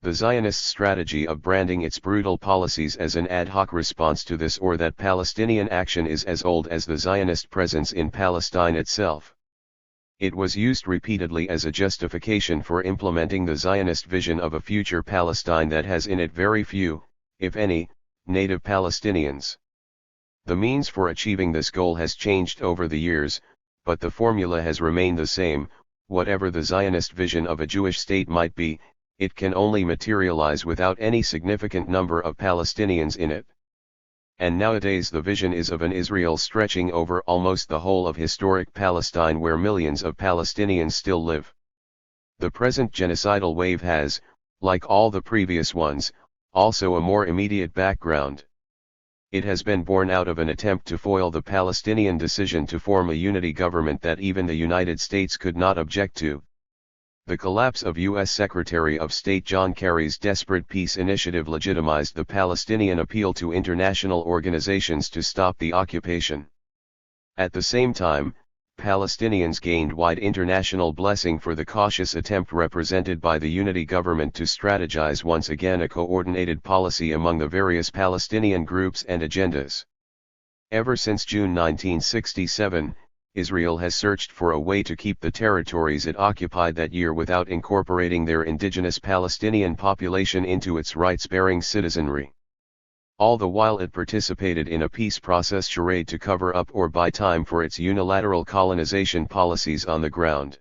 The Zionist strategy of branding its brutal policies as an ad hoc response to this or that Palestinian action is as old as the Zionist presence in Palestine itself. It was used repeatedly as a justification for implementing the Zionist vision of a future Palestine that has in it very few, if any, native Palestinians. The means for achieving this goal has changed over the years, but the formula has remained the same. Whatever the Zionist vision of a Jewish state might be, it can only materialize without any significant number of Palestinians in it. And nowadays the vision is of an Israel stretching over almost the whole of historic Palestine where millions of Palestinians still live. The present genocidal wave has, like all the previous ones, also a more immediate background. It has been born out of an attempt to foil the Palestinian decision to form a unity government that even the United States could not object to. The collapse of U.S. Secretary of State John Kerry's desperate peace initiative legitimized the Palestinian appeal to international organizations to stop the occupation. At the same time, Palestinians gained wide international blessing for the cautious attempt represented by the unity government to strategize once again a coordinated policy among the various Palestinian groups and agendas. Ever since June 1967, Israel has searched for a way to keep the territories it occupied that year without incorporating their indigenous Palestinian population into its rights-bearing citizenry. All the while it participated in a peace process charade to cover up or buy time for its unilateral colonization policies on the ground.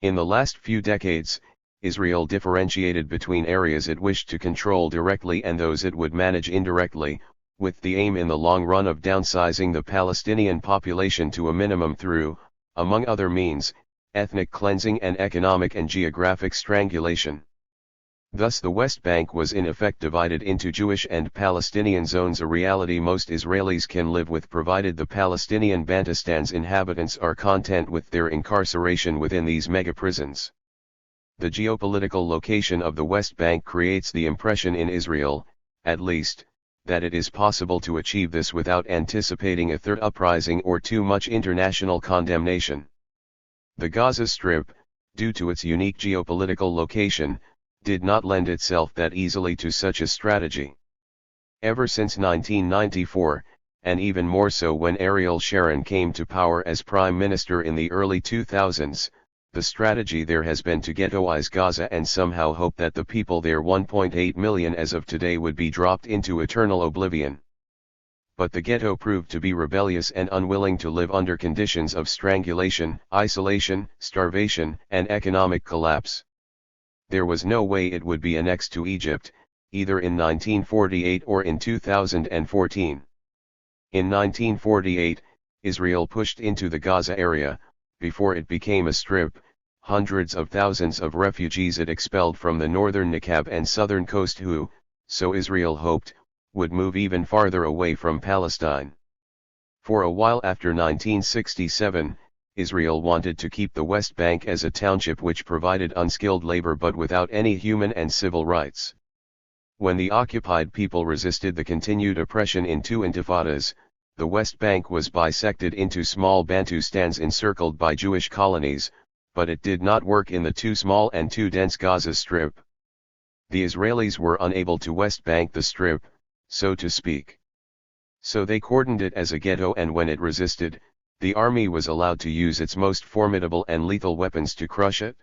In the last few decades, Israel differentiated between areas it wished to control directly and those it would manage indirectly, with the aim in the long run of downsizing the Palestinian population to a minimum through, among other means, ethnic cleansing and economic and geographic strangulation. Thus the West Bank was in effect divided into Jewish and Palestinian zones, a reality most Israelis can live with provided the Palestinian Bantustan's inhabitants are content with their incarceration within these mega-prisons. The geopolitical location of the West Bank creates the impression in Israel, at least, that it is possible to achieve this without anticipating a third uprising or too much international condemnation. The Gaza Strip, due to its unique geopolitical location, did not lend itself that easily to such a strategy. Ever since 1994, and even more so when Ariel Sharon came to power as Prime Minister in the early 2000s, the strategy there has been to ghettoize Gaza and somehow hope that the people there, 1.8 million as of today, would be dropped into eternal oblivion. But the ghetto proved to be rebellious and unwilling to live under conditions of strangulation, isolation, starvation, and economic collapse. There was no way it would be annexed to Egypt, either in 1948 or in 2014. In 1948, Israel pushed into the Gaza area. Before it became a strip, hundreds of thousands of refugees it expelled from the northern Negev and southern coast who, so Israel hoped, would move even farther away from Palestine. For a while after 1967, Israel wanted to keep the West Bank as a township which provided unskilled labor but without any human and civil rights. When the occupied people resisted the continued oppression in two intifadas, the West Bank was bisected into small Bantustans encircled by Jewish colonies, but it did not work in the too small and too dense Gaza Strip. The Israelis were unable to West Bank the Strip, so to speak. So they cordoned it as a ghetto, and when it resisted, the army was allowed to use its most formidable and lethal weapons to crush it.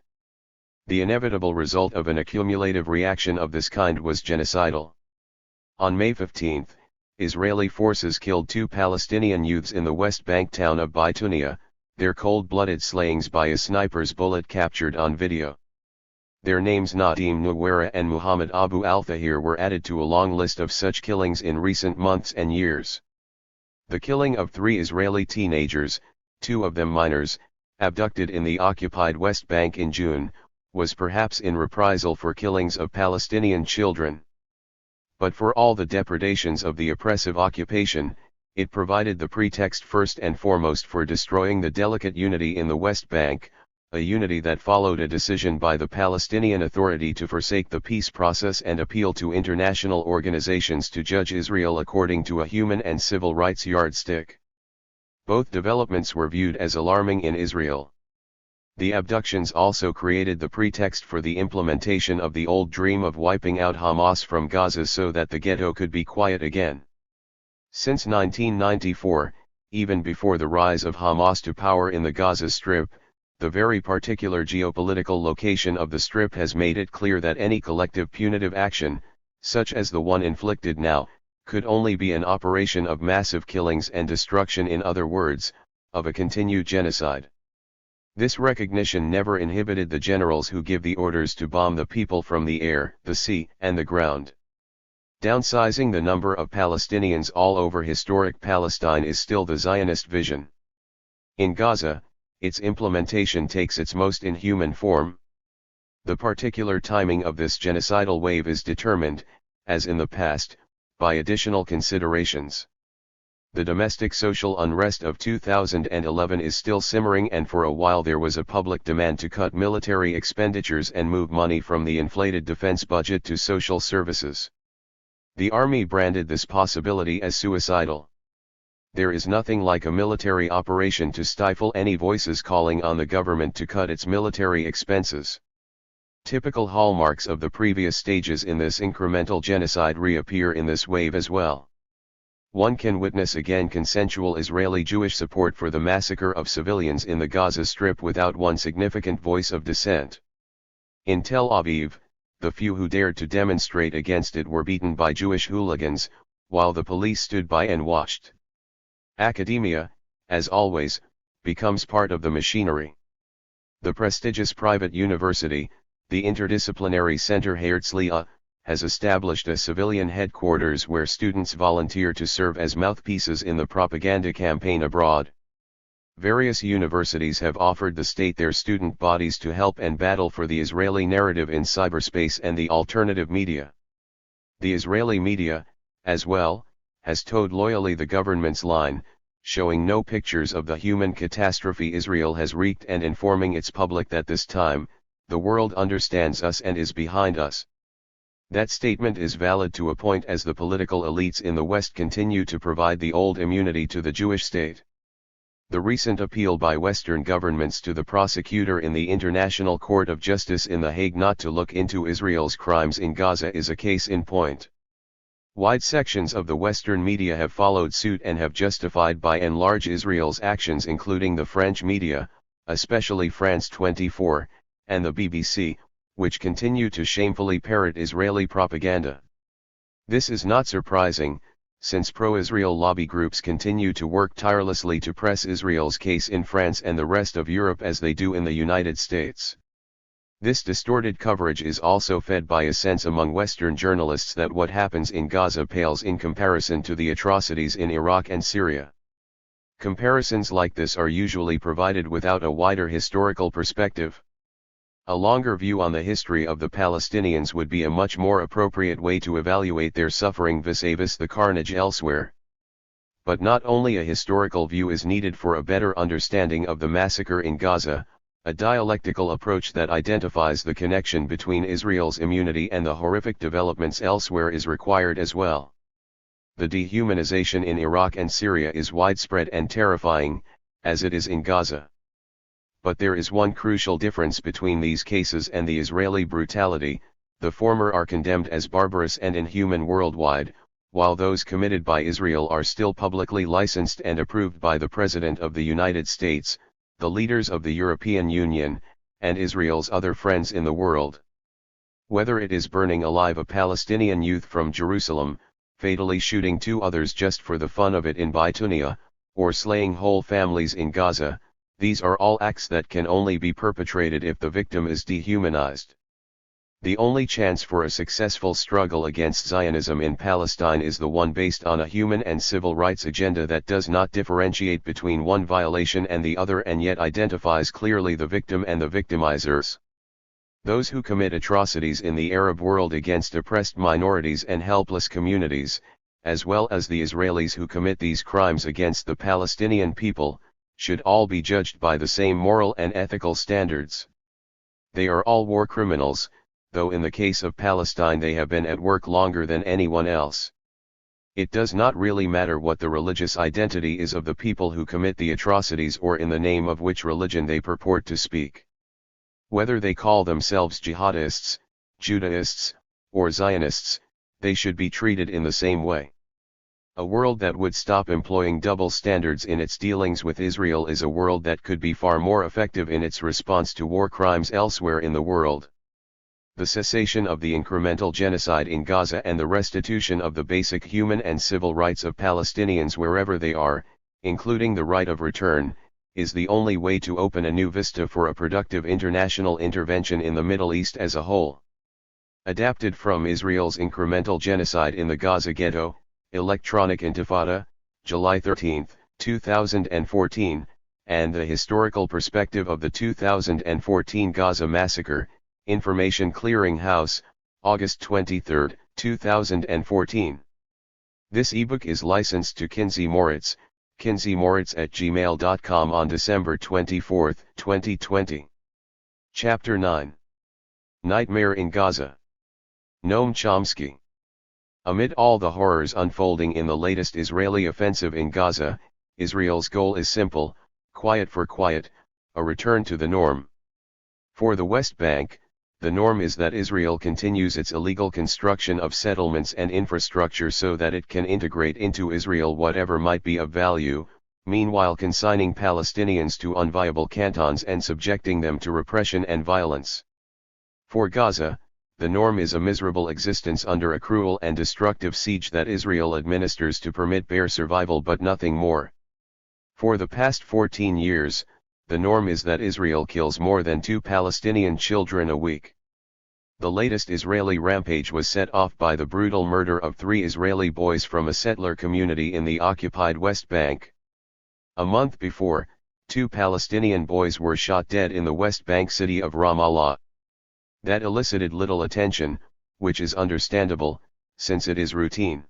The inevitable result of an accumulative reaction of this kind was genocidal. On May 15, Israeli forces killed 2 Palestinian youths in the West Bank town of Baitunia, their cold-blooded slayings by a sniper's bullet captured on video. Their names Nadim Nuwara and Muhammad Abu Al-Thahir were added to a long list of such killings in recent months and years. The killing of 3 Israeli teenagers, 2 of them minors, abducted in the occupied West Bank in June, was perhaps in reprisal for killings of Palestinian children. But for all the depredations of the oppressive occupation, it provided the pretext first and foremost for destroying the delicate unity in the West Bank, a unity that followed a decision by the Palestinian Authority to forsake the peace process and appeal to international organizations to judge Israel according to a human and civil rights yardstick. Both developments were viewed as alarming in Israel. The abductions also created the pretext for the implementation of the old dream of wiping out Hamas from Gaza so that the ghetto could be quiet again. Since 1994, even before the rise of Hamas to power in the Gaza Strip, the very particular geopolitical location of the Strip has made it clear that any collective punitive action, such as the one inflicted now, could only be an operation of massive killings and destruction, in other words, of a continued genocide. This recognition never inhibited the generals who give the orders to bomb the people from the air, the sea, and the ground. Downsizing the number of Palestinians all over historic Palestine is still the Zionist vision. In Gaza, its implementation takes its most inhuman form. The particular timing of this genocidal wave is determined, as in the past, by additional considerations. The domestic social unrest of 2011 is still simmering, and for a while there was a public demand to cut military expenditures and move money from the inflated defense budget to social services. The army branded this possibility as suicidal. There is nothing like a military operation to stifle any voices calling on the government to cut its military expenses. Typical hallmarks of the previous stages in this incremental genocide reappear in this wave as well. One can witness again consensual Israeli-Jewish support for the massacre of civilians in the Gaza Strip without one significant voice of dissent. In Tel Aviv, the few who dared to demonstrate against it were beaten by Jewish hooligans, while the police stood by and watched. Academia, as always, becomes part of the machinery. The prestigious private university, the Interdisciplinary Center Herzliya, has established a civilian headquarters where students volunteer to serve as mouthpieces in the propaganda campaign abroad. Various universities have offered the state their student bodies to help and battle for the Israeli narrative in cyberspace and the alternative media. The Israeli media, as well, has towed loyally the government's line, showing no pictures of the human catastrophe Israel has wreaked and informing its public that this time, the world understands us and is behind us. That statement is valid to a point, as the political elites in the West continue to provide the old immunity to the Jewish state. The recent appeal by Western governments to the prosecutor in the International Court of Justice in The Hague not to look into Israel's crimes in Gaza is a case in point. Wide sections of the Western media have followed suit and have justified by and large Israel's actions, including the French media, especially France 24, and the BBC, which continue to shamefully parrot Israeli propaganda. This is not surprising, since pro-Israel lobby groups continue to work tirelessly to press Israel's case in France and the rest of Europe as they do in the United States. This distorted coverage is also fed by a sense among Western journalists that what happens in Gaza pales in comparison to the atrocities in Iraq and Syria. Comparisons like this are usually provided without a wider historical perspective. A longer view on the history of the Palestinians would be a much more appropriate way to evaluate their suffering vis-a-vis the carnage elsewhere. But not only a historical view is needed for a better understanding of the massacre in Gaza, a dialectical approach that identifies the connection between Israel's immunity and the horrific developments elsewhere is required as well. The dehumanization in Iraq and Syria is widespread and terrifying, as it is in Gaza. But there is one crucial difference between these cases and the Israeli brutality: the former are condemned as barbarous and inhuman worldwide, while those committed by Israel are still publicly licensed and approved by the President of the United States, the leaders of the European Union, and Israel's other friends in the world. Whether it is burning alive a Palestinian youth from Jerusalem, fatally shooting 2 others just for the fun of it in Bytunia, or slaying whole families in Gaza, these are all acts that can only be perpetrated if the victim is dehumanized. The only chance for a successful struggle against Zionism in Palestine is the one based on a human and civil rights agenda that does not differentiate between one violation and the other and yet identifies clearly the victim and the victimizers. Those who commit atrocities in the Arab world against oppressed minorities and helpless communities, as well as the Israelis who commit these crimes against the Palestinian people, should all be judged by the same moral and ethical standards. They are all war criminals, though in the case of Palestine they have been at work longer than anyone else. It does not really matter what the religious identity is of the people who commit the atrocities or in the name of which religion they purport to speak. Whether they call themselves jihadists, Judaists, or Zionists, they should be treated in the same way. A world that would stop employing double standards in its dealings with Israel is a world that could be far more effective in its response to war crimes elsewhere in the world. The cessation of the incremental genocide in Gaza and the restitution of the basic human and civil rights of Palestinians wherever they are, including the right of return, is the only way to open a new vista for a productive international intervention in the Middle East as a whole. Adapted from Israel's incremental genocide in the Gaza Ghetto, Electronic Intifada, July 13, 2014, and the historical perspective of the 2014 Gaza massacre, Information Clearinghouse, August 23, 2014. This ebook is licensed to Kinsey Moritz, kinseymoritz@gmail.com on December 24, 2020. Chapter 9. Nightmare in Gaza. Noam Chomsky. Amid all the horrors unfolding in the latest Israeli offensive in Gaza, Israel's goal is simple: quiet for quiet, a return to the norm. For the West Bank, the norm is that Israel continues its illegal construction of settlements and infrastructure so that it can integrate into Israel whatever might be of value, meanwhile consigning Palestinians to unviable cantons and subjecting them to repression and violence. For Gaza, the norm is a miserable existence under a cruel and destructive siege that Israel administers to permit bare survival but nothing more. For the past 14 years, the norm is that Israel kills more than 2 Palestinian children a week. The latest Israeli rampage was set off by the brutal murder of 3 Israeli boys from a settler community in the occupied West Bank. A month before, 2 Palestinian boys were shot dead in the West Bank city of Ramallah. That elicited little attention, which is understandable, since it is routine.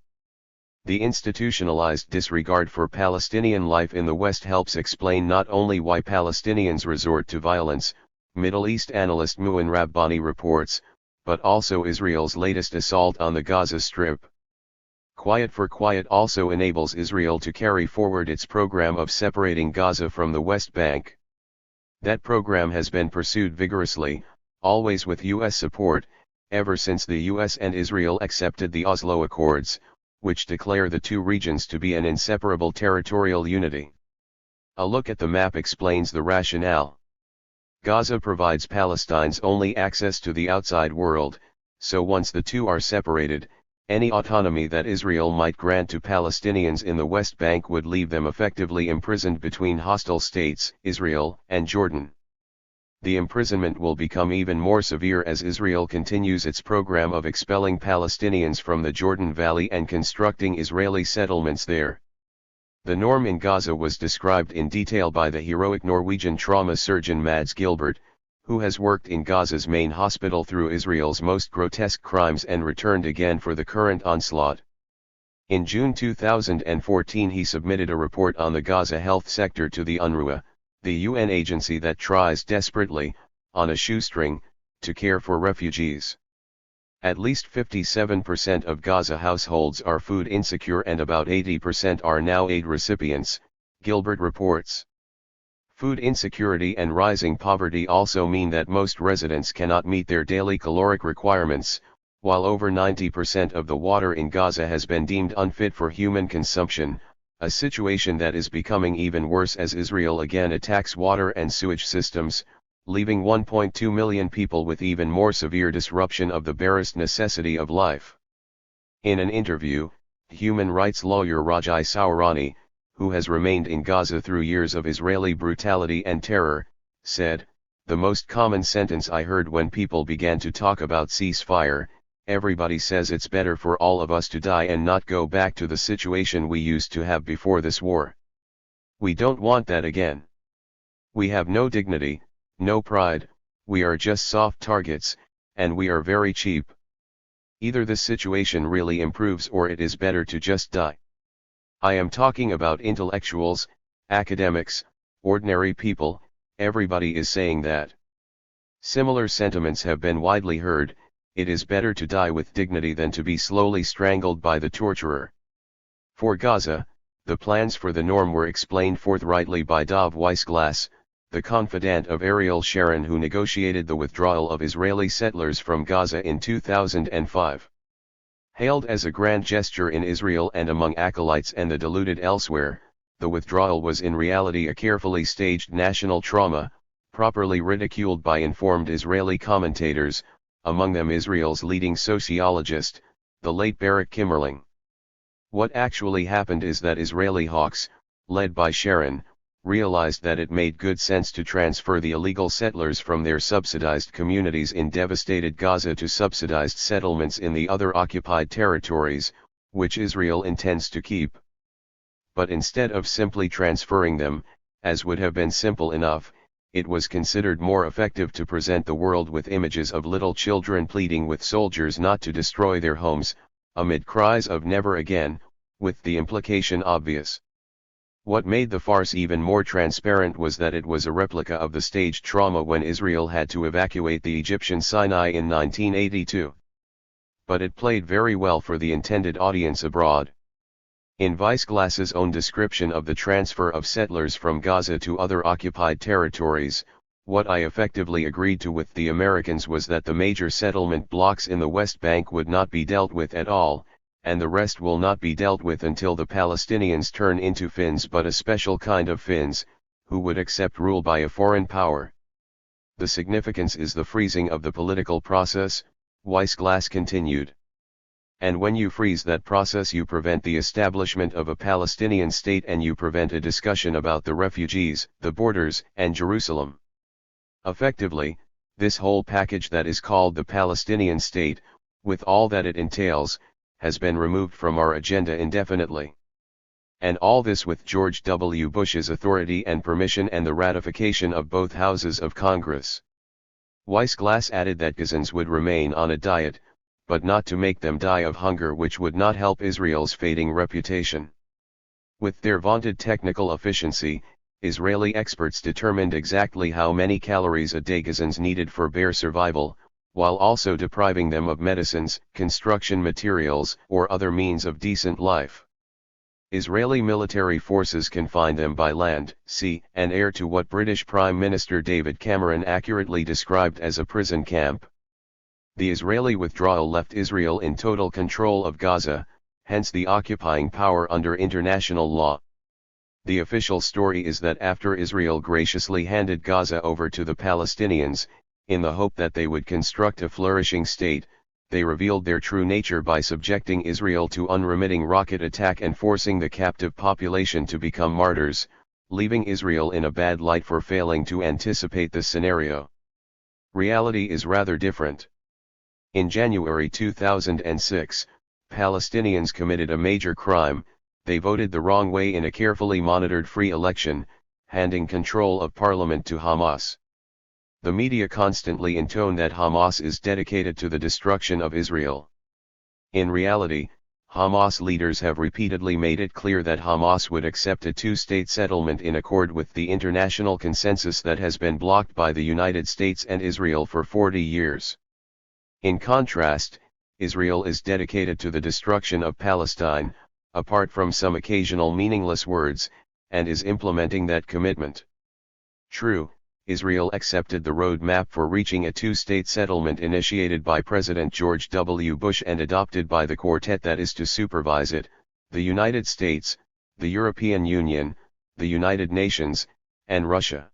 The institutionalized disregard for Palestinian life in the West helps explain not only why Palestinians resort to violence, Middle East analyst Muin Rabbani reports, but also Israel's latest assault on the Gaza Strip. Quiet for quiet also enables Israel to carry forward its program of separating Gaza from the West Bank. That program has been pursued vigorously, always with U.S. support, ever since the U.S. and Israel accepted the Oslo Accords, which declare the 2 regions to be an inseparable territorial unity. A look at the map explains the rationale. Gaza provides Palestine's only access to the outside world, so once the 2 are separated, any autonomy that Israel might grant to Palestinians in the West Bank would leave them effectively imprisoned between hostile states, Israel and Jordan. The imprisonment will become even more severe as Israel continues its program of expelling Palestinians from the Jordan Valley and constructing Israeli settlements there. The norm in Gaza was described in detail by the heroic Norwegian trauma surgeon Mads Gilbert, who has worked in Gaza's main hospital through Israel's most grotesque crimes and returned again for the current onslaught. In June 2014 he submitted a report on the Gaza health sector to the UNRWA, the UN agency that tries desperately, on a shoestring, to care for refugees. At least 57% of Gaza households are food insecure and about 80% are now aid recipients, Gilbert reports. Food insecurity and rising poverty also mean that most residents cannot meet their daily caloric requirements, while over 90% of the water in Gaza has been deemed unfit for human consumption, a situation that is becoming even worse as Israel again attacks water and sewage systems, leaving 1.2 million people with even more severe disruption of the barest necessity of life. In an interview, human rights lawyer Rajai Sourani, who has remained in Gaza through years of Israeli brutality and terror, said, The most common sentence I heard when people began to talk about ceasefire: everybody says it's better for all of us to die and not go back to the situation we used to have before this war. We don't want that again. We have no dignity, no pride, we are just soft targets, and we are very cheap. Either the situation really improves or it is better to just die. I am talking about intellectuals, academics, ordinary people. Everybody is saying that. Similar sentiments have been widely heard: it is better to die with dignity than to be slowly strangled by the torturer. For Gaza, the plans for the norm were explained forthrightly by Dov Weissglass, the confidant of Ariel Sharon, who negotiated the withdrawal of Israeli settlers from Gaza in 2005. Hailed as a grand gesture in Israel and among acolytes and the deluded elsewhere, the withdrawal was in reality a carefully staged national trauma, properly ridiculed by informed Israeli commentators, among them Israel's leading sociologist, the late Barak Kimmerling. What actually happened is that Israeli hawks, led by Sharon, realized that it made good sense to transfer the illegal settlers from their subsidized communities in devastated Gaza to subsidized settlements in the other occupied territories, which Israel intends to keep. But instead of simply transferring them, as would have been simple enough, it was considered more effective to present the world with images of little children pleading with soldiers not to destroy their homes, amid cries of "never again," with the implication obvious. What made the farce even more transparent was that it was a replica of the staged trauma when Israel had to evacuate the Egyptian Sinai in 1982. But it played very well for the intended audience abroad. In Weissglass's own description of the transfer of settlers from Gaza to other occupied territories, what I effectively agreed to with the Americans was that the major settlement blocks in the West Bank would not be dealt with at all, and the rest will not be dealt with until the Palestinians turn into Finns, but a special kind of Finns, who would accept rule by a foreign power. The significance is the freezing of the political process, Weissglass continued. And when you freeze that process, you prevent the establishment of a Palestinian state, and you prevent a discussion about the refugees, the borders, and Jerusalem. Effectively, this whole package that is called the Palestinian state, with all that it entails, has been removed from our agenda indefinitely. And all this with George W. Bush's authority and permission and the ratification of both houses of Congress. Weissglass added that Gazans would remain on a diet, but not to make them die of hunger, which would not help Israel's fading reputation. With their vaunted technical efficiency, Israeli experts determined exactly how many calories a day Gazans needed for bare survival, while also depriving them of medicines, construction materials, or other means of decent life. Israeli military forces confined them by land, sea, and air to what British Prime Minister David Cameron accurately described as a prison camp. The Israeli withdrawal left Israel in total control of Gaza, hence the occupying power under international law. The official story is that after Israel graciously handed Gaza over to the Palestinians, in the hope that they would construct a flourishing state, they revealed their true nature by subjecting Israel to unremitting rocket attack and forcing the captive population to become martyrs, leaving Israel in a bad light for failing to anticipate this scenario. Reality is rather different. In January 2006, Palestinians committed a major crime: they voted the wrong way in a carefully monitored free election, handing control of parliament to Hamas. The media constantly intone that Hamas is dedicated to the destruction of Israel. In reality, Hamas leaders have repeatedly made it clear that Hamas would accept a two-state settlement in accord with the international consensus that has been blocked by the United States and Israel for 40 years. In contrast, Israel is dedicated to the destruction of Palestine, apart from some occasional meaningless words, and is implementing that commitment. True, Israel accepted the roadmap for reaching a two-state settlement initiated by President George W. Bush and adopted by the quartet that is to supervise it: the United States, the European Union, the United Nations, and Russia.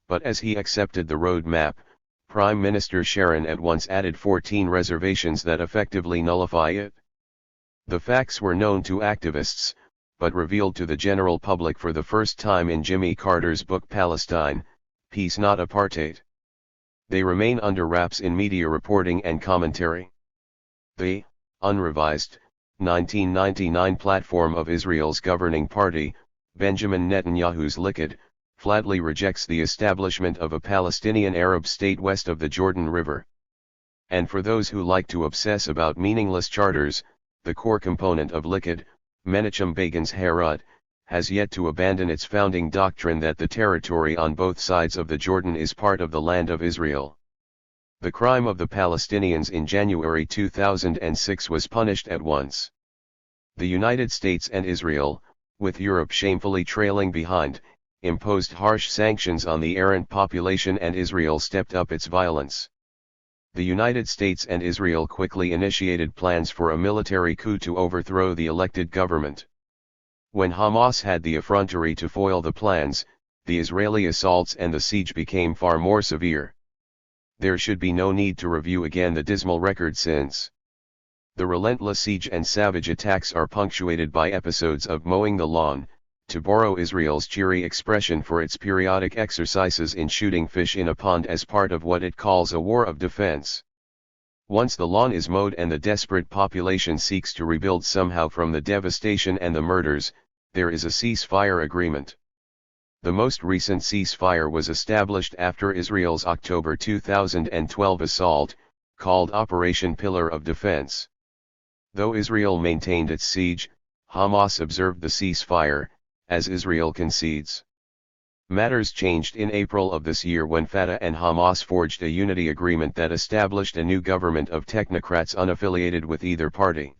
But as he accepted the roadmap, Prime Minister Sharon at once added 14 reservations that effectively nullify it. The facts were known to activists, but revealed to the general public for the first time in Jimmy Carter's book Palestine, Peace not apartheid. They remain under wraps in media reporting and commentary. The, unrevised, 1999 platform of Israel's governing party, Benjamin Netanyahu's Likud, flatly rejects the establishment of a Palestinian Arab state west of the Jordan River. And for those who like to obsess about meaningless charters, the core component of Likud, Menachem Begin's Herod, has yet to abandon its founding doctrine that the territory on both sides of the Jordan is part of the land of Israel. The crime of the Palestinians in January 2006 was punished at once. The United States and Israel, with Europe shamefully trailing behind, imposed harsh sanctions on the errant population, and Israel stepped up its violence. The United States and Israel quickly initiated plans for a military coup to overthrow the elected government. When Hamas had the effrontery to foil the plans, the Israeli assaults and the siege became far more severe. There should be no need to review again the dismal record since. The relentless siege and savage attacks are punctuated by episodes of mowing the lawn, to borrow Israel's cheery expression for its periodic exercises in shooting fish in a pond as part of what it calls a war of defense. Once the lawn is mowed and the desperate population seeks to rebuild somehow from the devastation and the murders, there is a ceasefire agreement. The most recent ceasefire was established after Israel's October 2012 assault, called Operation Pillar of Defense. Though Israel maintained its siege, Hamas observed the ceasefire, as Israel concedes. Matters changed in April of this year when Fatah and Hamas forged a unity agreement that established a new government of technocrats unaffiliated with either party.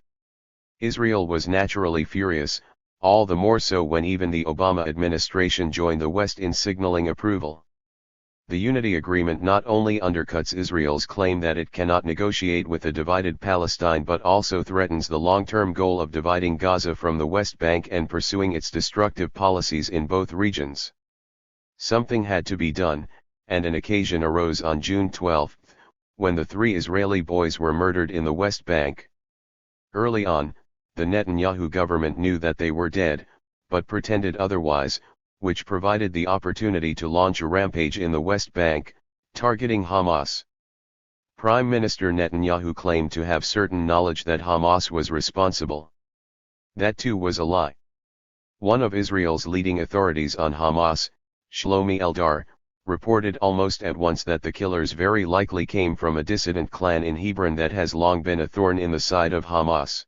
Israel was naturally furious, all the more so when even the Obama administration joined the West in signaling approval. The unity agreement not only undercuts Israel's claim that it cannot negotiate with a divided Palestine, but also threatens the long-term goal of dividing Gaza from the West Bank and pursuing its destructive policies in both regions. Something had to be done, and an occasion arose on June 12, when the 3 Israeli boys were murdered in the West Bank. Early on, the Netanyahu government knew that they were dead, but pretended otherwise, which provided the opportunity to launch a rampage in the West Bank, targeting Hamas. Prime Minister Netanyahu claimed to have certain knowledge that Hamas was responsible. That too was a lie. One of Israel's leading authorities on Hamas, Shlomi Eldar, reported almost at once that the killers very likely came from a dissident clan in Hebron that has long been a thorn in the side of Hamas.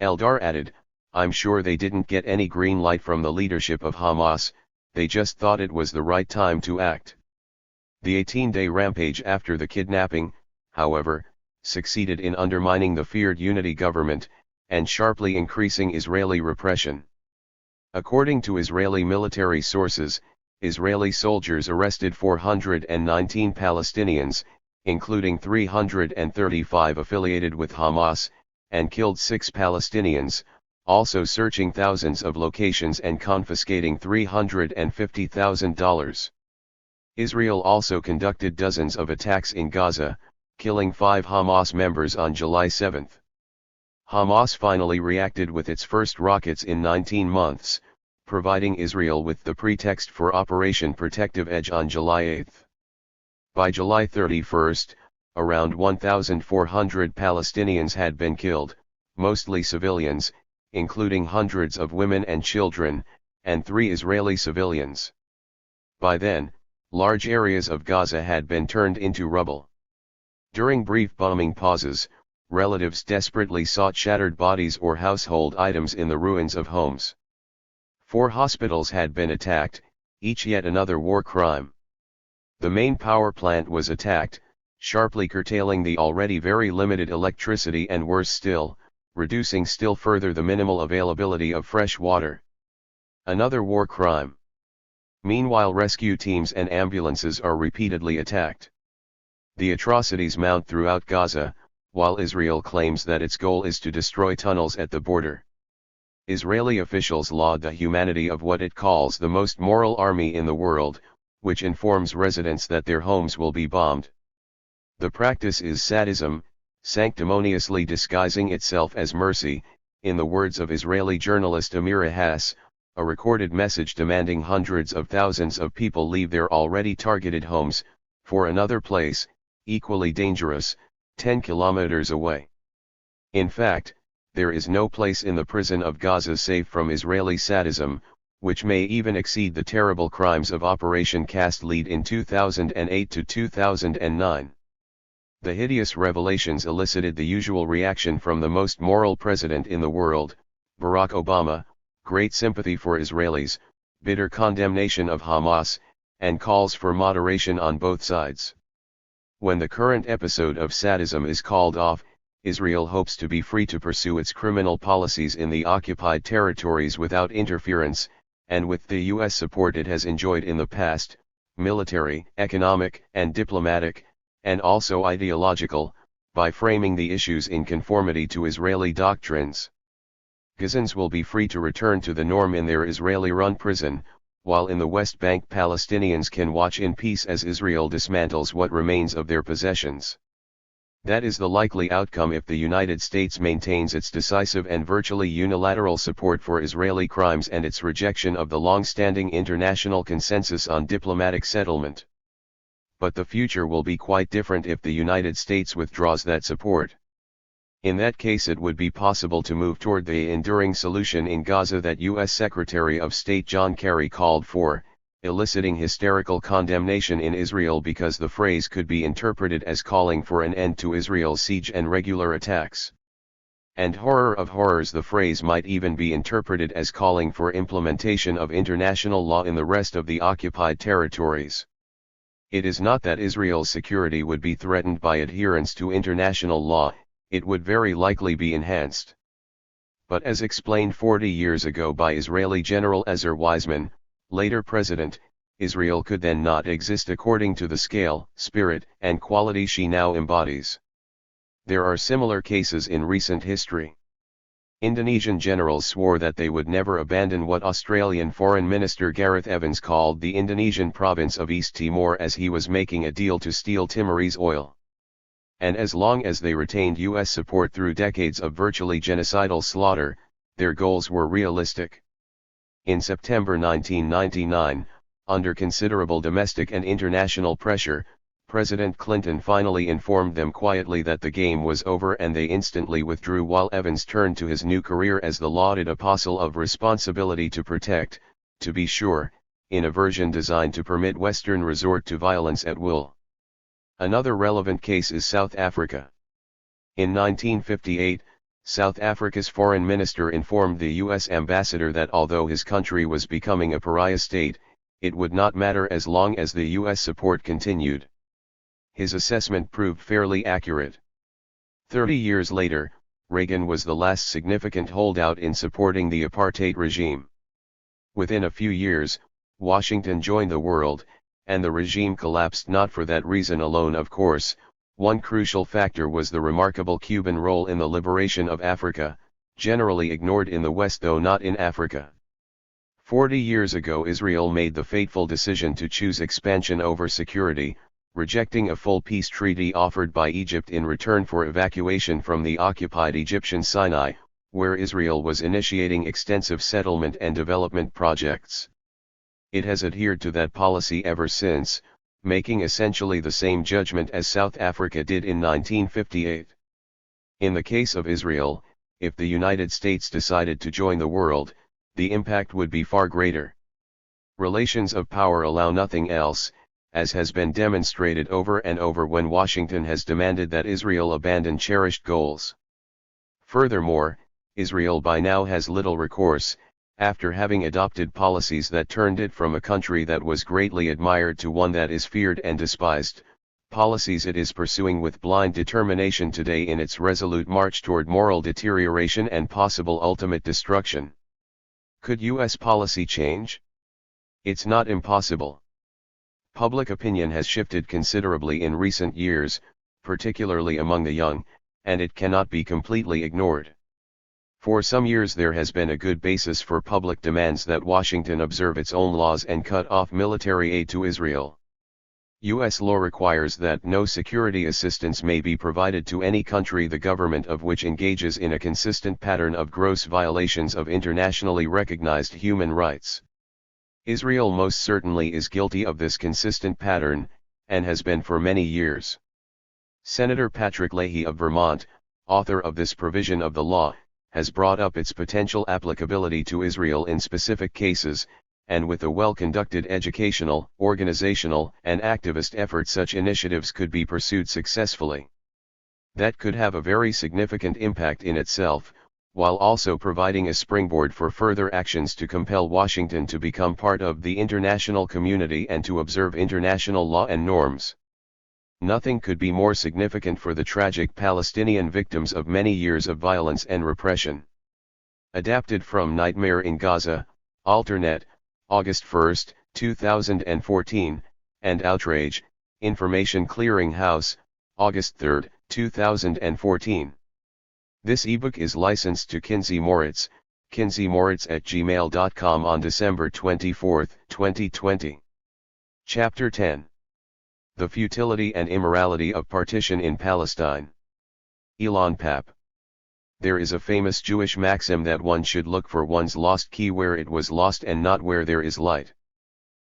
Eldar added, "I'm sure they didn't get any green light from the leadership of Hamas, they just thought it was the right time to act." The 18-day rampage after the kidnapping, however, succeeded in undermining the feared unity government, and sharply increasing Israeli repression. According to Israeli military sources, Israeli soldiers arrested 419 Palestinians, including 335 affiliated with Hamas, and killed 6 Palestinians, also searching thousands of locations and confiscating $350,000. Israel also conducted dozens of attacks in Gaza, killing 5 Hamas members on July 7. Hamas finally reacted with its first rockets in 19 months, providing Israel with the pretext for Operation Protective Edge on July 8. By July 31, around 1,400 Palestinians had been killed, mostly civilians, including hundreds of women and children, and 3 Israeli civilians. By then, large areas of Gaza had been turned into rubble. During brief bombing pauses, relatives desperately sought shattered bodies or household items in the ruins of homes. 4 hospitals had been attacked, each yet another war crime. The main power plant was attacked, sharply curtailing the already very limited electricity and, worse still, reducing still further the minimal availability of fresh water. Another war crime. Meanwhile, rescue teams and ambulances are repeatedly attacked. The atrocities mount throughout Gaza, while Israel claims that its goal is to destroy tunnels at the border. Israeli officials laud the humanity of what it calls the most moral army in the world, which informs residents that their homes will be bombed. The practice is sadism, sanctimoniously disguising itself as mercy, in the words of Israeli journalist Amira Hass, a recorded message demanding hundreds of thousands of people leave their already targeted homes, for another place, equally dangerous, 10 kilometers away. In fact, there is no place in the prison of Gaza safe from Israeli sadism, which may even exceed the terrible crimes of Operation Cast Lead in 2008 to 2009. The hideous revelations elicited the usual reaction from the most moral president in the world, Barack Obama: great sympathy for Israelis, bitter condemnation of Hamas, and calls for moderation on both sides. When the current episode of sadism is called off, Israel hopes to be free to pursue its criminal policies in the occupied territories without interference, and with the U.S. support it has enjoyed in the past, military, economic, and diplomatic, and also ideological, by framing the issues in conformity to Israeli doctrines. Gazans will be free to return to the norm in their Israeli-run prison, while in the West Bank Palestinians can watch in peace as Israel dismantles what remains of their possessions. That is the likely outcome if the United States maintains its decisive and virtually unilateral support for Israeli crimes and its rejection of the long-standing international consensus on diplomatic settlement. But the future will be quite different if the United States withdraws that support. In that case it would be possible to move toward the enduring solution in Gaza that U.S. Secretary of State John Kerry called for, eliciting hysterical condemnation in Israel because the phrase could be interpreted as calling for an end to Israel's siege and regular attacks. And horror of horrors, the phrase might even be interpreted as calling for implementation of international law in the rest of the occupied territories. It is not that Israel's security would be threatened by adherence to international law, it would very likely be enhanced. But as explained 40 years ago by Israeli General Ezer Weizman, later president, Israel could then not exist according to the scale, spirit, and quality she now embodies. There are similar cases in recent history. Indonesian generals swore that they would never abandon what Australian Foreign Minister Gareth Evans called the Indonesian province of East Timor as he was making a deal to steal Timorese oil. And as long as they retained U.S. support through decades of virtually genocidal slaughter, their goals were realistic. In September 1999, under considerable domestic and international pressure, President Clinton finally informed them quietly that the game was over, and they instantly withdrew while Evans turned to his new career as the lauded apostle of responsibility to protect, to be sure, in a version designed to permit Western resort to violence at will. Another relevant case is South Africa. In 1958, South Africa's foreign minister informed the U.S. ambassador that although his country was becoming a pariah state, it would not matter as long as the U.S. support continued. His assessment proved fairly accurate. 30 years later, Reagan was the last significant holdout in supporting the apartheid regime. Within a few years, Washington joined the world, and the regime collapsed, not for that reason alone, of course. One crucial factor was the remarkable Cuban role in the liberation of Africa, generally ignored in the West though not in Africa. 40 years ago Israel made the fateful decision to choose expansion over security, rejecting a full peace treaty offered by Egypt in return for evacuation from the occupied Egyptian Sinai, where Israel was initiating extensive settlement and development projects. It has adhered to that policy ever since, making essentially the same judgment as South Africa did in 1958. In the case of Israel, if the United States decided to join the world, the impact would be far greater. Relations of power allow nothing else, as has been demonstrated over and over when Washington has demanded that Israel abandon cherished goals. Furthermore, Israel by now has little recourse, after having adopted policies that turned it from a country that was greatly admired to one that is feared and despised, policies it is pursuing with blind determination today in its resolute march toward moral deterioration and possible ultimate destruction. Could U.S. policy change? It's not impossible. Public opinion has shifted considerably in recent years, particularly among the young, and it cannot be completely ignored. For some years there has been a good basis for public demands that Washington observe its own laws and cut off military aid to Israel. U.S. law requires that no security assistance may be provided to any country the government of which engages in a consistent pattern of gross violations of internationally recognized human rights. Israel most certainly is guilty of this consistent pattern, and has been for many years. Senator Patrick Leahy of Vermont, author of this provision of the law, has brought up its potential applicability to Israel in specific cases, and with a well-conducted educational, organizational, and activist effort such initiatives could be pursued successfully. That could have a very significant impact in itself, while also providing a springboard for further actions to compel Washington to become part of the international community and to observe international law and norms. Nothing could be more significant for the tragic Palestinian victims of many years of violence and repression. Adapted from Nightmare in Gaza, Alternet, August 1, 2014, and Outrage, Information Clearinghouse, August 3, 2014. This ebook is licensed to Kinsey Moritz, kinseymoritz@gmail.com on December 24, 2020. Chapter 10. The Futility and Immorality of Partition in Palestine. Ilan Pappe. There is a famous Jewish maxim that one should look for one's lost key where it was lost and not where there is light.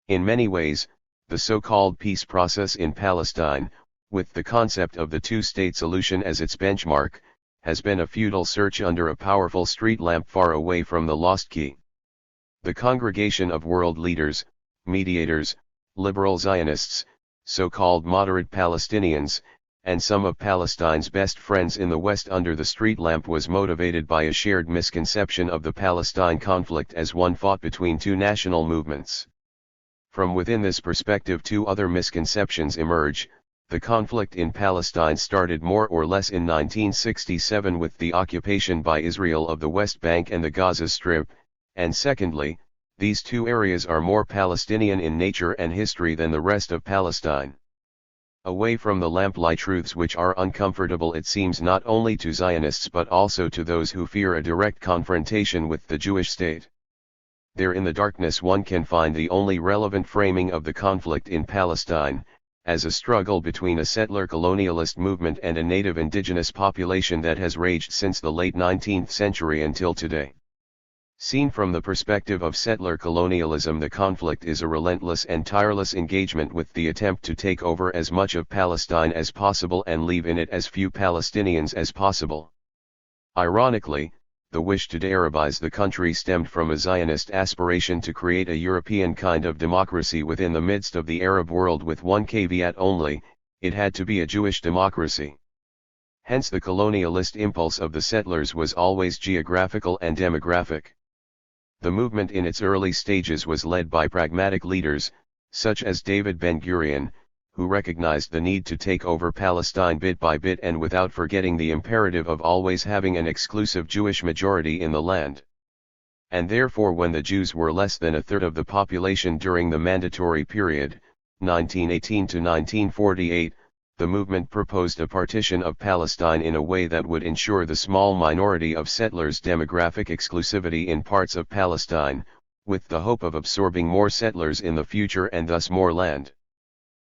In many ways, the so-called peace process in Palestine, with the concept of the two-state solution as its benchmark, has been a futile search under a powerful street lamp far away from the lost key. The congregation of world leaders, mediators, liberal Zionists, so-called moderate Palestinians, and some of Palestine's best friends in the West under the street lamp was motivated by a shared misconception of the Palestine conflict as one fought between two national movements. From within this perspective, two other misconceptions emerge. The conflict in Palestine started more or less in 1967 with the occupation by Israel of the West Bank and the Gaza Strip, and secondly, these two areas are more Palestinian in nature and history than the rest of Palestine. Away from the lamplight truths which are uncomfortable, it seems, not only to Zionists but also to those who fear a direct confrontation with the Jewish state. There in the darkness one can find the only relevant framing of the conflict in Palestine, as a struggle between a settler colonialist movement and a native indigenous population that has raged since the late 19th century until today. Seen from the perspective of settler colonialism, the conflict is a relentless and tireless engagement with the attempt to take over as much of Palestine as possible and leave in it as few Palestinians as possible. Ironically, the wish to de-Arabize the country stemmed from a Zionist aspiration to create a European kind of democracy within the midst of the Arab world, with one caveat only: it had to be a Jewish democracy. Hence the colonialist impulse of the settlers was always geographical and demographic. The movement in its early stages was led by pragmatic leaders, such as David Ben-Gurion, who recognized the need to take over Palestine bit by bit and without forgetting the imperative of always having an exclusive Jewish majority in the land. And therefore, when the Jews were less than a third of the population during the mandatory period, 1918 to 1948, the movement proposed a partition of Palestine in a way that would ensure the small minority of settlers' demographic exclusivity in parts of Palestine, with the hope of absorbing more settlers in the future and thus more land.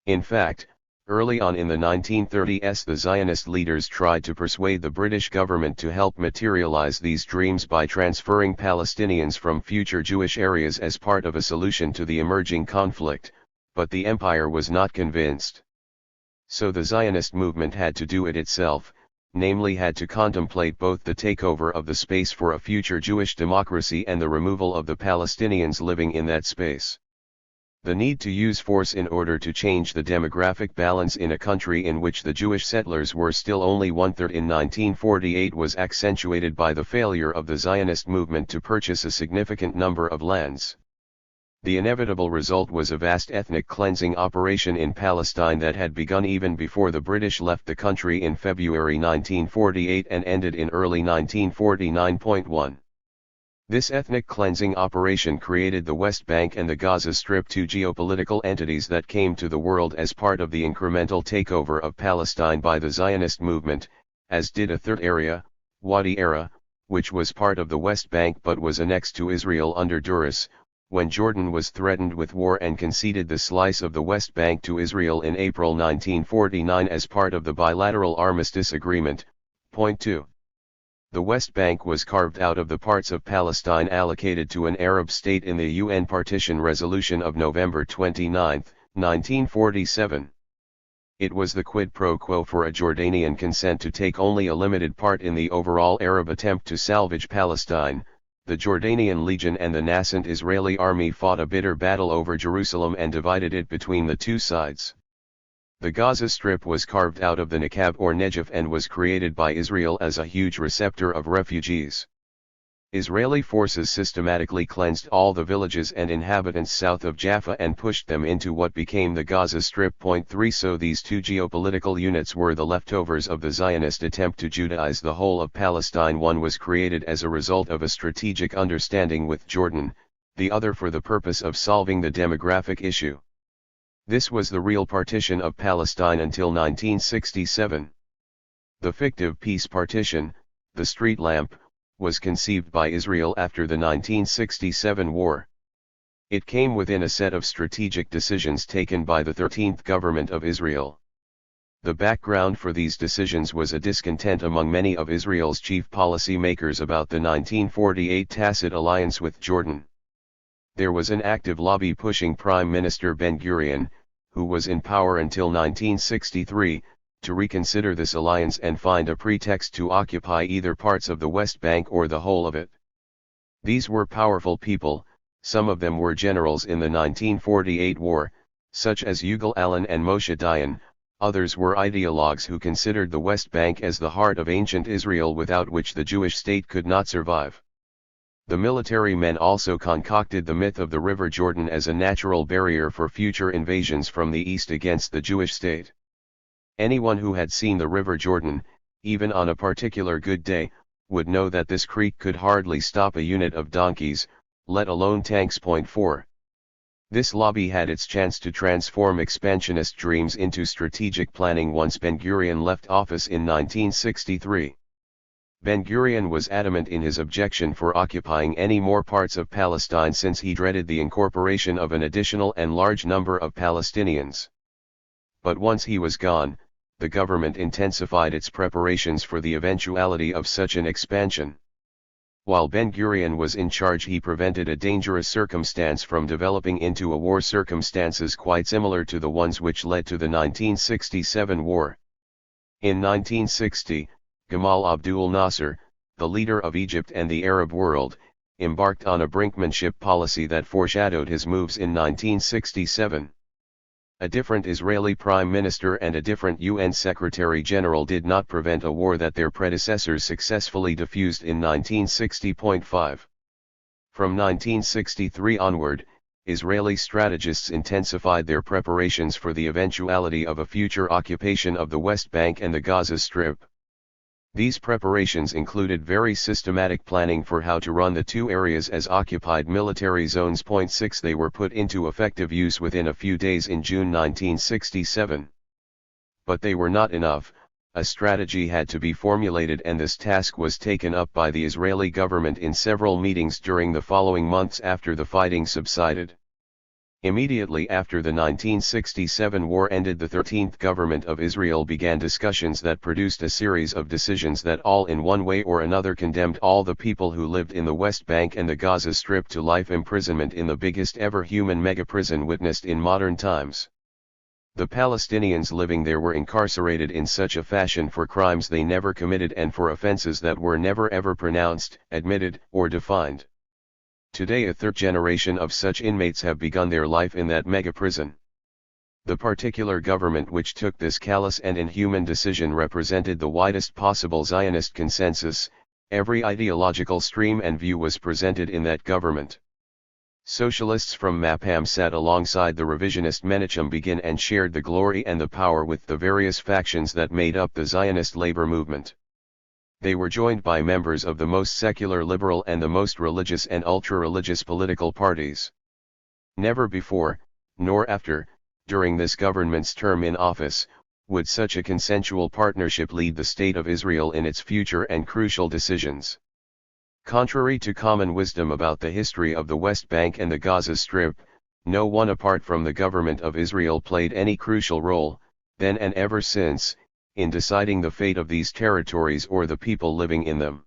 In fact, early on in the 1930s, the Zionist leaders tried to persuade the British government to help materialize these dreams by transferring Palestinians from future Jewish areas as part of a solution to the emerging conflict, but the empire was not convinced. So the Zionist movement had to do it itself, namely had to contemplate both the takeover of the space for a future Jewish democracy and the removal of the Palestinians living in that space. The need to use force in order to change the demographic balance in a country in which the Jewish settlers were still only one-third in 1948 was accentuated by the failure of the Zionist movement to purchase a significant number of lands. The inevitable result was a vast ethnic cleansing operation in Palestine that had begun even before the British left the country in February 1948 and ended in early 1949. This ethnic cleansing operation created the West Bank and the Gaza Strip, two geopolitical entities that came to the world as part of the incremental takeover of Palestine by the Zionist movement, as did a third area, Wadi Era, which was part of the West Bank but was annexed to Israel under duress, when Jordan was threatened with war and conceded the slice of the West Bank to Israel in April 1949 as part of the bilateral armistice agreement. Point 2. The West Bank was carved out of the parts of Palestine allocated to an Arab state in the UN Partition Resolution of November 29, 1947. It was the quid pro quo for a Jordanian consent to take only a limited part in the overall Arab attempt to salvage Palestine. The Jordanian Legion and the nascent Israeli army fought a bitter battle over Jerusalem and divided it between the two sides. The Gaza Strip was carved out of the Negev or Negev and was created by Israel as a huge receptor of refugees. Israeli forces systematically cleansed all the villages and inhabitants south of Jaffa and pushed them into what became the Gaza Strip. Point 3. So these two geopolitical units were the leftovers of the Zionist attempt to Judaize the whole of Palestine. One was created as a result of a strategic understanding with Jordan, the other for the purpose of solving the demographic issue. This was the real partition of Palestine until 1967. The fictive peace partition, the street lamp, was conceived by Israel after the 1967 war. It came within a set of strategic decisions taken by the 13th government of Israel. The background for these decisions was a discontent among many of Israel's chief policy makers about the 1948 tacit alliance with Jordan. There was an active lobby pushing Prime Minister Ben-Gurion, who was in power until 1963, to reconsider this alliance and find a pretext to occupy either parts of the West Bank or the whole of it. These were powerful people, some of them were generals in the 1948 war, such as Yigal Allon and Moshe Dayan, others were ideologues who considered the West Bank as the heart of ancient Israel without which the Jewish state could not survive. The military men also concocted the myth of the River Jordan as a natural barrier for future invasions from the east against the Jewish state. Anyone who had seen the River Jordan, even on a particular good day, would know that this creek could hardly stop a unit of donkeys, let alone tanks. Point 4. This lobby had its chance to transform expansionist dreams into strategic planning once Ben-Gurion left office in 1963. Ben-Gurion was adamant in his objection for occupying any more parts of Palestine since he dreaded the incorporation of an additional and large number of Palestinians. But once he was gone, the government intensified its preparations for the eventuality of such an expansion. While Ben-Gurion was in charge, he prevented a dangerous circumstance from developing into a war, circumstances quite similar to the ones which led to the 1967 war. In 1960, Gamal Abdul Nasser, the leader of Egypt and the Arab world, embarked on a brinkmanship policy that foreshadowed his moves in 1967. A different Israeli prime minister and a different UN secretary general did not prevent a war that their predecessors successfully diffused in 1960.5. From 1963 onward, Israeli strategists intensified their preparations for the eventuality of a future occupation of the West Bank and the Gaza Strip. These preparations included very systematic planning for how to run the two areas as occupied military zones. Point 6. They were put into effective use within a few days in June 1967. But they were not enough. A strategy had to be formulated, and this task was taken up by the Israeli government in several meetings during the following months after the fighting subsided. Immediately after the 1967 war ended, the 13th government of Israel began discussions that produced a series of decisions that all in one way or another condemned all the people who lived in the West Bank and the Gaza Strip to life imprisonment in the biggest ever human megaprison witnessed in modern times. The Palestinians living there were incarcerated in such a fashion for crimes they never committed and for offenses that were never ever pronounced, admitted, or defined. Today a third generation of such inmates have begun their life in that mega-prison. The particular government which took this callous and inhuman decision represented the widest possible Zionist consensus. Every ideological stream and view was presented in that government. Socialists from Mapam sat alongside the revisionist Menachem Begin and shared the glory and the power with the various factions that made up the Zionist labor movement. They were joined by members of the most secular liberal and the most religious and ultra-religious political parties. Never before, nor after, during this government's term in office, would such a consensual partnership lead the State of Israel in its future and crucial decisions. Contrary to common wisdom about the history of the West Bank and the Gaza Strip, no one apart from the government of Israel played any crucial role, then and ever since, in deciding the fate of these territories or the people living in them.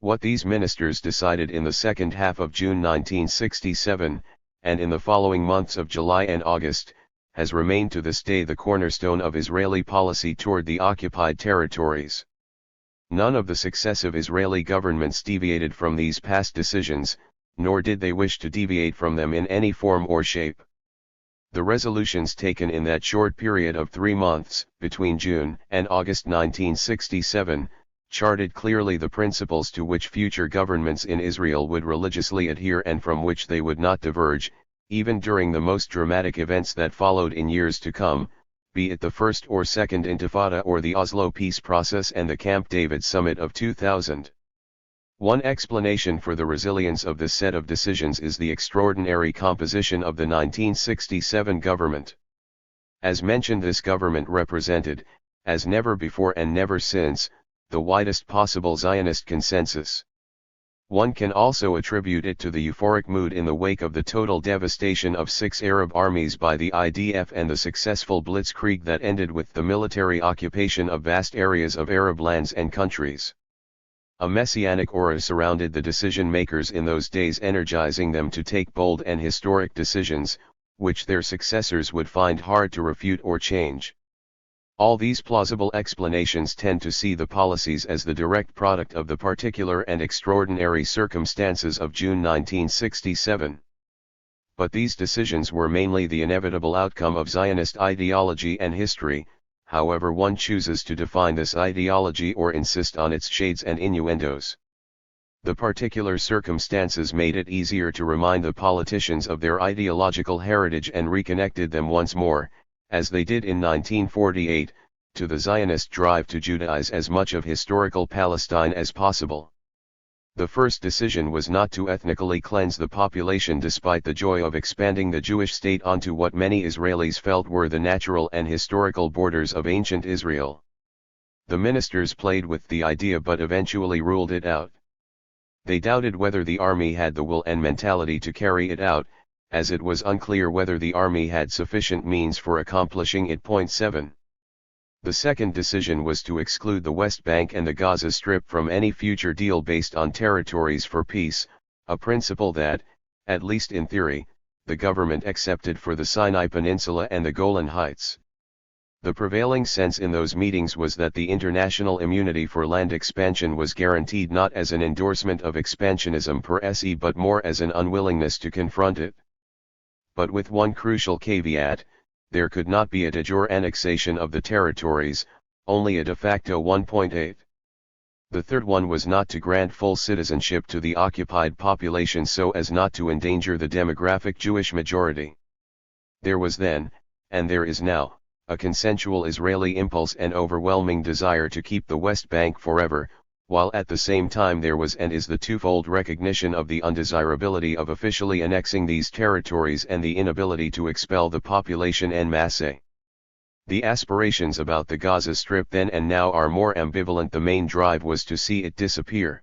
What these ministers decided in the second half of June 1967, and in the following months of July and August, has remained to this day the cornerstone of Israeli policy toward the occupied territories. None of the successive Israeli governments deviated from these past decisions, nor did they wish to deviate from them in any form or shape. The resolutions taken in that short period of 3 months, between June and August 1967, charted clearly the principles to which future governments in Israel would religiously adhere and from which they would not diverge, even during the most dramatic events that followed in years to come, be it the First or Second Intifada or the Oslo peace process and the Camp David summit of 2000. One explanation for the resilience of this set of decisions is the extraordinary composition of the 1967 government. As mentioned, this government represented, as never before and never since, the widest possible Zionist consensus. One can also attribute it to the euphoric mood in the wake of the total devastation of 6 Arab armies by the IDF and the successful blitzkrieg that ended with the military occupation of vast areas of Arab lands and countries. A messianic aura surrounded the decision-makers in those days, energizing them to take bold and historic decisions, which their successors would find hard to refute or change. All these plausible explanations tend to see the policies as the direct product of the particular and extraordinary circumstances of June 1967. But these decisions were mainly the inevitable outcome of Zionist ideology and history, however one chooses to define this ideology or insist on its shades and innuendos. The particular circumstances made it easier to remind the politicians of their ideological heritage and reconnected them once more, as they did in 1948, to the Zionist drive to Judaize as much of historical Palestine as possible. The first decision was not to ethnically cleanse the population despite the joy of expanding the Jewish state onto what many Israelis felt were the natural and historical borders of ancient Israel. The ministers played with the idea but eventually ruled it out. They doubted whether the army had the will and mentality to carry it out, as it was unclear whether the army had sufficient means for accomplishing it. 7. The second decision was to exclude the West Bank and the Gaza Strip from any future deal based on territories for peace, a principle that, at least in theory, the government accepted for the Sinai Peninsula and the Golan Heights. The prevailing sense in those meetings was that the international immunity for land expansion was guaranteed not as an endorsement of expansionism per se but more as an unwillingness to confront it. But with one crucial caveat: there could not be a de jure annexation of the territories, only a de facto 1.8. The third one was not to grant full citizenship to the occupied population so as not to endanger the demographic Jewish majority. There was then, and there is now, a consensual Israeli impulse and overwhelming desire to keep the West Bank forever, while at the same time there was and is the twofold recognition of the undesirability of officially annexing these territories and the inability to expel the population en masse. The aspirations about the Gaza Strip then and now are more ambivalent. The main drive was to see it disappear.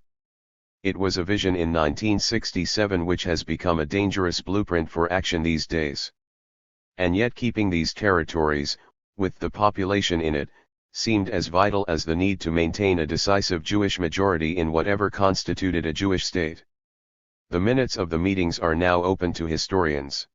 It was a vision in 1967 which has become a dangerous blueprint for action these days. And yet keeping these territories, with the population in it, seemed as vital as the need to maintain a decisive Jewish majority in whatever constituted a Jewish state. The minutes of the meetings are now open to historians.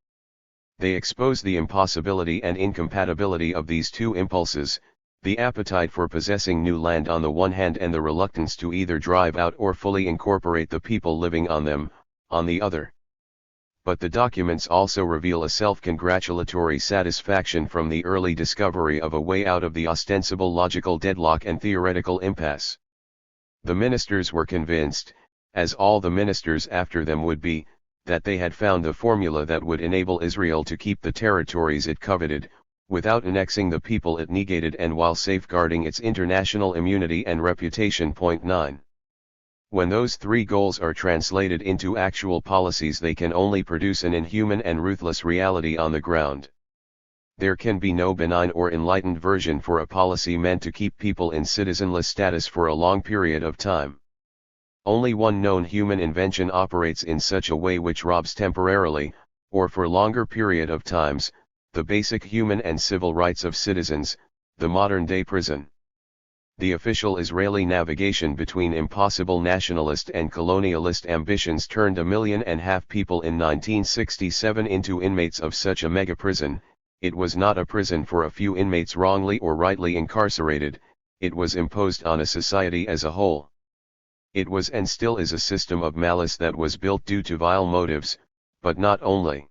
They expose the impossibility and incompatibility of these two impulses, the appetite for possessing new land on the one hand and the reluctance to either drive out or fully incorporate the people living on them, on the other. But the documents also reveal a self-congratulatory satisfaction from the early discovery of a way out of the ostensible logical deadlock and theoretical impasse. The ministers were convinced, as all the ministers after them would be, that they had found the formula that would enable Israel to keep the territories it coveted, without annexing the people it negated and while safeguarding its international immunity and reputation. 9. When those three goals are translated into actual policies, they can only produce an inhuman and ruthless reality on the ground. There can be no benign or enlightened version for a policy meant to keep people in citizenless status for a long period of time. Only one known human invention operates in such a way which robs temporarily, or for longer period of times, the basic human and civil rights of citizens, the modern-day prison. The official Israeli navigation between impossible nationalist and colonialist ambitions turned 1.5 million people in 1967 into inmates of such a mega-prison. It was not a prison for a few inmates wrongly or rightly incarcerated, it was imposed on a society as a whole. It was and still is a system of malice that was built due to vile motives, but not only.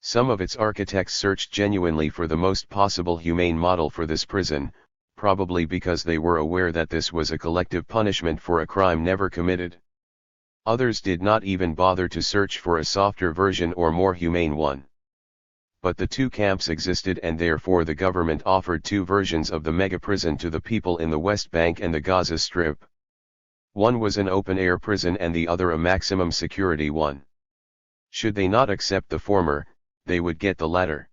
Some of its architects searched genuinely for the most possible humane model for this prison, probably because they were aware that this was a collective punishment for a crime never committed. Others did not even bother to search for a softer version or more humane one. But the two camps existed, and therefore the government offered two versions of the mega-prison to the people in the West Bank and the Gaza Strip. One was an open-air prison and the other a maximum security one. Should they not accept the former, they would get the latter.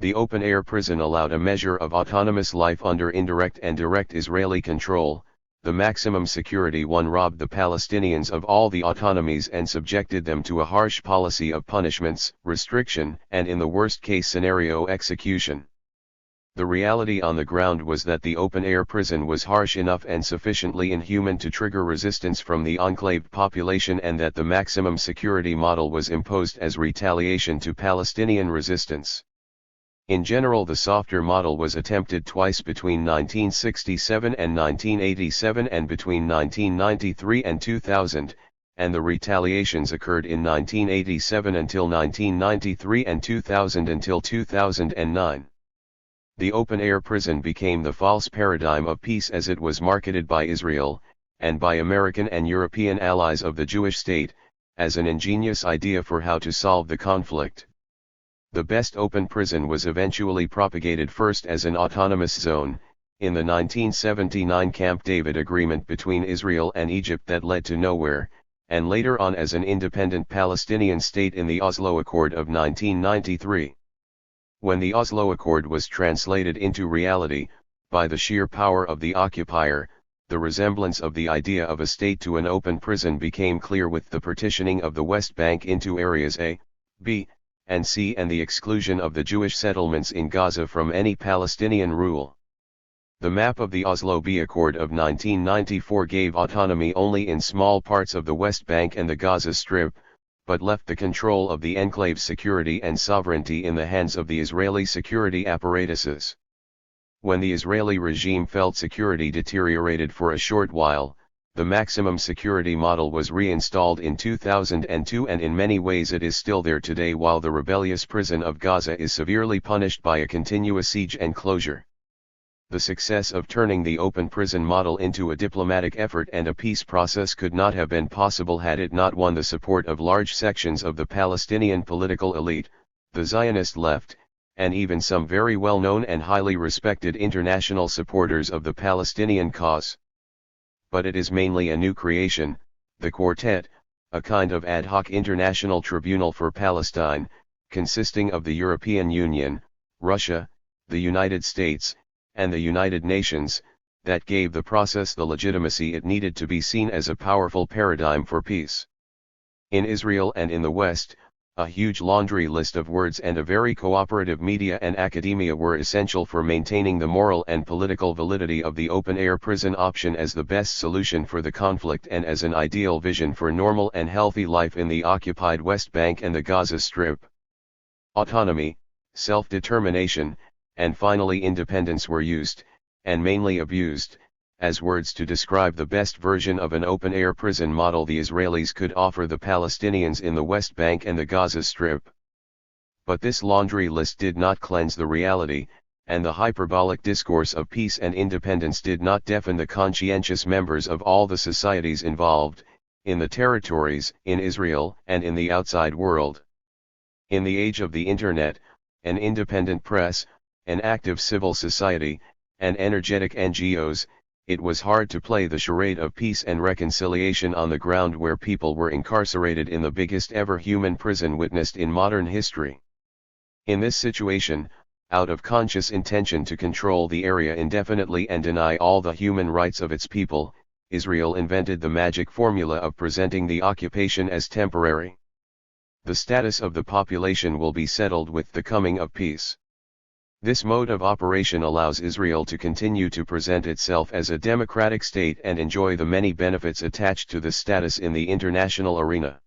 The open-air prison allowed a measure of autonomous life under indirect and direct Israeli control. The maximum security one robbed the Palestinians of all the autonomies and subjected them to a harsh policy of punishments, restriction, and in the worst-case scenario execution. The reality on the ground was that the open-air prison was harsh enough and sufficiently inhuman to trigger resistance from the enclaved population, and that the maximum security model was imposed as retaliation to Palestinian resistance. In general, the softer model was attempted twice between 1967 and 1987 and between 1993 and 2000, and the retaliations occurred in 1987 until 1993 and 2000 until 2009. The open-air prison became the false paradigm of peace as it was marketed by Israel, and by American and European allies of the Jewish state, as an ingenious idea for how to solve the conflict. The best open prison was eventually propagated first as an autonomous zone, in the 1979 Camp David agreement between Israel and Egypt that led to nowhere, and later on as an independent Palestinian state in the Oslo Accord of 1993. When the Oslo Accord was translated into reality, by the sheer power of the occupier, the resemblance of the idea of a state to an open prison became clear with the partitioning of the West Bank into areas A, B, and C, and the exclusion of the Jewish settlements in Gaza from any Palestinian rule. The map of the Oslo B Accord of 1994 gave autonomy only in small parts of the West Bank and the Gaza Strip, but left the control of the enclave's security and sovereignty in the hands of the Israeli security apparatuses. When the Israeli regime felt security deteriorated for a short while, the maximum security model was reinstalled in 2002, and in many ways it is still there today, while the rebellious prison of Gaza is severely punished by a continuous siege and closure. The success of turning the open prison model into a diplomatic effort and a peace process could not have been possible had it not won the support of large sections of the Palestinian political elite, the Zionist left, and even some very well-known and highly respected international supporters of the Palestinian cause. But it is mainly a new creation, the Quartet, a kind of ad hoc international tribunal for Palestine, consisting of the European Union, Russia, the United States, and the United Nations, that gave the process the legitimacy it needed to be seen as a powerful paradigm for peace. In Israel and in the West, a huge laundry list of words and a very cooperative media and academia were essential for maintaining the moral and political validity of the open-air prison option as the best solution for the conflict and as an ideal vision for normal and healthy life in the occupied West Bank and the Gaza Strip. Autonomy, self-determination, and finally independence were used, and mainly abused, as words to describe the best version of an open-air prison model the Israelis could offer the Palestinians in the West Bank and the Gaza Strip. But this laundry list did not cleanse the reality, and the hyperbolic discourse of peace and independence did not deafen the conscientious members of all the societies involved, in the territories, in Israel, and in the outside world. In the age of the Internet, an independent press, an active civil society, and energetic NGOs, it was hard to play the charade of peace and reconciliation on the ground where people were incarcerated in the biggest ever human prison witnessed in modern history. In this situation, out of conscious intention to control the area indefinitely and deny all the human rights of its people, Israel invented the magic formula of presenting the occupation as temporary. The status of the population will be settled with the coming of peace. This mode of operation allows Israel to continue to present itself as a democratic state and enjoy the many benefits attached to this status in the international arena.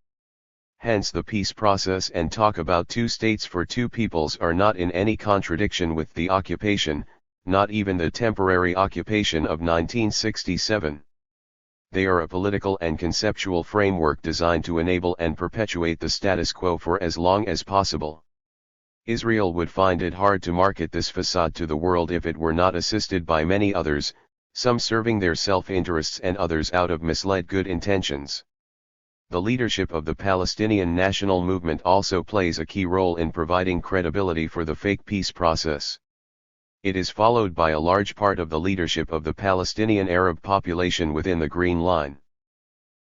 Hence the peace process and talk about two states for two peoples are not in any contradiction with the occupation, not even the temporary occupation of 1967. They are a political and conceptual framework designed to enable and perpetuate the status quo for as long as possible. Israel would find it hard to market this facade to the world if it were not assisted by many others, some serving their self-interests and others out of misled good intentions. The leadership of the Palestinian national movement also plays a key role in providing credibility for the fake peace process. It is followed by a large part of the leadership of the Palestinian Arab population within the Green Line.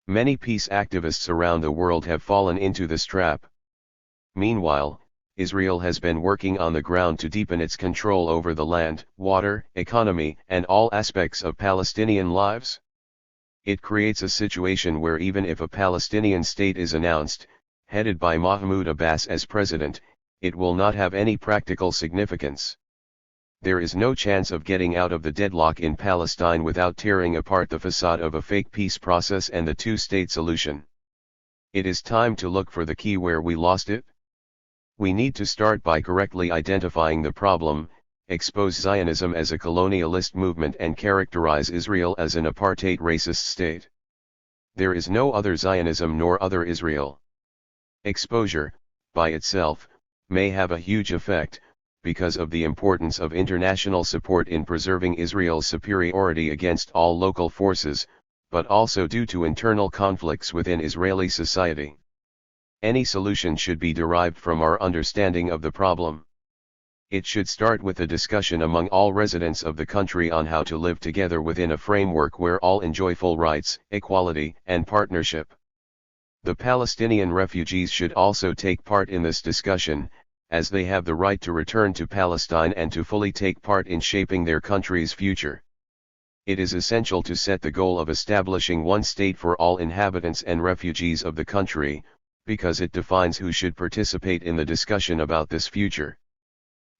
Many peace activists around the world have fallen into this trap. Meanwhile, Israel has been working on the ground to deepen its control over the land, water, economy, and all aspects of Palestinian lives. It creates a situation where even if a Palestinian state is announced, headed by Mahmoud Abbas as president, it will not have any practical significance. There is no chance of getting out of the deadlock in Palestine without tearing apart the facade of a fake peace process and the two-state solution. It is time to look for the key where we lost it. We need to start by correctly identifying the problem, expose Zionism as a colonialist movement and characterize Israel as an apartheid racist state. There is no other Zionism nor other Israel. Exposure, by itself, may have a huge effect, because of the importance of international support in preserving Israel's superiority against all local forces, but also due to internal conflicts within Israeli society. Any solution should be derived from our understanding of the problem. It should start with a discussion among all residents of the country on how to live together within a framework where all enjoy full rights, equality, and partnership. The Palestinian refugees should also take part in this discussion, as they have the right to return to Palestine and to fully take part in shaping their country's future. It is essential to set the goal of establishing one state for all inhabitants and refugees of the country, because it defines who should participate in the discussion about this future.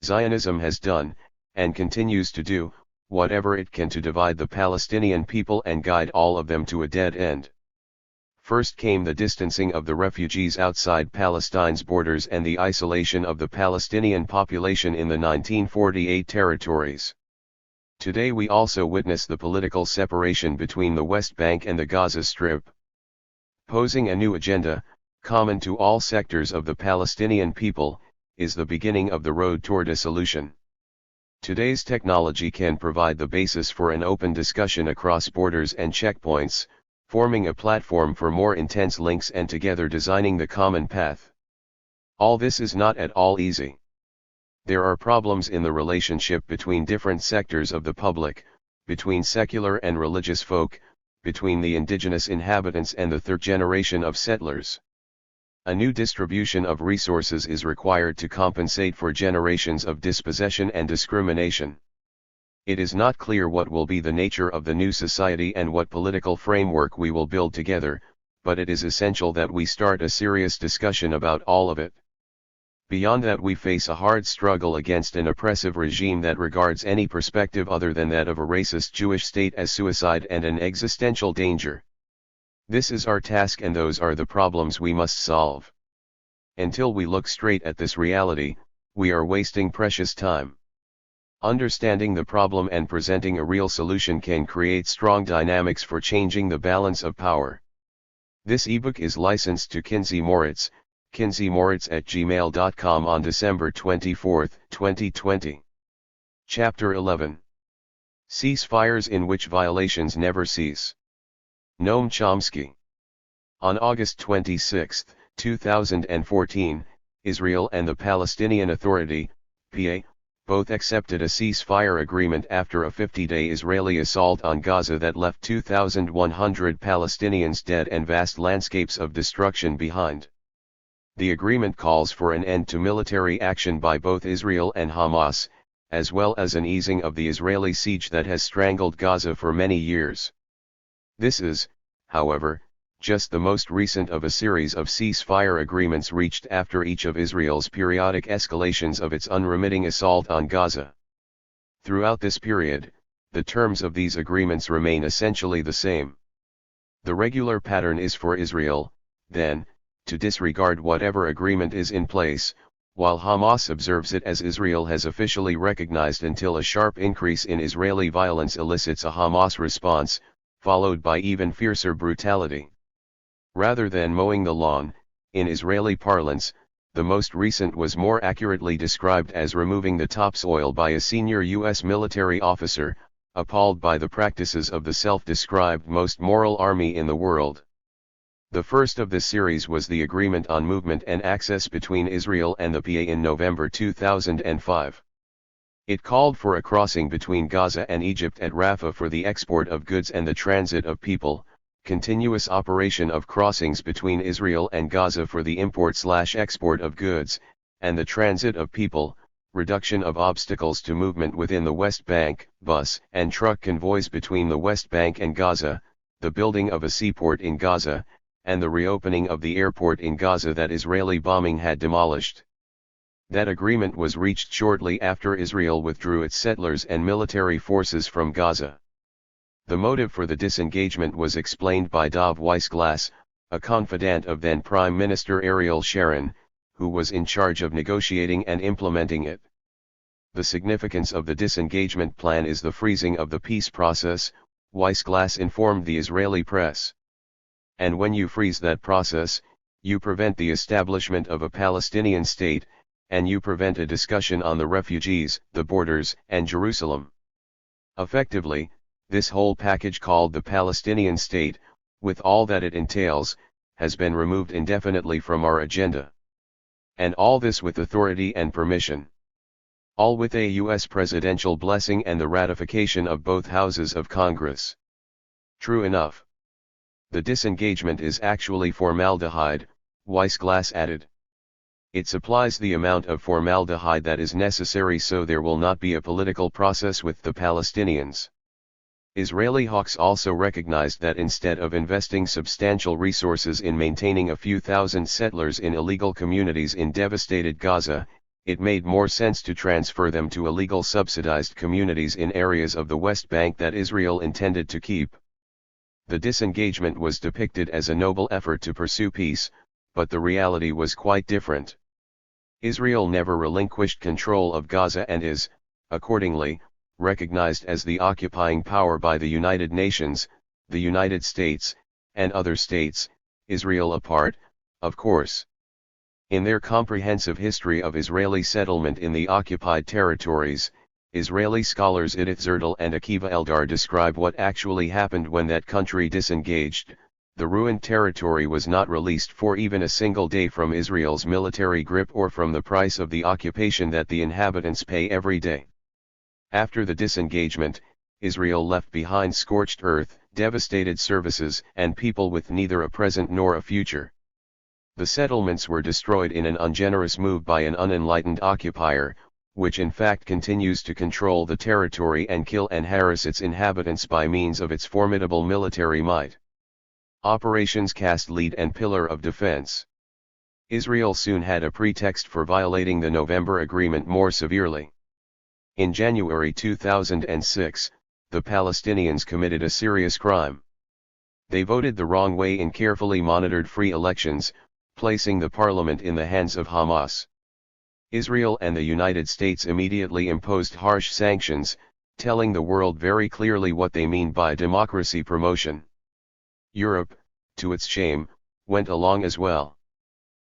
Zionism has done, and continues to do, whatever it can to divide the Palestinian people and guide all of them to a dead end. First came the distancing of the refugees outside Palestine's borders and the isolation of the Palestinian population in the 1948 territories. Today we also witness the political separation between the West Bank and the Gaza Strip. Posing a new agenda, common to all sectors of the Palestinian people, is the beginning of the road toward a solution. Today's technology can provide the basis for an open discussion across borders and checkpoints, forming a platform for more intense links and together designing the common path. All this is not at all easy. There are problems in the relationship between different sectors of the public, between secular and religious folk, between the indigenous inhabitants and the third generation of settlers. A new distribution of resources is required to compensate for generations of dispossession and discrimination. It is not clear what will be the nature of the new society and what political framework we will build together, but it is essential that we start a serious discussion about all of it. Beyond that, we face a hard struggle against an oppressive regime that regards any perspective other than that of a racist Jewish state as suicide and an existential danger. This is our task and those are the problems we must solve. Until we look straight at this reality, we are wasting precious time. Understanding the problem and presenting a real solution can create strong dynamics for changing the balance of power. This ebook is licensed to Kinsey Moritz, kinseymoritz@gmail.com on December 24, 2020. Chapter 11. Ceasefires in which violations never cease. Noam Chomsky. On August 26, 2014, Israel and the Palestinian Authority, PA, both accepted a ceasefire agreement after a 50-day Israeli assault on Gaza that left 2,100 Palestinians dead and vast landscapes of destruction behind. The agreement calls for an end to military action by both Israel and Hamas, as well as an easing of the Israeli siege that has strangled Gaza for many years. This is, however, just the most recent of a series of ceasefire agreements reached after each of Israel's periodic escalations of its unremitting assault on Gaza. Throughout this period, the terms of these agreements remain essentially the same. The regular pattern is for Israel, then, to disregard whatever agreement is in place, while Hamas observes it as Israel has officially recognized, until a sharp increase in Israeli violence elicits a Hamas response, followed by even fiercer brutality. Rather than mowing the lawn, in Israeli parlance, the most recent was more accurately described as removing the topsoil by a senior U.S. military officer, appalled by the practices of the self-described most moral army in the world. The first of this series was the Agreement on Movement and Access between Israel and the PA in November 2005. It called for a crossing between Gaza and Egypt at Rafah for the export of goods and the transit of people, continuous operation of crossings between Israel and Gaza for the import/export of goods, and the transit of people, reduction of obstacles to movement within the West Bank, bus and truck convoys between the West Bank and Gaza, the building of a seaport in Gaza, and the reopening of the airport in Gaza that Israeli bombing had demolished. That agreement was reached shortly after Israel withdrew its settlers and military forces from Gaza. The motive for the disengagement was explained by Dov Weissglass, a confidant of then Prime Minister Ariel Sharon, who was in charge of negotiating and implementing it. The significance of the disengagement plan is the freezing of the peace process, Weissglass informed the Israeli press. And when you freeze that process, you prevent the establishment of a Palestinian state, and you prevent a discussion on the refugees, the borders, and Jerusalem. Effectively, this whole package called the Palestinian state, with all that it entails, has been removed indefinitely from our agenda. And all this with authority and permission. All with a U.S. presidential blessing and the ratification of both houses of Congress. True enough. The disengagement is actually formaldehyde, Weissglass added. It supplies the amount of formaldehyde that is necessary so there will not be a political process with the Palestinians. Israeli hawks also recognized that instead of investing substantial resources in maintaining a few thousand settlers in illegal communities in devastated Gaza, it made more sense to transfer them to illegal subsidized communities in areas of the West Bank that Israel intended to keep. The disengagement was depicted as a noble effort to pursue peace, but the reality was quite different. Israel never relinquished control of Gaza and is, accordingly, recognized as the occupying power by the United Nations, the United States, and other states, Israel apart, of course. In their comprehensive history of Israeli settlement in the occupied territories, Israeli scholars Edith Zertel and Akiva Eldar describe what actually happened when that country disengaged. The ruined territory was not released for even a single day from Israel's military grip or from the price of the occupation that the inhabitants pay every day. After the disengagement, Israel left behind scorched earth, devastated services, and people with neither a present nor a future. The settlements were destroyed in an ungenerous move by an unenlightened occupier, which in fact continues to control the territory and kill and harass its inhabitants by means of its formidable military might. Operations Cast Lead and Pillar of Defense. Israel soon had a pretext for violating the November agreement more severely. In January 2006, the Palestinians committed a serious crime. They voted the wrong way in carefully monitored free elections, placing the parliament in the hands of Hamas. Israel and the United States immediately imposed harsh sanctions, telling the world very clearly what they mean by democracy promotion. Europe, to its shame, went along as well.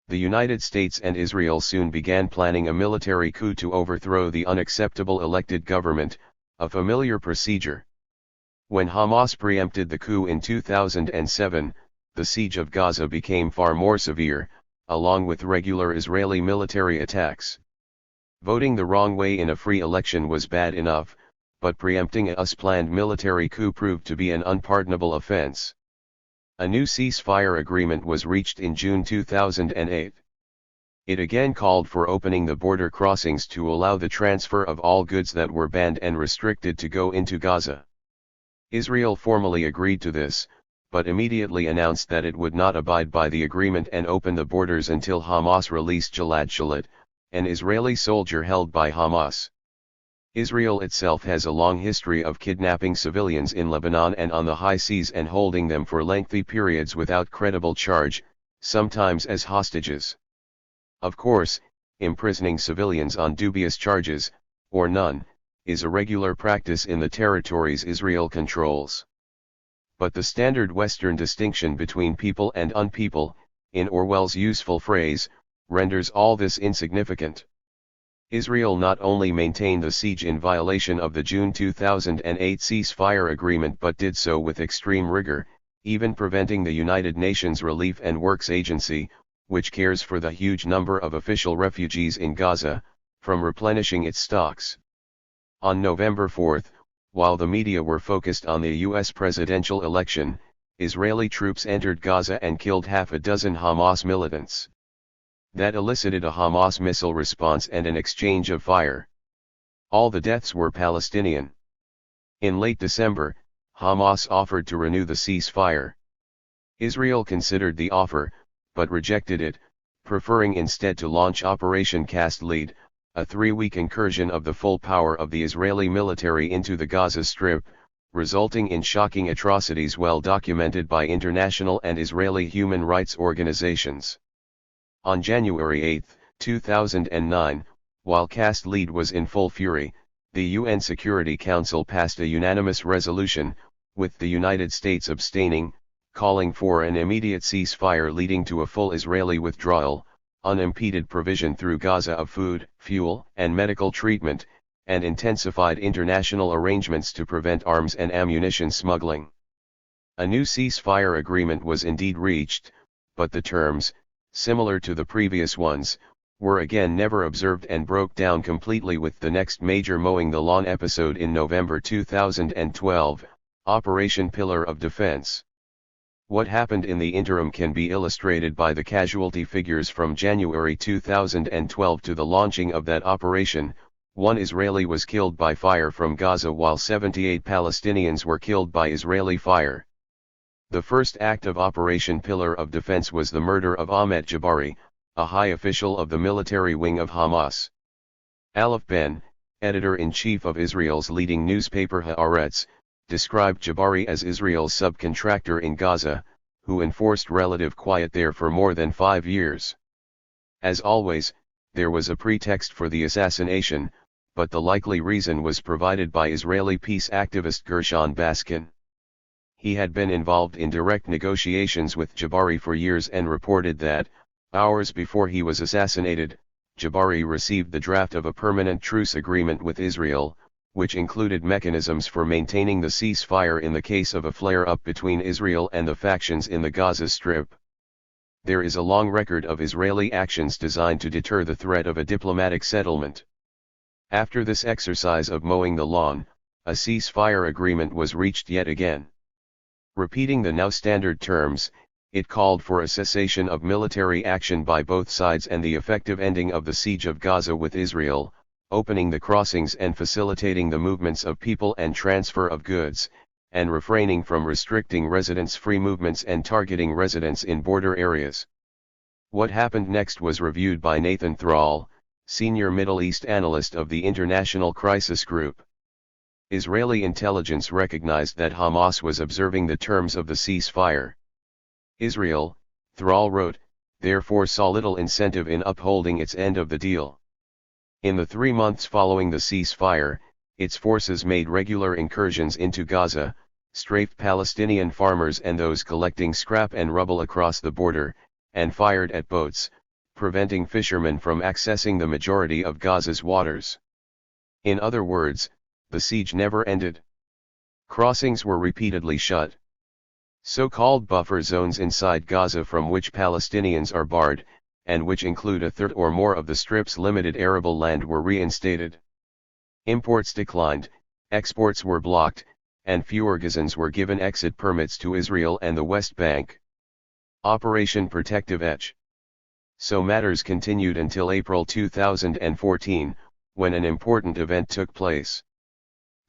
The United States and Israel soon began planning a military coup to overthrow the unacceptable elected government, a familiar procedure. When Hamas preempted the coup in 2007, the siege of Gaza became far more severe, along with regular Israeli military attacks. Voting the wrong way in a free election was bad enough, but preempting a planned military coup proved to be an unpardonable offense. A new ceasefire agreement was reached in June 2008. It again called for opening the border crossings to allow the transfer of all goods that were banned and restricted to go into Gaza. Israel formally agreed to this, but immediately announced that it would not abide by the agreement and open the borders until Hamas released Gilad Shalit, an Israeli soldier held by Hamas. Israel itself has a long history of kidnapping civilians in Lebanon and on the high seas and holding them for lengthy periods without credible charge, sometimes as hostages. Of course, imprisoning civilians on dubious charges, or none, is a regular practice in the territories Israel controls. But the standard Western distinction between people and unpeople, in Orwell's useful phrase, renders all this insignificant. Israel not only maintained the siege in violation of the June 2008 ceasefire agreement but did so with extreme rigor, even preventing the United Nations Relief and Works Agency, which cares for the huge number of official refugees in Gaza, from replenishing its stocks. On November 4, while the media were focused on the U.S. presidential election, Israeli troops entered Gaza and killed half a dozen Hamas militants. That elicited a Hamas missile response and an exchange of fire. All the deaths were Palestinian. In late December, Hamas offered to renew the ceasefire. Israel considered the offer, but rejected it, preferring instead to launch Operation Cast Lead, a 3-week incursion of the full power of the Israeli military into the Gaza Strip, resulting in shocking atrocities well documented by international and Israeli human rights organizations. On January 8, 2009, while Cast Lead was in full fury, the UN Security Council passed a unanimous resolution, with the United States abstaining, calling for an immediate ceasefire leading to a full Israeli withdrawal, unimpeded provision through Gaza of food, fuel, and medical treatment, and intensified international arrangements to prevent arms and ammunition smuggling. A new ceasefire agreement was indeed reached, but the terms, similar to the previous ones, were again never observed and broke down completely with the next major mowing the lawn episode in November 2012, Operation Pillar of Defense. What happened in the interim can be illustrated by the casualty figures from January 2012 to the launching of that operation. 1 Israeli was killed by fire from Gaza while 78 Palestinians were killed by Israeli fire. The first act of Operation Pillar of Defense was the murder of Ahmet Jabari, a high official of the military wing of Hamas. Aleph Ben, editor-in-chief of Israel's leading newspaper Haaretz, described Jabari as Israel's subcontractor in Gaza, who enforced relative quiet there for more than 5 years. As always, there was a pretext for the assassination, but the likely reason was provided by Israeli peace activist Gershon Baskin. He had been involved in direct negotiations with Jabari for years and reported that, hours before he was assassinated, Jabari received the draft of a permanent truce agreement with Israel, which included mechanisms for maintaining the ceasefire in the case of a flare-up between Israel and the factions in the Gaza Strip. There is a long record of Israeli actions designed to deter the threat of a diplomatic settlement. After this exercise of mowing the lawn, a ceasefire agreement was reached yet again. Repeating the now standard terms, it called for a cessation of military action by both sides and the effective ending of the siege of Gaza with Israel, opening the crossings and facilitating the movements of people and transfer of goods, and refraining from restricting residents' free movements and targeting residents in border areas. What happened next was reviewed by Nathan Thrall, senior Middle East analyst of the International Crisis Group. Israeli intelligence recognized that Hamas was observing the terms of the ceasefire. Israel, Thrall wrote, therefore saw little incentive in upholding its end of the deal. In the 3 months following the ceasefire, its forces made regular incursions into Gaza, strafed Palestinian farmers and those collecting scrap and rubble across the border, and fired at boats, preventing fishermen from accessing the majority of Gaza's waters. In other words, the siege never ended. Crossings were repeatedly shut. So-called buffer zones inside Gaza from which Palestinians are barred, and which include a third or more of the Strip's limited arable land, were reinstated. Imports declined, exports were blocked, and fewer Gazans were given exit permits to Israel and the West Bank. Operation Protective Edge. So matters continued until April 2014, when an important event took place.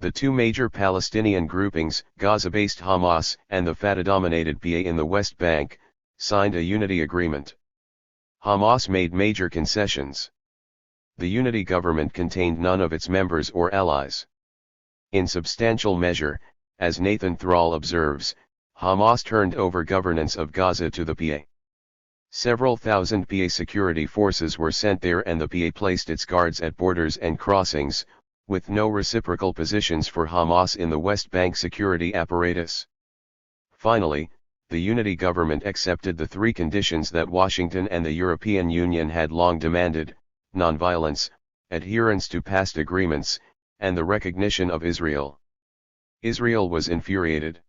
The two major Palestinian groupings, Gaza-based Hamas and the Fatah-dominated PA in the West Bank, signed a unity agreement. Hamas made major concessions. The unity government contained none of its members or allies. In substantial measure, as Nathan Thrall observes, Hamas turned over governance of Gaza to the PA. Several thousand PA security forces were sent there and the PA placed its guards at borders and crossings, with no reciprocal positions for Hamas in the West Bank security apparatus. Finally, the unity government accepted the three conditions that Washington and the European Union had long demanded: nonviolence, adherence to past agreements, and the recognition of Israel. Israel was infuriated.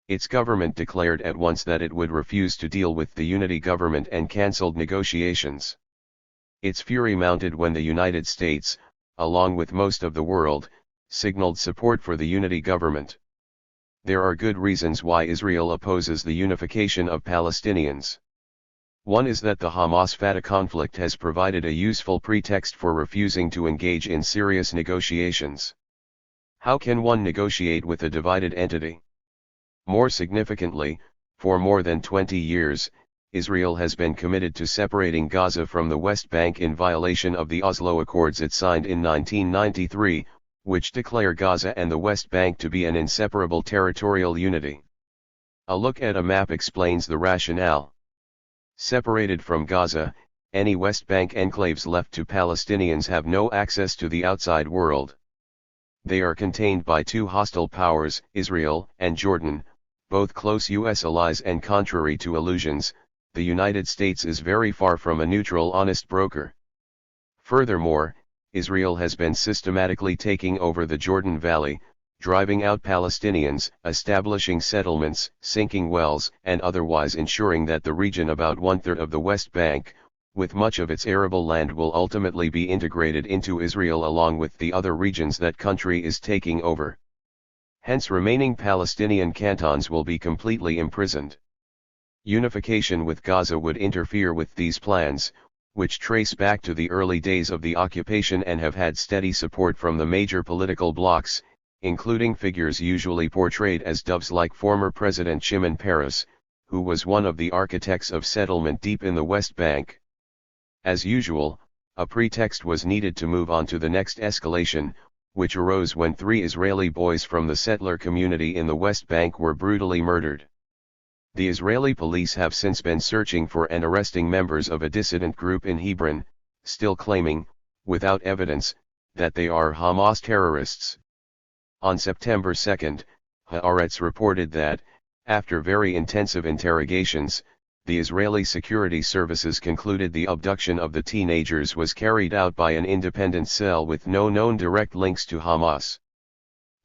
Its government declared at once that it would refuse to deal with the unity government and cancelled negotiations. Its fury mounted when the United States, along with most of the world, signaled support for the unity government. There are good reasons why Israel opposes the unification of Palestinians. One is that the Hamas-Fatah conflict has provided a useful pretext for refusing to engage in serious negotiations. How can one negotiate with a divided entity? More significantly, for more than 20 years, Israel has been committed to separating Gaza from the West Bank in violation of the Oslo Accords it signed in 1993, which declare Gaza and the West Bank to be an inseparable territorial unity. A look at a map explains the rationale. Separated from Gaza, any West Bank enclaves left to Palestinians have no access to the outside world. They are contained by two hostile powers, Israel and Jordan, both close U.S. allies, and contrary to illusions, the United States is very far from a neutral, honest broker. Furthermore, Israel has been systematically taking over the Jordan Valley, driving out Palestinians, establishing settlements, sinking wells, and otherwise ensuring that the region about one-third of the West Bank, with much of its arable land, will ultimately be integrated into Israel along with the other regions that country is taking over. Hence remaining Palestinian cantons will be completely imprisoned. Unification with Gaza would interfere with these plans, which trace back to the early days of the occupation and have had steady support from the major political blocs, including figures usually portrayed as doves like former President Shimon Peres, who was one of the architects of settlement deep in the West Bank. As usual, a pretext was needed to move on to the next escalation, which arose when 3 Israeli boys from the settler community in the West Bank were brutally murdered. The Israeli police have since been searching for and arresting members of a dissident group in Hebron, still claiming, without evidence, that they are Hamas terrorists. On September 2, Haaretz reported that, after very intensive interrogations, the Israeli security services concluded the abduction of the teenagers was carried out by an independent cell with no known direct links to Hamas.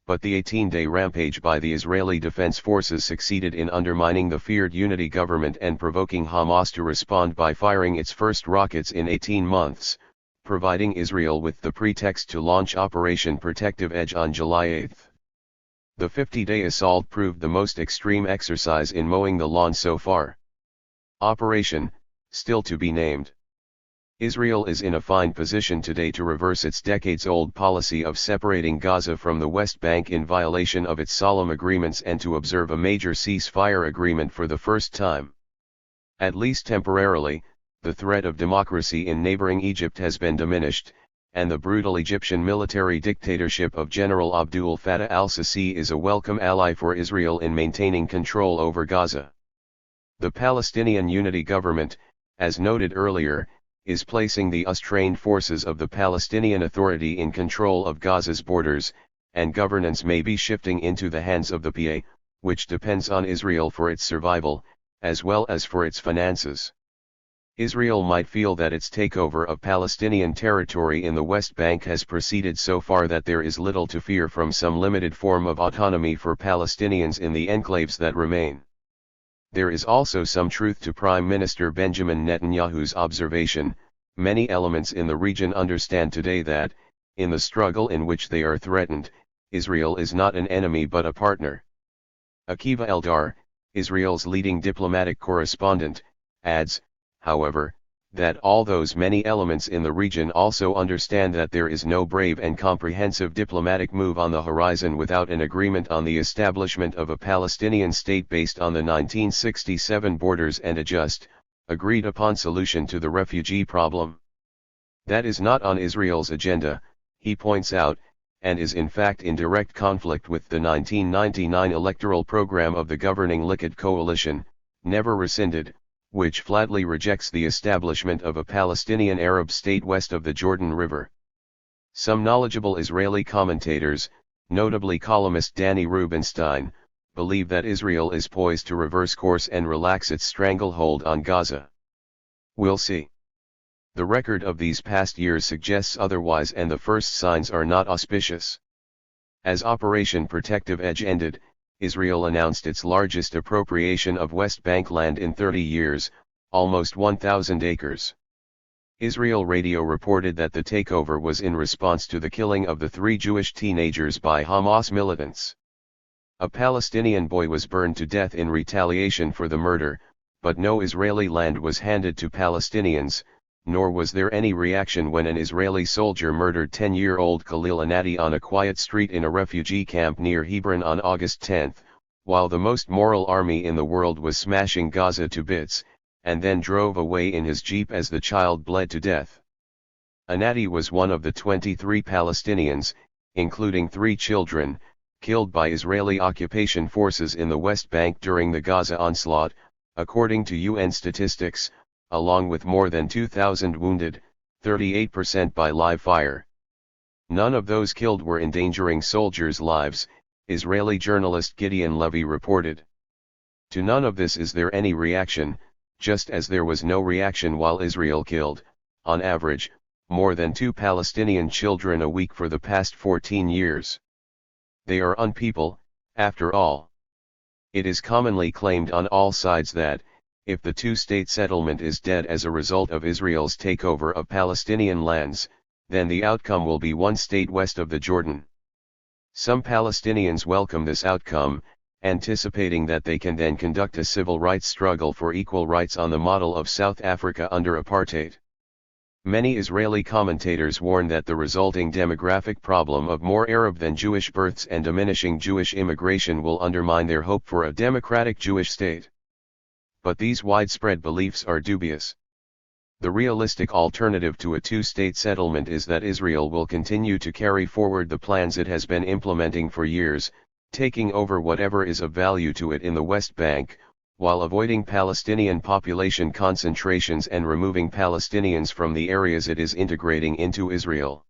But the 18-day rampage by the Israeli Defense Forces succeeded in undermining the feared unity government and provoking Hamas to respond by firing its first rockets in 18 months, providing Israel with the pretext to launch Operation Protective Edge on July 8. The 50-day assault proved the most extreme exercise in mowing the lawn so far. Operation, still to be named. Israel is in a fine position today to reverse its decades-old policy of separating Gaza from the West Bank in violation of its solemn agreements and to observe a major ceasefire agreement for the first time. At least temporarily, the threat of democracy in neighboring Egypt has been diminished, and the brutal Egyptian military dictatorship of General Abdul Fattah al-Sisi is a welcome ally for Israel in maintaining control over Gaza. The Palestinian Unity Government, as noted earlier, is placing the US-trained forces of the Palestinian Authority in control of Gaza's borders, and governance may be shifting into the hands of the PA, which depends on Israel for its survival, as well as for its finances. Israel might feel that its takeover of Palestinian territory in the West Bank has proceeded so far that there is little to fear from some limited form of autonomy for Palestinians in the enclaves that remain. There is also some truth to Prime Minister Benjamin Netanyahu's observation: many elements in the region understand today that, in the struggle in which they are threatened, Israel is not an enemy but a partner. Akiva Eldar, Israel's leading diplomatic correspondent, adds, however, that all those many elements in the region also understand that there is no brave and comprehensive diplomatic move on the horizon without an agreement on the establishment of a Palestinian state based on the 1967 borders and a just, agreed-upon solution to the refugee problem. That is not on Israel's agenda, he points out, and is in fact in direct conflict with the 1999 electoral program of the governing Likud coalition, never rescinded, which flatly rejects the establishment of a Palestinian Arab state west of the Jordan River. Some knowledgeable Israeli commentators, notably columnist Danny Rubenstein, believe that Israel is poised to reverse course and relax its stranglehold on Gaza. We'll see. The record of these past years suggests otherwise, and the first signs are not auspicious. As Operation Protective Edge ended, Israel announced its largest appropriation of West Bank land in 30 years, almost 1,000 acres. Israel Radio reported that the takeover was in response to the killing of the 3 Jewish teenagers by Hamas militants. A Palestinian boy was burned to death in retaliation for the murder, but no Israeli land was handed to Palestinians, nor was there any reaction when an Israeli soldier murdered 10-year-old Khalil Anati on a quiet street in a refugee camp near Hebron on August 10, while the most moral army in the world was smashing Gaza to bits, and then drove away in his jeep as the child bled to death. Anati was one of the 23 Palestinians, including 3 children, killed by Israeli occupation forces in the West Bank during the Gaza onslaught, according to UN statistics, along with more than 2,000 wounded, 38% by live fire. None of those killed were endangering soldiers' lives, Israeli journalist Gideon Levy reported. To none of this is there any reaction, just as there was no reaction while Israel killed, on average, more than 2 Palestinian children a week for the past 14 years. They are unpeople, after all. It is commonly claimed on all sides that, if the two-state settlement is dead as a result of Israel's takeover of Palestinian lands, then the outcome will be one state west of the Jordan. Some Palestinians welcome this outcome, anticipating that they can then conduct a civil rights struggle for equal rights on the model of South Africa under apartheid. Many Israeli commentators warn that the resulting demographic problem of more Arab than Jewish births and diminishing Jewish immigration will undermine their hope for a democratic Jewish state. But these widespread beliefs are dubious. The realistic alternative to a two-state settlement is that Israel will continue to carry forward the plans it has been implementing for years, taking over whatever is of value to it in the West Bank, while avoiding Palestinian population concentrations and removing Palestinians from the areas it is integrating into Israel.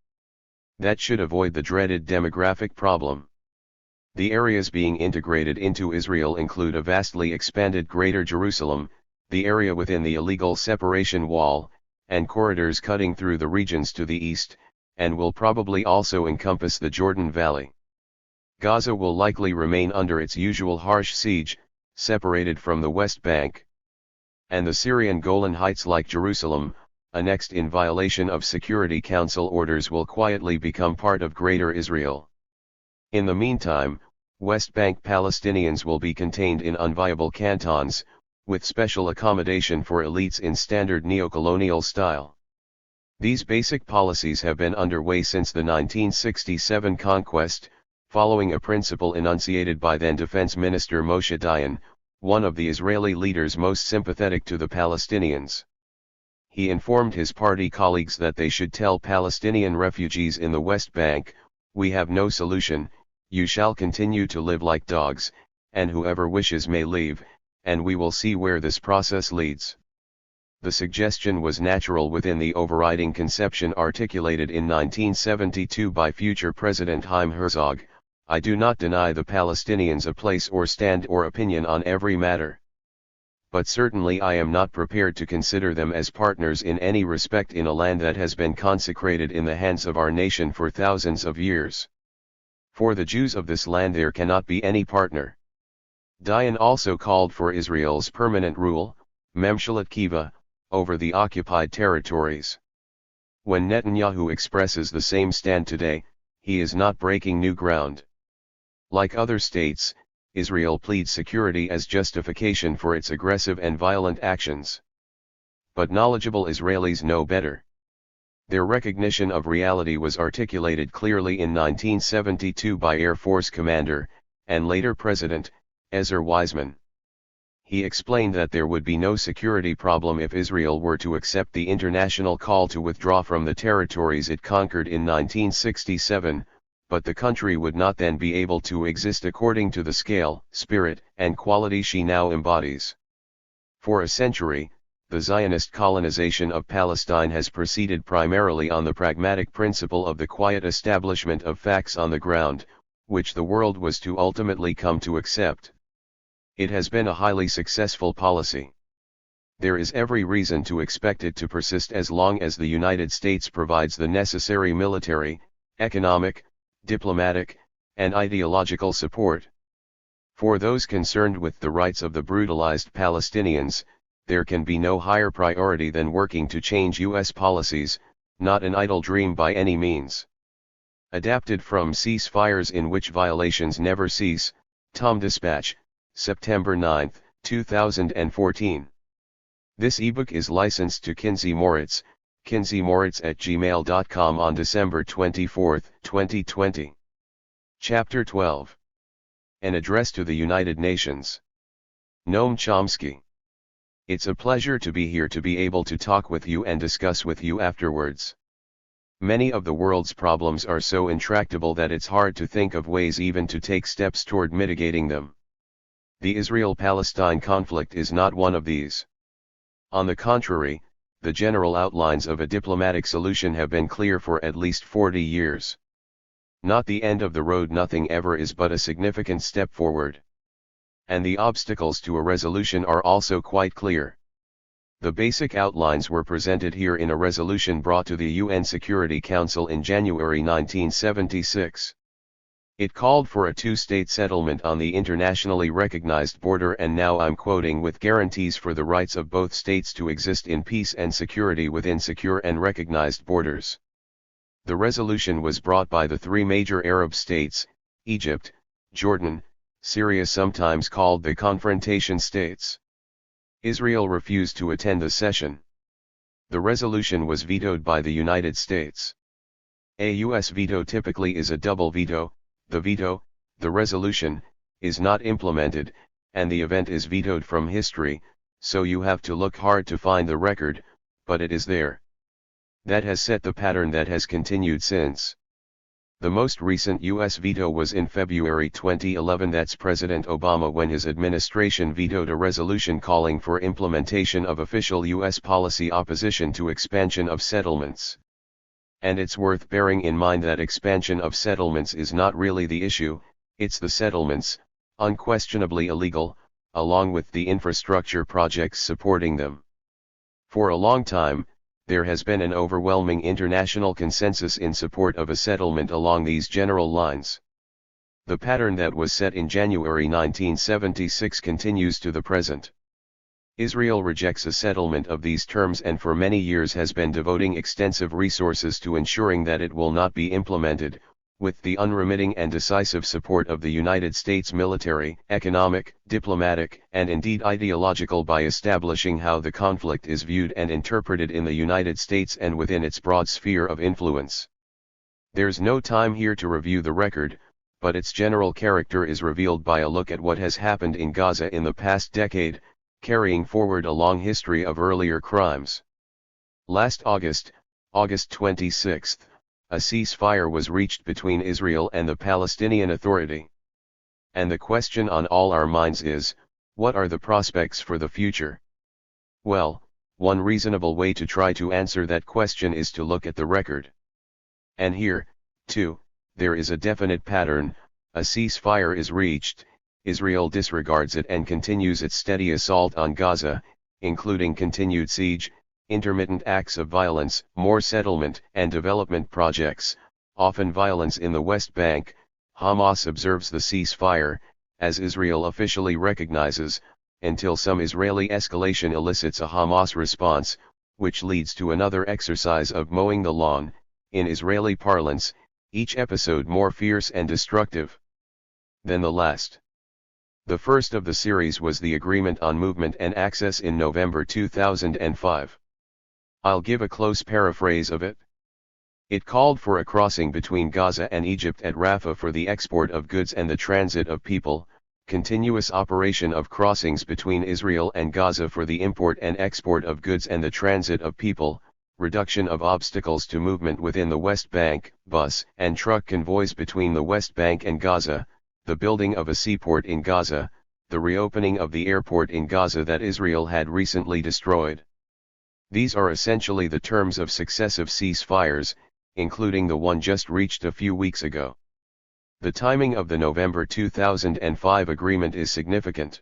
That should avoid the dreaded demographic problem. The areas being integrated into Israel include a vastly expanded Greater Jerusalem, the area within the illegal separation wall, and corridors cutting through the regions to the east, and will probably also encompass the Jordan Valley. Gaza will likely remain under its usual harsh siege, separated from the West Bank. And the Syrian Golan Heights, like Jerusalem, annexed in violation of Security Council orders, will quietly become part of Greater Israel. In the meantime, West Bank Palestinians will be contained in unviable cantons, with special accommodation for elites in standard neocolonial style. These basic policies have been underway since the 1967 conquest, following a principle enunciated by then Defense Minister Moshe Dayan, one of the Israeli leaders most sympathetic to the Palestinians. He informed his party colleagues that they should tell Palestinian refugees in the West Bank, "We have no solution, you shall continue to live like dogs, and whoever wishes may leave, and we will see where this process leads." The suggestion was natural within the overriding conception articulated in 1972 by future President Chaim Herzog: "I do not deny the Palestinians a place or stand or opinion on every matter. But certainly I am not prepared to consider them as partners in any respect in a land that has been consecrated in the hands of our nation for thousands of years. For the Jews of this land there cannot be any partner." Dayan also called for Israel's permanent rule, Memshalat Kiva, over the occupied territories. When Netanyahu expresses the same stand today, he is not breaking new ground. Like other states, Israel pleads security as justification for its aggressive and violent actions. But knowledgeable Israelis know better. Their recognition of reality was articulated clearly in 1972 by Air Force Commander, and later President, Ezer Weizman. He explained that there would be no security problem if Israel were to accept the international call to withdraw from the territories it conquered in 1967, but the country would not then be able to exist according to the scale, spirit, and quality she now embodies. For a century, the Zionist colonization of Palestine has proceeded primarily on the pragmatic principle of the quiet establishment of facts on the ground, which the world was to ultimately come to accept. It has been a highly successful policy. There is every reason to expect it to persist as long as the United States provides the necessary military, economic, diplomatic, and ideological support. For those concerned with the rights of the brutalized Palestinians, there can be no higher priority than working to change U.S. policies, not an idle dream by any means. Adapted from Ceasefires in Which Violations Never Cease, Tom Dispatch, September 9, 2014. This ebook is licensed to Kinsey Moritz, kinseymoritz@gmail.com on December 24, 2020. Chapter 12. An Address to the United Nations. Noam Chomsky. It's a pleasure to be here to be able to talk with you and discuss with you afterwards. Many of the world's problems are so intractable that it's hard to think of ways even to take steps toward mitigating them. The Israel-Palestine conflict is not one of these. On the contrary, the general outlines of a diplomatic solution have been clear for at least 40 years. Not the end of the road, nothing ever is, but a significant step forward. And the obstacles to a resolution are also quite clear. The basic outlines were presented here in a resolution brought to the UN Security Council in January 1976. It called for a two-state settlement on the internationally recognized border, and now I'm quoting, with guarantees for the rights of both states to exist in peace and security within secure and recognized borders. The resolution was brought by the three major Arab states, Egypt, Jordan, Syria, sometimes called the confrontation states. Israel refused to attend the session. The resolution was vetoed by the United States. A U.S. veto typically is a double veto. The veto, the resolution, is not implemented, and the event is vetoed from history, so you have to look hard to find the record, but it is there. That has set the pattern that has continued since. The most recent U.S. veto was in February 2011. That's President Obama, when his administration vetoed a resolution calling for implementation of official U.S. policy opposition to expansion of settlements. And it's worth bearing in mind that expansion of settlements is not really the issue, it's the settlements, unquestionably illegal, along with the infrastructure projects supporting them. For a long time, there has been an overwhelming international consensus in support of a settlement along these general lines. The pattern that was set in January 1976 continues to the present. Israel rejects a settlement of these terms and for many years has been devoting extensive resources to ensuring that it will not be implemented, with the unremitting and decisive support of the United States military, economic, diplomatic, and indeed ideological, by establishing how the conflict is viewed and interpreted in the United States and within its broad sphere of influence. There's no time here to review the record, but its general character is revealed by a look at what has happened in Gaza in the past decade, carrying forward a long history of earlier crimes. Last August, August 26, a ceasefire was reached between Israel and the Palestinian Authority. And the question on all our minds is, what are the prospects for the future? Well, one reasonable way to try to answer that question is to look at the record. And here, too, there is a definite pattern. A ceasefire is reached, Israel disregards it and continues its steady assault on Gaza, including continued siege, intermittent acts of violence, more settlement and development projects, often violence in the West Bank. Hamas observes the ceasefire, as Israel officially recognizes, until some Israeli escalation elicits a Hamas response, which leads to another exercise of mowing the lawn, in Israeli parlance, each episode more fierce and destructive than the last. The first of the series was the Agreement on Movement and Access in November 2005. I'll give a close paraphrase of it. It called for a crossing between Gaza and Egypt at Rafah for the export of goods and the transit of people, continuous operation of crossings between Israel and Gaza for the import and export of goods and the transit of people, reduction of obstacles to movement within the West Bank, bus and truck convoys between the West Bank and Gaza, the building of a seaport in Gaza, the reopening of the airport in Gaza that Israel had recently destroyed. These are essentially the terms of successive ceasefires, including the one just reached a few weeks ago. The timing of the November 2005 agreement is significant.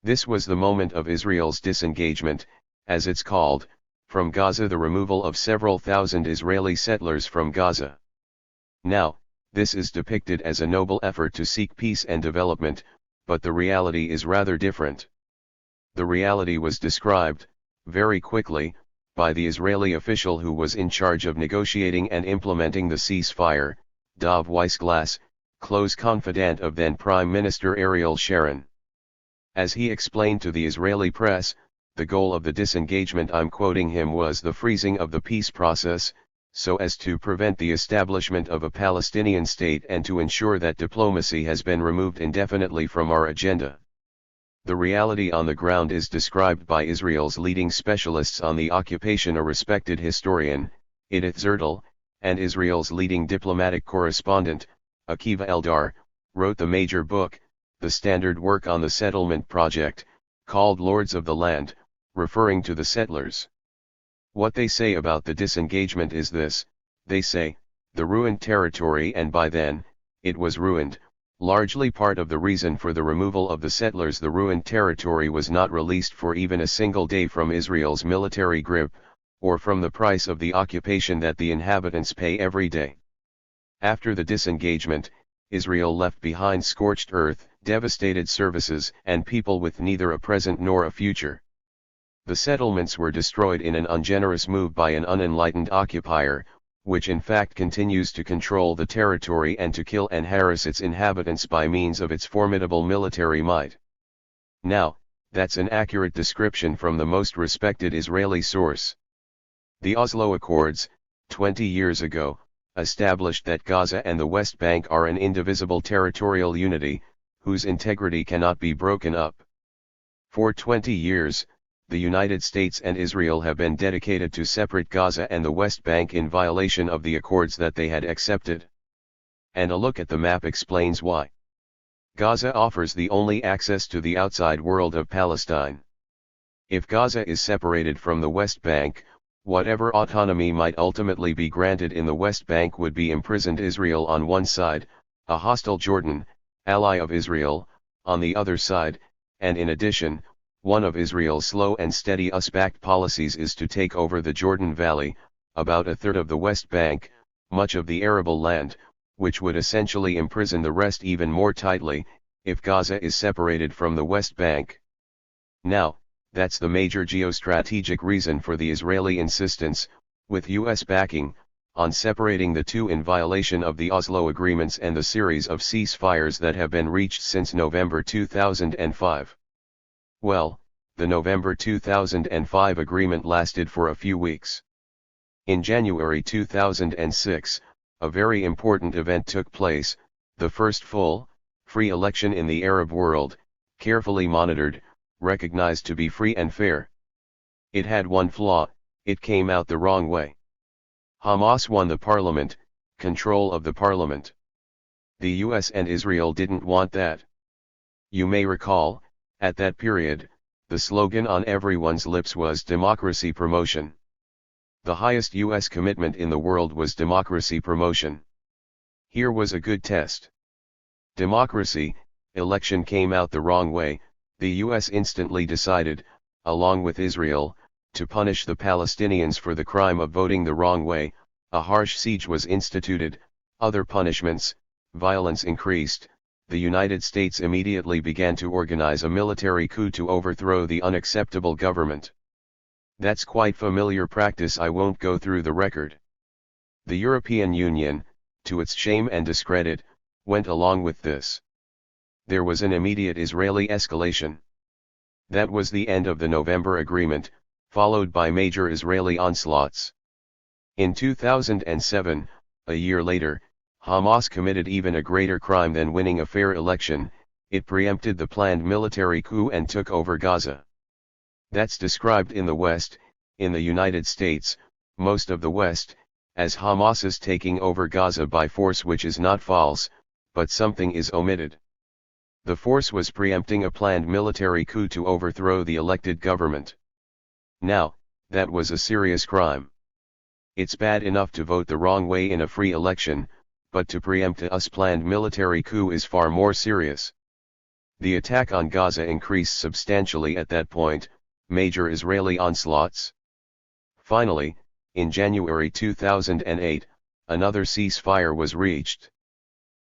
This was the moment of Israel's disengagement, as it's called, from Gaza, the removal of several thousand Israeli settlers from Gaza. Now, this is depicted as a noble effort to seek peace and development, but the reality is rather different. The reality was described, very quickly, by the Israeli official who was in charge of negotiating and implementing the ceasefire, Dov Weissglass, close confidant of then Prime Minister Ariel Sharon. As he explained to the Israeli press, the goal of the disengagement, I'm quoting him, was the freezing of the peace process, so as to prevent the establishment of a Palestinian state and to ensure that diplomacy has been removed indefinitely from our agenda. The reality on the ground is described by Israel's leading specialists on the occupation, a respected historian, Edith Zertel, and Israel's leading diplomatic correspondent, Akiva Eldar, wrote the major book, the standard work on the settlement project, called Lords of the Land, referring to the settlers. What they say about the disengagement is this: they say, the ruined territory, and by then, it was ruined, largely part of the reason for the removal of the settlers. The ruined territory was not released for even a single day from Israel's military grip, or from the price of the occupation that the inhabitants pay every day. After the disengagement, Israel left behind scorched earth, devastated services, and people with neither a present nor a future. The settlements were destroyed in an ungenerous move by an unenlightened occupier, which in fact continues to control the territory and to kill and harass its inhabitants by means of its formidable military might. Now, that's an accurate description from the most respected Israeli source. The Oslo Accords, 20 years ago, established that Gaza and the West Bank are an indivisible territorial unity, whose integrity cannot be broken up. For 20 years, the United States and Israel have been dedicated to separate Gaza and the West Bank in violation of the accords that they had accepted. And a look at the map explains why. Gaza offers the only access to the outside world of Palestine. If Gaza is separated from the West Bank, whatever autonomy might ultimately be granted in the West Bank would be imprisoned Israel on one side, a hostile Jordan, ally of Israel, on the other side, and in addition, one of Israel's slow and steady US-backed policies is to take over the Jordan Valley, about a third of the West Bank, much of the arable land, which would essentially imprison the rest even more tightly, if Gaza is separated from the West Bank. Now, that's the major geostrategic reason for the Israeli insistence, with US backing, on separating the two in violation of the Oslo agreements and the series of ceasefires that have been reached since November 2005. Well, the November 2005 agreement lasted for a few weeks. In January 2006, a very important event took place, the first full, free election in the Arab world, carefully monitored, recognized to be free and fair. It had one flaw: it came out the wrong way. Hamas won the parliament, control of the parliament. The US and Israel didn't want that. You may recall, at that period, the slogan on everyone's lips was democracy promotion. The highest US commitment in the world was democracy promotion. Here was a good test. Democracy, election came out the wrong way. The US instantly decided, along with Israel, to punish the Palestinians for the crime of voting the wrong way. A harsh siege was instituted, other punishments, violence increased. The United States immediately began to organize a military coup to overthrow the unacceptable government. That's quite familiar practice. I won't go through the record. The European Union, to its shame and discredit, went along with this. There was an immediate Israeli escalation. That was the end of the November agreement, followed by major Israeli onslaughts. In 2007, a year later, Hamas committed even a greater crime than winning a fair election. It preempted the planned military coup and took over Gaza. That's described in the West, in the United States, most of the West, as Hamas's taking over Gaza by force, which is not false, but something is omitted. The force was preempting a planned military coup to overthrow the elected government. Now, that was a serious crime. It's bad enough to vote the wrong way in a free election, but to preempt a planned military coup is far more serious. The attack on Gaza increased substantially at that point, major Israeli onslaughts. Finally, in January 2008, another ceasefire was reached.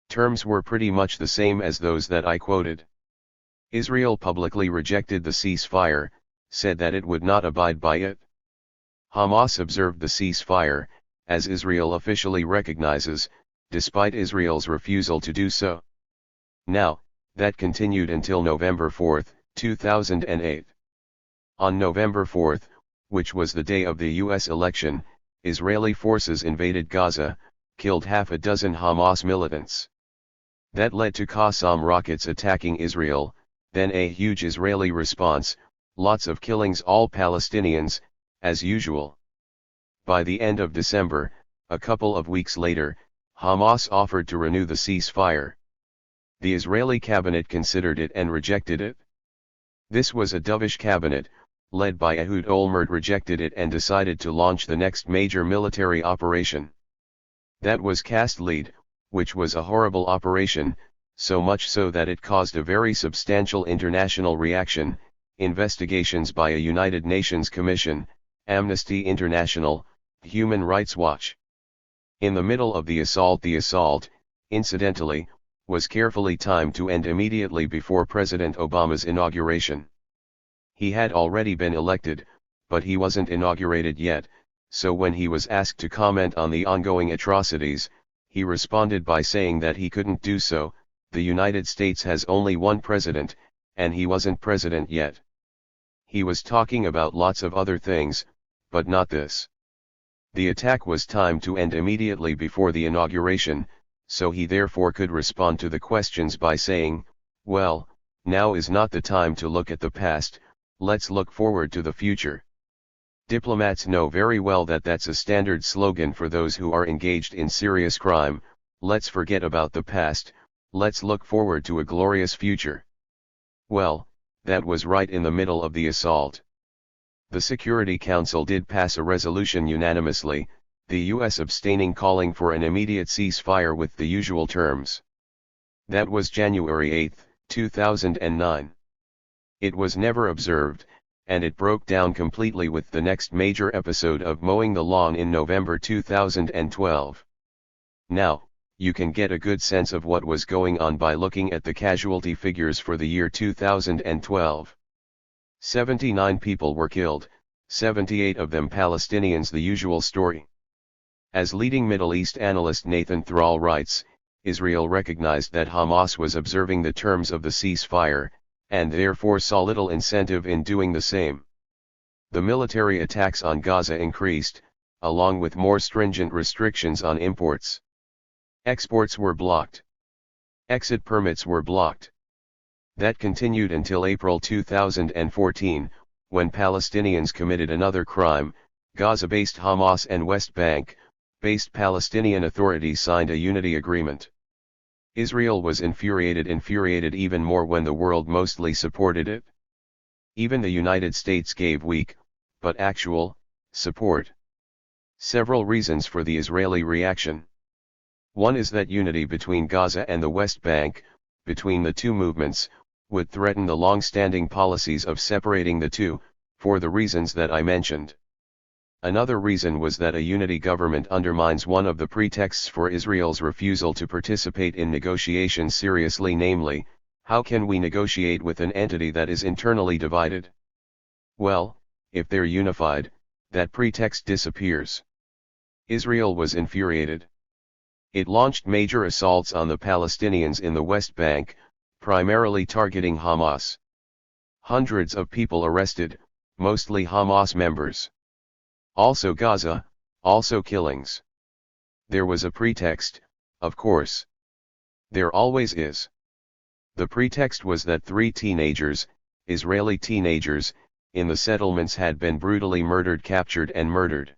Terms were pretty much the same as those that I quoted. Israel publicly rejected the ceasefire, said that it would not abide by it. Hamas observed the ceasefire, as Israel officially recognizes, despite Israel's refusal to do so. Now, that continued until November 4, 2008. On November 4, which was the day of the US election, Israeli forces invaded Gaza, killed half a dozen Hamas militants. That led to Qassam rockets attacking Israel, then a huge Israeli response, lots of killings, all Palestinians, as usual. By the end of December, a couple of weeks later, Hamas offered to renew the ceasefire. The Israeli cabinet considered it and rejected it. This was a dovish cabinet, led by Ehud Olmert, rejected it and decided to launch the next major military operation. That was Cast Lead, which was a horrible operation, so much so that it caused a very substantial international reaction, investigations by a United Nations Commission, Amnesty International, Human Rights Watch. In the middle of the assault, incidentally, was carefully timed to end immediately before President Obama's inauguration. He had already been elected, but he wasn't inaugurated yet, so when he was asked to comment on the ongoing atrocities, he responded by saying that he couldn't do so. The United States has only one president, and he wasn't president yet. He was talking about lots of other things, but not this. The attack was timed to end immediately before the inauguration, so he therefore could respond to the questions by saying, well, now is not the time to look at the past, let's look forward to the future. Diplomats know very well that that's a standard slogan for those who are engaged in serious crime. Let's forget about the past, let's look forward to a glorious future. Well, that was right in the middle of the assault. The Security Council did pass a resolution unanimously, the US abstaining, calling for an immediate ceasefire with the usual terms. That was January 8, 2009. It was never observed, and it broke down completely with the next major episode of mowing the lawn in November 2012. Now, you can get a good sense of what was going on by looking at the casualty figures for the year 2012. 79 people were killed, 78 of them Palestinians, the usual story. As leading Middle East analyst Nathan Thrall writes, Israel recognized that Hamas was observing the terms of the ceasefire, and therefore saw little incentive in doing the same. The military attacks on Gaza increased, along with more stringent restrictions on imports. Exports were blocked. Exit permits were blocked. That continued until April 2014, when Palestinians committed another crime. Gaza-based Hamas and West Bank-based Palestinian authorities signed a unity agreement. Israel was infuriated even more when the world mostly supported it. Even the United States gave weak, but actual, support. Several reasons for the Israeli reaction. One is that unity between Gaza and the West Bank, between the two movements, would threaten the long-standing policies of separating the two, for the reasons that I mentioned. Another reason was that a unity government undermines one of the pretexts for Israel's refusal to participate in negotiations seriously, namely, how can we negotiate with an entity that is internally divided? Well, if they're unified, that pretext disappears. Israel was infuriated. It launched major assaults on the Palestinians in the West Bank, primarily targeting Hamas. Hundreds of people arrested, mostly Hamas members. Also Gaza, also killings. There was a pretext, of course. There always is. The pretext was that 3 teenagers, Israeli teenagers, in the settlements had been brutally captured and murdered.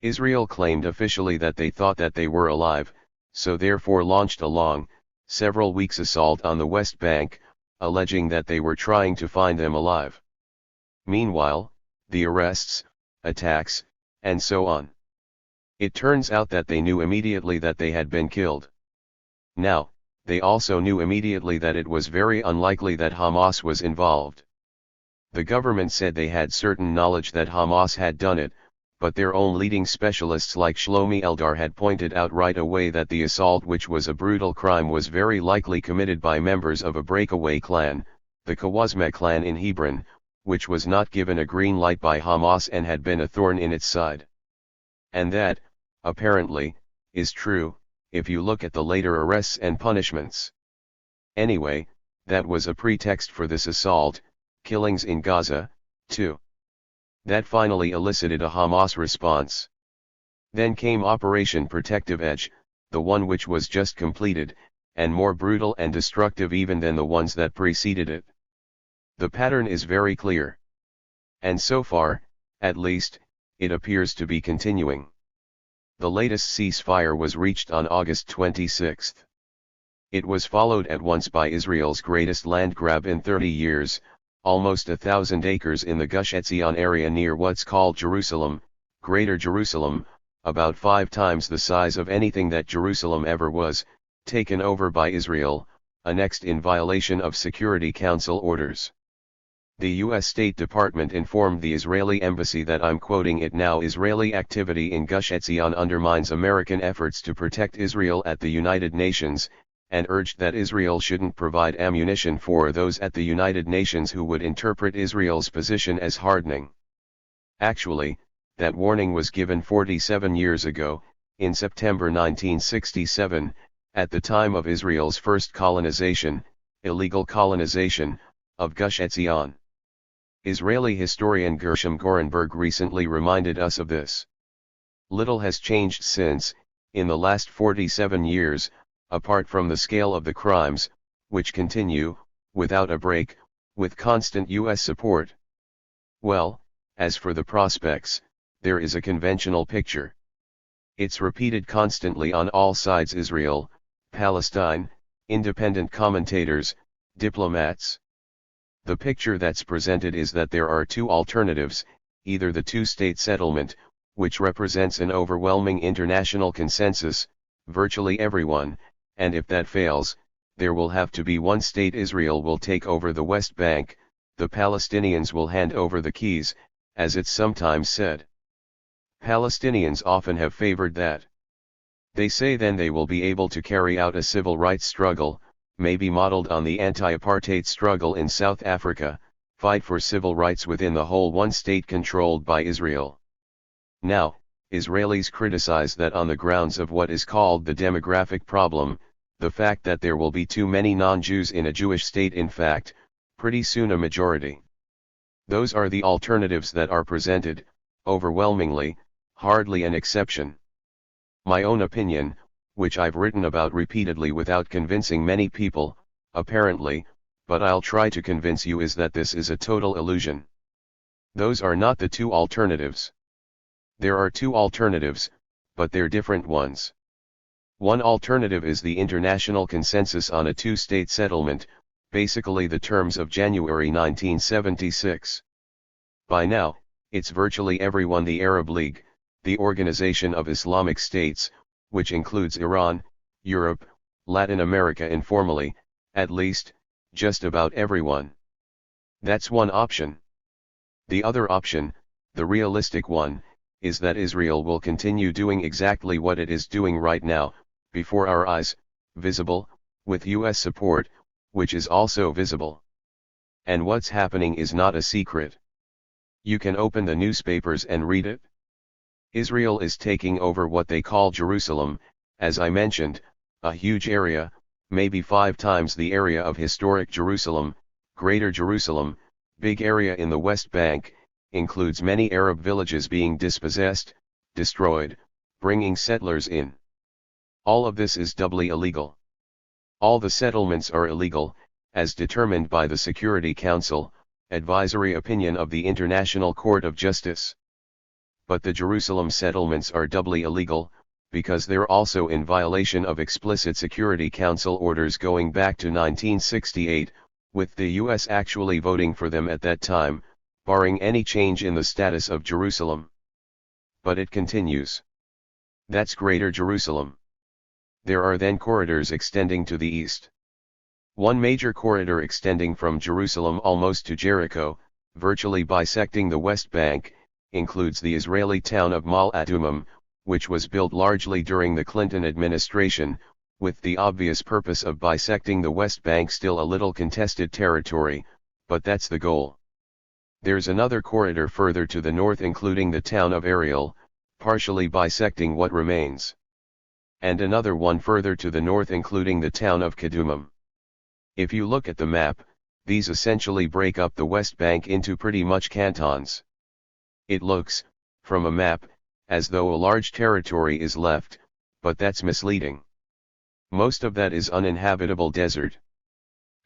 Israel claimed officially that they thought that they were alive, so therefore launched a long, several weeks assault on the West Bank, alleging that they were trying to find them alive. Meanwhile, the arrests, attacks, and so on. It turns out that they knew immediately that they had been killed. Now, they also knew immediately that it was very unlikely that Hamas was involved. The government said they had certain knowledge that Hamas had done it, but their own leading specialists like Shlomi Eldar had pointed out right away that the assault, which was a brutal crime, was very likely committed by members of a breakaway clan, the CHOMSKY clan in Hebron, which was not given a green light by Hamas and had been a thorn in its side. And that, apparently, is true, if you look at the later arrests and punishments. Anyway, that was a pretext for this assault, killings in Gaza, too. That finally elicited a Hamas response. Then came Operation Protective Edge, the one which was just completed, and more brutal and destructive even than the ones that preceded it. The pattern is very clear. And so far, at least, it appears to be continuing. The latest ceasefire was reached on August 26. It was followed at once by Israel's greatest land grab in 30 years, almost 1,000 acres in the Gush Etzion area near what's called Jerusalem, Greater Jerusalem, about 5 times the size of anything that Jerusalem ever was, taken over by Israel, annexed in violation of Security Council orders. The U.S. State Department informed the Israeli embassy that, I'm quoting it now, Israeli activity in Gush Etzion undermines American efforts to protect Israel at the United Nations, and urged that Israel shouldn't provide ammunition for those at the United Nations who would interpret Israel's position as hardening. Actually, that warning was given 47 years ago, in September 1967, at the time of Israel's first colonization, illegal colonization, of Gush Etzion. Israeli historian Gershom Gorenberg recently reminded us of this. Little has changed since, in the last 47 years, apart from the scale of the crimes, which continue, without a break, with constant U.S. support. Well, as for the prospects, there is a conventional picture. It's repeated constantly on all sides: Israel, Palestine, independent commentators, diplomats. The picture that's presented is that there are 2 alternatives, either the 2-state settlement, which represents an overwhelming international consensus, virtually everyone, and if that fails, there will have to be one state. Israel will take over the West Bank, the Palestinians will hand over the keys, as it's sometimes said. Palestinians often have favored that. They say then they will be able to carry out a civil rights struggle, maybe modeled on the anti-apartheid struggle in South Africa, fight for civil rights within the whole one state controlled by Israel. Now, Israelis criticize that on the grounds of what is called the demographic problem, the fact that there will be too many non-Jews in a Jewish state, in fact, pretty soon a majority. Those are the alternatives that are presented, overwhelmingly, hardly an exception. My own opinion, which I've written about repeatedly without convincing many people, apparently, but I'll try to convince you, is that this is a total illusion. Those are not the 2 alternatives. There are 2 alternatives, but they're different ones. One alternative is the international consensus on a 2-state settlement, basically the terms of January 1976. By now, it's virtually everyone: the Arab League, the Organization of Islamic States, which includes Iran, Europe, Latin America informally, at least, just about everyone. That's one option. The other option, the realistic one, is that Israel will continue doing exactly what it is doing right now, before our eyes, visible, with U.S. support, which is also visible. And what's happening is not a secret. You can open the newspapers and read it. Israel is taking over what they call Jerusalem, as I mentioned, a huge area, maybe 5 times the area of historic Jerusalem, Greater Jerusalem, big area in the West Bank, includes many Arab villages being dispossessed, destroyed, bringing settlers in. All of this is doubly illegal. All the settlements are illegal, as determined by the Security Council, advisory opinion of the International Court of Justice. But the Jerusalem settlements are doubly illegal, because they're also in violation of explicit Security Council orders going back to 1968, with the US actually voting for them at that time, barring any change in the status of Jerusalem. But it continues. That's Greater Jerusalem. There are then corridors extending to the east. One major corridor extending from Jerusalem almost to Jericho, virtually bisecting the West Bank, includes the Israeli town of Mal Adumim, which was built largely during the Clinton administration, with the obvious purpose of bisecting the West Bank, still a little contested territory, but that's the goal. There's another corridor further to the north including the town of Ariel, partially bisecting what remains. And another one further to the north including the town of Kadumim. If you look at the map, these essentially break up the West Bank into pretty much cantons. It looks, from a map, as though a large territory is left, but that's misleading. Most of that is uninhabitable desert.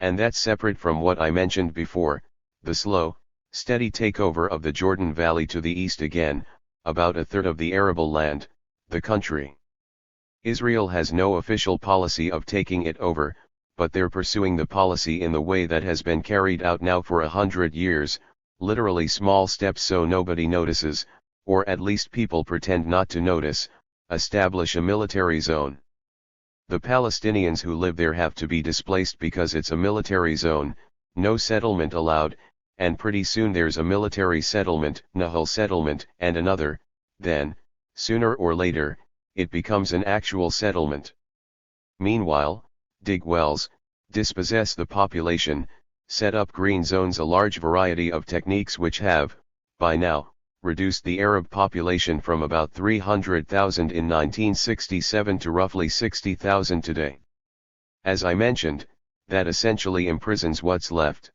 And that's separate from what I mentioned before, the slow, steady takeover of the Jordan Valley to the east again, about a third of the arable land, the country. Israel has no official policy of taking it over, but they're pursuing the policy in the way that has been carried out now for 100 years, literally small steps so nobody notices, or at least people pretend not to notice, establish a military zone. The Palestinians who live there have to be displaced because it's a military zone, no settlement allowed, and pretty soon there's a military settlement, Nahal settlement, and another, then, sooner or later, it becomes an actual settlement. Meanwhile, dig wells, dispossess the population, set up green zones, a large variety of techniques which have, by now, reduced the Arab population from about 300,000 in 1967 to roughly 60,000 today. As I mentioned, that essentially imprisons what's left.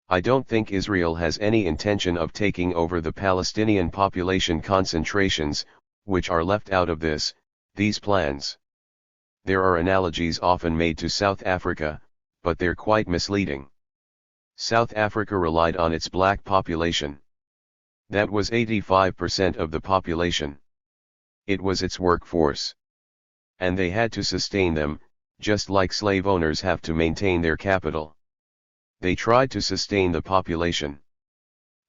I don't think Israel has any intention of taking over the Palestinian population concentrations, which are left out of these plans. There are analogies often made to South Africa, but they're quite misleading. South Africa relied on its black population. That was 85% of the population. It was its workforce. And they had to sustain them, just like slave owners have to maintain their capital. They tried to sustain the population.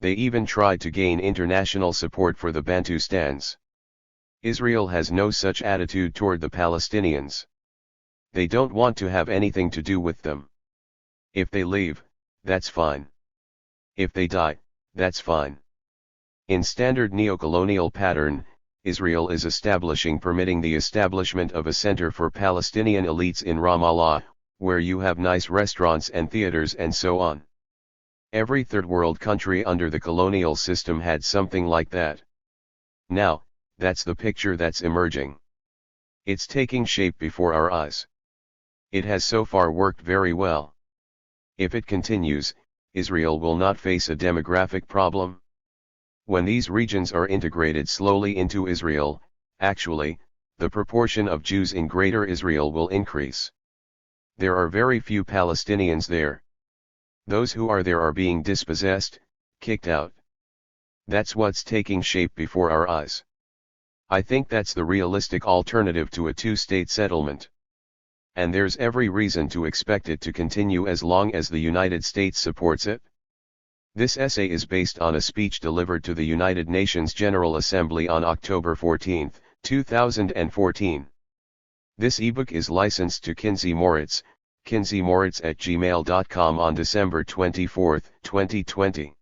They even tried to gain international support for the Bantustans. Israel has no such attitude toward the Palestinians. They don't want to have anything to do with them. If they leave, that's fine. If they die, that's fine. In standard neocolonial pattern, Israel is permitting the establishment of a center for Palestinian elites in Ramallah, where you have nice restaurants and theaters and so on. Every third world country under the colonial system had something like that. Now, that's the picture that's emerging. It's taking shape before our eyes. It has so far worked very well. If it continues, Israel will not face a demographic problem. When these regions are integrated slowly into Israel, actually, the proportion of Jews in Greater Israel will increase. There are very few Palestinians there. Those who are there are being dispossessed, kicked out. That's what's taking shape before our eyes. I think that's the realistic alternative to a two-state settlement. And there's every reason to expect it to continue as long as the United States supports it. This essay is based on a speech delivered to the United Nations General Assembly on October 14, 2014. This ebook is licensed to Kinsey Moritz, kinseymoritz@gmail.com on December 24, 2020.